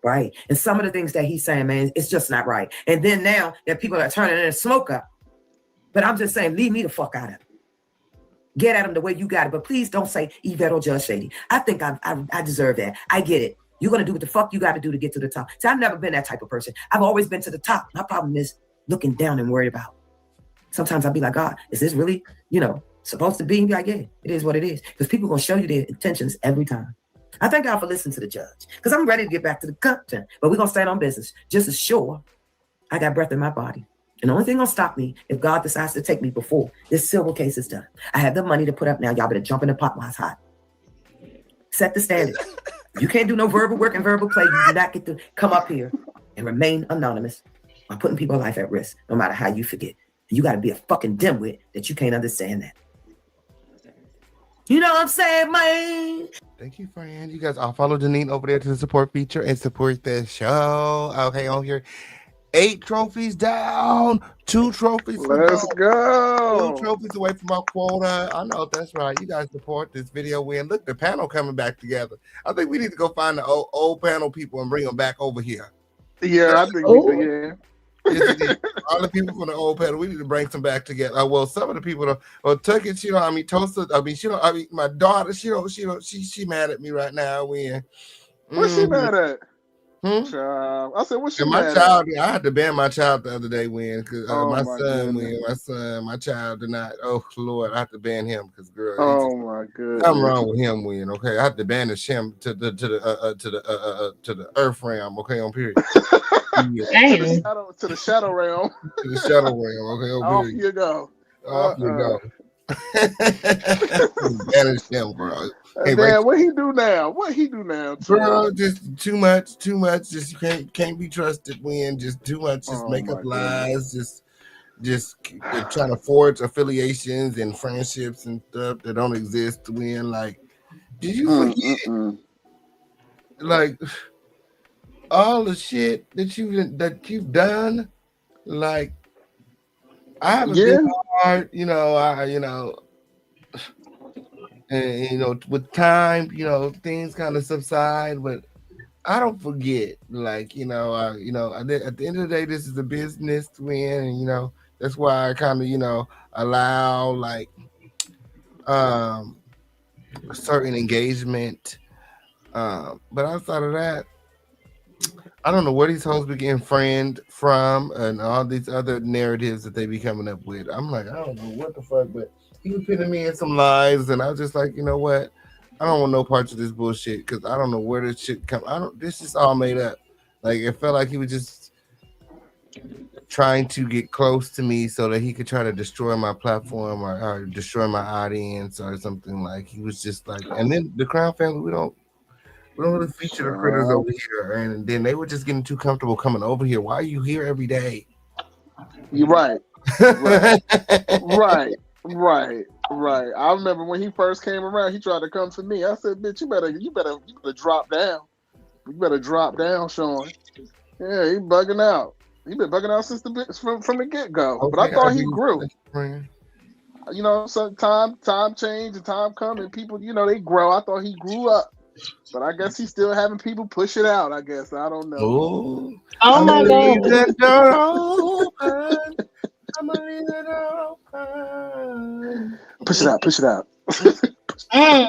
Right? And some of the things that he's saying, man, it's just not right. And then now that people are turning in smoke up. But I'm just saying, leave me the fuck out of it. Get at him the way you got it. But please don't say Yvette or Judge Shady. I think I deserve that. I get it. You're going to do what the fuck you got to do to get to the top. See, I've never been that type of person. I've always been to the top. My problem is looking down and worried about. Sometimes I'll be like, God, is this really, supposed to be? And be like, yeah, it is what it is. Because people are going to show you their intentions every time. I thank God for listening to the judge. Because I'm ready to get back to the content. But we're going to stand on business. Just as sure I got breath in my body. And the only thing gonna stop me if God decides to take me before this civil case is done. I have the money to put up now. Y'all better jump in the pot while it's hot. Set the standard. You can't do no verbal work and verbal play. You do not get to come up here and remain anonymous by putting people's life at risk, no matter how you forget. And you got to be a fucking dimwit that you can't understand that. You know what I'm saying, man? Thank you, friend. You guys all follow Janine over there to the support feature and support the show. Okay, on here. 8 trophies down, 2 trophies. Let's go. 2 trophies away from our quota. I know that's right. You guys support this video win. Look, the panel coming back together. I think we need to go find the old panel people and bring them back over here. Yeah, I think we do. Yeah. All the people from the old panel, we need to bring some back together. Well, some of the people, Tucket, Tosa, my daughter, she mad at me right now. What's she mad at? I said, what's she And my mad child, at? I had to ban my child the other day because Oh my my son, goodness. my child did not. Oh Lord, I had to ban him because girl, he just Oh my something goodness. wrong with him. Okay, I had to banish him to the earth realm. Okay, on period. Yeah, Damn. To the shadow realm. to the shadow realm. Okay, on Off period. you go. Off you go. Banish him, bro. Hey, right. Damn, what he do now? What he do now, Bro, Troy? just too much. Just you can't be trusted. When just too much. Just Oh make up my goodness. lies. Just trying to forge affiliations and friendships and stuff that don't exist. When like, did you forget like all the shit that you've done? Like, I haven't been Yeah. hard. And with time, things kind of subside, but I don't forget. Like, at the end of the day, this is a business to win, and that's why I kind of allow like a certain engagement. But outside of that, I don't know where these hoes be getting friend from and all these other narratives that they be coming up with. I'm like, I don't know what the fuck, but he was putting me in some lies, and I was just like, you know what? I don't want no parts of this bullshit because I don't know where this shit come. This is all made up. Like, it felt like he was just trying to get close to me so that he could try to destroy my platform or destroy my audience or something. Like, he was just like, and then the Crown family, we don't really feature the critters over here, and then they were just getting too comfortable coming over here. Why are you here every day? You're right. Right. Right. I remember when he first came around, he tried to come for me. I said, "Bitch, you better drop down. You better drop down, Sean." Yeah, he bugging out. He been bugging out since from the get go. But I Okay, I thought he do. grew. Some time change and time come and people, they grow. I thought he grew up. But I guess he's still having people push it out, I guess. I don't know. Oh, Oh I'm my gonna leave God. that door open. I'm gonna leave that door open. Push it out. Mm-mm.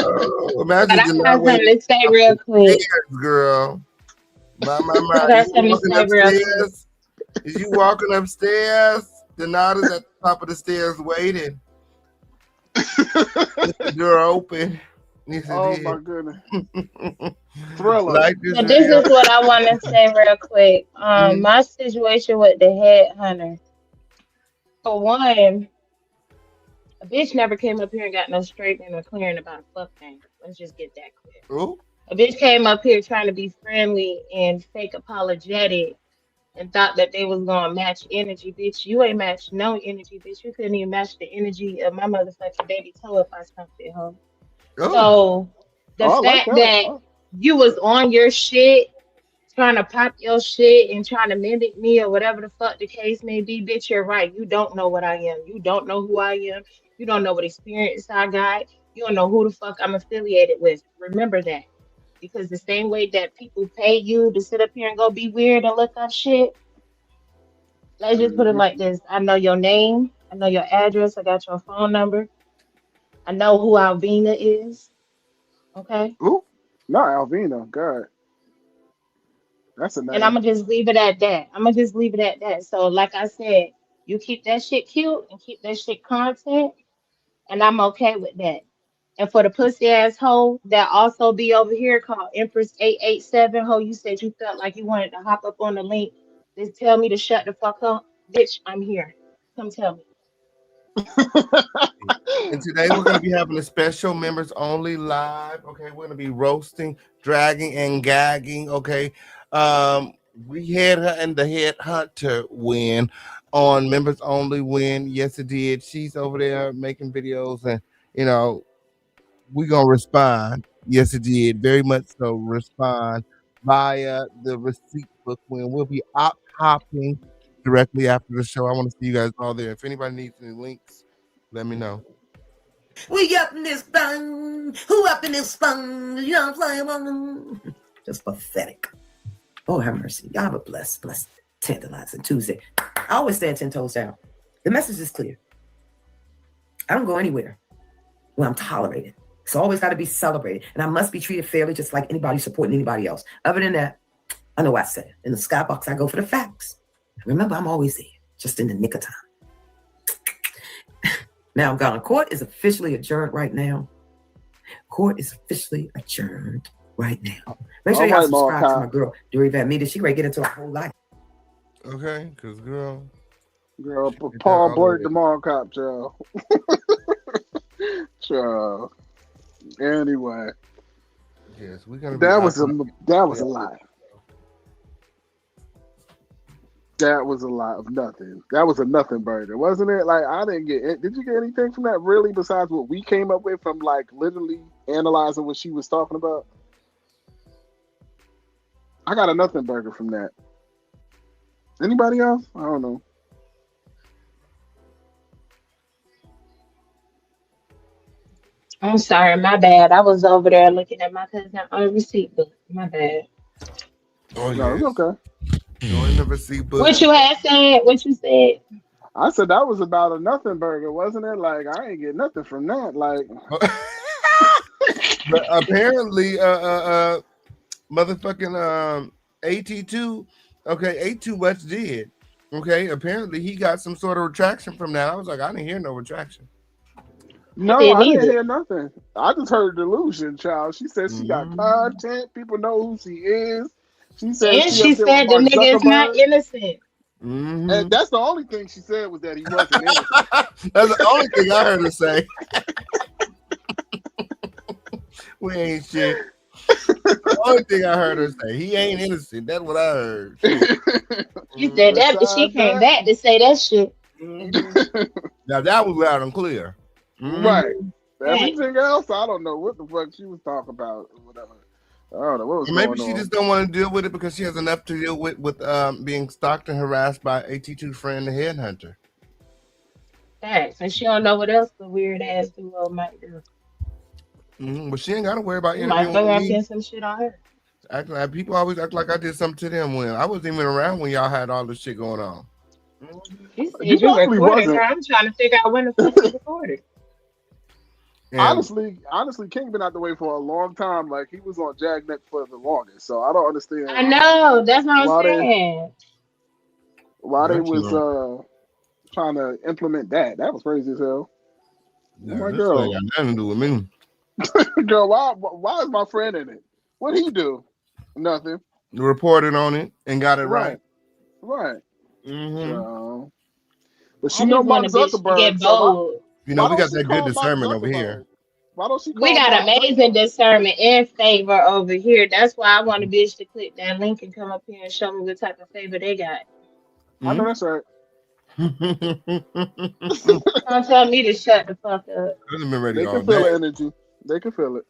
Oh, But imagine I got Janelle something to say real quick. stairs, girl. My. I You got something to walking say real quick. upstairs? Is you walking upstairs? Denada's at the top of the stairs waiting. The door open. Yes, Oh it my goodness. Thriller. Like this So this video. is what I want to say real quick. My situation with the headhunter. For one, a bitch never came up here and got no straightening or clearing about a fuck thing. Let's just get that clear. Oh, A bitch came up here trying to be friendly and fake apologetic and thought that they was gonna match energy, bitch. You ain't matched no energy, bitch. You couldn't even match the energy of my motherfucking baby toe if I stumped it home. oh. So the Oh, I like fact that. that Oh. you was on your shit, trying to pop your shit and trying to mimic me or whatever the fuck the case may be, bitch, you're right. You don't know what I am. You don't know who I am. You don't know what experience I got. You don't know who the fuck I'm affiliated with. Remember that. Because the same way that people pay you to sit up here and go be weird and look up shit, let's just put it like this. I know your name. I know your address. I got your phone number. I know who Alvina is. Okay. Ooh. Not Alvina. God. That's a And I'm name. gonna just leave it at that. I'm gonna just leave it at that. So, like I said, you keep that shit cute and keep that shit content, and I'm okay with that. And for the pussy asshole that also be over here called Empress 887, ho, you said you felt like you wanted to hop up on the link. Just tell me to shut the fuck up, bitch. I'm here. Come tell me. And today we're gonna be having a special members only live. Okay, we're gonna be roasting, dragging, and gagging. Okay, we had her and the head hunter win on members only win. Yes, it did. She's over there making videos, and we gonna respond. Yes, it did. Very much so. Respond via the receipt book when we'll be op hopping directly after the show. I want to see you guys all there. If anybody needs any links, let me know. We up in this thing. Who up in this thing? You know what I'm saying? Just pathetic. Oh, have mercy. Y'all have a blessed, tantalizing Tuesday. I always stand 10 toes down. The message is clear. I don't go anywhere where I'm tolerated, It's always got to be celebrated. And I must be treated fairly, just like anybody supporting anybody else. Other than that, I know I said it. In the skybox, I go for the facts. Remember, I'm always there, just in the nick of time. Now, God, court is officially adjourned right now. Court is officially adjourned right now. Make sure y'all subscribe to my girl, Dory Van Meter. She ready to get into her whole life. Okay, because girl, Paul blurted the mall cop, child. Child. Anyway, yes, we're gonna. That was a lie. That was a lot of nothing. That was a nothing burger, wasn't it? Like, I didn't get it. Did you get anything from that really besides what we came up with from like literally analyzing what she was talking about? I got a nothing burger from that. Anybody else? I don't know. I'm sorry, my bad. I was over there looking at my cousin on the receipt book. My bad. Oh, no, yes. it's okay. What you had said? What you said? I said that was about a nothing burger, wasn't it? Like, I ain't get nothing from that. Like, but apparently, motherfucking AT2, okay, ate too much did. Okay, apparently he got some sort of retraction from that. I was like, I didn't hear no retraction. No, I didn't hear nothing. I just heard delusion, child. She said she got content. People know who she is. She said, and she said the nigga is not innocent. Mm-hmm. And that's the only thing she said was that he wasn't innocent. That's the only thing I heard her say. We ain't shit. The only thing I heard her say, he ain't innocent. That's what I heard. She said that, but she came back to say that shit. Mm-hmm. Now that was loud and clear. Mm-hmm. Right. Everything else, I don't know what the fuck she was talking about or whatever. I don't know what was maybe going she on. just don't want to deal with it because she has enough to deal with being stalked and harassed by AT2's friend, the headhunter. Thanks. And she don't know what else the weird ass duo might do. Mm-hmm. But she ain't got to worry about interviewing interviewing might me. get some shit on her. Acting like people always act like I did something to them when I wasn't even around when y'all had all this shit going on. She said you recorded her. I'm trying to figure out when the fuck you recorded. And honestly, King been out the way for a long time. Like, he was on Jagnet for the longest, so I don't understand. I know, that's what I'm saying. Why they was trying to implement that? That was crazy as hell. Yeah, my girl ain't got nothing to do with me. Girl, why is my friend in it? What'd he do? Nothing. Reported on it and got it right. Right. Mm-hmm. But she know Mark Zuckerberg. So we got that good discernment over here. Why don't she? We got amazing discernment and favor over here. That's why I want a bitch to click that link and come up here and show me what type of favor they got. I know that's right. Don't tell me to shut the fuck up. They can feel the energy. They can feel it.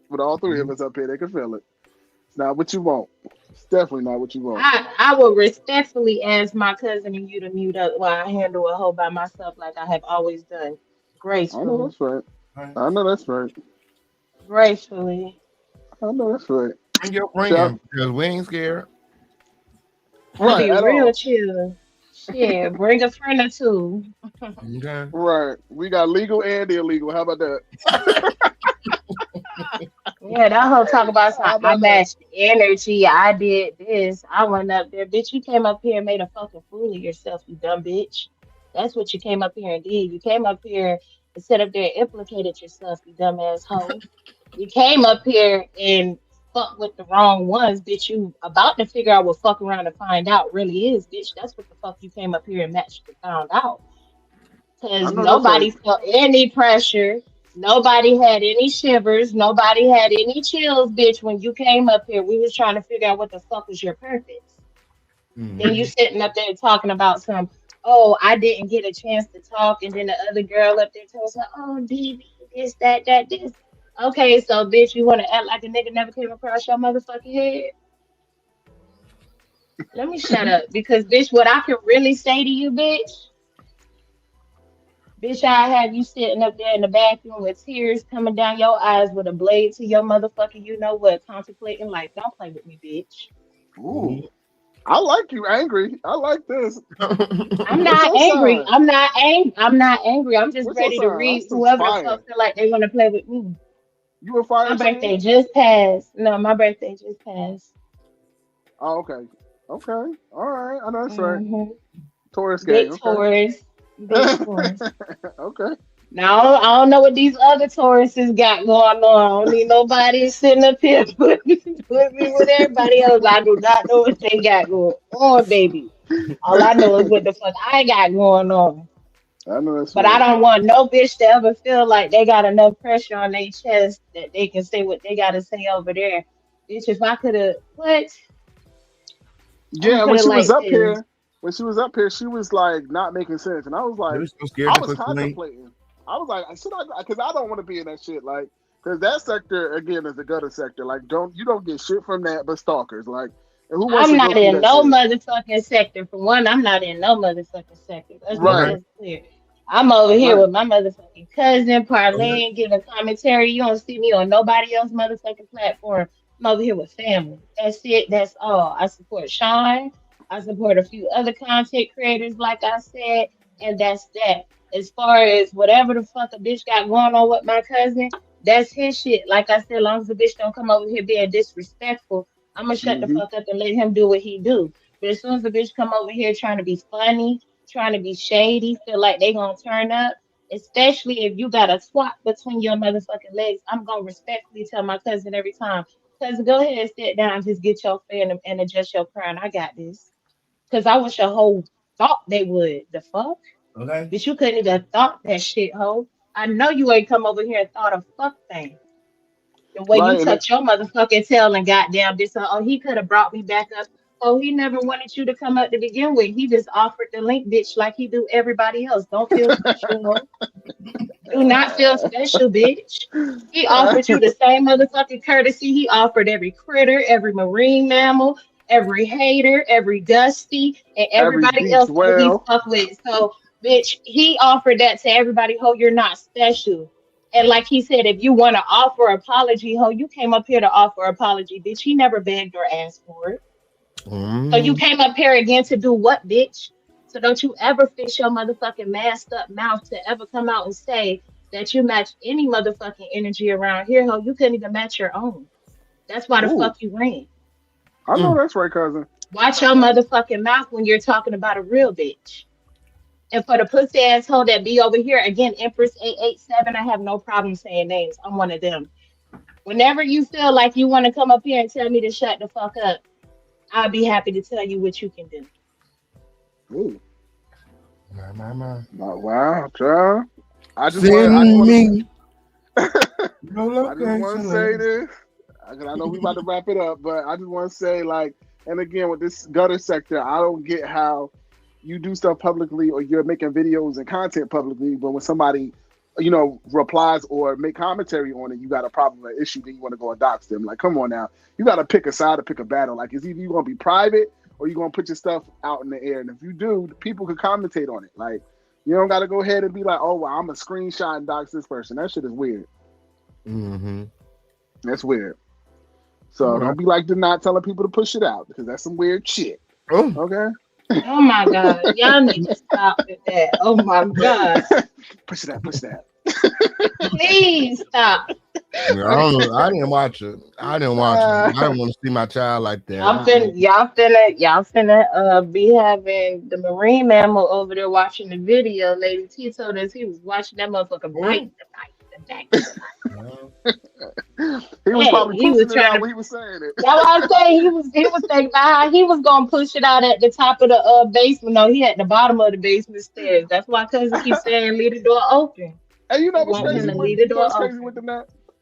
With all three of us up here, they can feel it. It's not what you want. It's definitely not what you want. I will respectfully ask my cousin and you to mute up while I handle a hoe by myself like I have always done. Gracefully. I know that's right. I know that's right. Gracefully. I know that's right. Bring your friend because we ain't scared. Right. Be real chill. Yeah, bring a friend or two. Okay. Right. We got legal and illegal. How about that? Yeah, that whole talk about something. I matched energy. I did this. I went up there. Bitch, you came up here and made a fucking fool of yourself, you dumb bitch. That's what you came up here and did. You came up here and sat up there and implicated yourself, you dumb asshole. You came up here and fuck with the wrong ones, bitch. You about to figure out what fuck around and find out really is, bitch. That's what the fuck you came up here and matched and found out. Because nobody felt any pressure. Nobody had any shivers. Nobody had any chills, bitch. When you came up here, we was trying to figure out what the fuck was your purpose. Mm-hmm. Then you sitting up there talking about some, oh, I didn't get a chance to talk. And then the other girl up there tells her, oh, DB, this, that, this. Okay, so, bitch, you want to act like a nigga never came across your motherfucking head? Let me shut up. Because, bitch, what I can really say to you, bitch, I have you sitting up there in the bathroom with tears coming down your eyes with a blade to your motherfucking, you know what, contemplating life. Don't play with me, bitch. Ooh. I like you angry. I like this. I'm not angry. I'm not angry. I'm just ready to read whoever the fuck feel like they want to play with me. You a fire My birthday sign? just passed. No, my birthday just passed. Oh, okay. Okay. All right. I know that's right. hmm Taurus gang. Big Okay. Taurus. Big Taurus. Okay. Now, I don't know what these other Tauruses got going on. I don't need nobody sitting up here put me with everybody else. I do not know what they got going on, baby. All I know is what the fuck I got going on. I know that's But I right. don't want no bitch to ever feel like they got enough pressure on their chest that they can say what they gotta say over there. Bitch, if I could have, what? I'm gonna Yeah, put when it she was like up this. here, she was like not making sense, and I was They like, were so scared I to was complain. contemplating. I was like, should I? Because I don't want to be in that shit. Like, because that sector again is the gutter sector. Like, don't get shit from that, but stalkers. Like, and who wants I'm to go not through in that no shit? motherfucking sector. For one, I'm not in no motherfucking sector. Let's make Okay. Right, that clear. I'm over here right. with my motherfucking cousin, Okay. parlaying, giving commentary. You don't see me on nobody else motherfucking platform. I'm over here with family. That's it. That's all. I support Sean. I support a few other content creators, like I said, and that's that. As far as whatever the fuck a bitch got going on with my cousin, that's his shit. Like I said, as long as the bitch don't come over here being disrespectful, I'm gonna shut the Hmm. fuck up and let him do what he do. But as soon as the bitch come over here trying to be funny, trying to be shady, feel like they gonna turn up, especially if you got a swat between your motherfucking legs, I'm gonna respectfully tell my cousin every time, cousin, go ahead and sit down, just get your fan and adjust your crown. I got this. Cause I wish a whole thought they would. The fuck? Okay. But you couldn't even thought that shit, ho. I know you ain't come over here and thought a fuck thing. The way you Right, and touch your motherfucking tail and goddamn this, oh, he could have brought me back up. Oh, he never wanted you to come up to begin with. He just offered the link, bitch, like he do everybody else. Don't feel special, ho. Do not feel special, bitch. He offered you the same motherfucking courtesy he offered every critter, every marine mammal, every hater, every dusty, and every everybody beach else that he's well. fucked with. So, bitch, he offered that to everybody. Ho, you're not special. And like he said, if you want to offer apology, ho, you came up here to offer apology, bitch. He never begged or asked for it. So you Mm. came up here again to do what, bitch? So don't you ever fix your motherfucking masked up mouth to ever come out and say that you match any motherfucking energy around here, ho. You couldn't even match your own. That's why the Ooh, fuck you ran. I know Mm. that's right, cousin. Watch your motherfucking mouth when you're talking about a real bitch. And for the pussy asshole that be over here, again, Empress 887, I have no problem saying names. I'm one of them. Whenever you feel like you want to come up here and tell me to shut the fuck up, I'll be happy to tell you what you can do. Ooh, My. wow, child. I just Send want me no I just want to location. say this. I know we about to wrap it up, but I just want to say, like, and again with this gutter sector, I don't get how you do stuff publicly or you're making videos and content publicly, but when somebody, replies or make commentary on it, you got a problem or issue, then you want to go and dox them. Like, come on now, you got to pick a side or pick a battle. Like, it's either you gonna be private or you gonna put your stuff out in the air, and if you do, people can commentate on it. Like, you don't got to go ahead and be like, oh, well, I'm a screenshot and dox this person. That shit is weird. Mm-hmm. That's weird. So Okay. don't be like not telling people to push it out because that's some weird shit. Oh. Okay? Oh my God. Y'all need to stop with that. Oh my God. Push it out, push that. Please stop. Yeah, I don't know. I didn't watch it. I didn't watch it. I don't want to see my child like that. Y'all finna be having the marine mammal over there watching the video. Lady T told us he was watching that motherfucker bite the bite the bite the He was bite. probably He was pushing it trying out to. when he was saying it. That's why I say he was thinking about how he was gonna push it out at the top of the basement. No, he at the bottom of the basement stairs. That's why cousin keeps saying leave the door open. And you know He what's want him crazy? to Mm-hmm. leave the door What's crazy with open. the net?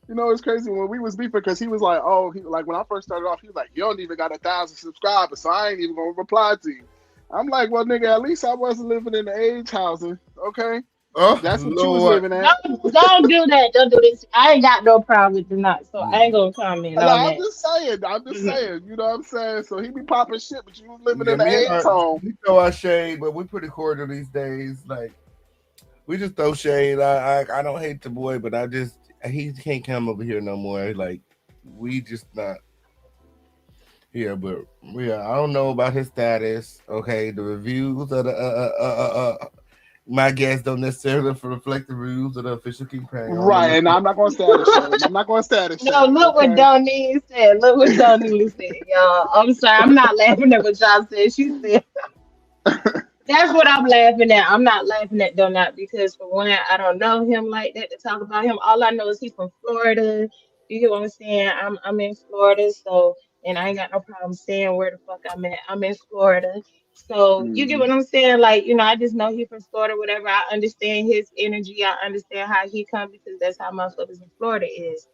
You know it's crazy when we was beefing because he was like, oh, he like when I first started off, he was like, you don't even got 1,000 subscribers, so I ain't even gonna reply to you. I'm like, well, nigga, at least I wasn't living in the age housing, okay? Oh That's what you was Lord. living at. Don't do that. Don't do this. I ain't got no problem with the knot, so I ain't gonna comment No, on I'm that. just saying. I'm just Mhm. saying. You know what I'm saying? So he be popping shit, but you was living Yeah, in the me and AIDS home. we throw our shade, but we pretty cordial these days. Like we just throw shade. I don't hate the boy, but he can't come over here no more. Like we just not here. But yeah, I don't know about his status. Okay, the reviews of the My guests don't necessarily reflect the rules of the official campaign. Right, and I'm not gonna status shame. I'm not gonna status No, shame. look what Okay. Donnie said. Look what Donnie said, y'all. I'm sorry. I'm not laughing at what y'all said. She said, that's what I'm laughing at. I'm not laughing at Donut because, for one, I don't know him like that to talk about him. All I know is he's from Florida. You get what I'm saying? I'm in Florida, so, and I ain't got no problem saying where the fuck I'm at. I'm in Florida. So you get Mhm. what I'm saying? Like, I just know he from Florida, whatever. I understand his energy. I understand how he come because that's how motherfuckers in Florida is.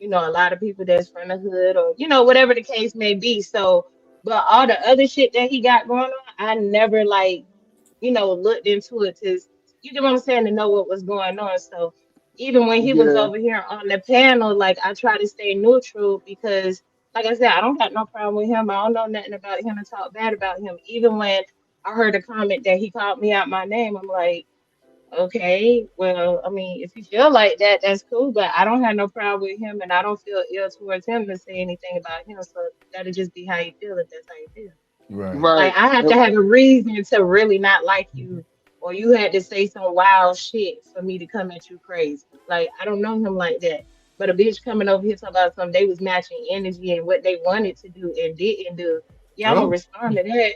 A lot of people that's from the hood or, whatever the case may be. So, but all the other shit that he got going on, I never like, looked into it to, you get what I'm saying, to know what was going on. So even when he was Yeah. over here on the panel, like I try to stay neutral because, like I said, I don't got no problem with him. I don't know nothing about him to talk bad about him. Even when I heard a comment that he called me out my name, I'm like, okay, well, I mean, if you feel like that, that's cool, but I don't have no problem with him, and I don't feel ill towards him to say anything about him. So that'll just be how you feel if that's how you feel. Right. Like Right. I have to have a reason to really not like you, or you had to say some wild shit for me to come at you crazy. Like I don't know him like that. But a bitch coming over here talking about something they was matching energy and what they wanted to do and didn't do. Yeah, I'm gonna Oh, respond to that.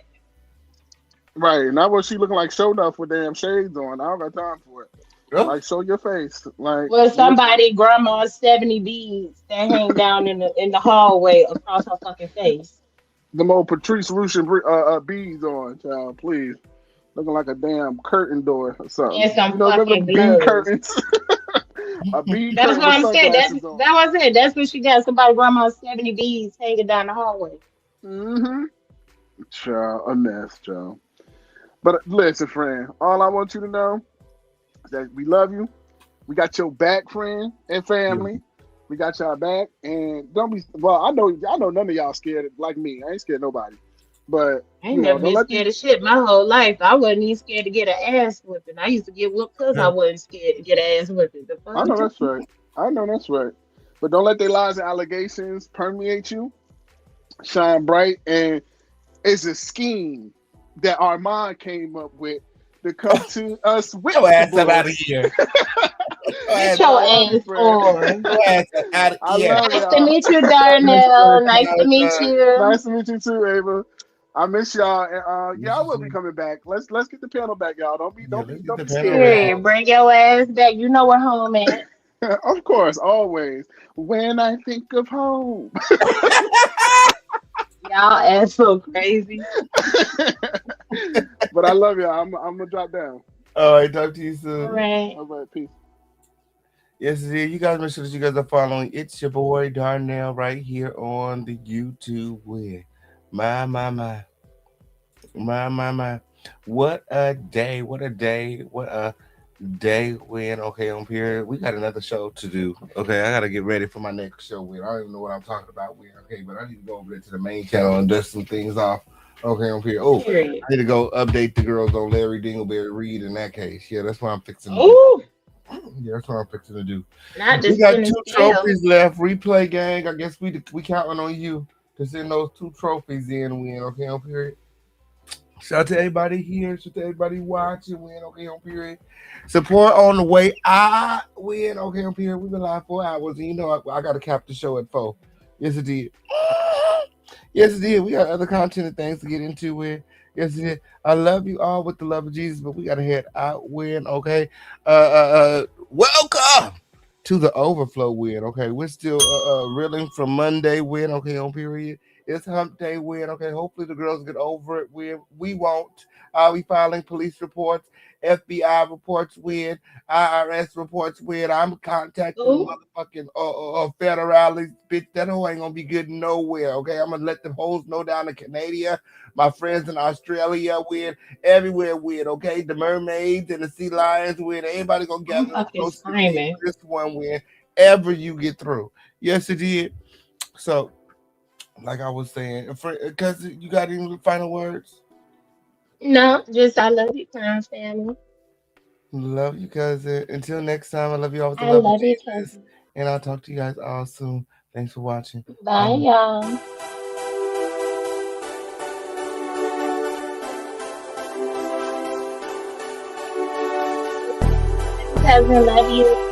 Right. Not what she looking like showed up with damn shades on. I don't got time for it. oh, Like show your face. Like Well, what somebody grandma's 70 beads that hang down in the hallway across her fucking face. the old Patrice Rushin beads on, child, please. Looking like a damn curtain door or something. And some Remember fucking them bead gloves. curtains? A bead That's curtain what with I'm saying. That's sunglasses on. that was it. That's what she got. Somebody grandma's 70 beads hanging down the hallway. Mm-hmm. Child, a mess, child. But listen, friend, all I want you to know is that we love you. We got your back, friend and yeah. family. We got y'all back, and don't be. Well, I know none of y'all scared like me. I ain't scared of nobody, but I ain't never don't been let these. scared of shit my whole life. I wasn't even scared to get an ass whipping. I used to get whooped because I wasn't scared to get an ass whipping. The I know fuck? that's right. I know that's right. But don't let their lies and allegations permeate you. Shine bright, and it's a scheme that Armand came up with to come to us with Your the ass up out of bullshit. here. Your Get ass, But I your love you, ass friend. on. your ass out of I here. love Nice to y'all. meet you, Yes, sir. Darnell. Nice to meet you. Nice to meet you too, Ava. I miss y'all, and yeah, I will be coming back. Let's get the panel back, y'all. Don't be Yeah, don't be let's get don't the be panel scared. ready. Hey, bring your ass back. You know where home at. Of course, always. When I think of home. Y'all ass so crazy. But I love y'all. I'm gonna drop down. All right, talk to you All soon. right. All right, peace. Yes, it is. You guys make sure that you guys are following. It's your boy Darnell right here on the YouTube with my. What a day. What a day. What a day when okay on here. We got another show to do. Okay, I gotta get ready for my next show with. I don't even know what I'm talking about with. Okay, but I need to go over there to the main channel and dust some things off. Okay, on here. Oh, Period. I need to go update the girls on Larry Dingleberry Reed in that case. Yeah, that's what I'm fixing to do. Oh, Yeah, that's what I'm fixing to do. not the We got spinning two scale. trophies left. Replay gang. I guess we counting on you to send those two trophies in. Win. Okay, on period. Shout out to everybody here. Shout out to everybody watching. Win. Okay, on period. Support on the way. I win. Okay, on period. We've been live 4 hours, and you know I got to cap the show at 4. Yes, it did. Yes, it did. We got other content and things to get into with. Yes, it did. I love you all with the love of Jesus, but we gotta head out. Win. Okay. Welcome to the overflow win. Okay, we're still reeling from Monday win. Okay, on period. It's hump day win. Okay, hopefully the girls get over it. We won't. We filing police reports, FBI reports win, IRS reports win. I'm contacting the Oh, motherfucking federales. Bitch, that hoe ain't gonna be good nowhere. Okay, I'm gonna let the hoes know down in Canada, my friends in Australia win, everywhere win. Okay, the mermaids and the sea lions win. Everybody gonna I'm gather fucking close to me screaming. for this one win. Ever you get through. Yes, it did. So, like I was saying, because you got any final words? No, just I love you, Crown family. Love you, cousin. Until next time, I love you all with the I love of love you, Jesus. cousin. And I'll talk to you guys all soon. Thanks for watching. Bye, y'all. cousin. Love you.